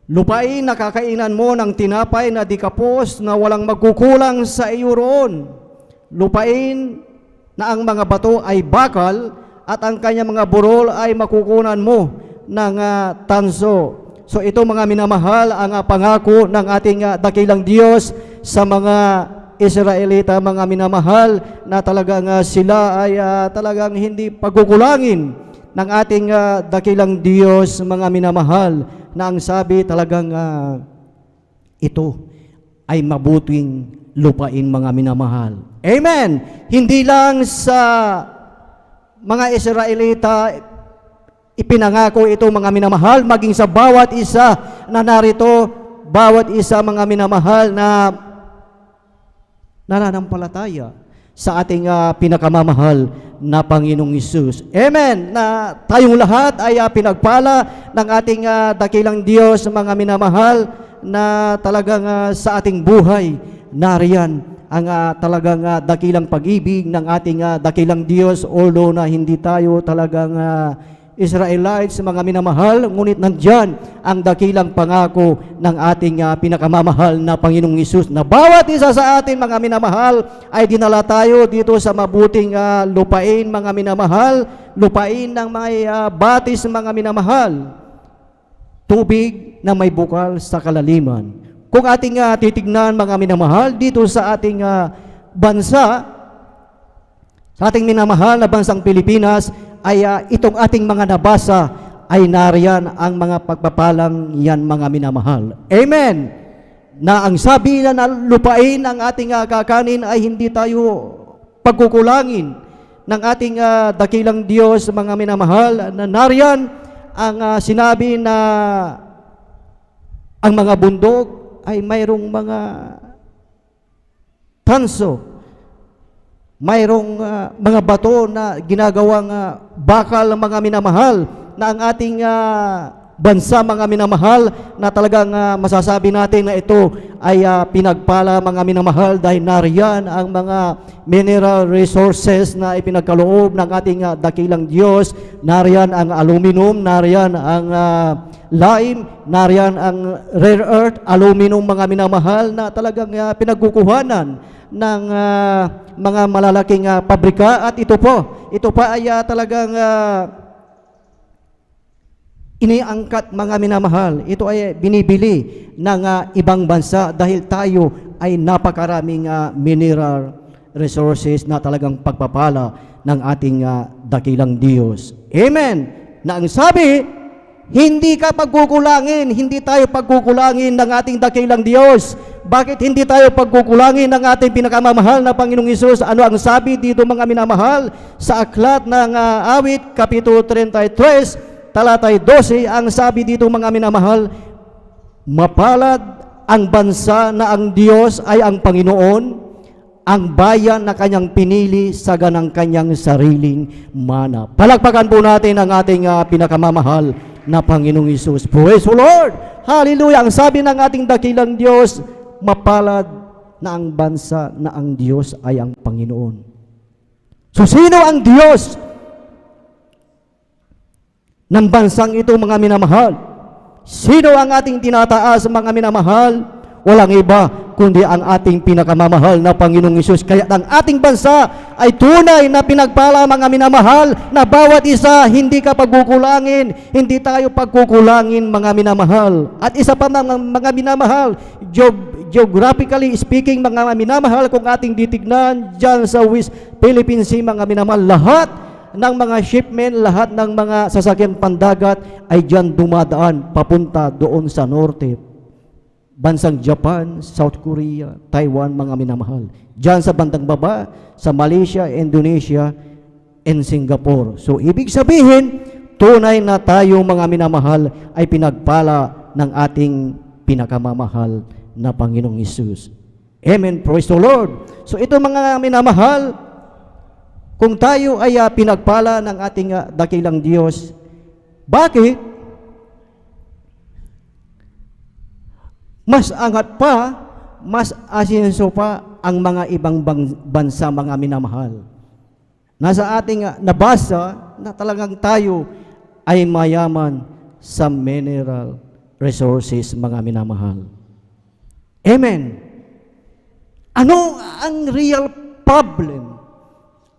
Lupain na kakainan mo ng tinapay na di kapos, na walang magkukulang sa iyo roon. Lupain na ang mga bato ay bakal at ang kanyang mga burol ay makukunan mo ng tanso. So ito mga minamahal, ang pangako ng ating dakilang Diyos sa mga Israelita, mga minamahal, na talagang sila ay talagang hindi pagkukulangin ng ating dakilang Diyos, mga minamahal, na ang sabi talagang ito ay mabuting lupain, mga minamahal. Amen! Hindi lang sa mga Israelita ipinangako ito, mga minamahal, maging sa bawat isa na narito, bawat isa, mga minamahal, na nananampalataya sa ating pinakamamahal na Panginoong Hesus. Amen! Na tayong lahat ay pinagpala ng ating dakilang Diyos, mga minamahal, na talagang sa ating buhay, nariyan ang talagang dakilang pag-ibig ng ating dakilang Diyos, although na hindi tayo talagang Israelites, mga minamahal, ngunit nandyan ang dakilang pangako ng ating pinakamamahal na Panginoong Hesus, na bawat isa sa atin, mga minamahal, ay dinala tayo dito sa mabuting lupain, mga minamahal, lupain ng may batis, mga minamahal, tubig na may bukal sa kalaliman. Kung ating titignan, mga minamahal, dito sa ating bansa, sa ating minamahal na bansang Pilipinas, ay itong ating mga nabasa ay nariyan ang mga pagpapalang yan, mga minamahal. Amen! Na ang sabi na lupain ang ating kakanin ay hindi tayo pagkukulangin ng ating dakilang Diyos, mga minamahal, na nariyan ang sinabi na ang mga bundok ay mayroong mga tanso, mayroong mga bato na ginagawang bakal, mga minamahal, na ang ating bansa, mga minamahal, na talagang masasabi natin na ito ay pinagpala, mga minamahal, dahil nariyan ang mga mineral resources na ipinagkaloob ng ating dakilang Diyos. Nariyan ang aluminum, nariyan ang lime, nariyan ang rare earth, aluminum, mga minamahal, na talagang pinagkukuhanan ng mga malalaking pabrika. At ito pa ay talagang iniangkat, mga minamahal. Ito ay binibili ng ibang bansa dahil tayo ay napakaraming mineral resources na talagang pagpapala ng ating dakilang Diyos. Amen! Na ang sabi, hindi ka pagkukulangin, hindi tayo pagkukulangin ng ating dakilang Diyos. Bakit hindi tayo pagkukulangin ng ating pinakamamahal na Panginoong Hesus? Ano ang sabi dito, mga minamahal? Sa aklat ng Awit, Kapitulo 33, talatay 12, ang sabi dito, mga minamahal, mapalad ang bansa na ang Diyos ay ang Panginoon, ang bayan na kanyang pinili sa ganang kanyang sariling mana. Palakpakan po natin ang ating pinakamamahal na Panginoong Hesus. Praise the Lord! Hallelujah! Ang sabi ng ating dakilang Diyos, mapalad na ang bansa na ang Diyos ay ang Panginoon. So sino ang Diyos ng bansang ito, mga minamahal? Sino ang ating tinataas, mga minamahal? Walang iba kundi ang ating pinakamamahal na Panginoong Hesus. Kaya ang ating bansa ay tunay na pinagpala, mga minamahal, na bawat isa hindi ka pagkukulangin, hindi tayo pagkukulangin, mga minamahal. At isa pa, mga minamahal, geographically speaking, mga minamahal, kung ating titignan dyan sa West Philippine Sea, mga minamahal, lahat ng mga shipment, lahat ng mga sasakyan pandagat ay dyan dumadaan papunta doon sa norte. Bansang Japan, South Korea, Taiwan, mga minamahal. Diyan sa bandang baba, sa Malaysia, Indonesia, and Singapore. So, ibig sabihin, tunay na tayo, mga minamahal, ay pinagpala ng ating pinakamamahal na Panginoong Hesus. Amen. Praise the Lord. So, ito, mga minamahal, kung tayo ay pinagpala ng ating dakilang Diyos, bakit? Mas angat pa, mas asenso pa ang mga ibang bansa, mga minamahal. Nasa ating nabasa na talagang tayo ay mayaman sa mineral resources, mga minamahal. Amen. Ano ang real problem?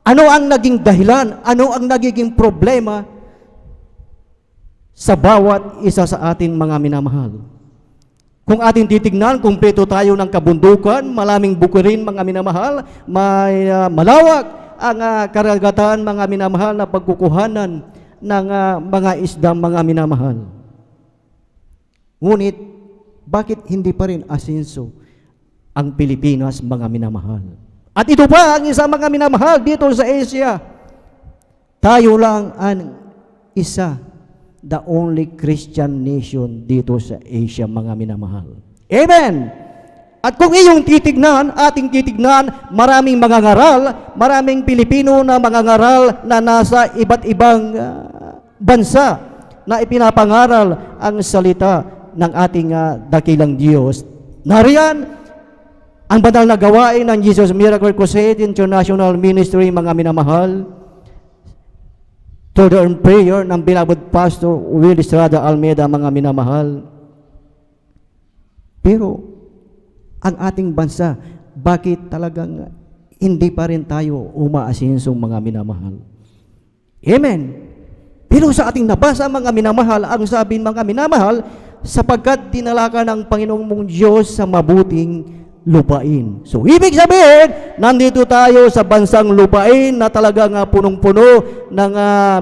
Ano ang naging dahilan? Ano ang nagiging problema sa bawat isa sa atin mga minamahal. Kung ating titignan, kumpleto tayo ng kabundukan, malaming bukirin mga minamahal, may malawak ang karagatan mga minamahal na pagkukuhanan ng mga isdang mga minamahal. Ngunit, bakit hindi pa rin asenso ang Pilipinas mga minamahal? At ito pa ang isa mga minamahal dito sa Asia. Tayo lang ang isa, the only Christian nation dito sa Asia mga minamahal. Amen! At kung iyong ating titignan, maraming mangangaral, maraming Pilipino na mangangaral na nasa iba't ibang bansa na ipinapangaral ang salita ng ating dakilang Diyos. Nariyan ang banal na gawain ng Jesus Miracle Crusade International Ministry mga minamahal, to the prayer ng beloved Pastor Will Estrada Almeida mga minamahal. Pero ang ating bansa, bakit talagang hindi pa rin tayo umaasensong mga minamahal? Amen. Pero sa ating nabasa mga minamahal, ang sabi mga minamahal, sapagkat dinala ka ng Panginoong mong Diyos sa mabuting lupain. So, ibig sabihin, nandito tayo sa bansang lupain na talagang punong-puno ng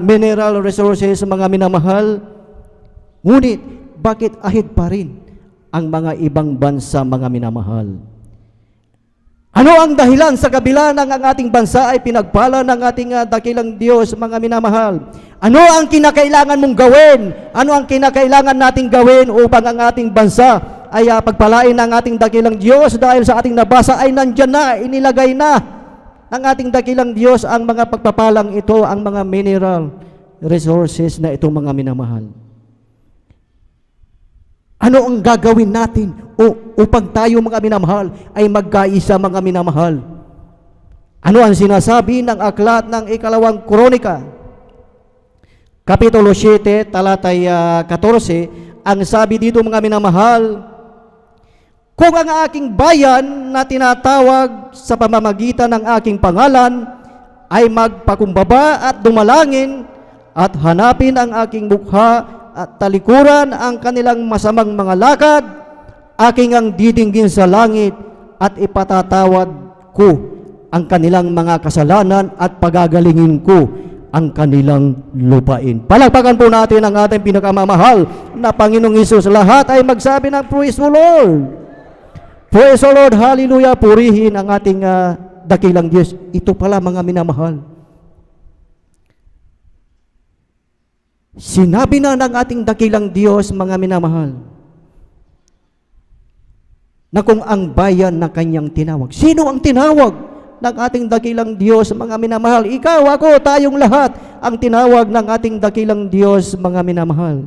mineral resources mga minamahal. Ngunit, bakit ahid pa rin ang mga ibang bansa mga minamahal? Ano ang dahilan sa kabila ng ang ating bansa ay pinagpala ng ating dakilang Diyos mga minamahal? Ano ang kinakailangan mong gawin? Ano ang kinakailangan nating gawin upang ang ating bansa ay pagpalain ng ating dakilang Diyos? Dahil sa ating nabasa ay nandyan na, inilagay na ng ating dakilang Diyos ang mga pagpapalang ito, ang mga mineral resources na ito mga minamahal. Ano ang gagawin natin upang tayo mga minamahal ay magkaisa mga minamahal? Ano ang sinasabi ng aklat ng ikalawang Kronika? Kapitulo 7, talatay 14, ang sabi dito mga minamahal, kung ang aking bayan na tinatawag sa pamamagitan ng aking pangalan ay magpakumbaba at dumalangin at hanapin ang aking mukha at talikuran ang kanilang masamang mga lakad, aking ang didinggin sa langit at ipatatawad ko ang kanilang mga kasalanan at pagagalingin ko ang kanilang lupain. Palakpakan po natin ang ating pinakamamahal na Panginoong Hesus. Lahat ay magsabi ng Praise the Lord. Praise the Lord, hallelujah. Purihin ang ating dakilang Diyos. Ito pala mga minamahal. Sinabi na ng ating dakilang Diyos, mga minamahal, na kung ang bayan na kanyang tinawag. Sino ang tinawag ng ating dakilang Diyos, mga minamahal? Ikaw, ako, tayong lahat ang tinawag ng ating dakilang Diyos, mga minamahal.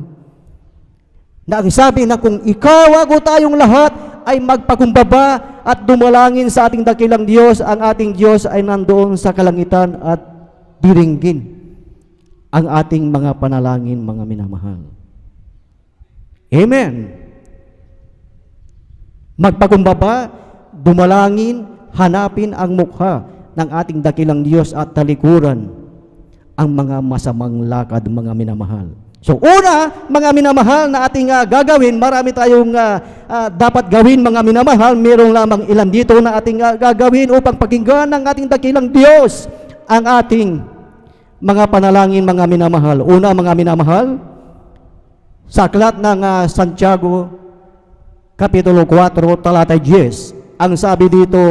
Na ang sabi na kung ikaw, ako, tayong lahat ay magpakumbaba at dumalangin sa ating dakilang Diyos, ang ating Diyos ay nandoon sa kalangitan at diringgin ang ating mga panalangin, mga minamahal. Amen. Magpakumbaba, dumalangin, hanapin ang mukha ng ating dakilang Diyos at talikuran ang mga masamang lakad, mga minamahal. So una, mga minamahal na ating gagawin, marami tayong dapat gawin mga minamahal, mayroong lamang ilan dito na ating gagawin upang pakinggan ng ating dakilang Diyos ang ating mga panalangin, mga minamahal. Una, mga minamahal, sa aklat ng Santiago, Kapitulo 4, talatay 10, ang sabi dito,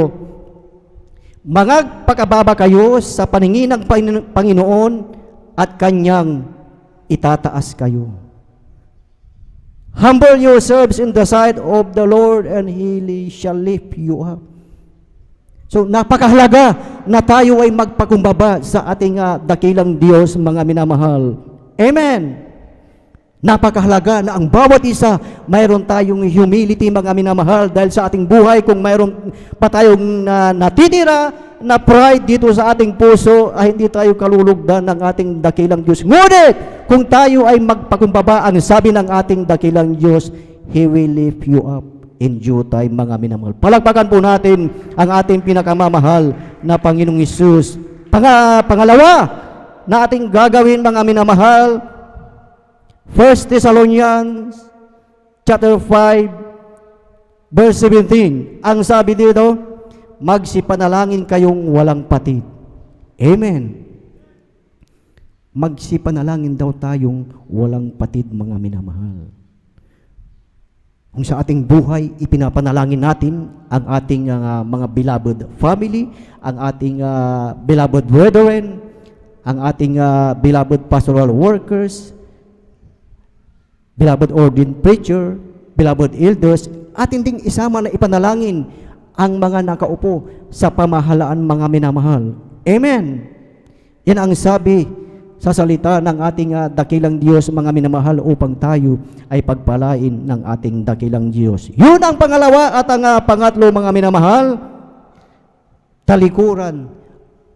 magpakababa kayo sa paningin ng Panginoon at Kanyang itataas kayo. Humble yourselves in the sight of the Lord and He shall lift you up. So, napakahalaga na tayo ay magpakumbaba sa ating dakilang Diyos, mga minamahal. Amen! Napakahalaga na ang bawat isa, mayroon tayong humility, mga minamahal, dahil sa ating buhay, kung mayroon pa tayong natitira na pride dito sa ating puso, ay hindi tayo kalulugdan ng ating dakilang Diyos. Ngunit, kung tayo ay magpakumbaba, ang sabi ng ating dakilang Diyos, He will lift you up in due time, mga minamahal. Palagpakan po natin ang ating pinakamamahal na Panginoong Hesus. Pangalawa na ating gagawin, mga minamahal, 1 Thessalonians chapter 5 verse 17. Ang sabi dito, magsipanalangin kayong walang patid. Amen. Magsipanalangin daw tayong walang patid, mga minamahal. Kung sa ating buhay, ipinapanalangin natin ang ating mga beloved family, ang ating beloved brethren, ang ating beloved pastoral workers, beloved ordained preacher, beloved elders, atin ding isama na ipanalangin ang mga nakaupo sa pamahalaan, mga minamahal. Amen. Yan ang sabi sa salita ng ating dakilang Diyos, mga minamahal, upang tayo ay pagpalain ng ating dakilang Diyos. Yun ang pangalawa. At ang pangatlo, mga minamahal, talikuran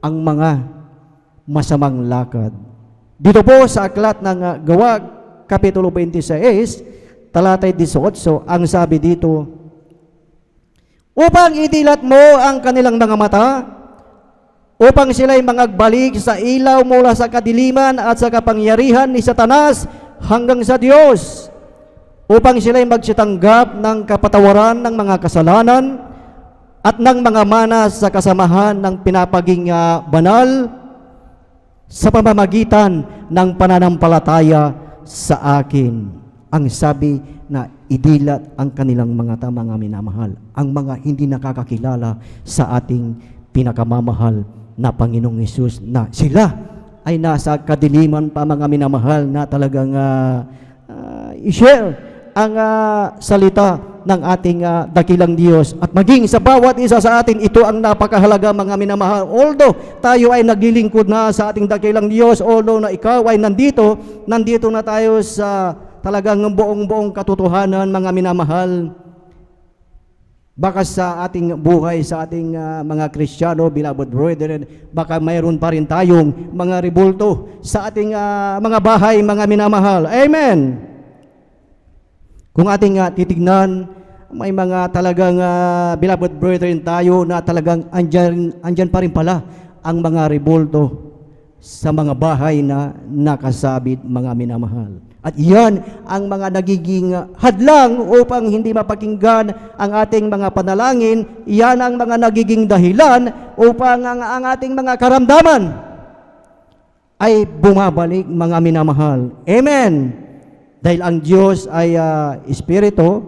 ang mga masamang lakad. Dito po sa aklat ng Gawa, Kapitulo 26, talatay 18, ang sabi dito, upang idilat mo ang kanilang mga mata, upang sila'y mangagbalik sa ilaw mula sa kadiliman at sa kapangyarihan ni Satanas hanggang sa Diyos, upang sila'y magsitanggap ng kapatawaran ng mga kasalanan at ng mga mana sa kasamahan ng pinapaging banal sa pamamagitan ng pananampalataya sa akin. Ang sabi na idilat ang kanilang mga mga minamahal, ang mga hindi nakakakilala sa ating pinakamamahal na Panginoong Hesus, na sila ay nasa kadiliman pa, mga minamahal, na talagang i-share ang salita ng ating dakilang Diyos. At maging sa bawat isa sa atin, ito ang napakahalaga, mga minamahal. Although tayo ay naglilingkod na sa ating dakilang Diyos, although na ikaw ay nandito na tayo sa talagang buong katotohanan, mga minamahal, baka sa ating buhay, sa ating mga Kristiyano, beloved brethren, baka mayroon pa rin tayong mga rebulto sa ating mga bahay, mga minamahal. Amen. Kung ating titignan, may mga talagang beloved brethren tayo na talagang andyan pa rin pala ang mga rebulto sa mga bahay na nakasabit, mga minamahal. At yan ang mga nagiging hadlang upang hindi mapakinggan ang ating mga panalangin. Yan ang mga nagiging dahilan upang ang ating mga karamdaman ay bumabalik, mga minamahal. Amen. Dahil ang Diyos ay Espiritu,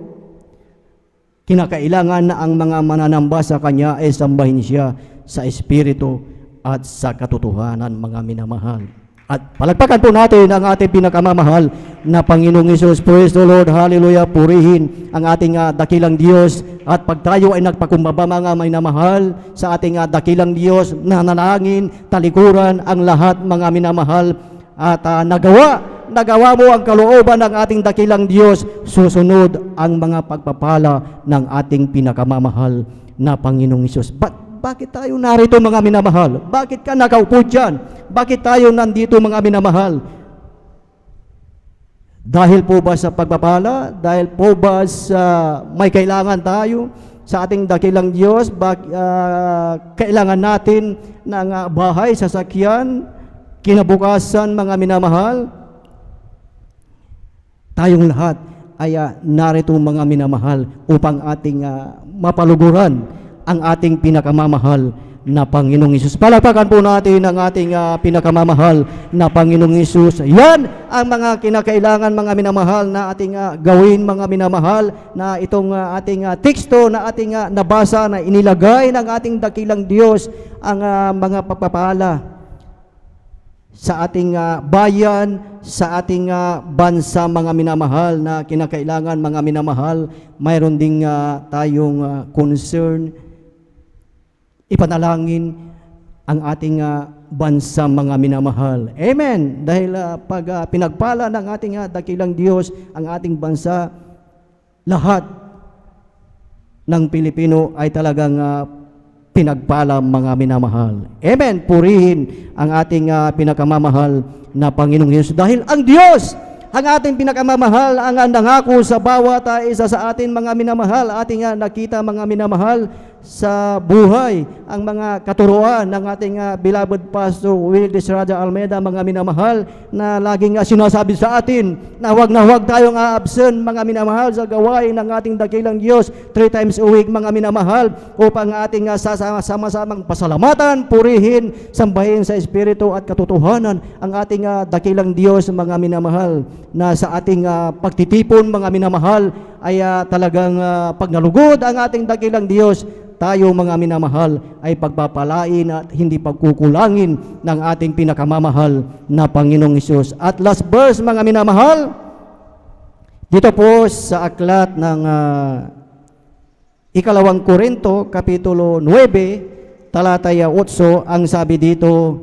kinakailangan na ang mga mananamba sa Kanya ay sambahin siya sa Espiritu at sa katotohanan, mga minamahal. At palagpakan po natin ang ating pinakamamahal na Panginoong Hesus. Praise the Lord, hallelujah, purihin ang ating dakilang Diyos. At pag tayo ay nagpakumbaba, mga minamahal, sa ating dakilang Diyos, nanalangin, talikuran ang lahat, mga minamahal, at nagawa mo ang kalooban ng ating dakilang Diyos, susunod ang mga pagpapala ng ating pinakamamahal na Panginoong Hesus. Bakit tayo narito, mga minamahal? Bakit ka nakaupo dyan? Bakit tayo nandito, mga minamahal? Dahil po ba sa pagpapala? Dahil po ba sa may kailangan tayo sa ating dakilang Diyos? Kailangan natin ng bahay, sasakyan, kinabukasan, mga minamahal? Tayong lahat ay narito, mga minamahal, upang ating mapaluguran ang ating pinakamamahal na Panginoong Hesus. Palakpakan po natin ang ating pinakamamahal na Panginoong Hesus. Yan ang mga kinakailangan, mga minamahal, na ating gawin, mga minamahal, na itong ating teksto na ating nabasa, na inilagay ng ating dakilang Diyos ang mga pagpapala sa ating bayan, sa ating bansa, mga minamahal, na kinakailangan, mga minamahal. Mayroon ding tayong concern, ipanalangin ang ating bansa, mga minamahal. Amen. Dahil pag pinagpala ng ating dakilang Diyos ang ating bansa, lahat ng Pilipino ay talagang pinagpala, mga minamahal. Amen. Purihin ang ating pinakamamahal na Panginoong Hesus. Dahil ang Diyos, ang ating pinakamamahal, ang nangako sa bawat isa sa atin, mga minamahal, ating nakita, mga minamahal, sa buhay ang mga katuruan ng ating beloved Pastor Will Desrada Almeida, mga minamahal, na laging sinasabi sa atin na huwag tayong absent, mga minamahal, sa gawain ng ating dakilang Diyos 3 times a week, mga minamahal, upang ating sama-samang pasalamatan, purihin, sambahin sa Espiritu at katotohanan ang ating dakilang Diyos, mga minamahal, na sa ating pagtitipon, mga minamahal, ay talagang pag nalugod ang ating dakilang Diyos, tayo, mga minamahal, ay pagpapalain at hindi pagkukulangin ng ating pinakamamahal na Panginoong Hesus. At last verse, mga minamahal, dito po sa aklat ng 2 Korinto, Kapitulo 9, talataya 8, ang sabi dito,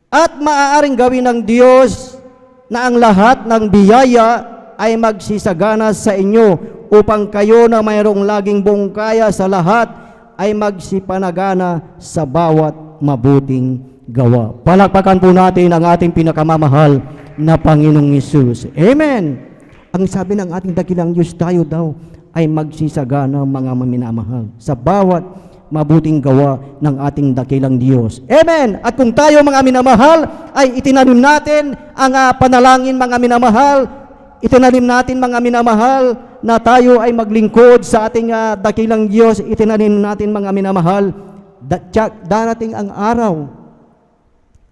at maaaring gawin ng Diyos na ang lahat ng biyaya ay magsisagana sa inyo, upang kayo na mayroong laging buong kaya sa lahat ay magsipanagana sa bawat mabuting gawa. Palakpakan po natin ang ating pinakamamahal na Panginoong Hesus. Amen! Ang sabi ng ating dakilang Diyos, tayo daw ay magsisagana, mga minamahal, sa bawat mabuting gawa ng ating dakilang Diyos. Amen! At kung tayo, mga minamahal, ay itinanim natin ang panalangin, mga minamahal, itinanim natin, mga minamahal, na tayo ay maglingkod sa ating dakilang Diyos, itinanim natin, mga minamahal, darating ang araw,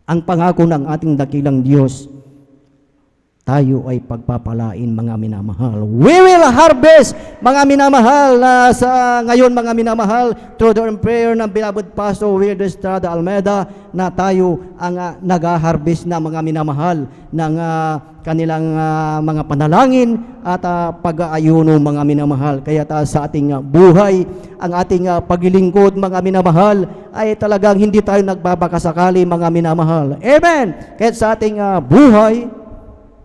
ang pangako ng ating dakilang Diyos, tayo ay pagpapalain, mga minamahal. We will harvest, mga minamahal, sa ngayon, mga minamahal, through the prayer ng beloved Pastor Will Desrada Almeida, na tayo ang nag-harvest na, mga minamahal, ng kanilang mga panalangin at pag-aayuno, mga minamahal. Kaya sa ating buhay, ang ating paglilingkod, mga minamahal, ay talagang hindi tayo nagbabakasakali, mga minamahal. Amen! Kaya sa ating buhay,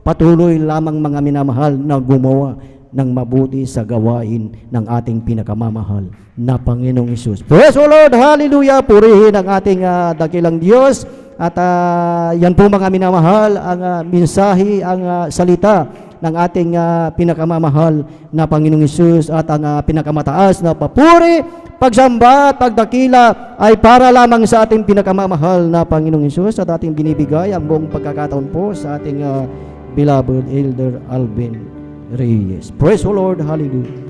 patuloy lamang, mga minamahal, na gumawa ng mabuti sa gawain ng ating pinakamamahal na Panginoong Hesus. Praise the Lord! Hallelujah! Purihin ang ating dakilang Diyos. At yan po, mga minamahal, ang mensahe, ang salita ng ating pinakamamahal na Panginoong Hesus, at ang pinakamataas na papuri, pagsamba at pagdakila ay para lamang sa ating pinakamamahal na Panginoong Hesus, at ating binibigay ang buong pagkakataon po sa ating beloved Elder Alvin Reyes. Praise the Lord. Hallelujah.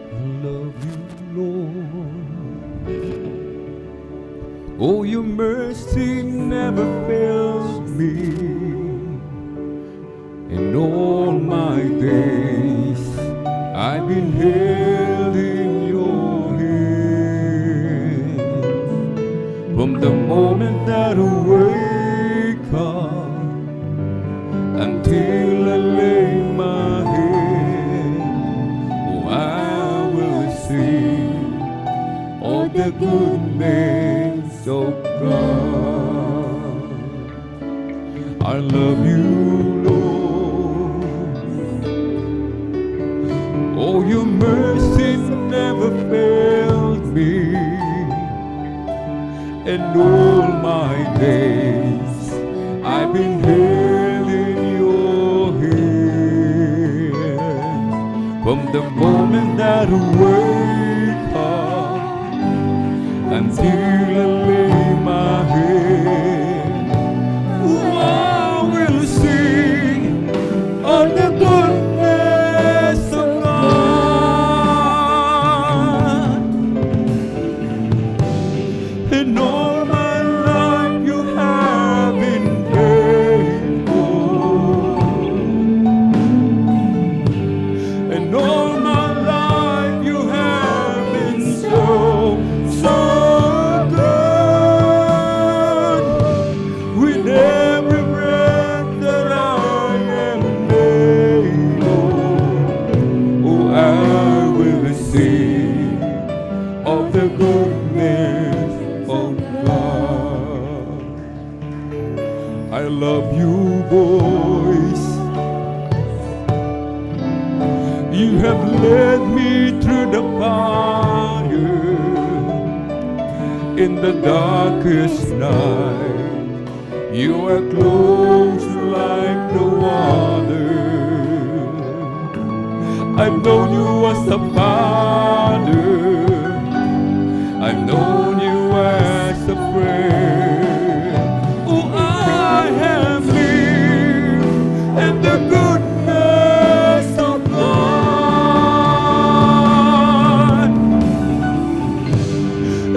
I love you, Lord. Oh, your mercy never fails me. In all my days, I've been held in your hand. From the moment that I wake up until I lay my head, oh, I will sing of the goodness of God. I love you, Lord. Oh, your mercy never failed me. And all my days I've been held in your hand. From the moment that I wake up until I lay my head, oh, I will sing of the goodness of God. And all my life you have been faithful. And all my life you have been so, so good. With every breath that I am able, oh, I will sing of the goodness of God. I love you, boys. You have led me through the fire in the darkest night. You are close like no other. I've known you as a father. I've known you as a friend. Oh, I have lived in the goodness of God.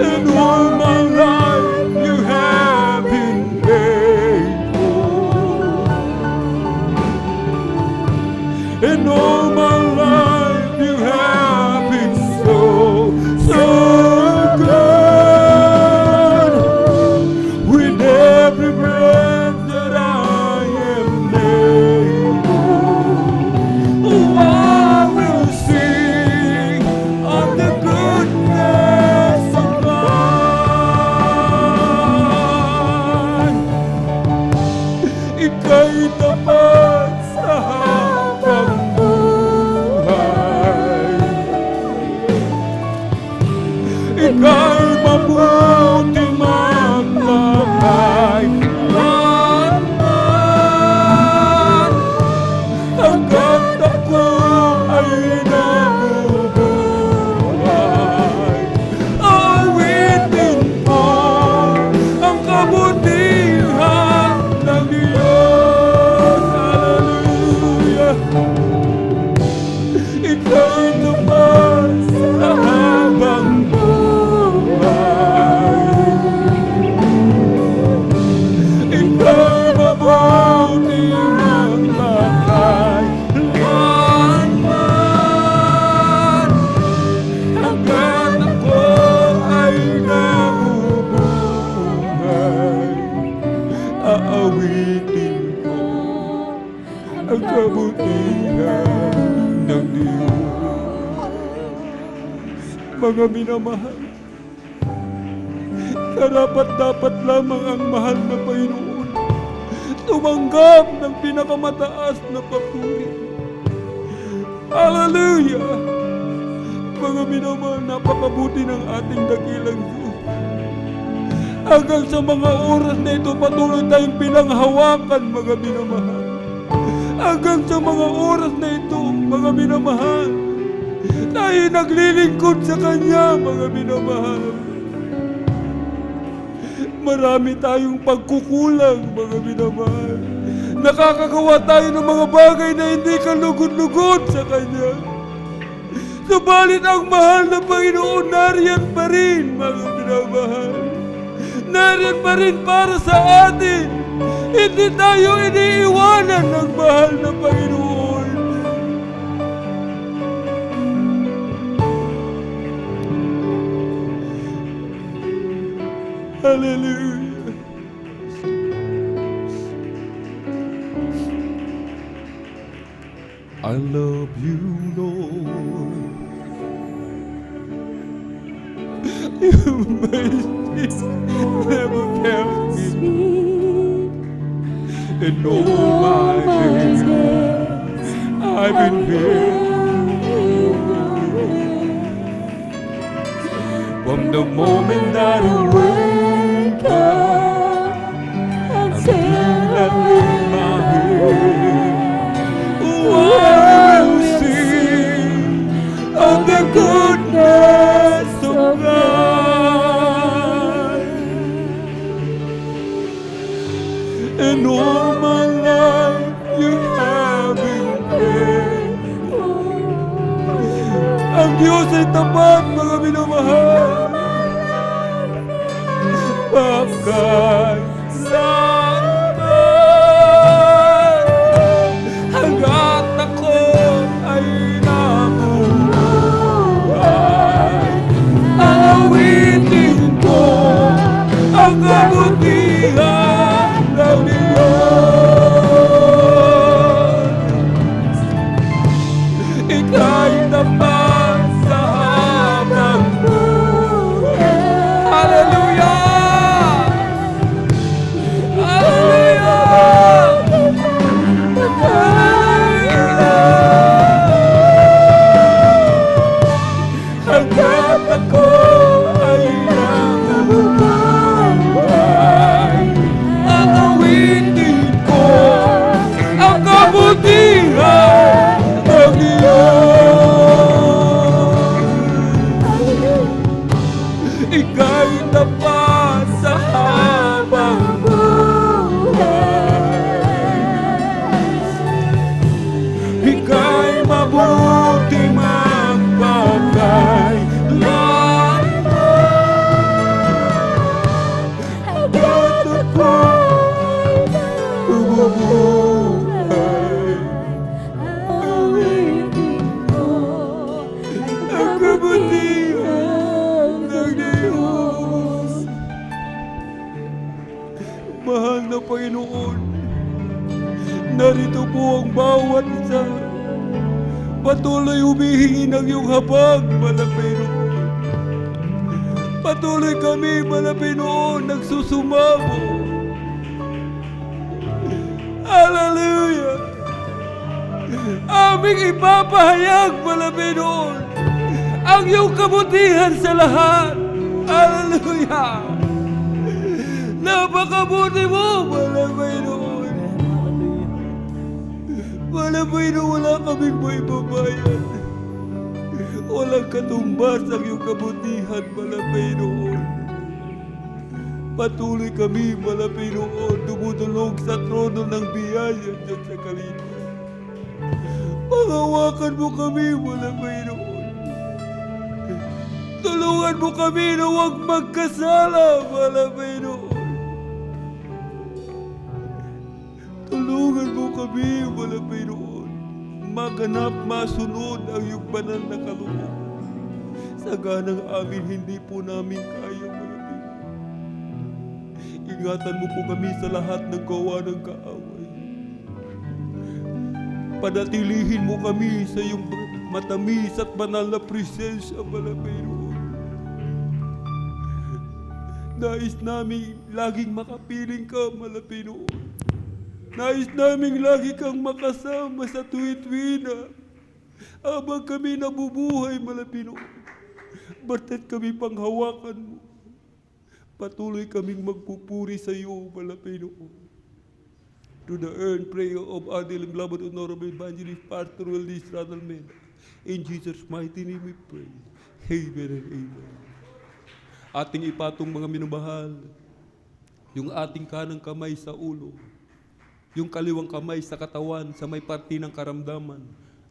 And all my life you have been faithful. And all my life you have been so good. With every breath that I am able, oh, I will sing of the goodness of God. Ika'y tapat sa habang buhay. Ika'y mabuti maglakay man. Hanggat ako ay nabubuhay, awitin mo ang kabutihan ng Diyos. Hallelujah. Ika'y tumas sa habang buhay. Ika'y mabuti maglakay man. Hanggat ako ay nabubuhay, aawitin ko ang kabutihan ng Diyos. Mga minamahal, karapat-dapat lamang ang mahal na Panginoon tumanggap ng pinakamataas na papuri. Hallelujah! Mga minamahal, napakabuti ng ating dakilang Diyos. Hanggang sa mga oras na ito, patuloy tayong pinanghawakan, mga minamahal. Hanggang sa mga oras na ito, mga minamahal, tayo naglilingkod sa Kanya, mga minamahal. Marami tayong pagkukulang, mga minamahal. Nakakagawa tayo ng mga bagay na hindi kalugod-lugod sa Kanya. Subalit ang mahal na Panginoon nariyan pa rin, mga minamahal. Nariyan pa rin para sa atin. Hindi tayo iniiwanan ng mahal na Panginoon. Hallelujah. I love you, Lord. Your mercy never fails me. In all my days, I've been here. From the moment that I wake up until I lay my head, oh, I will sing of the goodness of God. And all my life you have been faithful. Ang Diyos ay tapat, mga minamahal. Bakit saan hanggat ako ay nabubuhay, awitin ko ang kabutihan ng Diyos. Ika'y tapat sa habang buhay. Hallelujah! Hanggat ako ay nabubuhay, aawitin ko ang kabutihan ng Diyos. Panginoon. Narito po ang bawat isa. Patuloy humihingi ng iyong habag, Mahal na Panginoon. Patuloy kami, Mahal na Panginoon, nagsusumamo. Hallelujah! Aming ipapahayag, Mahal na Panginoon, ang iyong kabutihan sa lahat. Hallelujah! Napakabuti mo, Mahal na Panginoon. Mahal na Panginoon, wala kaming may babayan. Walang katumbas ang iyong kabutihan, Mahal na Panginoon. Patuloy kami, Mahal na Panginoon, dumudulog sa trono ng biyaya dyan sa Kalinas. Panghawakan mo kami, Mahal na Panginoon. Tulungan mo kami na huwag magkasala, Mahal na Panginoon. Tulungan mo kami, Mahal na Panginoon. Maganap, masunod ang iyong banal na kaloob. Sa ganang amin, hindi po namin kaya, Mahal na Panginoon. Ingatan mo po kami sa lahat ng gawa ng kaaway. Panatilihin mo kami sa iyong matamis at banal na presensya, Mahal na Panginoon. Nais namin laging makapiling ka, Mahal na Panginoon. Nais namin lagi kang makasama sa tuwid-tuwi na habang kami nabubuhay, Mahal na Panginoon. Basta't kami panghawakan mo. Patuloy kaming magpupuri sa iyo, Mahal na Panginoon. To the earned prayer of our dearly beloved Honorable Evangelist Pastor Weldis Radalmena. In Jesus' mighty name we pray. Amen and amen. Ating ipatong mga minamahal, yung ating kanang kamay sa ulo, yung kaliwang kamay sa katawan, sa may parte ng karamdaman.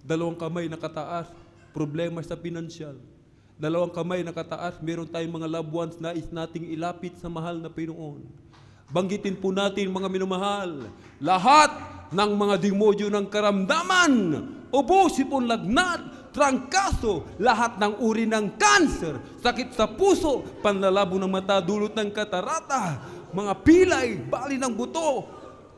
Dalawang kamay nakataas, problema sa pinansyal. Dalawang kamay nakataas, meron tayong mga loved ones na nais nating ilapit sa mahal na Panginoon. Banggitin po natin, mga minamahal, lahat ng mga demonyo ng karamdaman, ubo, sipon, lagnat, trangkaso, lahat ng uri ng cancer, sakit sa puso, panlalabo ng mata, dulot ng katarata, mga pilay, bali ng buto,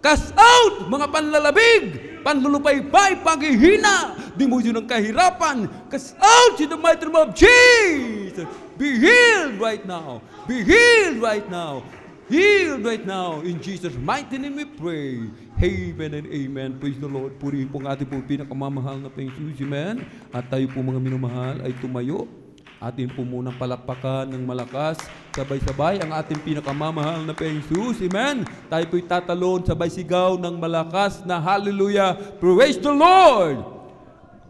cast out, mga panlalabig, panlulupay-pay, paghihina, demonyo ng kahirapan, cast out in the mighty name of Jesus. Be healed right now. Be healed right now. Healed right now. In Jesus' mighty name we pray. Amen and amen. Praise the Lord. Purihin po ang ating po pinakamamahal na Panginoon. Amen. At tayo po mga minamahal ay tumayo. Atin po munang palakpakan ng malakas, sabay-sabay ang ating pinakamamahal na Panginoon. Amen. Tayo po'y tatalon, sabay sigaw ng malakas na hallelujah. Praise the Lord!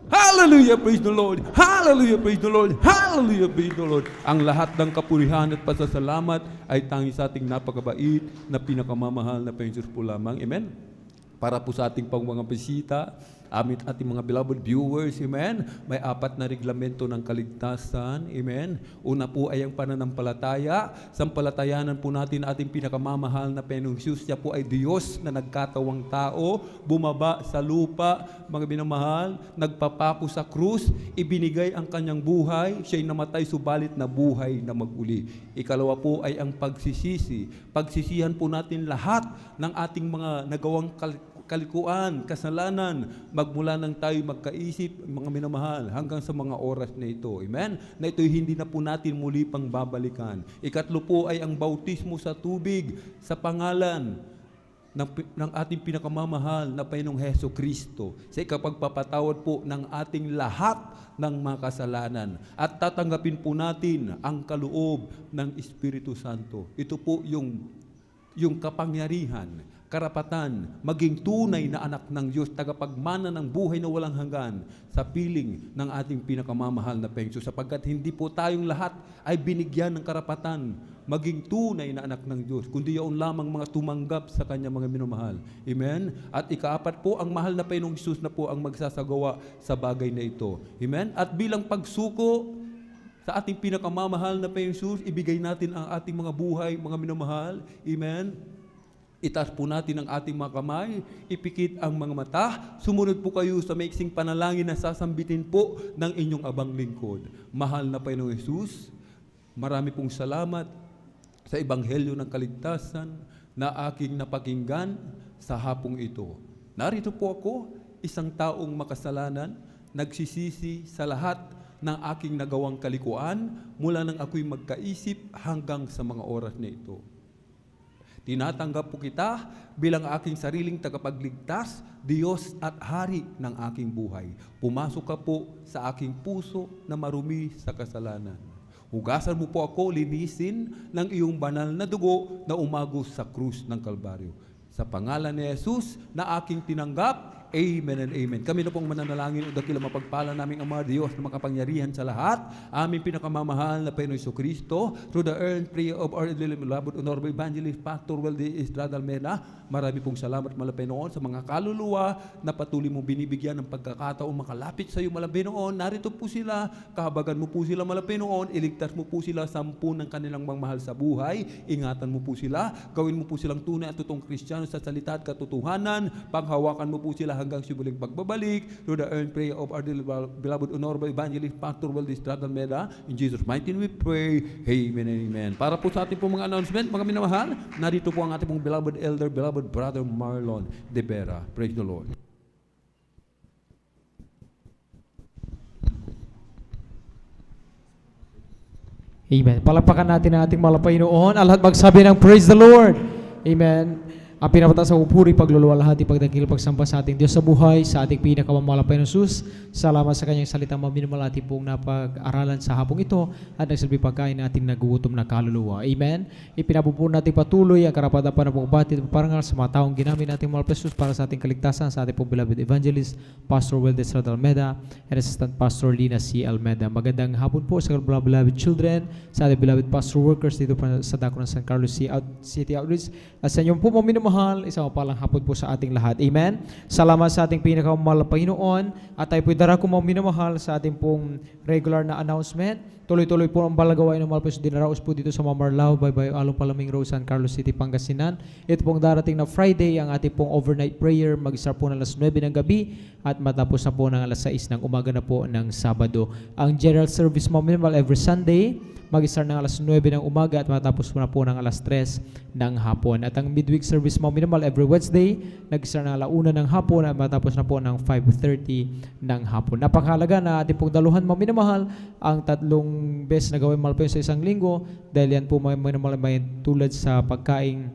Hallelujah! Praise the Lord! Hallelujah! Praise the Lord! Hallelujah! Praise the Lord! Ang lahat ng kapurihan at pasasalamat ay tangi sa ating napakabait na pinakamamahal na Panginoon po lamang. Amen. Para po sa ating pang mga bisita, ating mga beloved viewers, amen, may 4 na reglamento ng kaligtasan, amen. Una po ay ang pananampalataya. Sampalatayanan po natin ating pinakamamahal na Panginoong Hesus. Siya po ay Diyos na nagkatawang tao, bumaba sa lupa, mga binamahal, nagpapako sa krus, ibinigay ang kanyang buhay, siya'y namatay subalit na buhay na maguli. Ikalawa po ay ang pagsisisi. Pagsisihan po natin lahat ng ating mga nagawang kalikuan, kasalanan, magmula nang tayo magkaisip, mga minamahal, hanggang sa mga oras na ito. Amen? Na ito'y hindi na po natin muli pang babalikan. Ikatlo po ay ang bautismo sa tubig, sa pangalan ng ating pinakamamahal na Panginoong Heso Kristo, sa ikapagpapatawad po ng ating lahat ng mga kasalanan. At tatanggapin po natin ang kaloob ng Espiritu Santo. Ito po yung kapangyarihan, karapatan, maging tunay na anak ng Diyos, tagapagmana ng buhay na walang hanggan sa piling ng ating pinakamamahal na Panginoon. Sapagkat hindi po tayong lahat ay binigyan ng karapatan maging tunay na anak ng Diyos, kundi yaon lamang mga tumanggap sa Kanya, mga minamahal. Amen? At ikaapat po, ang mahal na Panginoong Hesus na po ang magsasagawa sa bagay na ito. Amen? At bilang pagsuko sa ating pinakamamahal na Panginoong Hesus, ibigay natin ang ating mga buhay, mga minamahal. Amen? Itaas po natin ang ating mga kamay, ipikit ang mga mata, sumunod po kayo sa maiksing panalangin na sasambitin po ng inyong abang lingkod. Mahal na Panginoong Hesus, marami pong salamat sa Ebanghelyo ng Kaligtasan. na aking napakinggan sa hapong ito. Narito po ako, isang taong makasalanan, nagsisisi sa lahat ng aking nagawang kalikuan mula nang ako'y magkaisip hanggang sa mga oras na ito. Tinatanggap po kita bilang aking sariling tagapagligtas, Diyos at Hari ng aking buhay. Pumasok ka po sa aking puso na marumi sa kasalanan. Hugasan mo po ako, linisin ng iyong banal na dugo na umagos sa krus ng Kalbaryo. Sa pangalan ni Jesus na aking tinanggap, amen and amen. Kami na pong mananalangin o dakilang mapagpala naming Ama Diyos na makapangyarihan sa lahat. Aming pinakamamahal na Panginoon Jesucristo, through the earned prayer of our beloved Honorable Evangelist Pastor Weldy Estrada Almeda, marami pong salamat Malapinoon sa mga kaluluwa na patuloy mong binibigyan ng pagkakataon makalapit sa iyo Malapinoon. Narito po sila, kahabagan mo po sila Malapinoon, iligtas mo po sila 10 ng kanilang mahal sa buhay, ingatan mo po sila, gawin mo po silang tunay at totoong Kristiyano sa salita at katotohanan, panghawakan mo po sila hanggang simuling pagbabalik, through the earned prayer of our beloved Honorable Evangelist Pastor Weldy Estrada Almeda. In Jesus' mighty name we pray, amen and amen. Para po sa ating po mga announcement, mga minamahal, narito po ang ating pong beloved elder, beloved brother Marlon De Vera. Praise the Lord. Amen. Palakpakan natin ang ating Malapaynoon. Ang lahat magsabi ng praise the Lord. Amen. Ang pinapataas sa upuri, pagluluwalhati, pagdakil, pagsamba sa ating Diyos sa buhay, sa ating pinakamamalapan ng Jesus. Salamat sa kanyang salitang maminimalati pong napag-aralan sa hapong ito at nagsilbi pagkain na ating nagugutom na kaluluwa. Amen. Ipinabupo natin patuloy ang karapatan ng pagbati at parangal sa mga taong ginamit nating mahal Jesus para sa ating kaligtasan, sa ating pong beloved evangelist, Pastor Weldy Estrada Almeda, and Assistant Pastor Lina C. Almeda. Magandang hapon po sa beloved children, sa ating beloved pastor workers dito sa Dako ng San Carlos City Outreach, at sa inyong po mahal, isang mapalang hapon po sa ating lahat. Amen. Salamat sa ating pinakamamahal na Panginoon at tayo po'y darako mga minamahal sa ating pong regular na announcement. Tuloy-tuloy po ang balagawain ng Malapis Dinaraos po dito sa Mamarlao, Baybay, Along Palaming Road, San Carlos City, Pangasinan. Ito pong darating na Friday, ang ating pong overnight prayer, mag-start po ng alas 9 ng gabi at matapos na po ng alas 6 ng umaga na po ng Sabado. Ang general service mo minimal every Sunday, mag-start ng alas 9 ng umaga at matapos na po ng alas 3 ng hapon. At ang midweek service mo minimal every Wednesday, nag-start ng alas 1 ng hapon at matapos na po ng 5:30 ng hapon. Napakahalaga na ating pong daluhan mo minamahal ang 3 beses na gawin malapit sa isang linggo dahil yan po may tulad sa pagkaing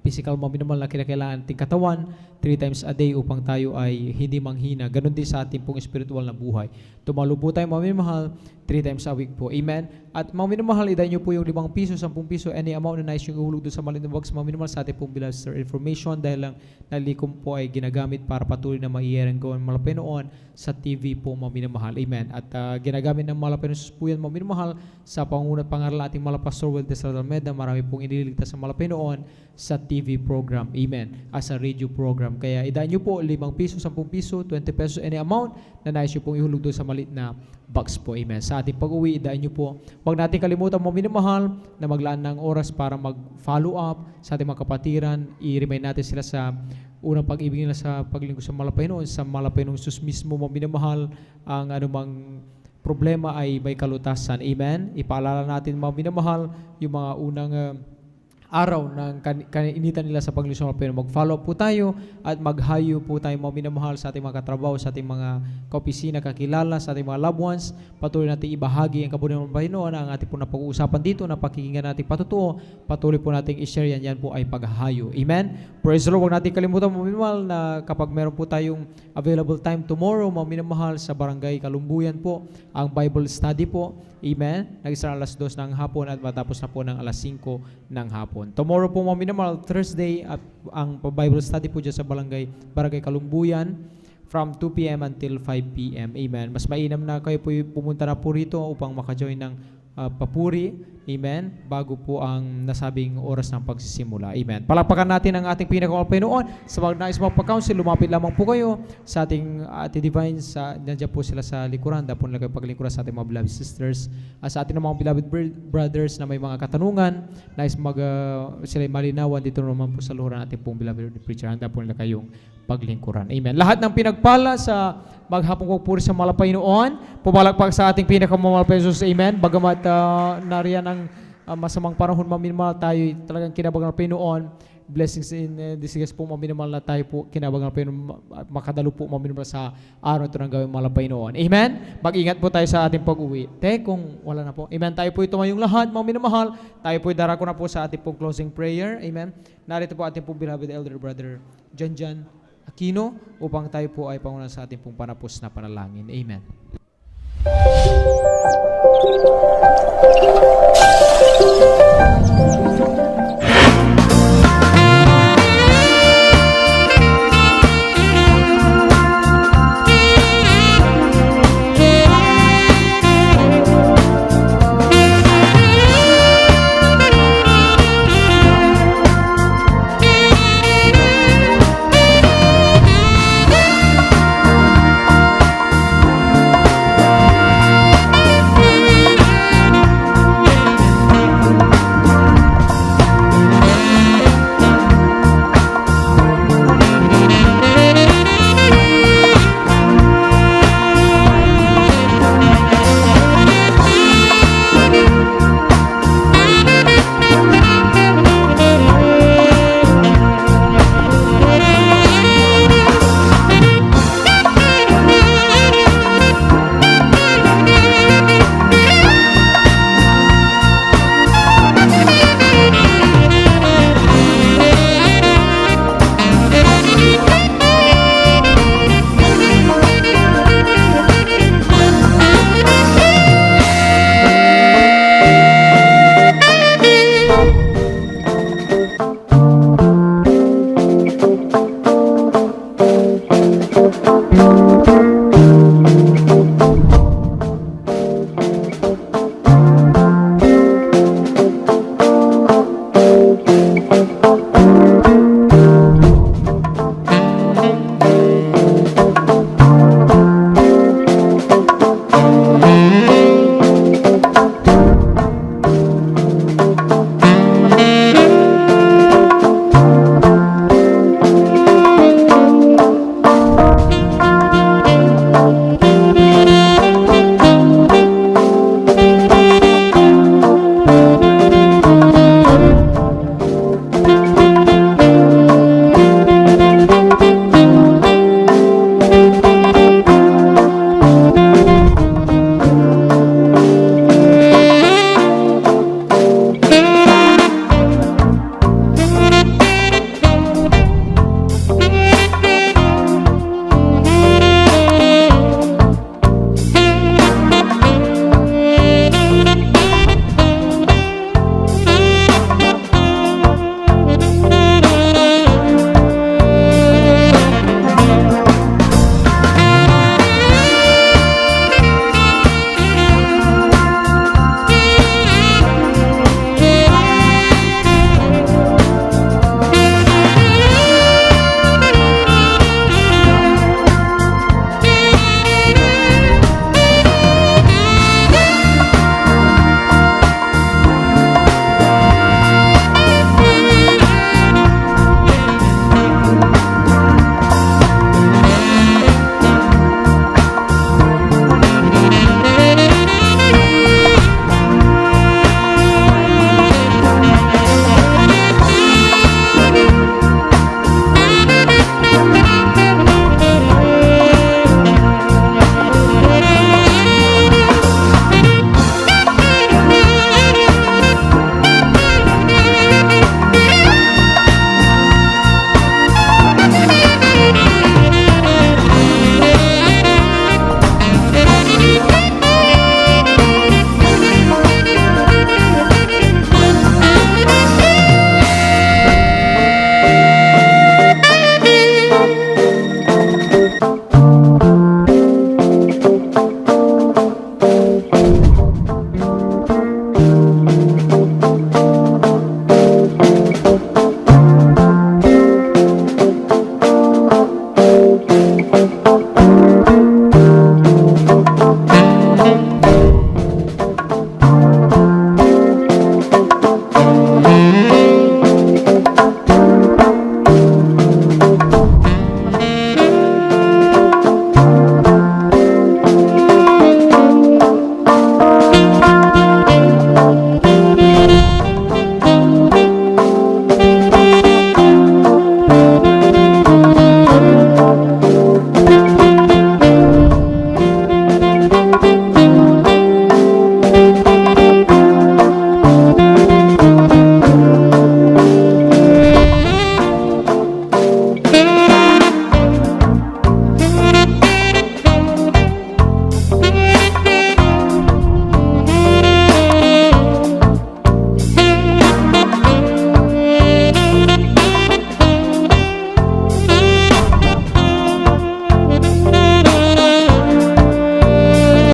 physical mo minimal na kinakailangan ating katawan 3 times a day upang tayo ay hindi manghina. Ganon din sa ating pong spiritual na buhay. Tumalo po tayo mga minamahal 3 times a week po. Amen. At mga minamahal, idahin nyo po yung 5 piso, 10 piso, any amount na nais yung ihulog doon sa maliit na box mga minamahal sa ating pong beloved sir information dahil lang nalikom po ay ginagamit para patuloy na maiyerang gawin Malapinoon sa TV po mga minamahal. Amen. At ginagamit ng Malapinoon po yan mga minamahal sa pangunat pangaral ating Malapastor Weldy Estrada Almeda. Marami pong iniligtas sa Malapinoon sa TV program. Amen. As a radio program. Kaya idaan nyo po 5 piso, 10 piso, 20 pesos, any amount na nais nyo pong ihulog doon sa maliit na box po. Amen. Sa ating pag-uwi, idaan nyo po. Huwag natin kalimutan mga minamahal na maglaan ng oras para mag-follow up sa ating mga kapatiran. I-remind natin sila sa unang pag-ibig nila sa paglingkod sa Malapinoon. Sa Malapinoon Jesus mismo mga minamahal, ang anumang problema ay may kalutasan. Amen. Ipaalala natin mga minamahal yung mga unang araw ng kainitan nila sa paglingkod sa Malapinoon. Mag-follow up po tayo at maghayo po tayo mga minamahal sa ating mga katrabaho, sa ating mga kaopisina, kakilala, sa ating mga loved ones. Patuloy natin ibahagi ang kabutihan ng Panginoon, ang ating po na pag-uusapan dito, na pakikinggan natin patutuo. Patuloy po natin i-share yan. Yan po ay paghahayo. Amen. Praise the Lord. Huwag natin kalimutan mga minamahal na kapag meron po tayong available time tomorrow, mga minamahal, sa Barangay Kalumbuyan po, ang Bible study po. Amen. Nag-start alas 2 ng hapon at matapos na po ng alas 5 ng hapon. Tomorrow po mga minamahal, Thursday, at ang Bible study po dyan sa Barangay Kalumbuyan from 2 p.m. until 5 p.m. Amen. Mas mainam na kayo po pumunta na po rito upang makajoin ng papuri. Amen. Bago po ang nasabing oras ng pagsisimula. Amen. Palakpakan natin ang ating pinakamapinoon. Sa mga nais mag-counsel, lumapit lamang po kayo sa ating Divine. Nandiyan po sila sa likuran. Dapat po nila kayo paglikuran sa ating mga beloved sisters. Sa ating mga beloved brothers na may mga katanungan, nais sila malinawan dito naman po sa luhuran ating pong beloved preacher. Handa po nila kayong paglingkuran. Amen. Lahat ng pinagpala sa maghapong pagpuri sa Malapaynoon, pumalakpak sa ating pinakamamahal Jesus. Amen. Bagamat nariyan ang masamang panahon, maminmal tayo talagang kinabagang Panginoon blessings in disguise po, mga minamahal na tayo po, kinabagan po yun, makadalo po mga minamahal sa araw ito ng gawin mga Panginoon. Amen? Mag-ingat po tayo sa ating pag-uwi. Kung wala na po. Amen? Tayo po tumayong lahat, mga minamahal. Tayo po darako na po sa ating pong closing prayer. Amen? Narito po ating pong beloved elder brother Jan Aquino upang tayo po ay pangunan sa ating pong panapos na panalangin. Amen.